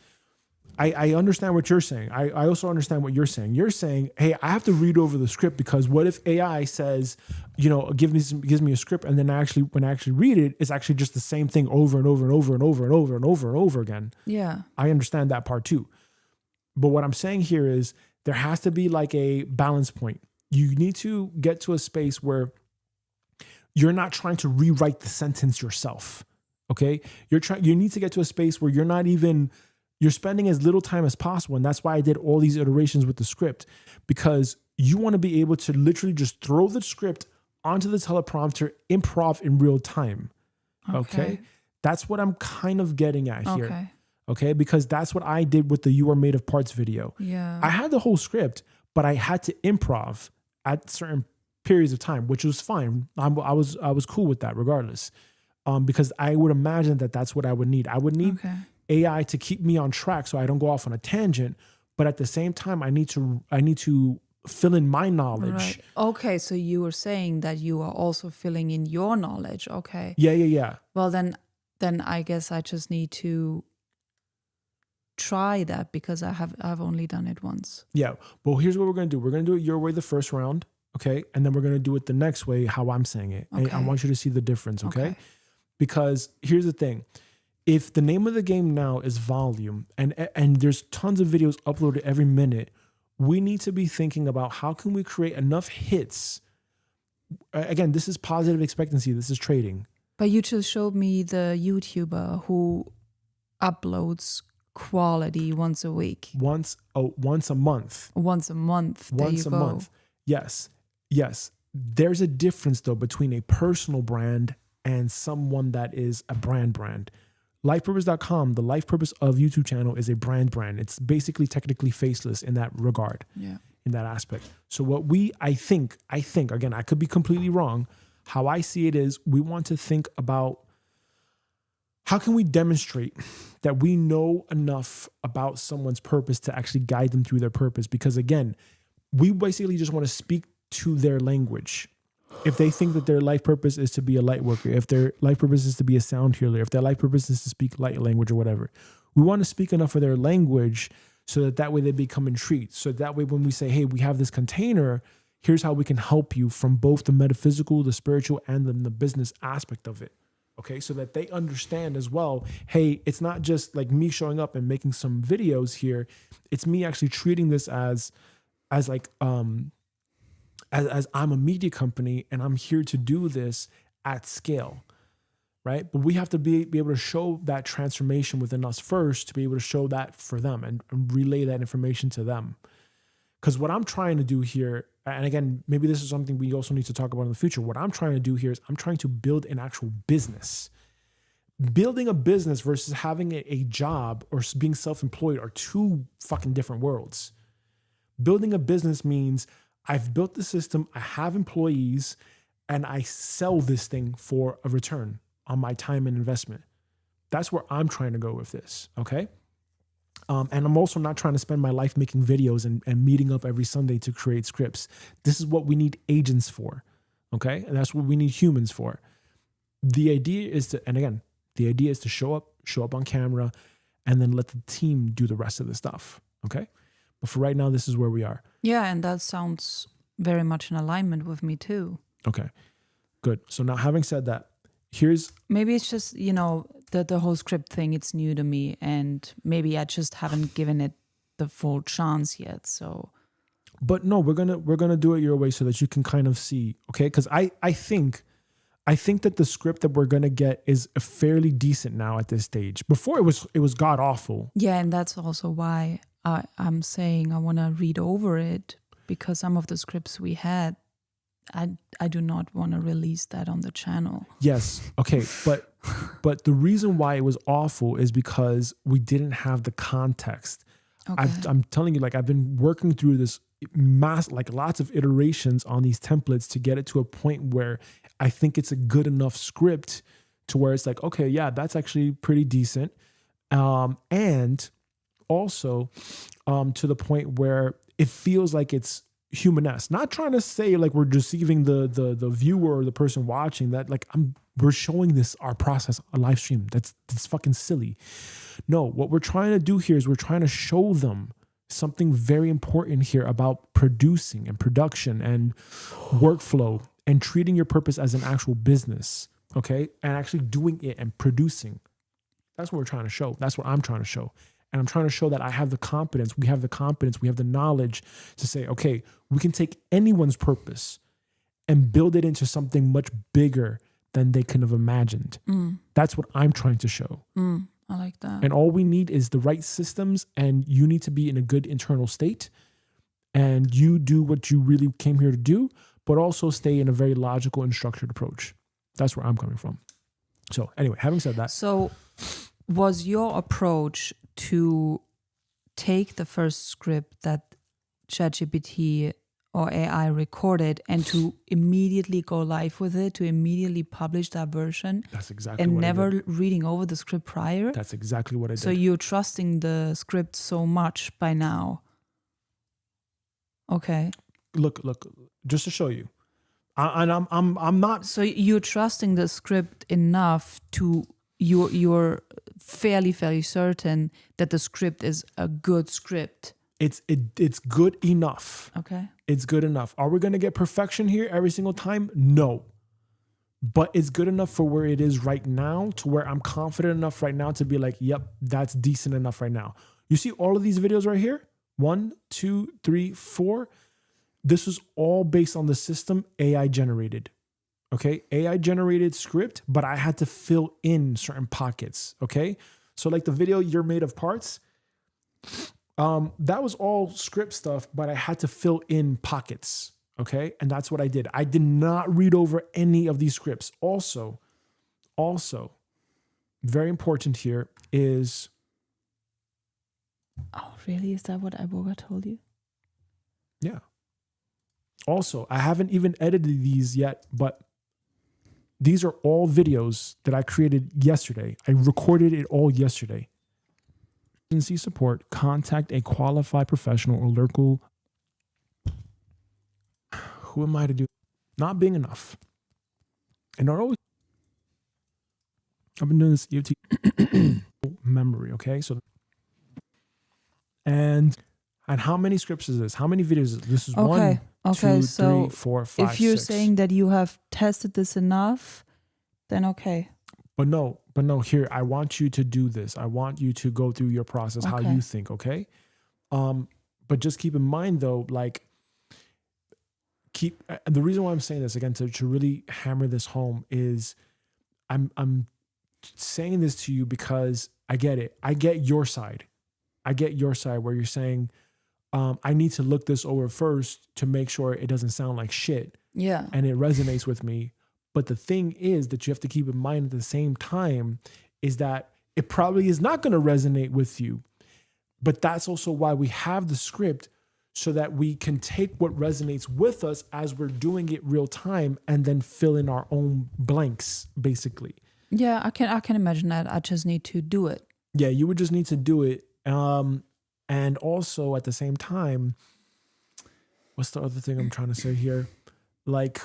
I understand what you're saying. I also understand what you're saying. You're saying, hey, I have to read over the script because what if AI says, gives me a script and then when I actually read it, it's actually just the same thing over and over and over and over and over and over and over again. Yeah. I understand that part too. But what I'm saying here is there has to be like a balance point. You need to get to a space where you're not trying to rewrite the sentence yourself. Okay? You need to get to a space where you're spending as little time as possible. And that's why I did all these iterations with the script, because you want to be able to literally just throw the script onto the teleprompter, improv in real time. Okay? That's what I'm kind of getting at here. Okay? Because that's what I did with the You Are Made of Parts video. Yeah. I had the whole script, but I had to improv at certain periods of time, which was fine. I was cool with that regardless. Because I would imagine that that's what I would need. I would need AI to keep me on track so I don't go off on a tangent, but at the same time I need to fill in my knowledge. Right. Okay, so you were saying that you are also filling in your knowledge. Okay. Yeah. Well, then I guess I just need to try that because I've only done it once. Yeah. Well, here's what we're going to do. We're going to do it your way the first round, okay? And then we're going to do it the next way how I'm saying it. Okay. I want you to see the difference, okay? Because here's the thing. If the name of the game now is volume and there's tons of videos uploaded every minute, we need to be thinking about how can we create enough hits. Again, this is positive expectancy. This is trading. But you just showed me the YouTuber who uploads quality once a week. Once a month. Once a month. Once a month. Yes. There's a difference though between a personal brand and someone that is a brand. Lifepurpose.com, the life purpose of YouTube channel is a brand. It's basically technically faceless in that regard, in that aspect. So what I think, again, I could be completely wrong. How I see it is we want to think about how can we demonstrate that we know enough about someone's purpose to actually guide them through their purpose? Because again, we basically just want to speak to their language. If they think that their life purpose is to be a light worker, if their life purpose is to be a sound healer, if their life purpose is to speak light language or whatever, we want to speak enough of their language so that way they become intrigued. So that way when we say, hey, we have this container, here's how we can help you from both the metaphysical, the spiritual, and then the business aspect of it. Okay, so that they understand as well, hey, it's not just like me showing up and making some videos here. It's me actually treating this as I'm a media company and I'm here to do this at scale, right? But we have to be able to show that transformation within us first to be able to show that for them and relay that information to them. Because what I'm trying to do here, and again, maybe this is something we also need to talk about in the future. What I'm trying to do here is I'm trying to build an actual business. Building a business versus having a job or being self-employed are two fucking different worlds. Building a business means I've built the system, I have employees, and I sell this thing for a return on my time and investment. That's where I'm trying to go with this, okay? And I'm also not trying to spend my life making videos and meeting up every Sunday to create scripts. This is what we need agents for, okay? And that's what we need humans for. The idea is to show up on camera, and then let the team do the rest of the stuff, okay? But for right now, this is where we are. Yeah, and that sounds very much in alignment with me too. Okay, good. So now having said that, maybe it's just, the whole script thing, it's new to me, and maybe I just haven't given it the full chance yet. So, but no, we're gonna do it your way so that you can kind of see, okay? Because I think that the script that we're gonna get is fairly decent now at this stage. Before it was god awful. Yeah, and that's also why I'm saying I want to read over it, because some of the scripts we had, I do not want to release that on the channel. Yes. Okay. But the reason why it was awful is because we didn't have the context. Okay. I'm telling you, like, I've been working through this lots of iterations on these templates to get it to a point where I think it's a good enough script to where it's like, okay, yeah, that's actually pretty decent. And also to the point where it feels like it's humanesque. Not trying to say like we're deceiving the viewer or the person watching, that like we're showing this our process on live stream. That's fucking silly. No, what we're trying to do here is we're trying to show them something very important here about producing and production and workflow and treating your purpose as an actual business, okay? And actually doing it and producing. That's what we're trying to show. That's what I'm trying to show. And I'm trying to show that I have the competence, we have the knowledge to say, okay, we can take anyone's purpose and build it into something much bigger than they could have imagined. That's what I'm trying to show. I like that. And all we need is the right systems, and you need to be in a good internal state, and you do what you really came here to do, but also stay in a very logical and structured approach. That's where I'm coming from. So anyway, having said that. So was your approach to take the first script that ChatGPT or AI recorded and to immediately go live with it, to immediately publish that version? That's exactly and what I never did. reading over the script prior? That's exactly what I did. So you're trusting the script so much by now. Okay. Look, just to show you. I'm not. So you're trusting the script enough to you're fairly certain that the script is a good script. It's good enough. Okay. It's good enough. Are we going to get perfection here every single time? No. But it's good enough for where it is right now, to where I'm confident enough right now to be like, yep, that's decent enough right now. You see all of these videos right here? 1, 2, 3, 4. This was all based on the system AI generated. Okay. AI generated script, but I had to fill in certain pockets. Okay. So like the video, You're Made of Parts. That was all script stuff, but I had to fill in pockets. Okay. And that's what I did. I did not read over any of these scripts. Also, very important here is. Oh, really? Is that what Iboga told you? Yeah. Also, I haven't even edited these yet, but these are all videos that I created yesterday. I recorded it all yesterday. Emergency support, contact a qualified professional or local. Who am I to do? Not being enough. And not always. I've been doing this EOT memory, okay? So, and how many scripts is this? How many videos is this? This is Okay. 1, 2, 3, 4, 5, if you're 6. saying that you have tested this enough, then okay. But no, here, I want you to do this. I want you to go through your process, how you think, okay? But just keep in mind though, like, the reason why I'm saying this again, to really hammer this home, is I'm saying this to you because I get it. I get your side. Where you're saying, I need to look this over first to make sure it doesn't sound like shit. Yeah. And it resonates with me. But the thing is that you have to keep in mind at the same time is that it probably is not going to resonate with you. But that's also why we have the script, so that we can take what resonates with us as we're doing it real time and then fill in our own blanks, basically. Yeah, I can imagine that. I just need to do it. Yeah, you would just need to do it. And also at the same time, what's the other thing I'm trying to say here? Like,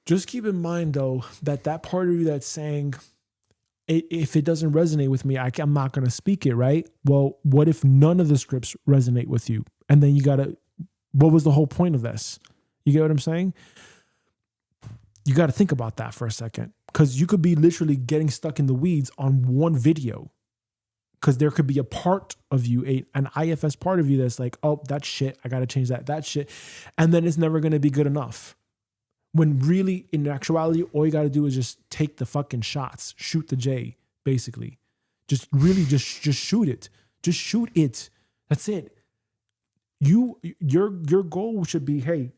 just keep in mind though, that part of you that's saying, if it doesn't resonate with me, I'm not going to speak it, right? Well, what if none of the scripts resonate with you? And then what was the whole point of this? You get what I'm saying? You got to think about that for a second, because you could be literally getting stuck in the weeds on one video. Because there could be a part of you, an IFS part of you that's like, oh, that's shit. I got to change that shit. And then it's never going to be good enough. When really, in actuality, all you got to do is just take the fucking shots. Shoot the J, basically. Just shoot it. Just shoot it. That's it. Your goal should be, hey,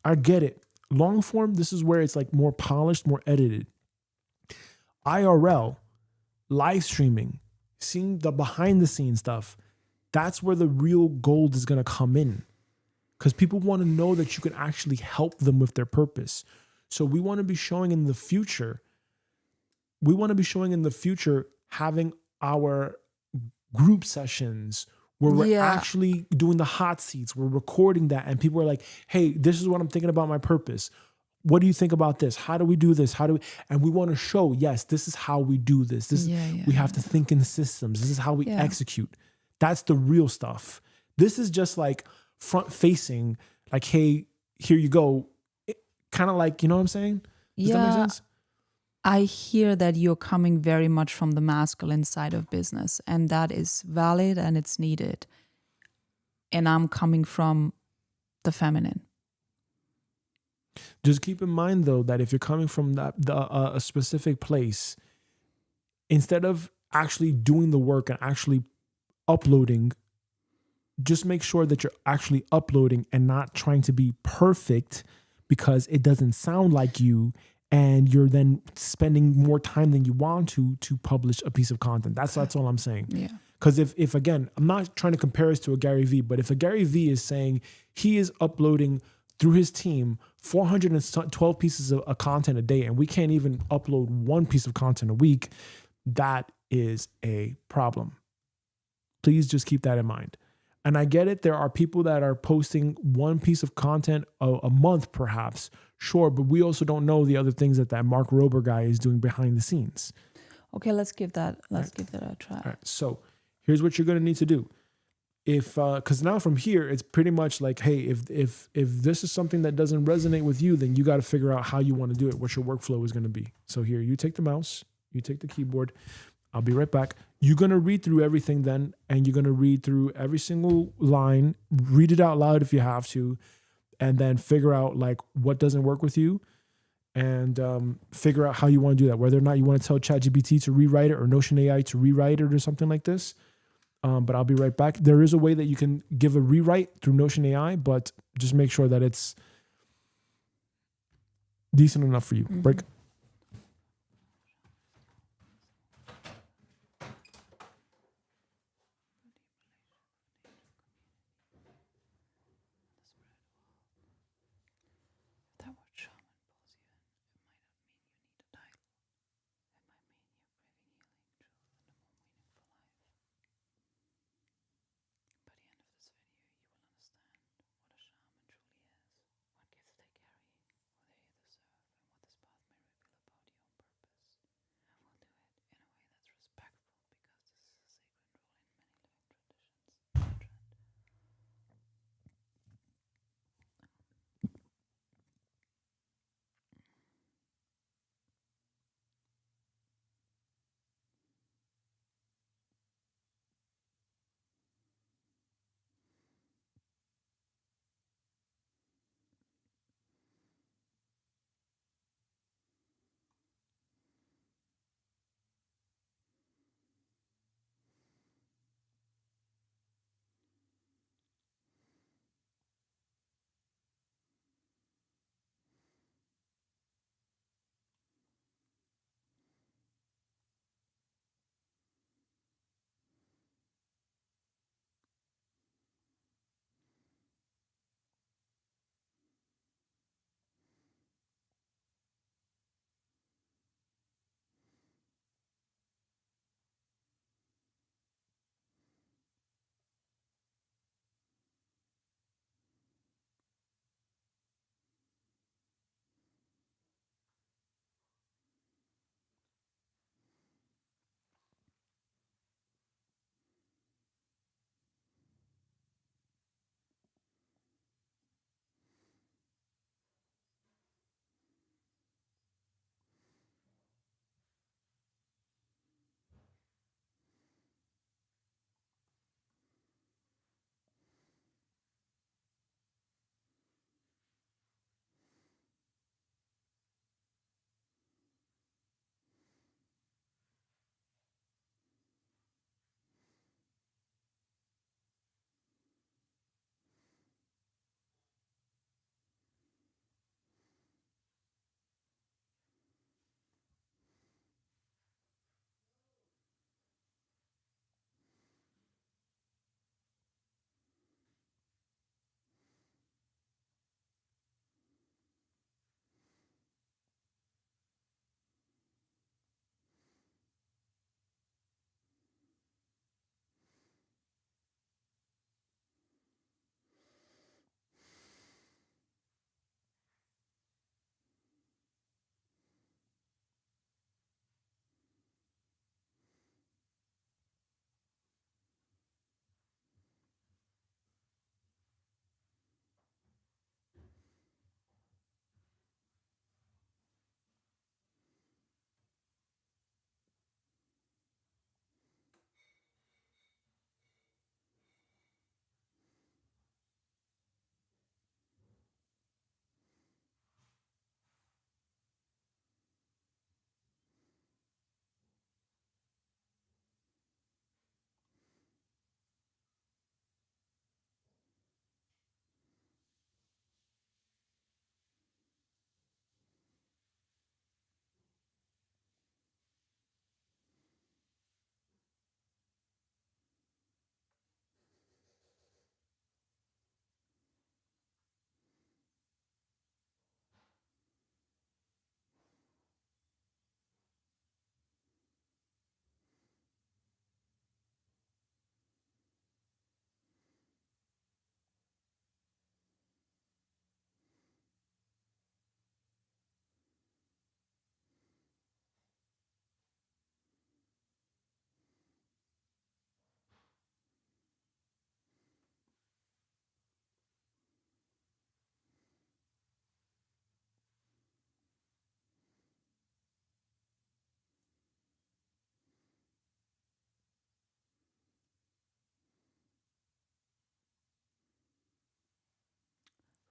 I get it. Long form, this is where it's like more polished, more edited. IRL, live streaming, seeing the behind the scenes stuff, That's where the real gold is going to come in, because people want to know that you can actually help them with their purpose. So we want to be showing in the future. We want to be showing in the future having our group sessions where we're actually doing the hot seats. We're recording that, and people are like, "Hey, this is what I'm thinking about my purpose. What do you think about this? How do we do this? How do we?" And we want to show, yes, this is how we do this. We have to think in systems. This is how we execute. That's the real stuff. This is just like front facing, like, "Hey, here you go." Kind of like, you know what I'm saying? Does that make sense? I hear that you're coming very much from the masculine side of business, and that is valid and it's needed. And I'm coming from the feminine. Just keep in mind, though, that if you're coming from a specific place, instead of actually doing the work and actually uploading, just make sure that you're actually uploading and not trying to be perfect because it doesn't sound like you, and you're then spending more time than you want to publish a piece of content. That's all I'm saying. Yeah. Because if again, I'm not trying to compare us to a Gary Vee, but if a Gary Vee is saying he is uploading through his team 412 pieces of content a day, and we can't even upload one piece of content a week, that is a problem. Please just keep that in mind. And I get it. There are people that are posting one piece of content a month, perhaps. Sure. But we also don't know the other things that Mark Rober guy is doing behind the scenes. Okay, let's give that a try. All right. So here's what you're going to need to do. Because now from here, it's pretty much like, hey, if this is something that doesn't resonate with you, then you got to figure out how you want to do it, what your workflow is going to be. So here, you take the mouse, you take the keyboard. I'll be right back. You're going to read through everything then, and you're going to read through every single line, read it out loud if you have to, and then figure out like what doesn't work with you, and figure out how you want to do that, whether or not you want to tell ChatGPT to rewrite it or Notion AI to rewrite it or something like this. But I'll be right back. There is a way that you can give a rewrite through Notion AI, but just make sure that it's decent enough for you. Mm-hmm. Break.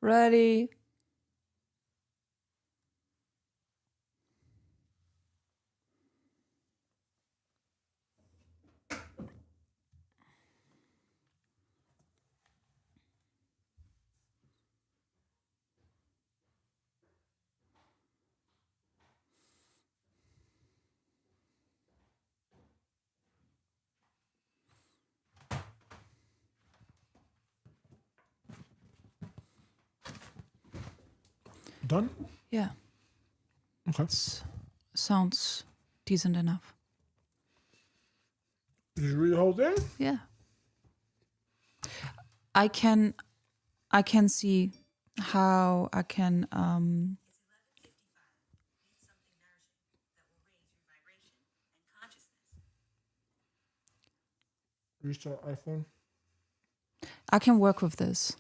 Ready. Done? Yeah. Okay. Sounds decent enough. Did you read the whole thing? Yeah. I can see how I can Restart iPhone. I can work with this.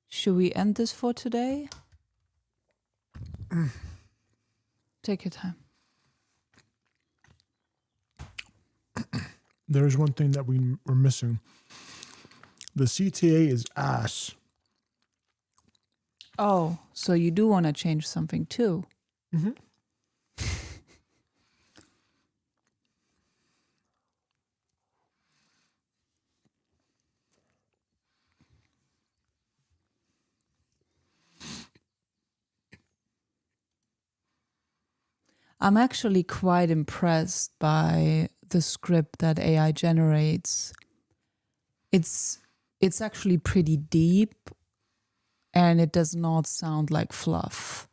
Should we end this for today? Take your time. There's one thing that we were missing. The CTA is ass. Oh, so you do want to change something too? Mm-hmm. I'm actually quite impressed by the script that AI generates. It's actually pretty deep and it does not sound like fluff.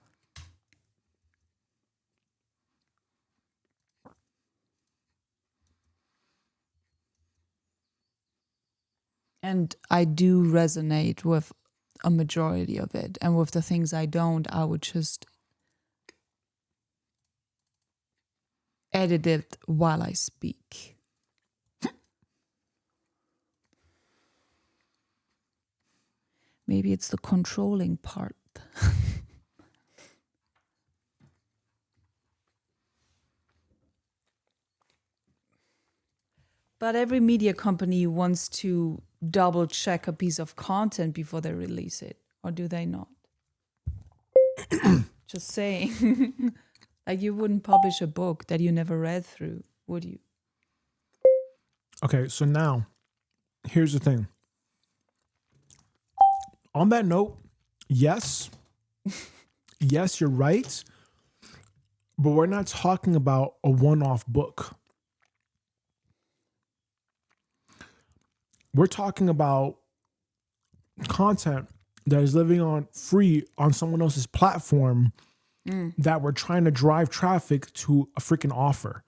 And I do resonate with a majority of it. And with the things I don't, I would just edit it while I speak. Maybe it's the controlling part. But every media company wants to double check a piece of content before they release it, or do they not? Just saying. Like you wouldn't publish a book that you never read through, would you? Okay, so now, here's the thing. On that note, yes. Yes, you're right. But we're not talking about a one-off book. We're talking about content that is living on free on someone else's platform that we're trying to drive traffic to a freaking offer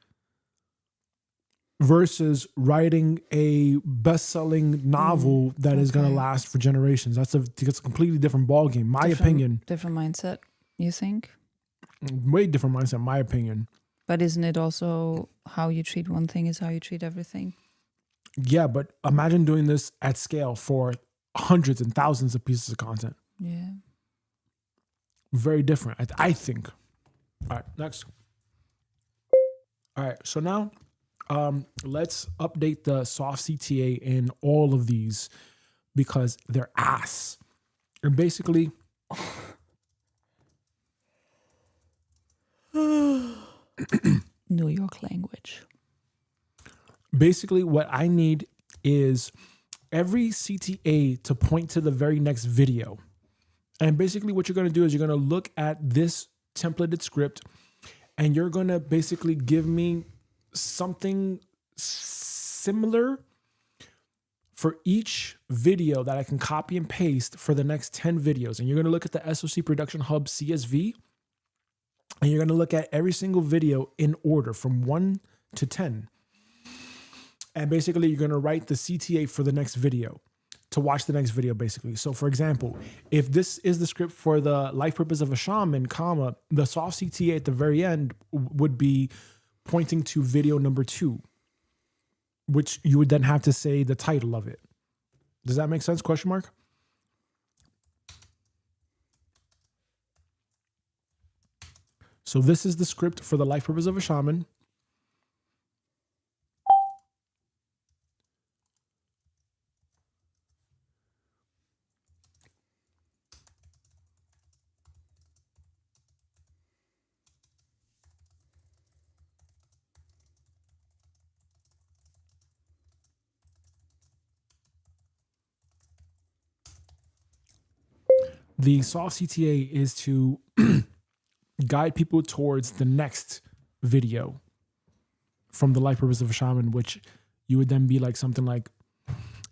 versus writing a best-selling novel that is going to last for generations. That's a completely different ballgame. My opinion. Different mindset, you think? Way different mindset, my opinion. But isn't it also how you treat one thing is how you treat everything? Yeah, but imagine doing this at scale for hundreds and thousands of pieces of content. Yeah. Very different, I think. All right, next. All right, so now let's update the soft CTA in all of these because they're ass. And basically, New York language. basically what I need is every CTA to point to the very next video. And basically what you're going to do is you're going to look at this templated script and you're going to basically give me something similar for each video that I can copy and paste for the next 10 videos. And you're going to look at the SOC Production Hub CSV and you're going to look at every single video in order from 1 to 10. And basically you're going to write the CTA for the next video to watch the next video, basically. So for example, if this is the script for the life purpose of a shaman, comma, the soft CTA at the very end would be pointing to video number 2, which you would then have to say the title of it. Does that make sense? Question mark? So this is the script for the life purpose of a shaman. The soft CTA is to guide people towards the next video from the life purpose of a shaman, which you would then be like something like,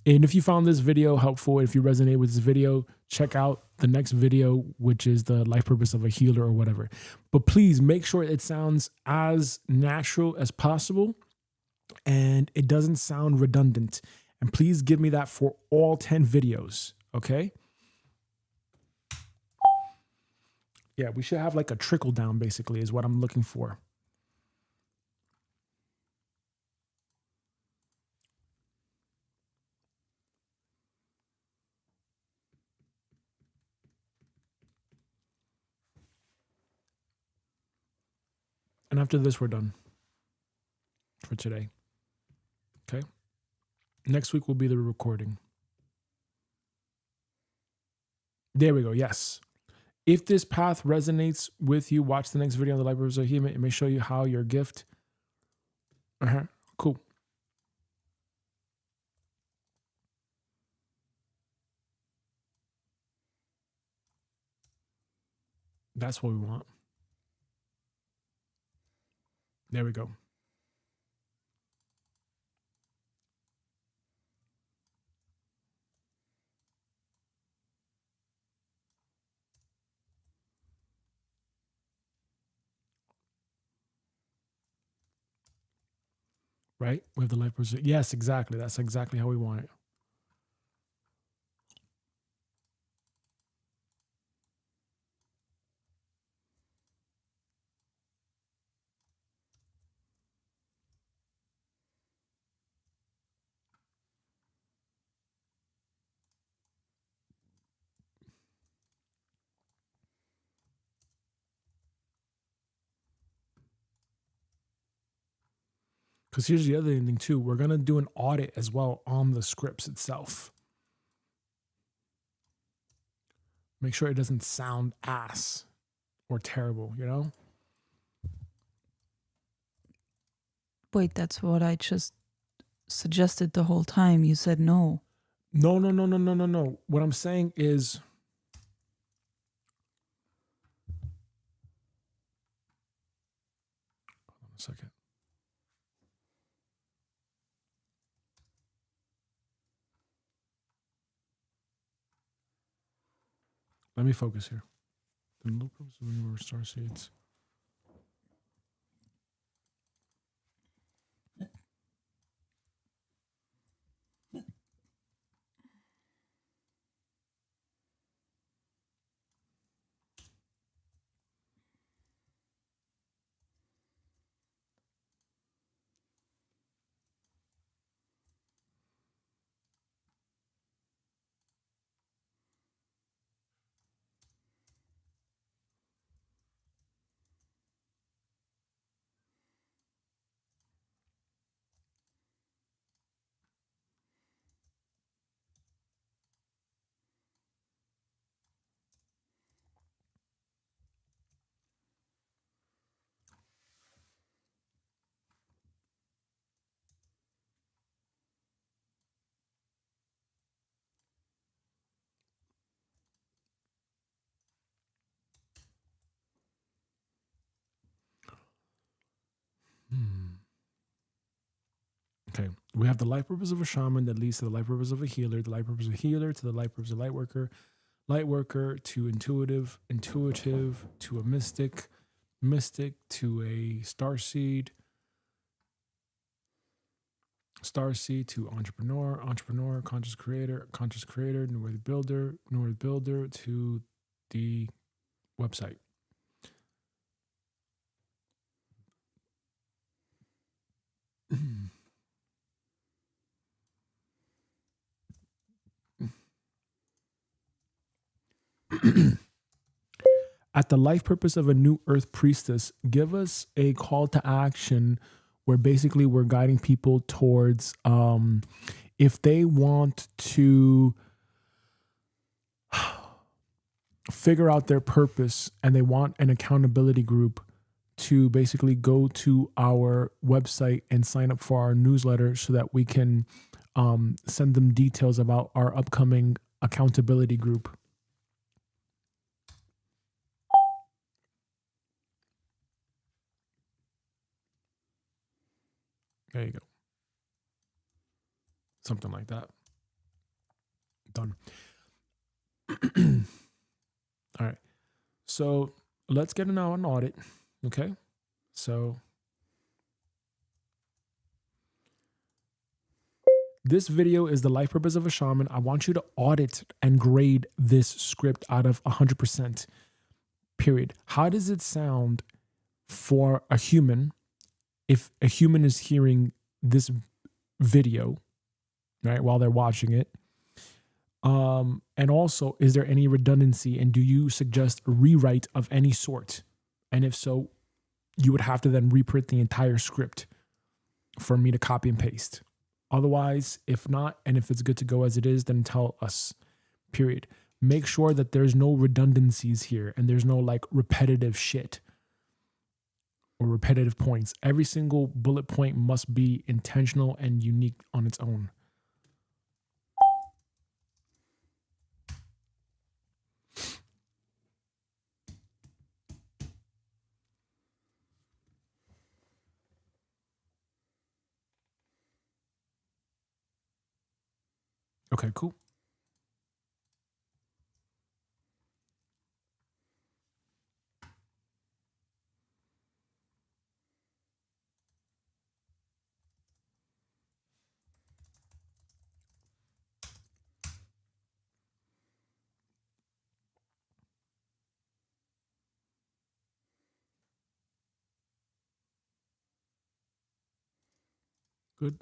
and if you found this video helpful, if you resonate with this video, check out the next video, which is the life purpose of a healer or whatever. But please make sure it sounds as natural as possible and it doesn't sound redundant. And please give me that for all 10 videos, okay? Yeah, we should have like a trickle down, basically, is what I'm looking for. And after this, we're done for today. Okay? Next week will be the recording. There we go. Yes. If this path resonates with you, watch the next video on the life purpose of healing. It may show you how your gift. Cool. That's what we want. There we go. Right? We have the life purpose. Yes, exactly. That's exactly how we want it. Because here's the other thing too. We're going to do an audit as well on the scripts itself. Make sure it doesn't sound ass or terrible, you know? Wait, that's what I just suggested the whole time. You said no. No. What I'm saying is, hold on a second. Let me focus here. The low purpose of your star seeds. Okay, we have the life purpose of a shaman that leads to the life purpose of a healer, the life purpose of a healer to the life purpose of a light worker to intuitive to a mystic to a starseed to entrepreneur, conscious creator, north builder to the website. At the life purpose of a new earth priestess, give us a call to action where basically we're guiding people towards if they want to figure out their purpose and they want an accountability group to basically go to our website and sign up for our newsletter so that we can send them details about our upcoming accountability group. There you go. Something like that. Done. All right. So let's get now an audit. Okay. So this video is the life purpose of a shaman. I want you to audit and grade this script out of 100%. Period. How does it sound for a human if a human is hearing this video, right, while they're watching it? And also, is there any redundancy, and do you suggest a rewrite of any sort? And if so, you would have to then reprint the entire script for me to copy and paste. Otherwise, if not, and if it's good to go as it is, then tell us, period. Make sure that there's no redundancies here and there's no like repetitive shit or repetitive points. Every single bullet point must be intentional and unique on its own. Okay, cool. Good.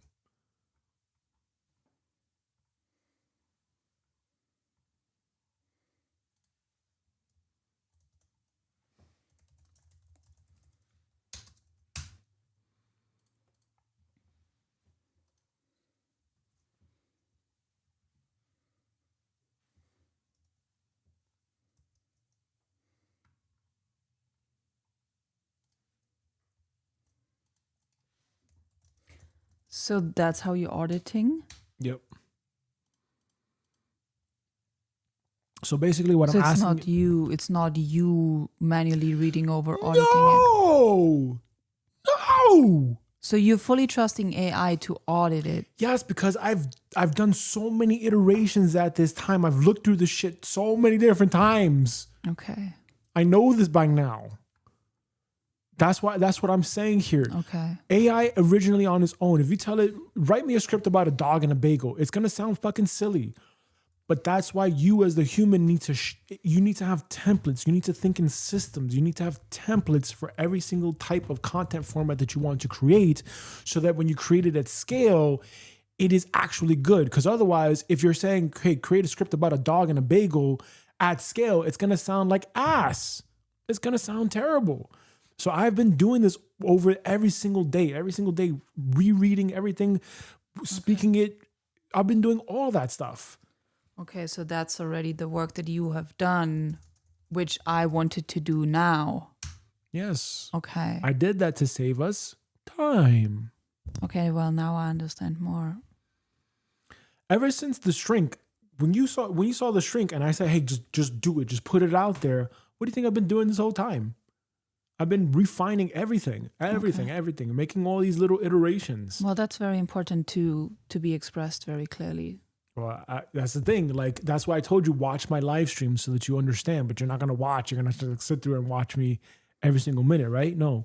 So that's how you're auditing? Yep. So basically what So I'm it's asking... it's not you manually reading over, auditing it. No! So you're fully trusting AI to audit it. Yes, because I've done so many iterations at this time. I've looked through the shit so many different times. Okay. I know this by now. That's what I'm saying here. Okay. AI originally on its own, if you tell it, write me a script about a dog and a bagel, it's going to sound fucking silly. But that's why you as the human need to have templates. You need to think in systems. You need to have templates for every single type of content format that you want to create so that when you create it at scale, it is actually good. Because otherwise, if you're saying, hey, create a script about a dog and a bagel at scale, it's going to sound like ass. It's going to sound terrible. So I've been doing this over every single day, rereading everything, speaking it. I've been doing all that stuff. Okay, so that's already the work that you have done, which I wanted to do now. Yes. Okay. I did that to save us time. Okay, well, now I understand more. Ever since the shrink, when you saw the shrink and I said, hey, just do it, just put it out there. What do you think I've been doing this whole time? I've been refining everything, making all these little iterations. Well, that's very important to be expressed very clearly. Well, that's the thing. Like, that's why I told you, watch my live stream so that you understand, but you're not going to watch. You're going to sit through and watch me every single minute, right? No.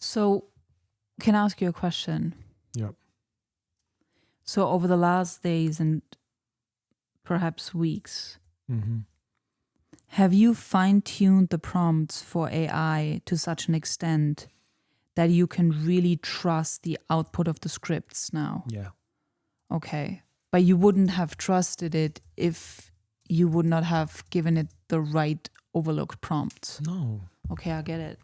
So, can I ask you a question? Yep. So, over the last days and perhaps weeks, have you fine-tuned the prompts for AI to such an extent that you can really trust the output of the scripts now? Yeah. Okay. But you wouldn't have trusted it if you would not have given it the right overlooked prompts. No. Okay, I get it.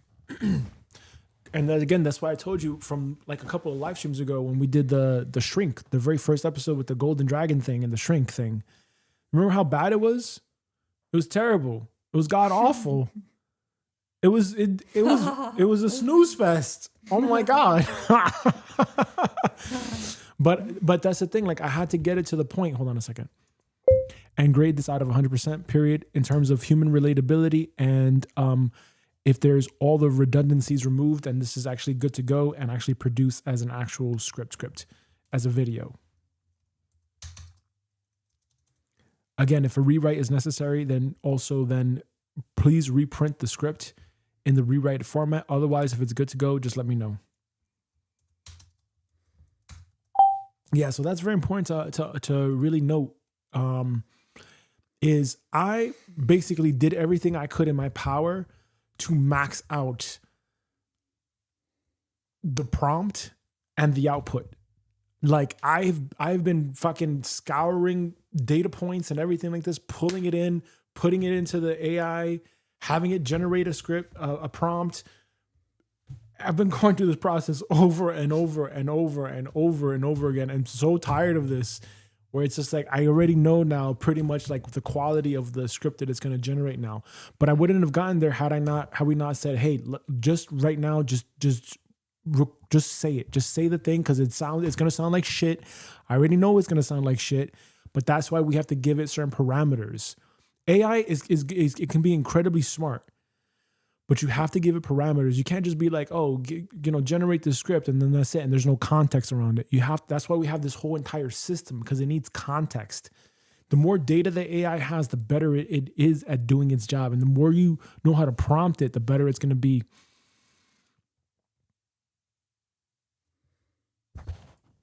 And then again, that's why I told you from like a couple of live streams ago when we did the shrink, the very first episode with the golden dragon thing and the shrink thing. Remember how bad it was? It was terrible. It was god awful. It was a snooze fest. Oh my god. But that's the thing. Like, I had to get it to the point. Hold on a second. And grade this out of 100%. Period. In terms of human relatability, and if there's all the redundancies removed, and this is actually good to go and actually produce as an actual script as a video. Again, if a rewrite is necessary, then please reprint the script in the rewrite format. Otherwise, if it's good to go, just let me know. Yeah, so that's very important to really note. Is I basically did everything I could in my power to max out the prompt and the output. Like, I've been fucking scouring data points and everything like this, pulling it in, putting it into the AI, having it generate a script, a prompt. I've been going through this process over and over and over and over and over again. I'm so tired of this, where it's just like, I already know now pretty much like the quality of the script that it's going to generate now. But I wouldn't have gotten there had we not said, hey, just right now, just say it. Just say the thing, because it's going to sound like shit. I already know it's going to sound like shit, but that's why we have to give it certain parameters. AI it can be incredibly smart, but you have to give it parameters. You can't just be like, oh, generate this script and then that's it, and there's no context around it. That's why we have this whole entire system, because it needs context. The more data the AI has, the better it is at doing its job, and the more you know how to prompt it, the better it's going to be.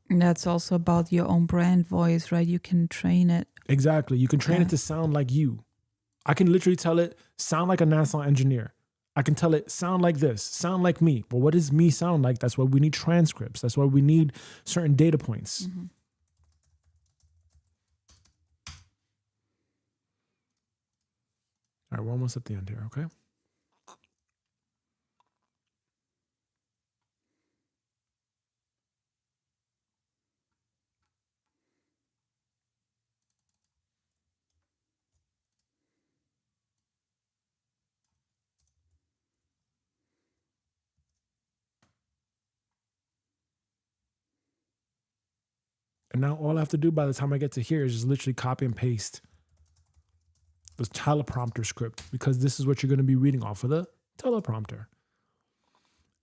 And that's also about your own brand voice, right? You can train it. Exactly. You can train it to sound like you. I can literally tell it, sound like a NASA engineer. I can tell it, sound like this, sound like me. But what does me sound like? That's why we need transcripts. That's why we need certain data points. Mm-hmm. All right, we're almost at the end here, okay? And now all I have to do by the time I get to here is just literally copy and paste the teleprompter script, because this is what you're going to be reading off of the teleprompter.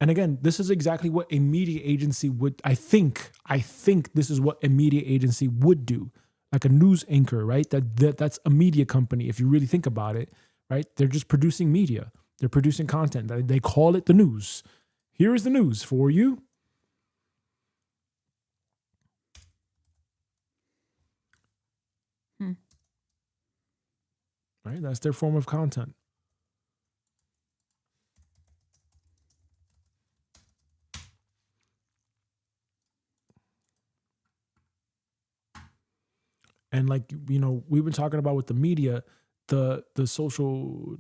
And again, this is exactly what a media agency would, I think this is what a media agency would do. Like a news anchor, right? That's a media company, if you really think about it, right? They're just producing media. They're producing content. They call it the news. Here is the news for you. Right? That's their form of content. And like, we've been talking about with the media, the social.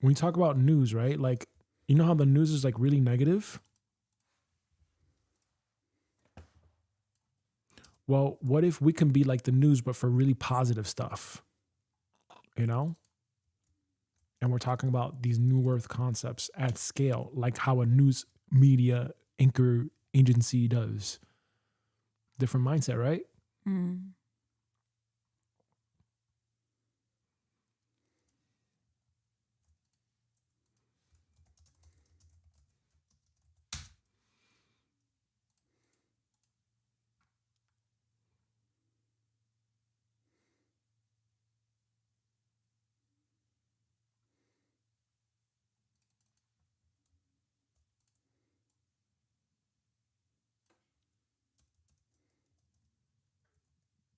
When we talk about news, right? Like, you know how the news is like really negative? Well, what if we can be like the news, but for really positive stuff? And we're talking about these new earth concepts at scale, like how a news media anchor agency does. Different mindset, right? Mm.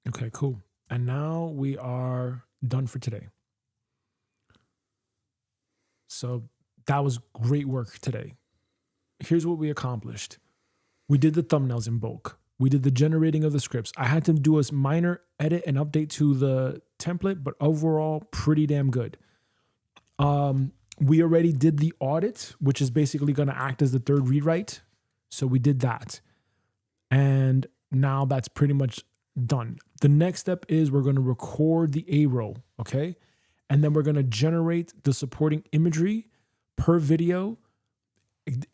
Okay, cool. And now we are done for today. So that was great work today. Here's what we accomplished. We did the thumbnails in bulk. We did the generating of the scripts. I had to do a minor edit and update to the template, but overall, pretty damn good. We already did the audit, which is basically going to act as the third rewrite. So we did that. And now that's pretty much done. The next step is we're going to record the A roll, okay? And then we're going to generate the supporting imagery per video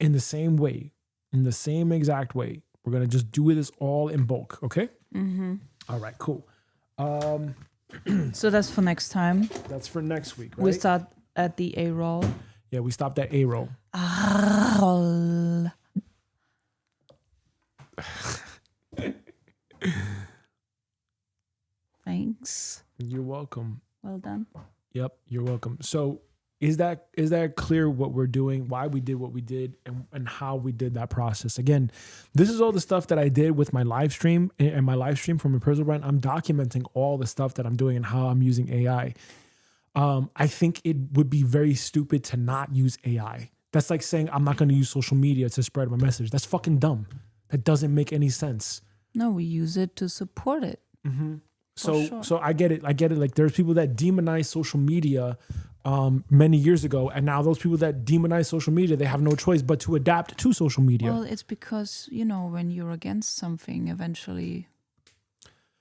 in the same way, in the same exact way. We're going to just do this all in bulk, okay? Mm-hmm. All right, cool. So that's for next time. That's for next week, right? We start at the A roll. Yeah, we stopped at A roll. Thanks. You're welcome. Well done. Yep, you're welcome. So is that clear what we're doing, why we did what we did, and how we did that process? Again, this is all the stuff that I did with my live stream and my live stream from a personal brand. I'm documenting all the stuff that I'm doing and how I'm using AI. I think it would be very stupid to not use AI. That's like saying I'm not going to use social media to spread my message. That's fucking dumb. That doesn't make any sense. No, we use it to support it. Mm-hmm. Sure. So I get it. Like there's people that demonize social media many years ago, and now those people that demonize social media, they have no choice but to adapt to social media. Well, it's because, you know, when you're against something, eventually.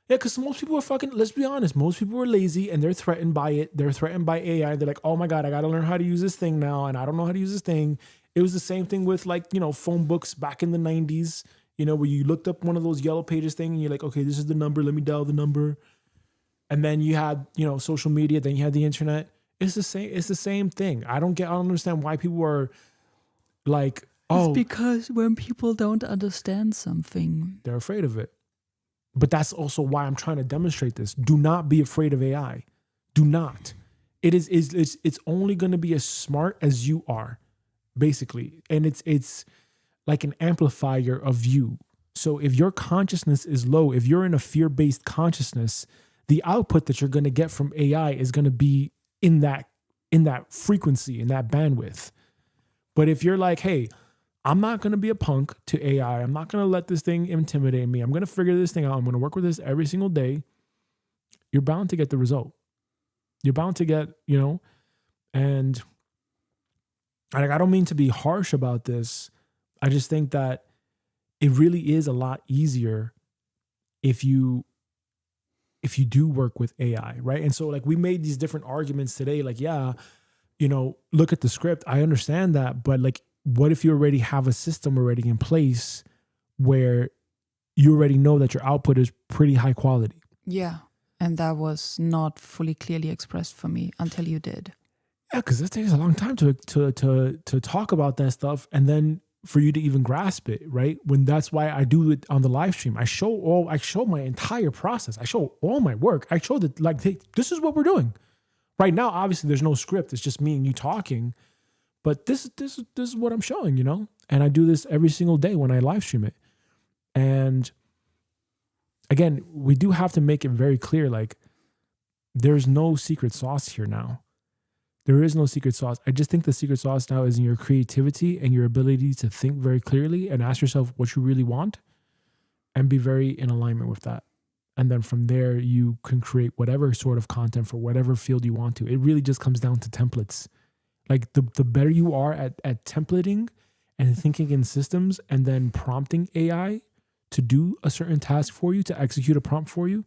Yeah, because most people are fucking, let's be honest, most people are lazy and they're threatened by it. They're threatened by AI. They're like, oh my God, I got to learn how to use this thing now, and I don't know how to use this thing. It was the same thing with, like, you know, phone books back in the 90s, you know, where you looked up one of those yellow pages thing and you're like, okay, this is the number. Let me dial the number. And then you had, you know, social media. Then you had the internet. It's the same. It's the same thing. I don't understand why people are like, oh, it's because when people don't understand something, they're afraid of it. But that's also why I'm trying to demonstrate this. Do not be afraid of AI. Do not. It's only going to be as smart as you are, basically. And it's like an amplifier of you. So if your consciousness is low, if you're in a fear-based consciousness, the output that you're going to get from AI is going to be in that frequency, in that bandwidth. But if you're like, hey, I'm not going to be a punk to AI. I'm not going to let this thing intimidate me. I'm going to figure this thing out. I'm going to work with this every single day. You're bound to get the result. You're bound to get, you know, and I don't mean to be harsh about this. I just think that it really is a lot easier if you do work with AI, right? And so, like, we made these different arguments today, like, yeah, you know, look at the script. I understand that, but like, what if you already have a system already in place where you already know that your output is pretty high quality? yeah. And that was not fully clearly expressed for me until you did. Yeah, because it takes a long time to talk about that stuff, and then for you to even grasp it, right? When that's why I do it on the live stream. I show my entire process. I show all my work. I show that, like, hey, this is what we're doing. Right now, obviously, there's no script. It's just me and you talking. But this is what I'm showing, you know? And I do this every single day when I live stream it. And again, we do have to make it very clear, like, there's no secret sauce here now. There is no secret sauce. I just think the secret sauce now is in your creativity and your ability to think very clearly and ask yourself what you really want and be very in alignment with that. And then from there, you can create whatever sort of content for whatever field you want to. It really just comes down to templates. Like, the better you are at templating and thinking in systems and then prompting AI to do a certain task for you, to execute a prompt for you,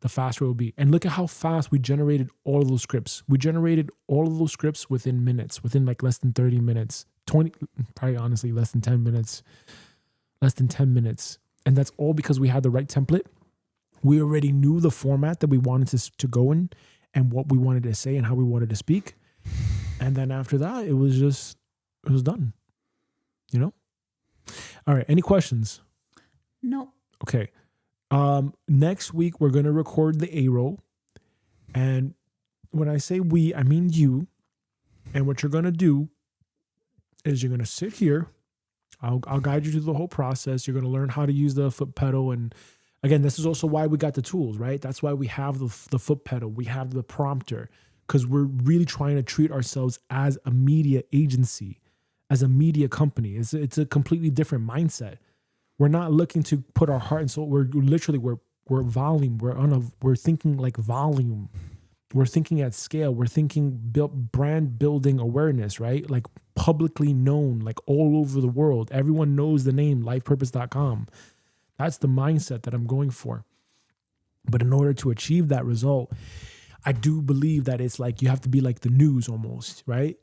the faster it will be. And look at how fast we generated all of those scripts. We generated all of those scripts within minutes, within like less than 30 minutes, 20, probably honestly less than 10 minutes, And that's all because we had the right template. We already knew the format that we wanted to go in and what we wanted to say and how we wanted to speak. And then after that, it was done, you know? All right. Any questions? No. Okay. Next week, we're going to record the A roll. And when I say we, I mean you. And what you're going to do is you're going to sit here. I'll guide you through the whole process. You're going to learn how to use the foot pedal. And again, this is also why we got the tools, right? That's why we have the foot pedal. We have the prompter, because we're really trying to treat ourselves as a media agency, as a media company. It's a completely different mindset. We're not looking to put our heart and soul. We're literally, we're volume. We're thinking like volume. We're thinking at scale. We're thinking brand building awareness, right? Like publicly known, like all over the world. Everyone knows the name lifepurpose.com. That's the mindset that I'm going for. But in order to achieve that result, I do believe that it's like you have to be like the news almost, right?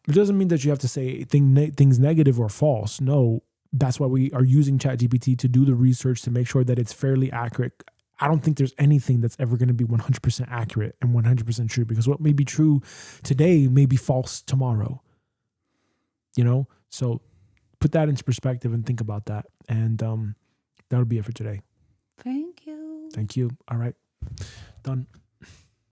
It doesn't mean that you have to say things negative or false. No, that's why we are using ChatGPT to do the research to make sure that it's fairly accurate. I don't think there's anything that's ever going to be 100% accurate and 100% true, because what may be true today may be false tomorrow. You know? So put that into perspective and think about that. And that'll be it for today. Thank you. Thank you. All right. Done.